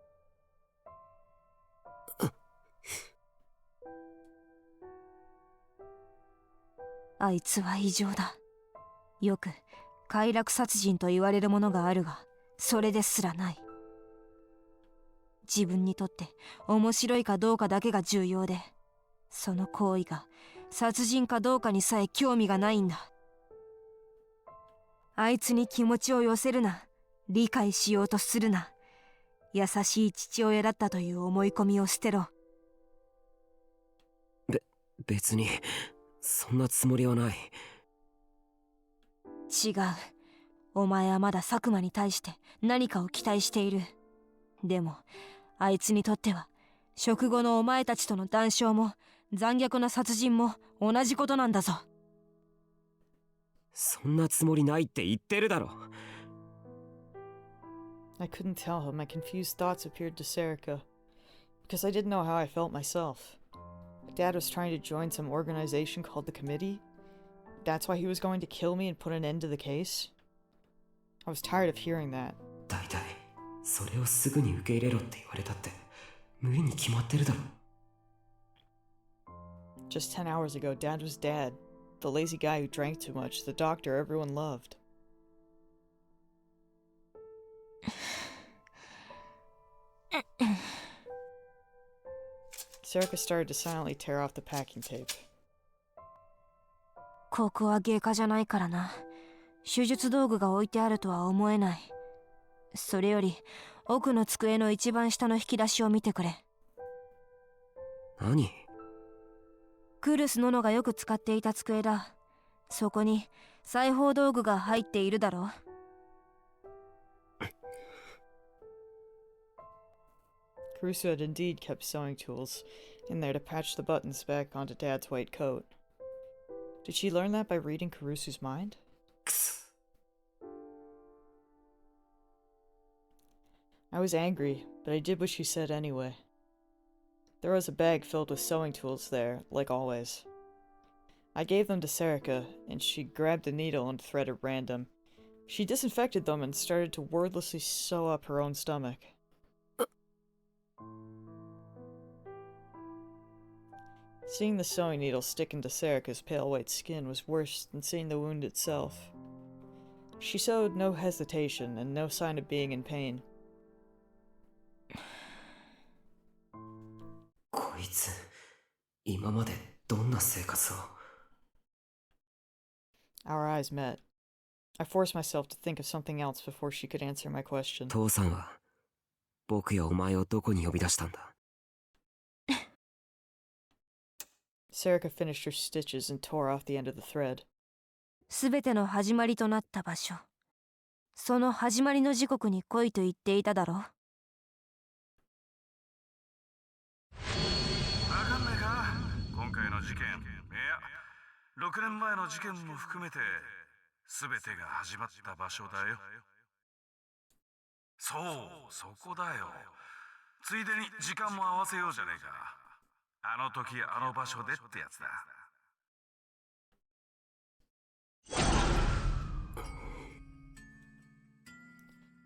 あいつは異常だ。よく快楽殺人と言われるものがあるが、それですらない。自分にとって面白いかどうかだけが重要で、その行為が殺人かどうかにさえ興味がないんだ。あいつに気持ちを寄せるな、理解しようとするな。優しい父親だったという思い込みを捨てろ。別にそんなつもりはない。違う。お前はまだ佐久間に対して何かを期待している。でもあいつにとっては食後のお前たちとの談笑も残虐な殺人も同じことなんだぞ。そんなつもりないって言ってるだろ。I couldn't tell him. My confused thoughts appeared to Serica, because I didn't know how I felt myself. Dad was trying to join some organization called the Committee. That's why he was going to kill me and put an end to the case. I was tired of hearing that. 大体それをすぐに受け入れろって言われたって無理に決まってるだろ。Just 10 hours ago, Dad was Dad. The lazy guy who drank too much, the doctor everyone loved. Serica started to silently tear off the packing tape. ここは外科じゃないからな。手術道具が置いてあるとは思えない。それより奥の机の一番下の引き出しを見てくれ。何？クルス・ノノがよく使っていた机だ。そこに裁縫道具が入っているだろう。Caruso had indeed kept sewing tools in there to patch the buttons back onto Dad's white coat. Did she learn that by reading Caruso's mind? I was angry, but I did what she said anyway. There was a bag filled with sewing tools there, like always. I gave them to Serica, and she grabbed a needle and thread at random. She disinfected them and started to wordlessly sew up her own stomach. Seeing the sewing needle stick into Serica's pale white skin was worse than seeing the wound itself. She showed no hesitation and no sign of being in pain. こいつ、今までどんな生活を Our eyes met. I forced myself to think of something else before she could answer my question. 父さんは僕やお前をどこに呼び出したんだ Serica finished her stitches and tore off the end of the thread. すべての始まりとなった場所。その始まりの時刻に来いと言っていただろう。わかんないか今回の事件。いや、6年前の事件も含めて、すべてが始まった場所だよ。そう、そこだよ。ついでに時間も合わせようじゃねえか。あの時あの場所でってやつだ。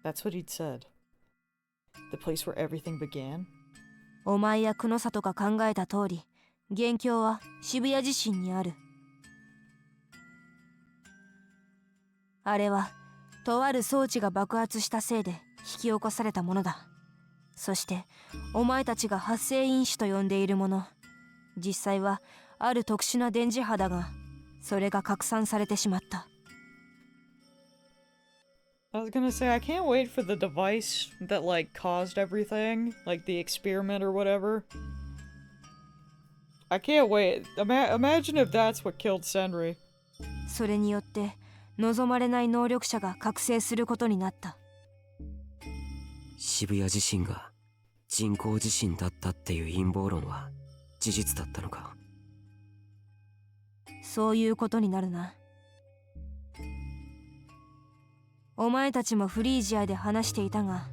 That's what he'd said. The place where everything began? お前や久野里が考えた通り、元凶は渋谷地震にある。あれは、とある装置が爆発したせいで引き起こされたものだ。そして、お前たちが発生因子と呼んでいるもの。実際は、ある特殊な電磁波だが、それが拡散されてしまった。I was gonna say, I can't wait for the device that, like, caused everything. Like, the experiment or whatever. I can't wait. Imagine if that's what killed Senri. それによって、望まれない能力者が覚醒することになった。渋谷地震が人工地震だったっていう陰謀論は事実だったのかそういうことになるな。お前たちもフリージアで話していたが、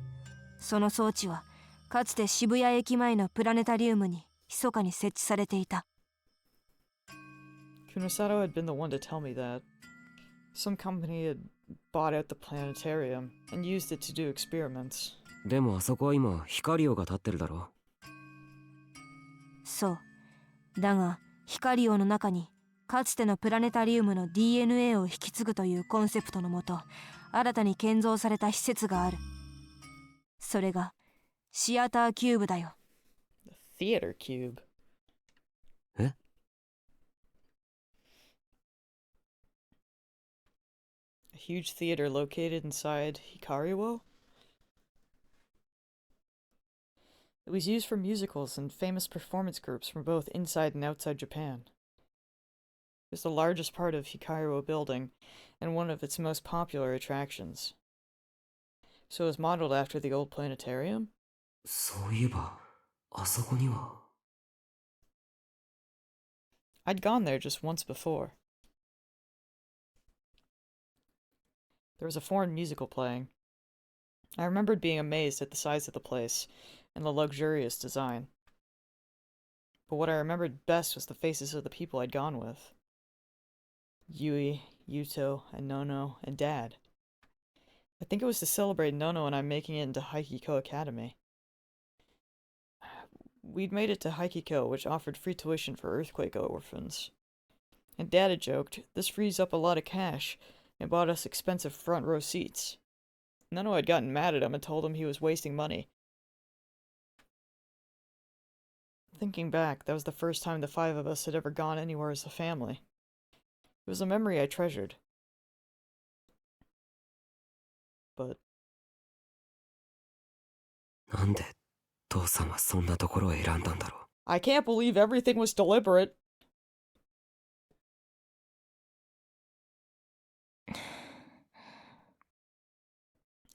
その装置はかつて渋谷駅前のプラネタリウムに密かに設置されていた。Kunosato had been the one to tell me that. Some company had bought out the planetarium and used it to do experiments. でもあそこは今ヒカリオが立ってるだろそう。だがヒカリオの中にかつてのプラネタリウムの DNA を引き継ぐというコンセプトのもと新たに建造された施設がある。それがシアターキューブだよ。The Theater Cube. え A huge theater located inside Hikariwo? It was used for musicals and famous performance groups from both inside and outside Japan. It was the largest part of Hikariwo building and one of its most popular attractions. So it was modeled after the old planetarium? そういえばあそこには I'd gone there just once before. There was a foreign musical playing. I remembered being amazed at the size of the place and the luxurious design. But what I remembered best was the faces of the people I'd gone with. Yui, Yuto, and Nono, and Dad. I think it was to celebrate Nono and I making it into Haikiko Academy. We'd made it to Haikiko, which offered free tuition for earthquake orphans. And Dad had joked, this frees up a lot of cash, and bought us expensive front row seats. Nono had gotten mad at him and told him he was wasting money. Thinking back, that was the first time the five of us had ever gone anywhere as a family. It was a memory I treasured. But... なんで父さんはそんなところを選んだんだろう I can't believe everything was deliberate.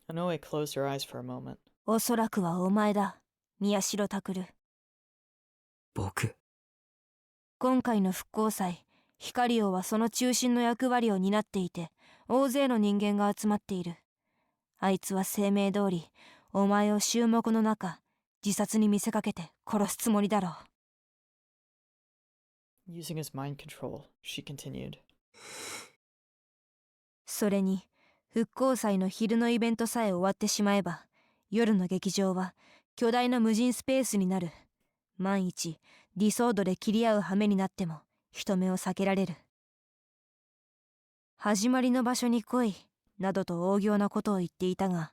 Inoue closed her eyes for a moment. おそらくはお前だ、宮代拓。僕今回の復興祭、ヒカリオはその中心の役割を担っていて、大勢の人間が集まっている。あいつは声明通り、お前を衆目の中、自殺に見せかけて殺すつもりだろう。 Using his mind control, she continued. それに、復興祭の昼のイベントさえ終わってしまえば、夜の劇場は巨大な無人スペースになる。万一、ディソードで切り合う羽目になっても、人目を避けられる。始まりの場所に来い、などと大行なことを言っていたが、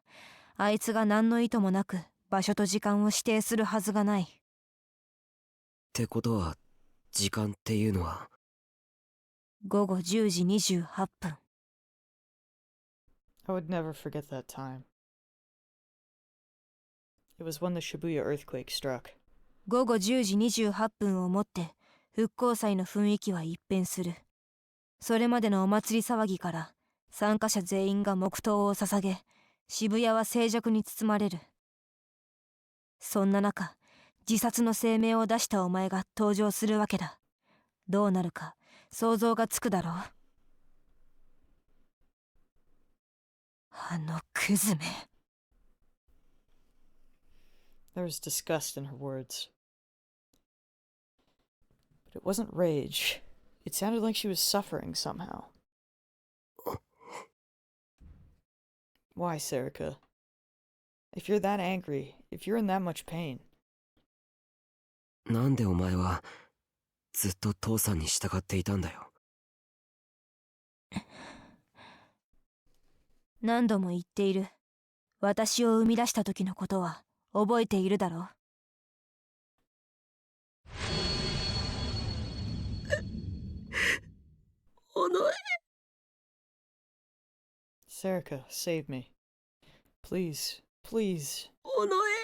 あいつが何の意図もなく場所と時間を指定するはずがない。ってことは、時間っていうのは午後10時28分。I would never forget that time. It was when the Shibuya earthquake struck. 午後10時28分をもって復興祭の雰囲気は一変する。それまでのお祭り騒ぎから参加者全員が黙祷を捧げ、渋谷は静寂に包まれる。そんな中、自殺の声明を出したお前が登場するわけだ。どうなるか想像がつくだろう。あのクズめ。There was disgust in her words. But it wasn't rage. It sounded like she was suffering somehow. Why, Serica? If you're that angry, if you're in that much pain. なんでお前はずっと父さんに従っていたんだよ。何度も言っている。私を生み出した時のことは覚えているだろう。おのえ。Serica, save me. Please, please. おのえ。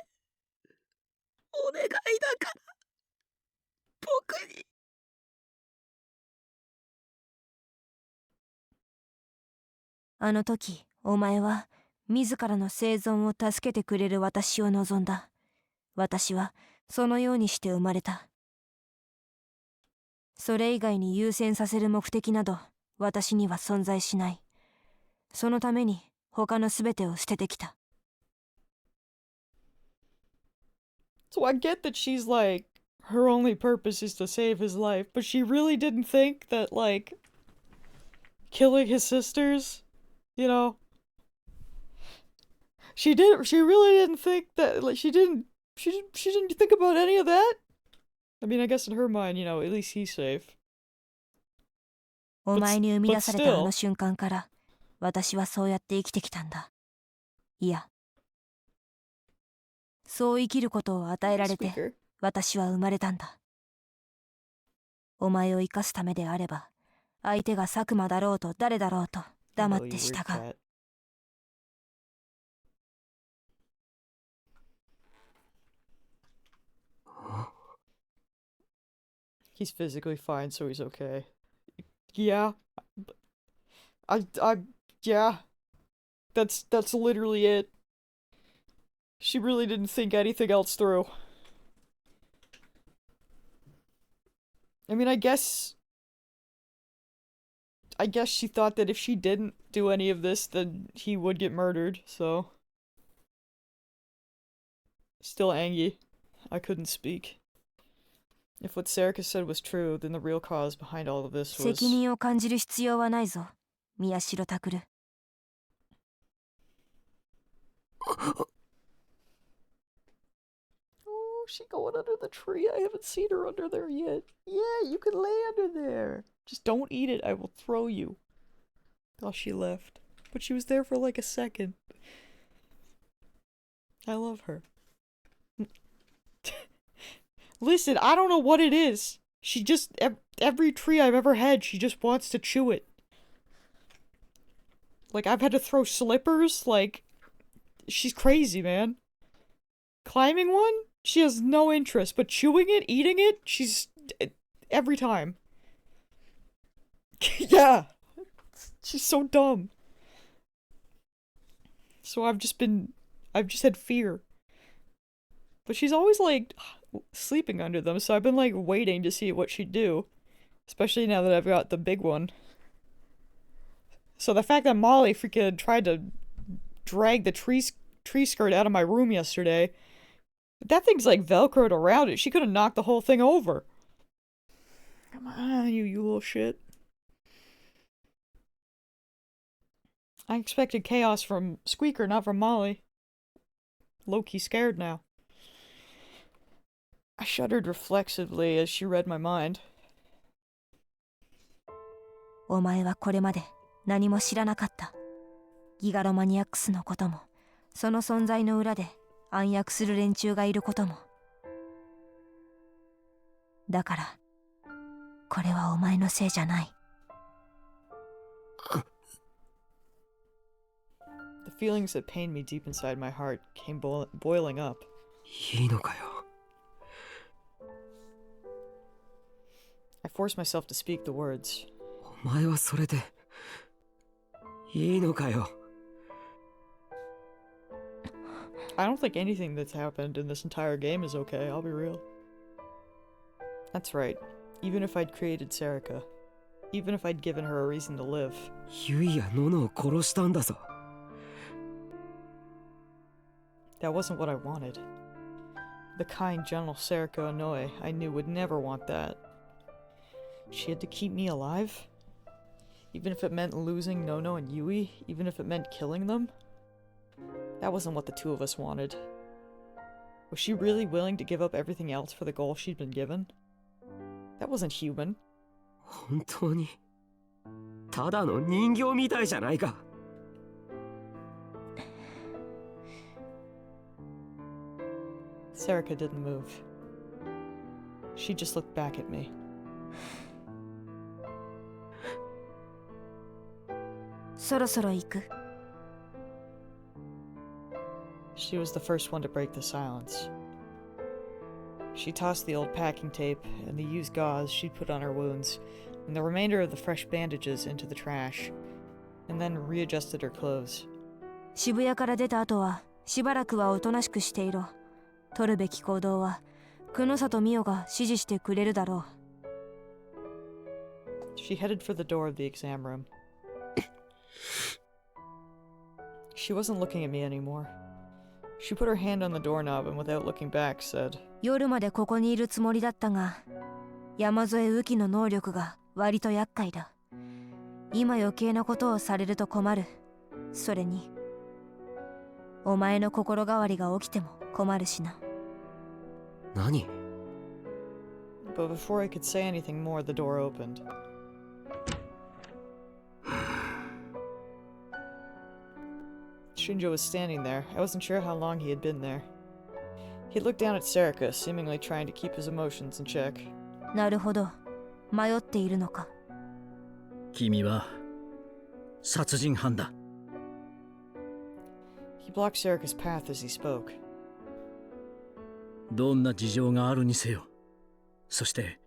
お願いだから。僕に。あの時、お前は自らの生存を助けてくれる私を望んだ。私はそのようにして生まれた。それ以外に優先させる目的など私には存在しない。そのために他のすべてを捨ててきた。So I get that she's like, her only purpose is to save his life, but she really didn't think that, like, killing his sisters, you know? She really didn't think that, like, she didn't think about any of that? I mean, I guess in her mind, you know, at least he's safe. お前に生み出されたあの瞬間から、私はそうやって生きてきたんだ。いや、そう生きることを与えられて、私は生まれたんだ。お前を生かすためであれば、相手が佐久間だろうと誰だろうと黙って従う。He's physically fine, so he's okay. Yeah. Yeah. That's literally it. She really didn't think anything else through. I mean, I guess she thought that if she didn't do any of this, then he would get murdered, so. Still angry. I couldn't speak. If what Serica said was true, then the real cause behind all of this was... 責任を感じる必要はないぞ、宮代拓。Oh, she going under the tree. I haven't seen her under there yet. Yeah, you can lay under there. Just don't eat it. I will throw you. Oh, she left. But she was there for like a second. I love her. Listen, I don't know what it is. She just, every tree I've ever had, she just wants to chew it. Like, I've had to throw slippers, like, she's crazy, man. Climbing one? She has no interest, but chewing it, eating it, she's, every time. Yeah. She's so dumb. So I've just had fear. But she's always, like, sleeping under them, so I've been, like, waiting to see what she'd do. Especially now that I've got the big one. So the fact that Molly freaking tried to drag the tree tree skirt out of my room yesterday. But that thing's like velcroed around it. She could have knocked the whole thing over. Come on, you little shit. I expected chaos from Squeaker, not from Molly. Low-key scared now. I shuddered reflexively as she read my mind. お前はこれまで何も知らなかった。ギガロマニアックスのことも、その存在の裏で暗躍する連中がいることも。だから、これはお前のせいじゃない。The feelings that pained me deep inside my heart came boiling up. いいのかよ。I forced myself to speak the words. お前はそれでいいのかよ。I don't think anything that's happened in this entire game is okay, I'll be real. That's right. Even if I'd created Serica, even if I'd given her a reason to live. ユイやノノを殺したんだぞ。That wasn't what I wanted. The kind, gentle Serica Onoe I knew would never want that. She had to keep me alive? Even if it meant losing Nono and Yui? Even if it meant killing them? That wasn't what the two of us wanted. Was she really willing to give up everything else for the goal she'd been given? That wasn't human. 本当にただの人形みたいじゃないか。Serica didn't move. She just looked back at me. そろそろ行く。She was the first one to break the silence. She tossed the old packing tape and the used gauze she'd put on her wounds, and the remainder of the fresh bandages into the trash, and then readjusted her clothes. 渋谷から出た後は、しばらくはおとなしくしていろ。取るべき行動は、久野里美代が指示してくれるだろう。She headed for the door of the exam room. She wasn't looking at me anymore. She put her hand on the doorknob and without looking back said, 夜までここにいるつもりだったが、山添雨季の能力が割と厄介だ。今余計なことをされると困る。それに、お前の心変わりが起きても困るしな。何？ But before I could say anything more, the door opened. Shinjo was standing there. I wasn't sure how long he had been there. He looked down at Serica, seemingly trying to keep his emotions in check. なるほど。迷っているのか。君は殺人犯だ。He blocked Serica's path as he spoke. どんな事情があるにせよ。そして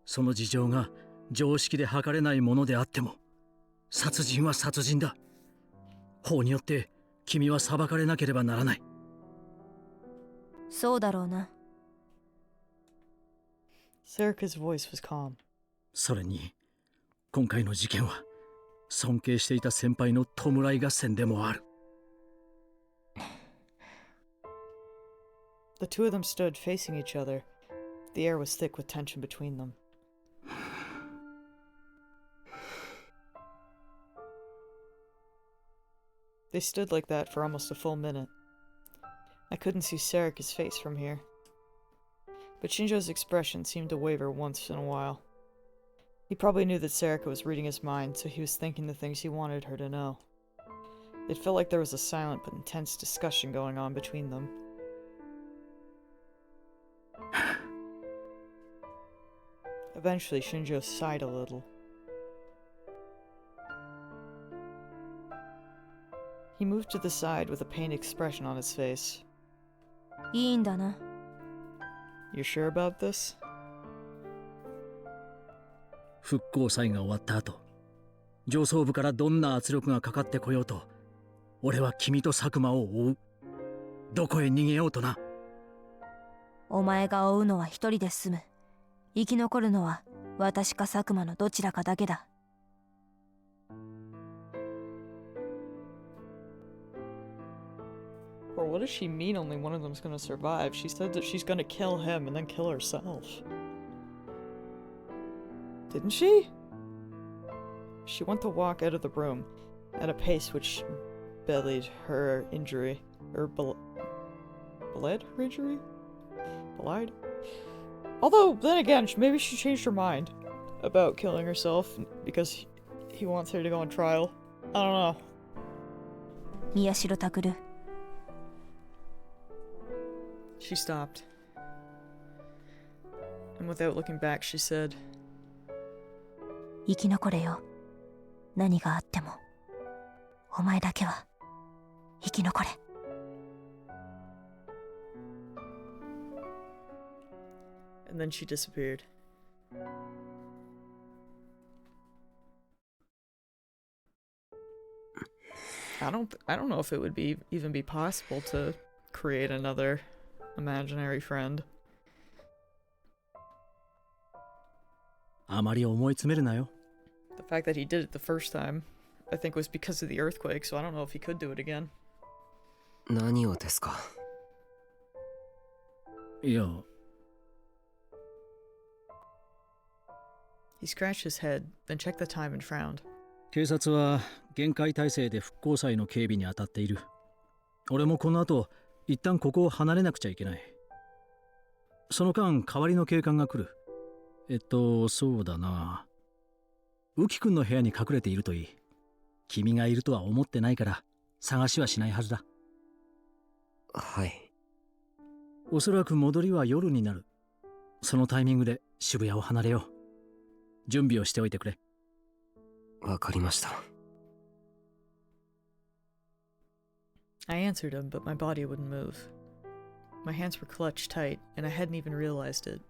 その事情が常識で測れないものであっても、殺人は殺人だ。法によって君は裁かれなければならない。そうだろうな。Serica's voice was calm. それに今回の事件は尊敬していた先輩の弔い合戦でもある。The two of them stood facing each other. The air was thick with tension between them. They stood like that for almost a full minute. I couldn't see Serica's face from here. But Shinjo's expression seemed to waver once in a while. He probably knew that Serica was reading his mind, so he was thinking the things he wanted her to know. It felt like there was a silent but intense discussion going on between them. Eventually, Shinjo sighed a little. He moved to the side with a pained expression on his face. いいんだな。You sure about this? 復興祭が終わった後、上層部からどんな圧力がかかってこようと、俺は君と佐久間を追う。どこへ逃げようとな。お前が追うのは一人で済む。生き残るのは私か佐久間のどちらかだけだ。Or what does she mean only one of them's gonna survive? She said that she's gonna kill him and then kill herself. Didn't she? She went to walk out of the room at a pace which belied her injury. Or bled her injury? Belied? Although, then again, maybe she changed her mind about killing herself because he wants her to go on trial. I don't know. Miyashiro Takuru. She stopped. And without looking back, she said, 生き残れよ。何があっても。お前だけは生き残れ。And then she disappeared. I don't know if it would even be possible to create another imaginary friend. あまり思い詰めるなよ。 The fact that he did it the first time, I think, was because of the earthquake, so I don't know if he could do it again. 何をですか？いや。He scratched his head, then checked the time and frowned. 警察は厳戒態勢で復興祭の警備に当たっている。俺もこの後、一旦ここを離れなくちゃいけない。その間、代わりの警官が来る。そうだな。ウキ君の部屋に隠れているといい。君がいるとは思ってないから、探しはしないはずだ。はい。おそらく戻りは夜になる。そのタイミングで渋谷を離れよう。準備をしておいてくれ。わかりました。I answered him, but my body wouldn't move. My hands were clutched tight, and I hadn't even realized it.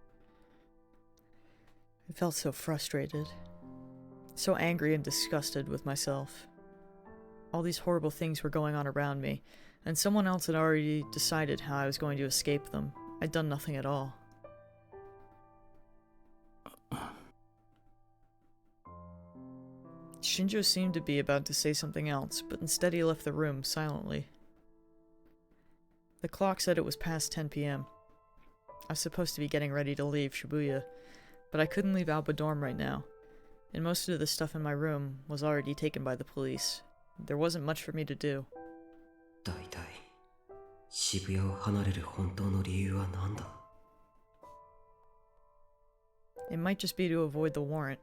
I felt so frustrated, so angry and disgusted with myself. All these horrible things were going on around me, and someone else had already decided how I was going to escape them. I'd done nothing at all. Shinjo seemed to be about to say something else, but instead he left the room silently. The clock said it was past 10 p.m. I was supposed to be getting ready to leave Shibuya, but I couldn't leave Alba Dorm right now, and most of the stuff in my room was already taken by the police. There wasn't much for me to do. だいたい渋谷を離れる本当の理由は何だ? It might just be to avoid the warrant,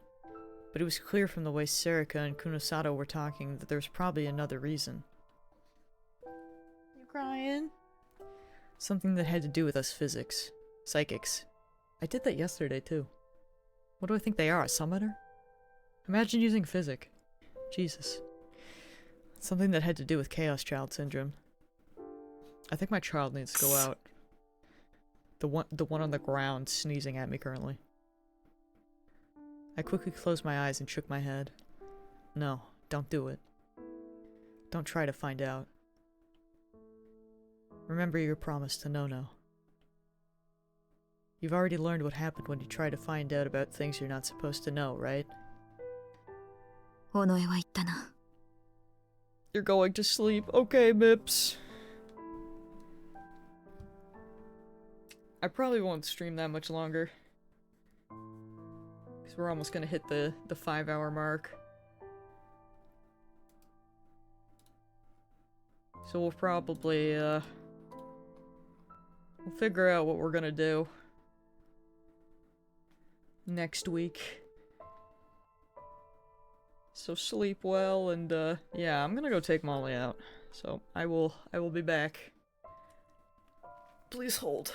but it was clear from the way Serika and Kunosato were talking that there was probably another reason. You crying? Something that had to do with us physics. Psychics. I did that yesterday too. What do I think they are, a summoner? Imagine using physic. Jesus. Something that had to do with Chaos Child Syndrome. I think my child needs to go out. The one on the ground sneezing at me currently. I quickly closed my eyes and shook my head. No, don't do it. Don't try to find out. Remember your promise to Nono. You've already learned what happened when you try to find out about things you're not supposed to know, right? 尾上は言ったな。You're going to sleep. Okay, Mips. I probably won't stream that much longer. Because we're almost gonna hit the 5-hour mark. So we'll probably, we'll figure out what we're gonna do next week. So sleep well, and yeah, I'm gonna go take Molly out. So I will be back. Please hold.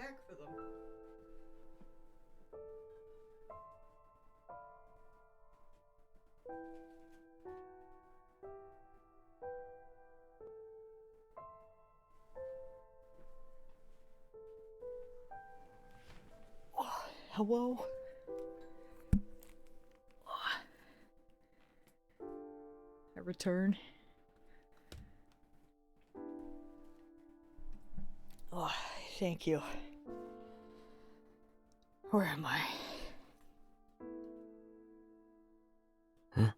back for them. Hello? I return. Oh, thank you. Where am I? Huh?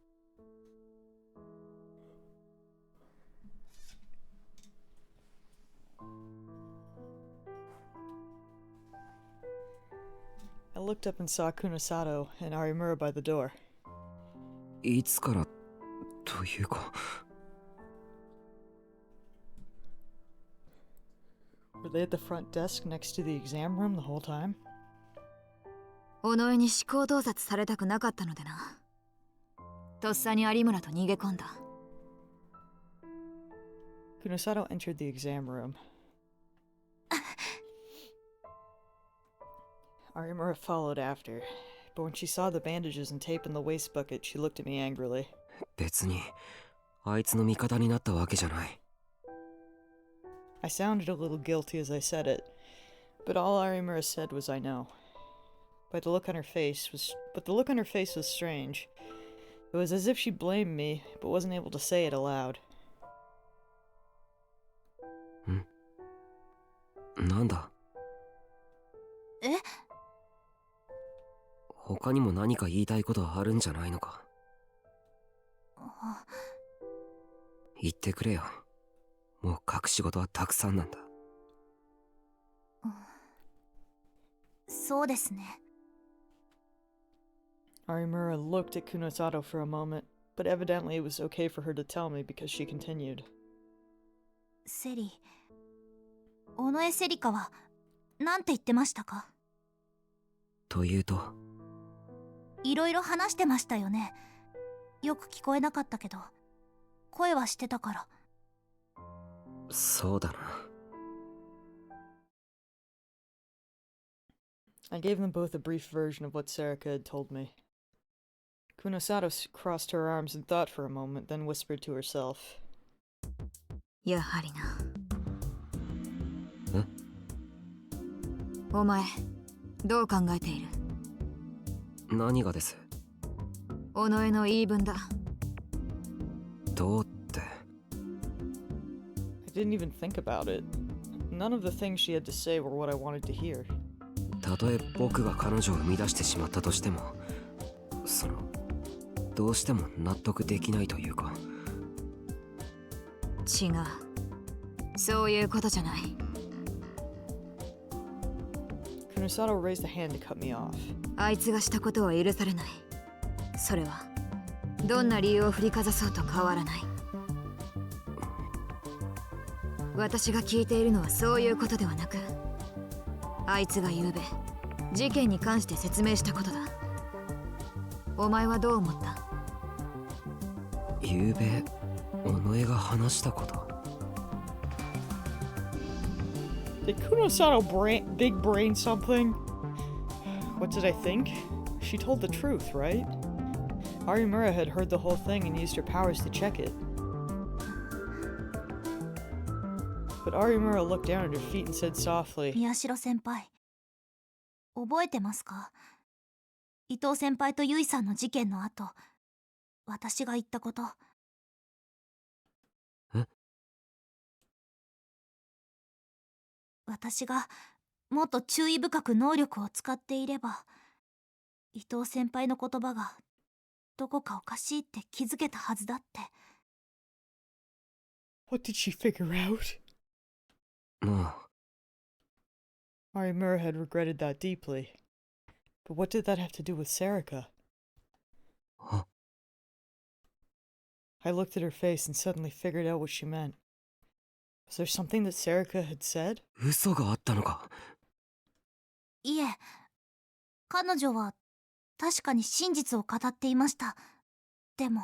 I looked up and saw Kunosato and Arimura by the door. いつからというか Were they at the front desk next to the exam room the whole time? 尾上に思考洞察されたくなかったのでな。とっさに有村と逃げ込んだ。Kunosato entered the exam room. Arimura followed after, but when she saw the bandages and tape in the waste bucket, she looked at me angrily. 別にあいつの味方になったわけじゃない。 I sounded a little guilty as I said it, but all Arimura said was I know. But the look on her face was strange. It was as if she blamed me, but wasn't able to say it aloud. なんだ？え？他にも何か言いたいことあるんじゃないのか？言ってくれよ。もう隠し事はたくさんなんだ。そうですね。Arimura looked at Kunosato for a moment, but evidently it was okay for her to tell me because she continued. セリ、尾上セリカはなんて言ってましたか？というと、いろいろ話してましたよね。よく聞こえなかったけど、声はしてたから。そうだな。I gave them both a brief version of what Sarika had told me. Kunosato crossed her arms and thought for a moment, then whispered to herself. やはりな。え？お前、どう考えている？何がです？尾上の言い分だ。どうって。I didn't even think about it. None of the things she had to say were what I wanted to hear. たとえ僕が彼女を生み出してしまったとしても、どうしても納得できないというか。違う。そういうことじゃない。Kunosato raised a hand to cut me off. あいつがしたことは許されない。それはどんな理由を振りかざそうと変わらない。私が聞いているのはそういうことではなく、あいつが昨べ事件に関して説明したことだ。お前はどう思った？昨べ尾上が話したこと。Did Kunosato big brain something? What did I think? She told the truth, right? Arimura had heard the whole thing and used her powers to check it. But Arimura looked down at her feet and said softly, 宮代先輩、覚えてますか？伊藤先輩と結衣さんの事件の後、私が言ったこと。え？私がもっと注意深く能力を使っていれば、伊藤先輩の言葉がどこかおかしいって気づけたはずだって。What did she figure out? もう。Arimura had regretted that deeply. But what did that have to do with Sarika? Huh? I looked at her face and suddenly figured out what she meant. Was there something that Sarika had said? 嘘があったのか？いえ、彼女は確かに真実を語っていました。でも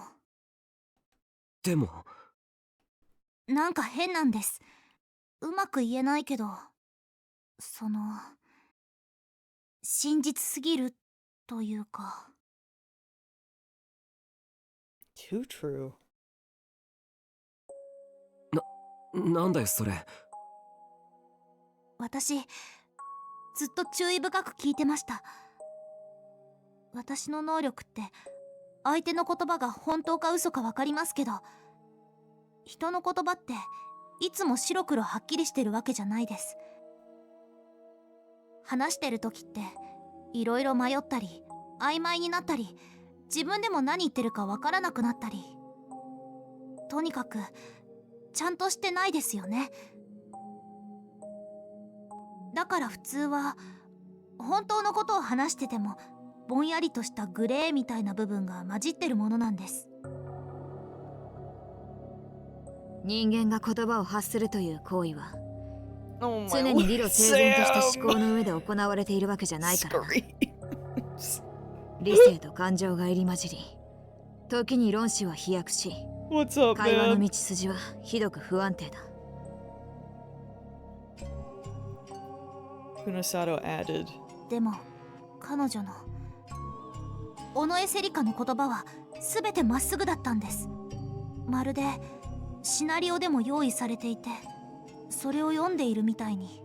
なんか変なんです。うまく言えないけど、真実すぎるというか。Too true. なんだよそれ。私、ずっと注意深く聞いてました。私の能力って相手の言葉が本当か嘘か分かりますけど、人の言葉っていつも白黒はっきりしてるわけじゃないです。話してる時っていろいろ迷ったり曖昧になったり、自分でも何言ってるか分からなくなったり、とにかくちゃんとしてないですよね。だから普通は本当のことを話しててもぼんやりとしたグレーみたいな部分が混じってるものなんです。人間が言葉を発するという行為は、 Oh 常 my に理路整然とした Sam. 思考の上で行われているわけじゃないからな。理性と感情が入り混じり、時に論旨は飛躍し、 What's up, 会話の man? 道筋はひどく不安定だ。 Kunosato added. でも彼女の尾上セリカの言葉は全てまっすぐだったんです。まるでシナリオでも用意されていて、それを読んでいるみたいに。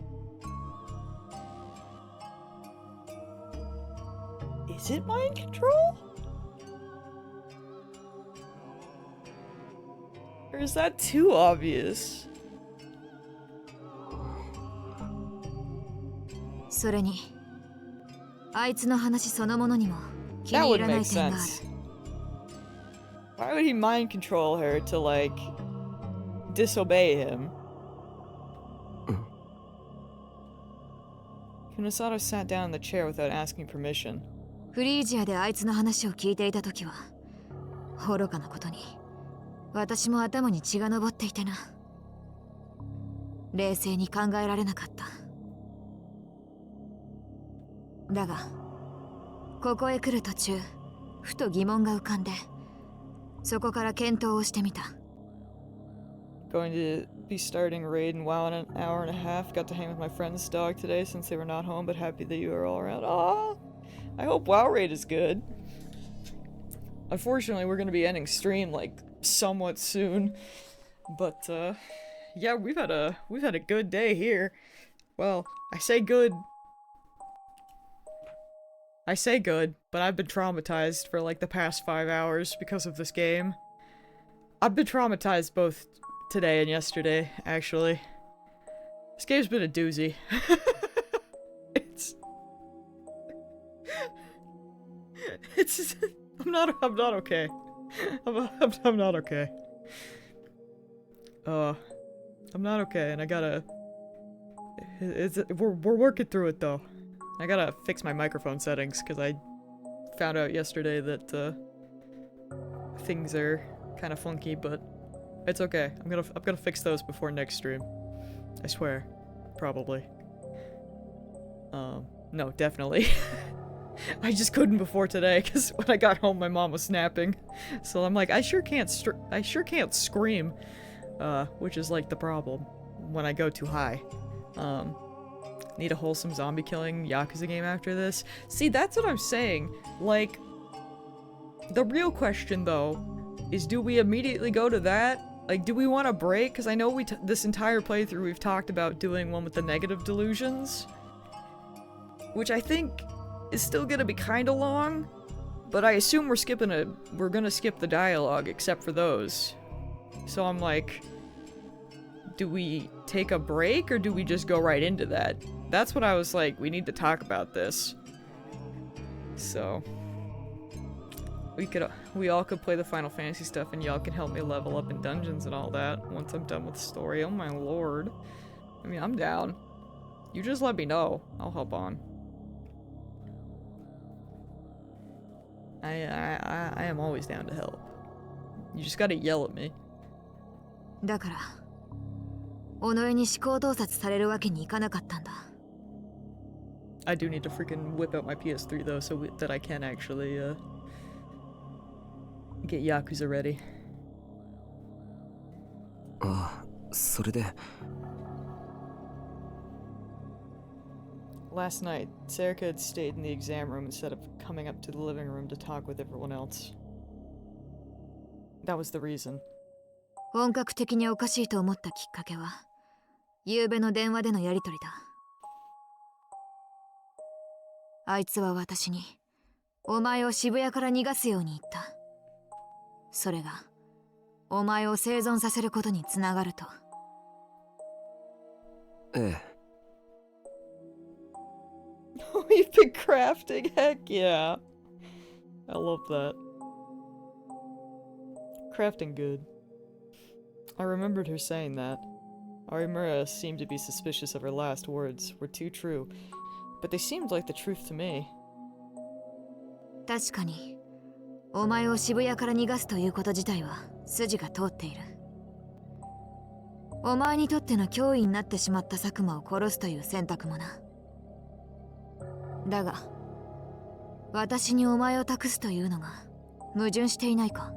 Is it mind control? Or is that too obvious? それにあいつの話そのものにも気 That に入 would らない make 点がある。 sense. Why would he mind control her to, like, disobey him? Kunosato sat down in the chair without asking permission. フリージアであいつの話を聞いていた時は、愚かなことに私も頭に血が上っていてな。冷静に考えられなかった。だがここへ来る途中、ふと疑問が浮かんで、そこから検討をしてみた。 Going to be starting raid and WoW in an hour and a half. Got to hang with my friend's dog today since they were not home, but happy that you are all around. Aww! I hope WoW raid is good. Unfortunately, we're going to be ending stream like somewhat soon, but yeah, we've had a good day here. Well, I say good, but I've been traumatized for like the past 5 hours because of this game. I've been traumatized both today and yesterday, actually. This game's been a doozy. It's I'm not okay. I'm not okay. I'm not okay, and I gotta. We're working through it though. I gotta fix my microphone settings because I found out yesterday that things are kind of funky, but it's okay. I'm gonna fix those before next stream. I swear, probably. No, definitely. I just couldn't before today because when I got home, my mom was snapping. So I'm like, I sure can't scream, which is like the problem when I go too high. Need a wholesome zombie killing Yakuza game after this. See, that's what I'm saying. Like, the real question though is, do we immediately go to that? Like, do we want a break? Because I know this entire playthrough we've talked about doing one with the negative delusions, which I think is still gonna be kind of long, but I assume we're gonna skip the dialogue except for those. So I'm like, do we take a break or do we just go right into that? That's what I was like, we need to talk about this. So we all could play the Final Fantasy stuff and y'all can help me level up in dungeons and all that once I'm done with the story. Oh my lord. I mean, I'm down. You just let me know. I'll hop on. I am always down to help. You just gotta yell at me. だから己に思考洞察されるわけにいかなかったんだ。 I do need to freaking whip out my PS3 though, so that I can actually get Yakuza ready. ああ、それで。Last night, Serica had stayed in the exam room instead of coming up to the living room to talk with everyone else. That was the reason. 本格的におかしいと思ったきっかけは、昨べの電話でのやりとりだ。あいつは私に、お前を渋谷から逃がすように言った。それが、お前を生存させることにつながると。ええ。We've been crafting, heck yeah. I love that. Crafting good. I remembered her saying that. Arimura seemed to be suspicious of her last words were too true, but they seemed like the truth to me. 確かに、お前を渋谷から逃がすということ自体は筋が通っている。お前にとっての脅威になってしまった佐久間を殺すという選択もな。だが、私にお前を託すというのが矛盾していないか。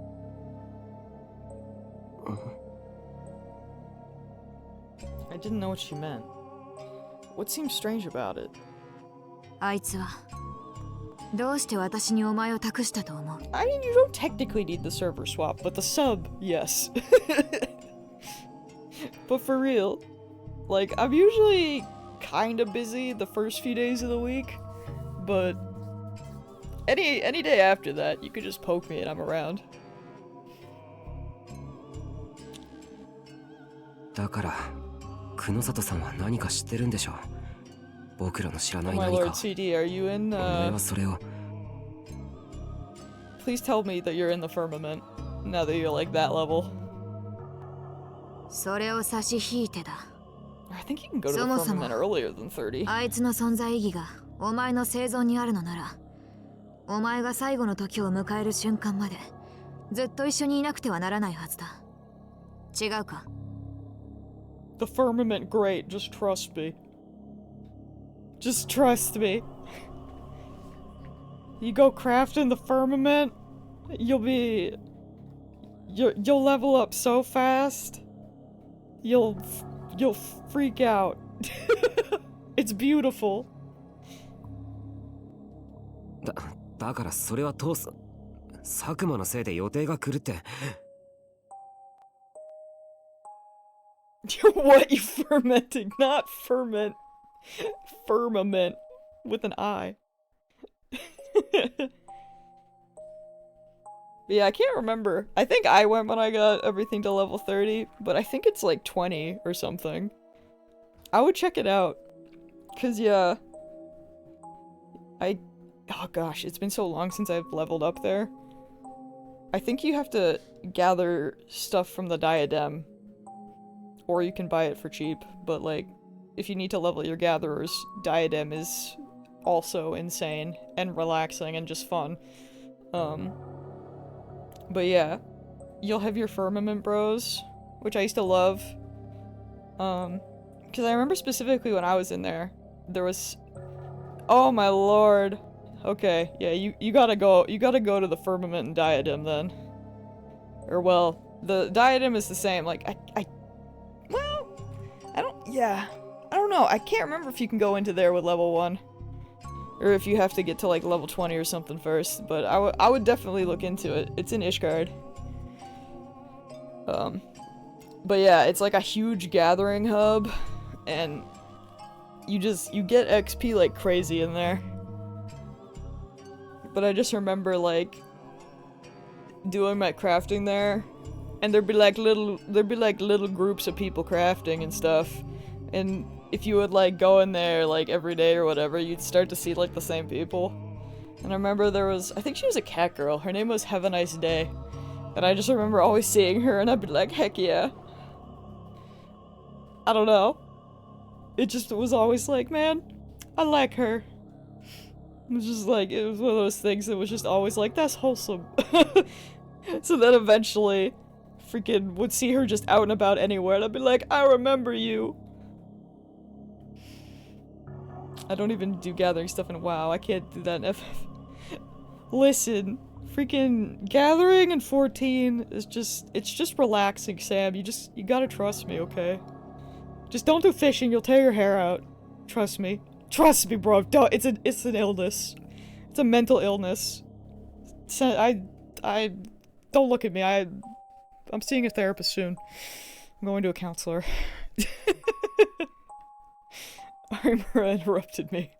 I didn't know what she meant. What seemed strange about it? あいつはどうして私にお前を託したと思う？ I mean, you don't technically need the server swap, but the sub, yes. But for real, like, I'm usually kinda busy the first few days of the week, but any day after that, you could just poke me and I'm around. だから、久野里さんは何か知ってるんでしょう。僕らの知らない Oh my 何か。 lord, CD, are you in, お前はそれを。Please tell me that you're in the firmament, now that you're like that level. それを差し引いてだ。I think you can go to the そもそも firmament earlier than 30. あいつの存在意義がお前の生存にあるのなら、お前が最後の時を迎える瞬間までずっと一緒にいなくてはならないはずだ。違うか？ The firmament, great, just trust me. Just trust me. You go craft in the firmament, you'll level up so fast. You'll freak out. It's beautiful. だからそれは通す。佐久間のせいで予定が狂って。What, you fermenting? Not ferment. Firmament. With an I. Yeah, I can't remember. I think I went when I got everything to level 30, but I think it's like 20 or something. I would check it out. Cause yeah. Oh gosh, it's been so long since I've leveled up there. I think you have to gather stuff from the diadem. Or you can buy it for cheap, but like, if you need to level your gatherers, diadem is also insane and relaxing and just fun. But yeah, you'll have your firmament bros, which I used to love. Because I remember specifically when I was in there, there was, oh my lord. Okay, yeah, you gotta go to the firmament and diadem then. Or well, the diadem is the same. Like I don't know. I can't remember if you can go into there with level 1. Or if you have to get to like level 20 or something first, but I would definitely look into it. It's in Ishgard. But yeah, it's like a huge gathering hub, and you get XP like crazy in there. But I just remember like doing my crafting there, and there'd be like little groups of people crafting and stuff, and if you would like go in there like every day or whatever, you'd start to see like the same people. And I remember there was, I think she was a cat girl, her name was Have a Nice Day, and I just remember always seeing her and I'd be like, heck yeah. I don't know. It was always like, man, I like her. It was just like, it was one of those things that was just always like, that's wholesome. So then eventually, freaking would see her just out and about anywhere and I'd be like, I remember you. I don't even do gathering stuff in WoW. I can't do that in FF. Listen, freaking gathering in 14 is it's just relaxing, Sam. You gotta trust me, okay? Just don't do fishing, you'll tear your hair out. Trust me. Trust me, bro. Don't. It's an illness. It's a mental illness. I don't look at me. I'm seeing a therapist soon. I'm going to a counselor. Armor interrupted me.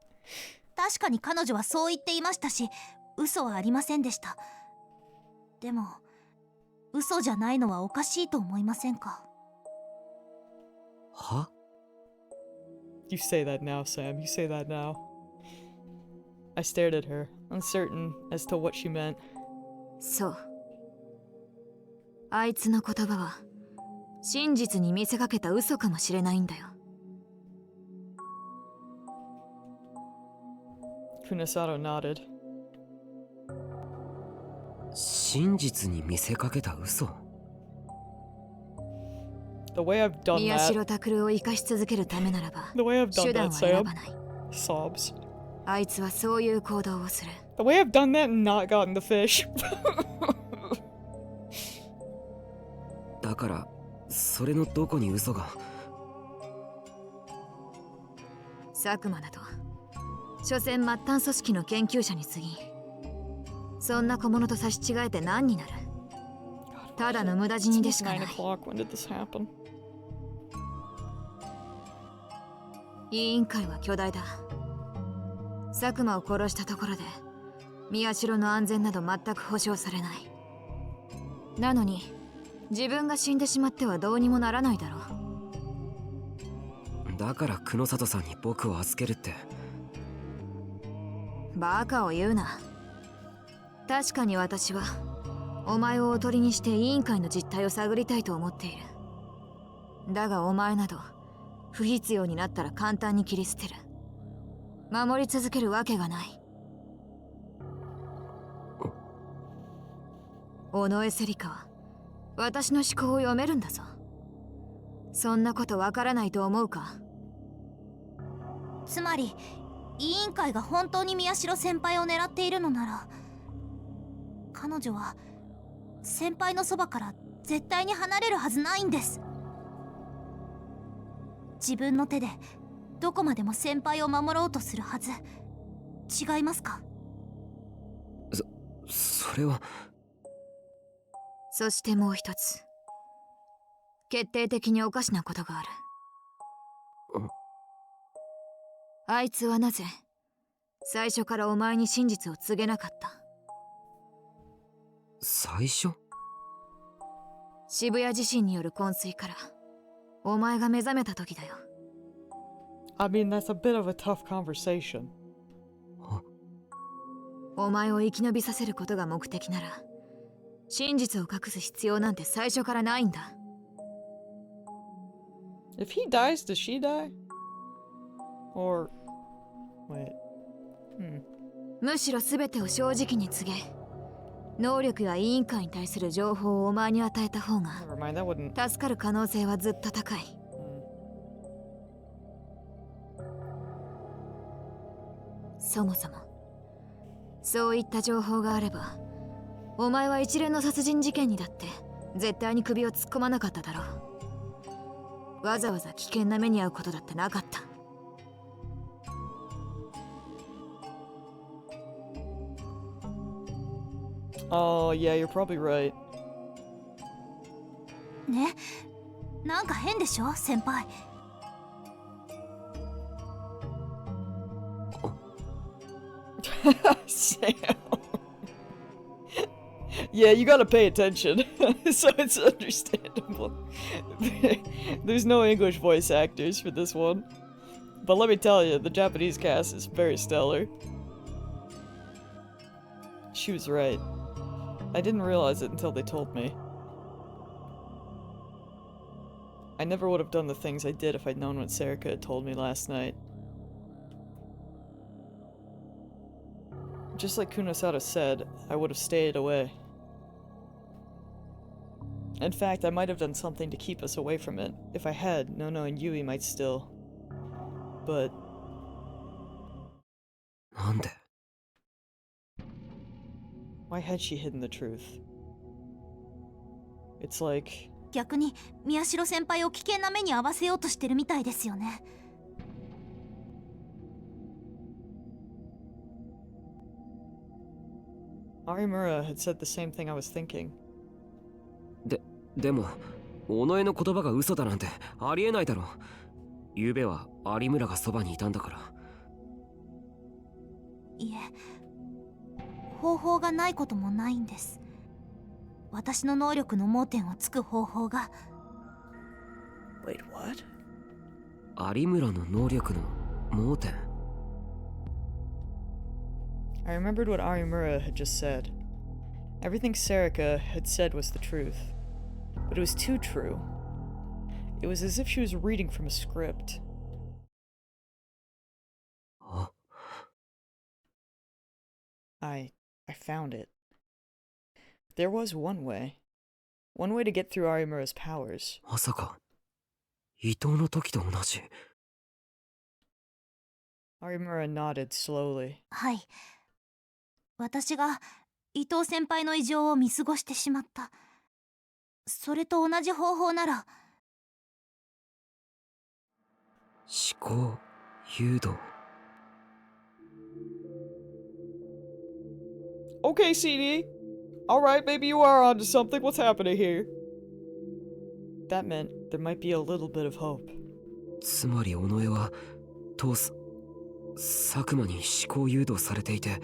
確かに彼女はそう言っていましたし、嘘はありませんでした。でも、嘘じゃないのはおかしいと思いませんか？は？ You say that now, Sam. You say that now. I stared at her, uncertain as to what she meant. そう。あいつの言葉は真実に見せかけた嘘かもしれないんだよ。Kunasato nodded. 真実に見せかけた嘘？ The way I've done 宮 that. 代拓を生かし続けるためならば The way I've 手 done 段 that, は選 Sam. ばない。 Sobs. あいつはそういう行動をする。 The way I've done that and not gotten the fish. だからそれのどこに嘘が？佐久間だと所詮末端組織の研究者に過ぎ、そんな小物と差し違えて何になる？ただの無駄死にでしかない。 9 o'clock. When did this happen? 委員会は巨大だ。佐久間を殺したところで宮代の安全など全く保証されない。なのに自分が死んでしまってはどうにもならないだろう。だから久野里さんに僕を預けるって。バカを言うな。確かに私はお前をおとりにして委員会の実態を探りたいと思っている。だがお前など不必要になったら簡単に切り捨てる。守り続けるわけがない。尾上セリカは私の思考を読めるんだぞ。そんなことわからないと思うか？つまり委員会が本当に宮代先輩を狙っているのなら、彼女は先輩のそばから絶対に離れるはずないんです。自分の手でどこまでも先輩を守ろうとするはず。違いますか？それは。そしてもう一つ、決定的におかしなことがある。あいつはなぜ最初からお前に真実を告げなかった？最初？渋谷地震による昏睡からお前が目覚めた時だよ。I mean, that's a bit of a tough conversation. お前を生き延びさせることが目的なら真実を隠す必要なんて最初からないんだ。If he dies, does she die? Or... Wait. むしろ全てを正直に告げ、能力や委員会に対する情報をお前に与えた方が助かる可能性はずっと高い。そもそもそういった情報があればお前は一連の殺人事件にだって絶対に首を突っ込まなかっただろう。わざわざ危険な目に遭うことだってなかった。Oh, yeah, you're probably right. ね、なんか変でしょ、先輩。Sam. Yeah, you gotta pay attention, so it's understandable. There's no English voice actors for this one. But let me tell you, the Japanese cast is very stellar. She was right. I didn't realize it until they told me. I never would have done the things I did if I'd known what Serika had told me last night. Just like Kunosato said, I would have stayed away. In fact, I might have done something to keep us away from it. If I had, Nono and Yui might still. But... なんで? Why had she hidden the truth? It's like... 逆に宮代先輩を危険な目に遭わせようとしてるみたいですよね。Arimura had said the same thing I was thinking. でも、尾上の言葉が嘘だなんてありえないだろう。昨べは有村がそばにいたんだから。いえ、方法がないこともないんです。私の能力の盲点をつく方法が。Wait, what? 有村の能力の盲点。I remembered what Arimura had just said. Everything Serica had said was the truth. But it was too true. It was as if she was reading from a script. I found it. There was one way. One way to get through Arimura's powers. まさか、伊藤の時と同じ。Arimura nodded slowly. はい。私が伊藤先輩の異常を見過ごしてしまった。それと同じ方法なら。思考誘導。Okay, CD. Alright, maybe you are onto something. What's happening here? That meant there might be a little bit of hope. つまり尾上は佐久間に思考誘導されていて、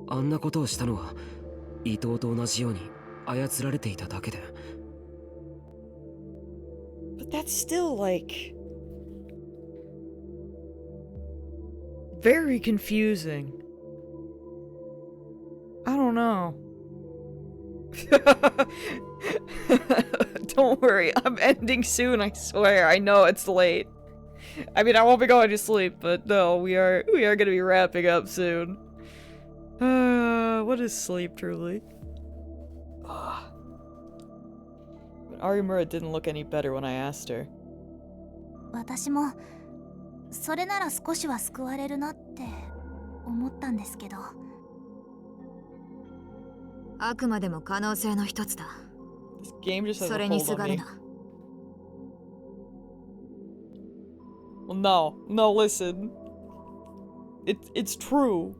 あんなことをしたのは伊藤と同じように操られていただけで。But that's still like very confusing. I don't know. Don't worry, I'm ending soon, I swear. I know it's late. I mean, I won't be going to sleep, but no, we are gonna be wrapping up soon. What is sleep, truly? But Arimura didn't look any better when I asked her. 私もそれなら少しは救われるなって思ったんですけど。あくまでも可能性の一つだ。それにすがるな。Well, no, listen. It's true.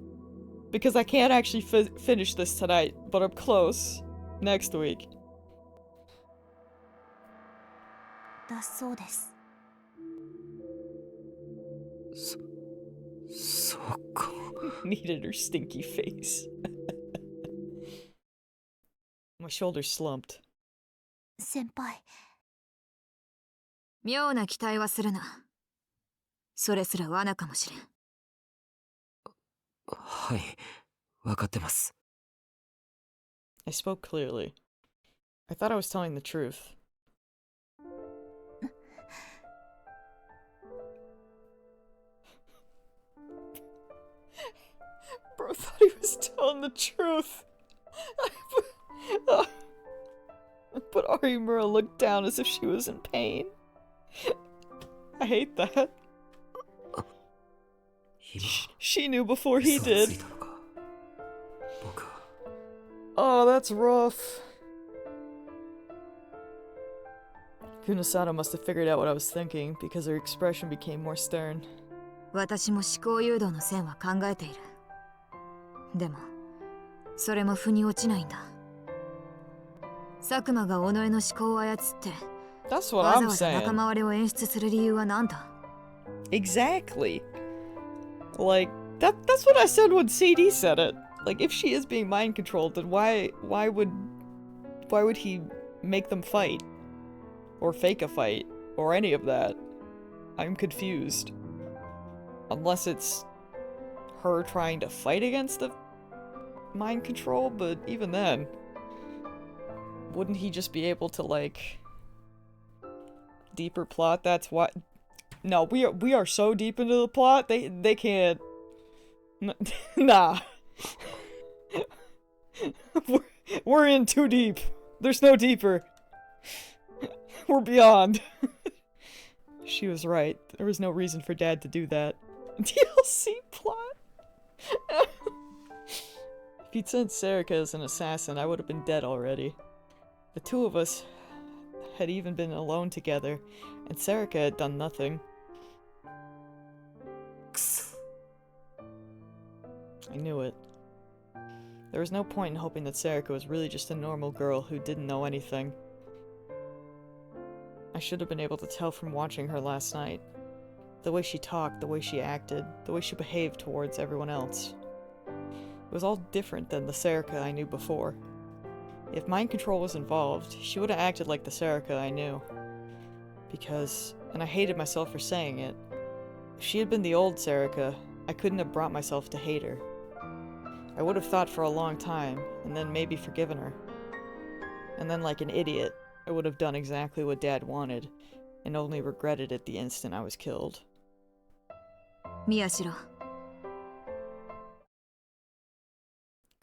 Because I can't actually finish this tonight, but I'm close. Next week. だそうです。そうか。Needed her stinky face. My shoulders slumped. 先輩。妙な期待はするな。それすら罠かもしれん。はい、わかってます。I spoke clearly. I thought I was telling the truth. Bro thought he was telling the truth. But Arimura looked down as if she was in pain. I hate that. She knew before he did. Oh, that's rough. Kunosada must have figured out what I was thinking because her expression became more stern. 私も思考誘導の線は考えている。でも、それも腑に落ちないんだ。佐久間が尾上の思考を操って、That's what わざ I'm わざ saying. 仲間割れを演出する理由は何だ？ Exactly. Like, that's what I said when CD said it. Like, if she is being mind controlled, then why would he make them fight? Or fake a fight? Or any of that? I'm confused. Unless it's her trying to fight against the mind control, but even then, wouldn't he just be able to, like, deeper plot? That's why. No, we are so deep into the plot. They can't. Nah. we're in too deep. There's no deeper. We're beyond. She was right. There was no reason for Dad to do that. DLC plot. If he'd sent Serica as an assassin, I would have been dead already. The two of us had even been alone together, and Serica had done nothing. I knew it. There was no point in hoping that Serica was really just a normal girl who didn't know anything. I should have been able to tell from watching her last night. The way she talked, the way she acted, the way she behaved towards everyone else. It was all different than the Serica I knew before. If mind control was involved, she would have acted like the Serica I knew. Because, and I hated myself for saying it, if she had been the old Serica, I couldn't have brought myself to hate her. I would have thought for a long time, and then maybe forgiven her. And then like an idiot, I would have done exactly what Dad wanted, and only regretted it the instant I was killed. Miyashiro.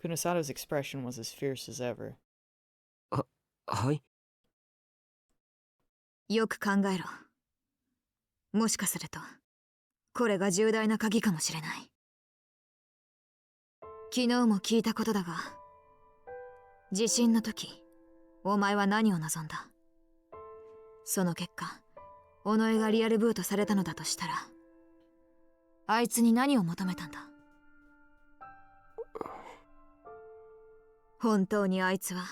Kunosato's expression was as fierce as ever. はい。よく考えろ。もしかすると、これが重大な鍵かもしれない。昨日も聞いたことだが、地震の時、お前は何を望んだ？その結果、尾上がリアルブートされたのだとしたら、あいつに何を求めたんだ？本当にあいつは、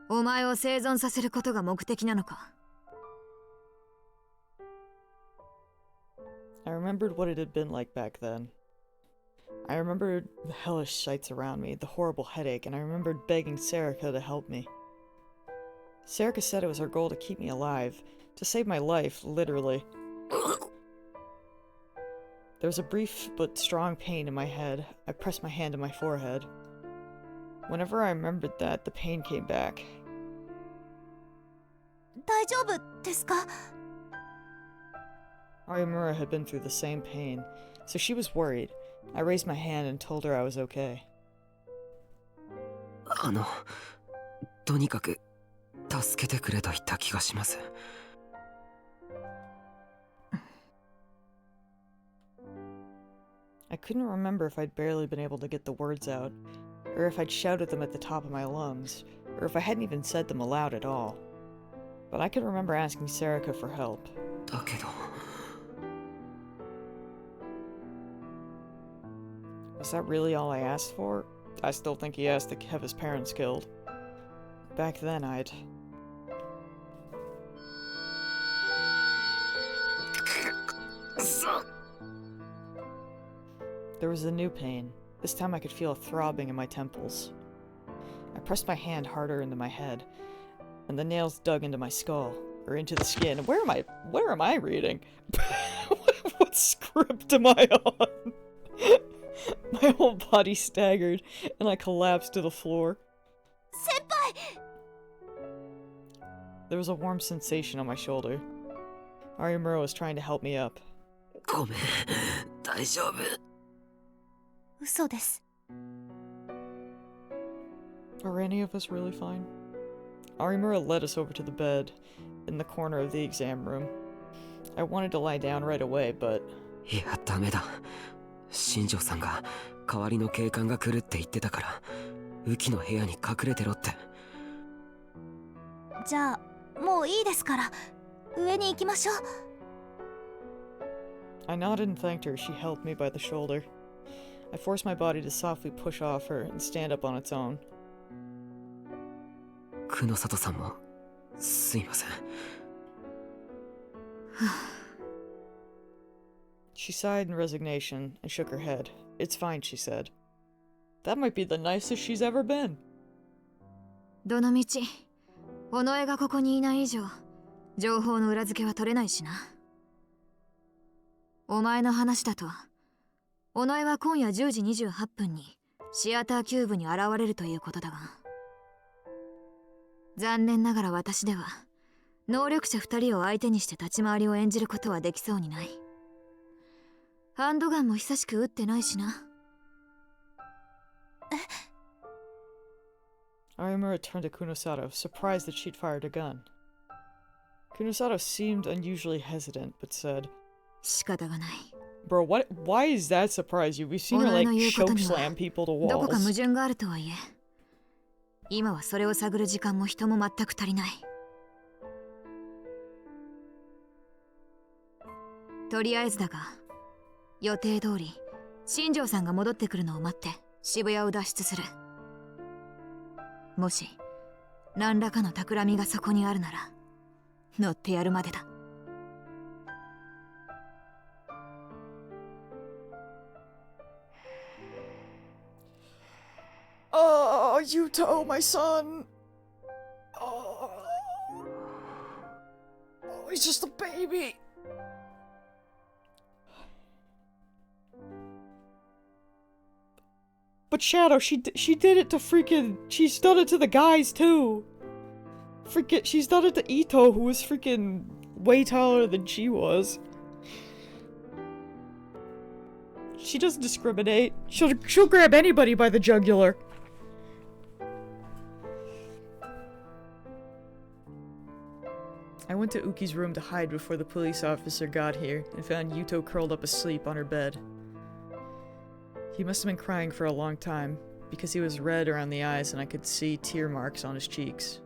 お前を生存させることが目的なのか？ I remembered what it had been like back then. I remembered the hellish sights around me, the horrible headache, and I remembered begging Serica to help me. Serica said it was her goal to keep me alive, to save my life, literally. There was a brief but strong pain in my head. I pressed my hand to my forehead. Whenever I remembered that, the pain came back. 大丈夫ですか? Arimura had been through the same pain, so she was worried. I raised my hand and told her I was okay. とにかく助けてくれと言った気がします。I couldn't remember if I'd barely been able to get the words out, or if I'd shouted them at the top of my lungs, or if I hadn't even said them aloud at all. But I could remember asking Serica for help. だけど Was that really all I asked for? I still think he asked to have his parents killed. Back then, I'd... There was a new pain. This time I could feel a throbbing in my temples. I pressed my hand harder into my head, and the nails dug into my skull, or into the skin. Where am I reading? What script am I on? My whole body staggered, and I collapsed to the floor. Senpai! There was a warm sensation on my shoulder. Arimura was trying to help me up. ごめん、大丈夫。嘘です。 Are any of us really fine? Arimura led us over to the bed, in the corner of the exam room. I wanted to lie down right away, but... いや、ダメだ。新庄さんが代わりの警官が来るって言ってたから、雨季の部屋に隠れてろって。じゃあ、もういいですから、上に行きましょう。I nodded and thanked her as she held me by the shoulder. I forced my body to softly push off her and stand up on its own. 久野里さんも、すいません。She sighed in resignation and shook her head. It's fine, she said. That might be the nicest she's ever been. どのみち、尾上がここにいない以上、情報の裏付けは取れないしな。お前の話だと、尾上は今夜10時28分にシアターキューブに現れるということだが、残念ながら私では能力者2人を相手にして立ち回りを演じることはできそうにない。ハンドガンも久しく撃ってないしな。Arimura turned to Kunosato, surprised that she'd fired a gun. Kunosato seemed unusually hesitant, but said, 仕方がない。 Bro, why does that surprise you? We've seen her, like, choke slam people to どこか矛 walls. 盾があるとはいえ、今はそれを探る時間も人も全く足りない。とりあえずだが、予定通り新庄さんが戻ってくるのを待って渋谷を脱出する。もし何らかの企みがそこにあるなら乗ってやるまでだ。Oh, Yuto, my son. Oh, he's just a baby. But Shadow, she did it to freaking. She's done it to the guys too. Freaking, she's done it to Ito, who was freaking way taller than she was. She doesn't discriminate. She'll grab anybody by the jugular. I went to Uki's room to hide before the police officer got here and found Yuto curled up asleep on her bed. He must have been crying for a long time because he was red around the eyes and I could see tear marks on his cheeks.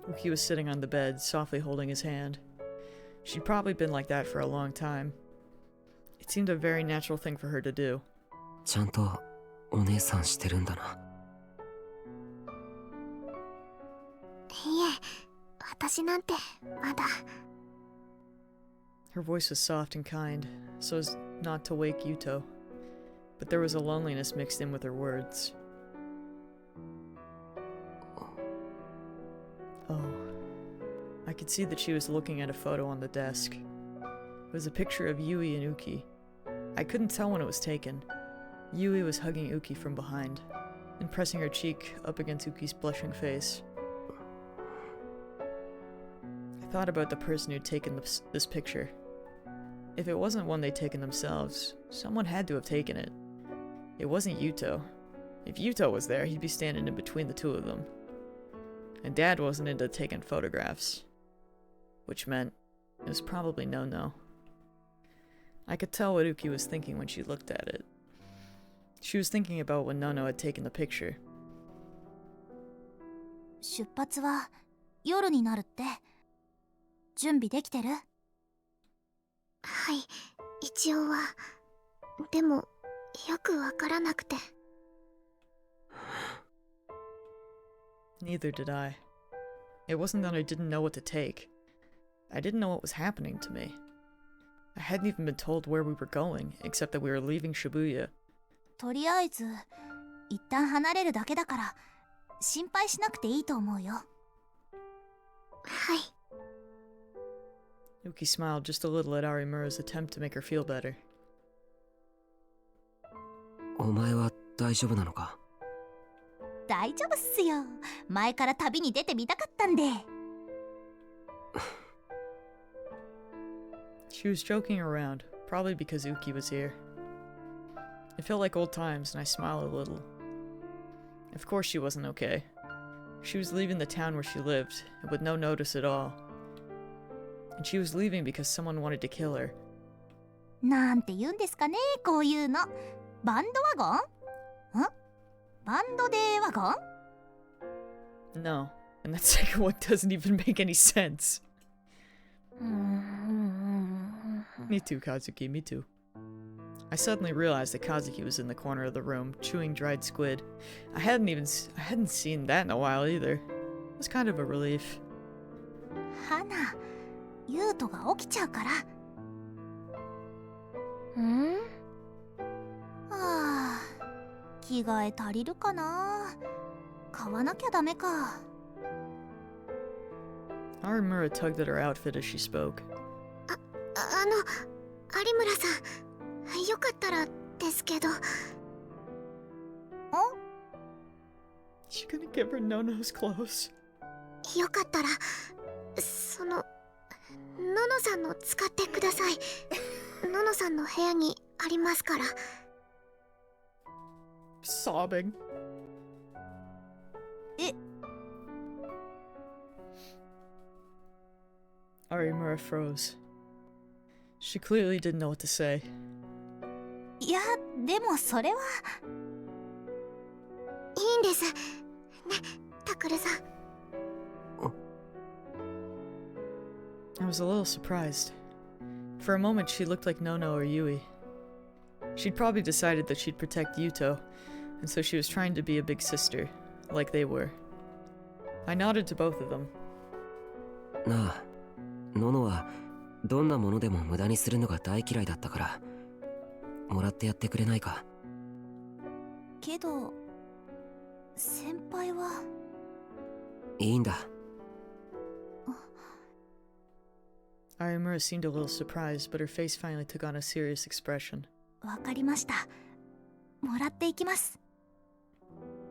Uki was sitting on the bed, softly holding his hand. She'd probably been like that for a long time. It seemed a very natural thing for her to do. ちゃんとお姉さんしてるんだな。いえ、私なんてまだ。Her voice was soft and kind, so as not to wake Yuto. But there was a loneliness mixed in with her words. Oh. I could see that she was looking at a photo on the desk. It was a picture of Yui and Uki. I couldn't tell when it was taken. Yui was hugging Uki from behind, and pressing her cheek up against Uki's blushing face. I thought about the person who'd taken this picture. If it wasn't one they'd taken themselves, someone had to have taken it. It wasn't Yuto. If Yuto was there, he'd be standing in between the two of them. And Dad wasn't into taking photographs. Which meant it was probably no-no. I could tell what Uki was thinking when she looked at it. She was thinking about when Nono had taken the picture. 出発は夜になるって。準備できてる？はい、一応は。でも、よくわからなくて。Neither did I. It wasn't that I didn't know what to take. I didn't know what was happening to me. I hadn't even been told where we were going, except that we were leaving Shibuya. とりあえず、一旦離れるだけだから、心配しなくていいと思うよ。はい。Uki smiled just a little at Arimura's attempt to make her feel better. お前は大丈夫なのか？大丈夫っすよ。前から旅に出てみたかったんで。She was joking around, probably because Uki was here. It felt like old times, and I smiled a little. Of course she wasn't okay. She was leaving the town where she lived, and with no notice at all. And she was leaving because someone wanted to kill her. なんて言うんですかね、こういうの。バンドワゴン？ん？バンドでワゴン？ No, and that second one doesn't even make any sense. Me too, Kazuki, me too. I suddenly realized that Kazuki was in the corner of the room, chewing dried squid. I hadn't seen that in a while either. It was kind of a relief. 花、ユウトが起きちゃうから。ああ、着替え足りるかな。買わなきゃダメか。Arimura tugged at her outfit as she spoke. 有村さん、よかったらですけど。She gonna give her Nono's clothes? よかったら、ノノさんの使ってください。ノノさんの部屋にありますから。Sobbing. Arimura froze. She clearly didn't know what to say. いや、でもそれは。いいんです。ね、タクルさん。I was a little surprised. For a moment, she looked like Nono or Yui. She'd probably decided that she'd protect Yuto, and so she was trying to be a big sister, like they were. I nodded to both of them. なあ、ノノはどんなものでも無駄にするのが大嫌いだったから、もらってやってくれないか。けど、先輩は。いいんだ。Ayamura seemed a little surprised, but her face finally took on a serious expression. わかりました。もらっていきます。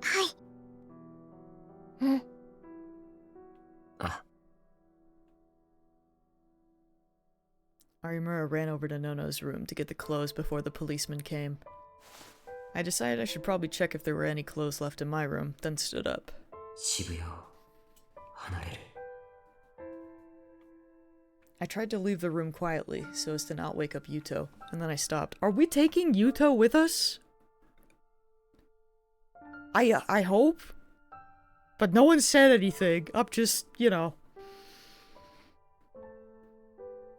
はい。うん。あ。Arimura ran over to Nono's room to get the clothes before the policeman came. I decided I should probably check if there were any clothes left in my room, then stood up. 渋谷を離れる。I tried to leave the room quietly, so as to not wake up Yuto, and then I stopped. Are we taking Yuto with us? I hope? But no one said anything. I'm just, you know.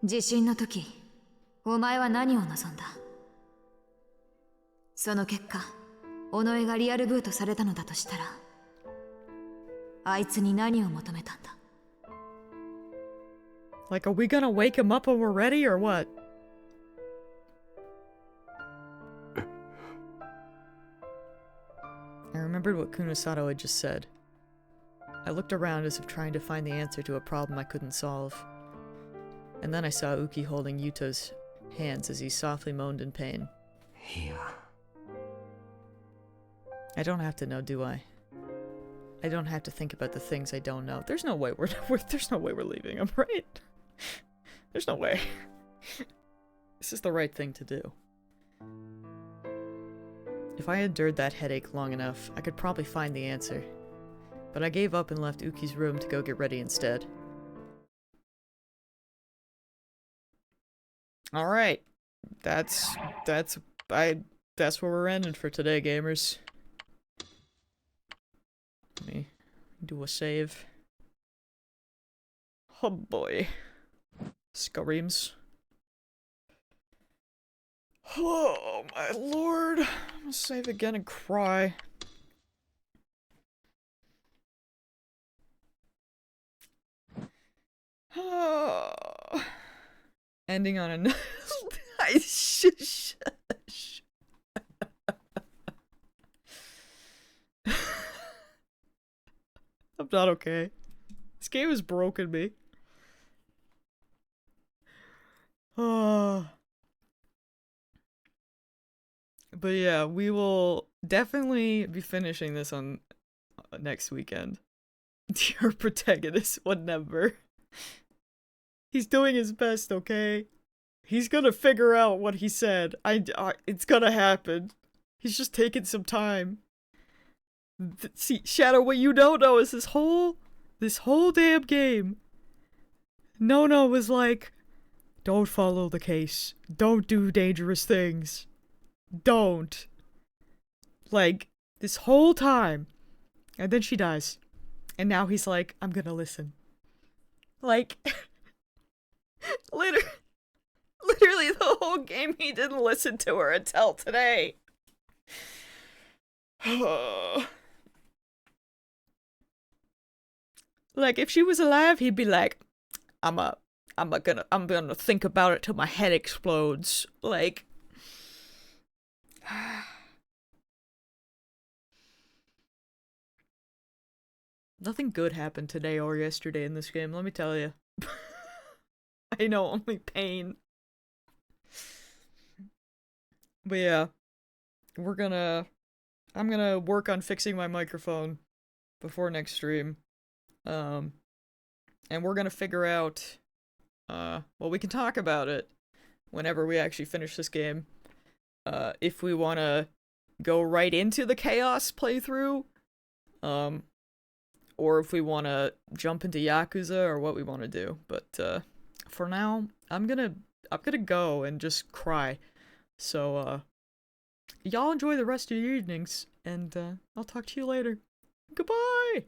地震の時、お前は何を望んだ？その結果、尾上がリアルブートされたのだとしたら、あいつに何を求めたんだ？ Like, are we gonna wake him up when we're ready, or what? I remembered what Kunosato had just said. I looked around as if trying to find the answer to a problem I couldn't solve. And then I saw Uki holding Yuto's hands as he softly moaned in pain. Yeah. I don't have to know, do I? I don't have to think about the things I don't know. There's no way we're leaving him, right? There's no way. This is the right thing to do. If I endured that headache long enough, I could probably find the answer. But I gave up and left Uki's room to go get ready instead. Alright. That's where we're ending for today, gamers. Let me do a save. Oh boy. Screams. Oh my lord. I'm gonna save again and cry. Oh. Ending on a shush. I'm not okay. This game has broken me. But yeah, we will definitely be finishing this on next weekend. Your protagonist would never. He's doing his best, okay? He's gonna figure out what he said. It's gonna happen. He's just taking some time. See, Shadow, what you don't know is this whole damn game. Nono was like, don't follow the case. Don't do dangerous things. Don't. Like, this whole time. And then she dies. And now he's like, I'm gonna listen. Like, literally the whole game he didn't listen to her until today. Like, if she was alive, he'd be like, I'm gonna think about it till my head explodes. Like, nothing good happened today or yesterday in this game, let me tell you. I know only pain. But yeah, I'm gonna work on fixing my microphone before next stream. And we're gonna figure out, well, we can talk about it whenever we actually finish this game. If we wanna go right into the Chaos playthrough, or if we wanna jump into Yakuza, or what we wanna do. But, for now, I'm gonna go and just cry. So, y'all enjoy the rest of your evenings, and, I'll talk to you later. Goodbye!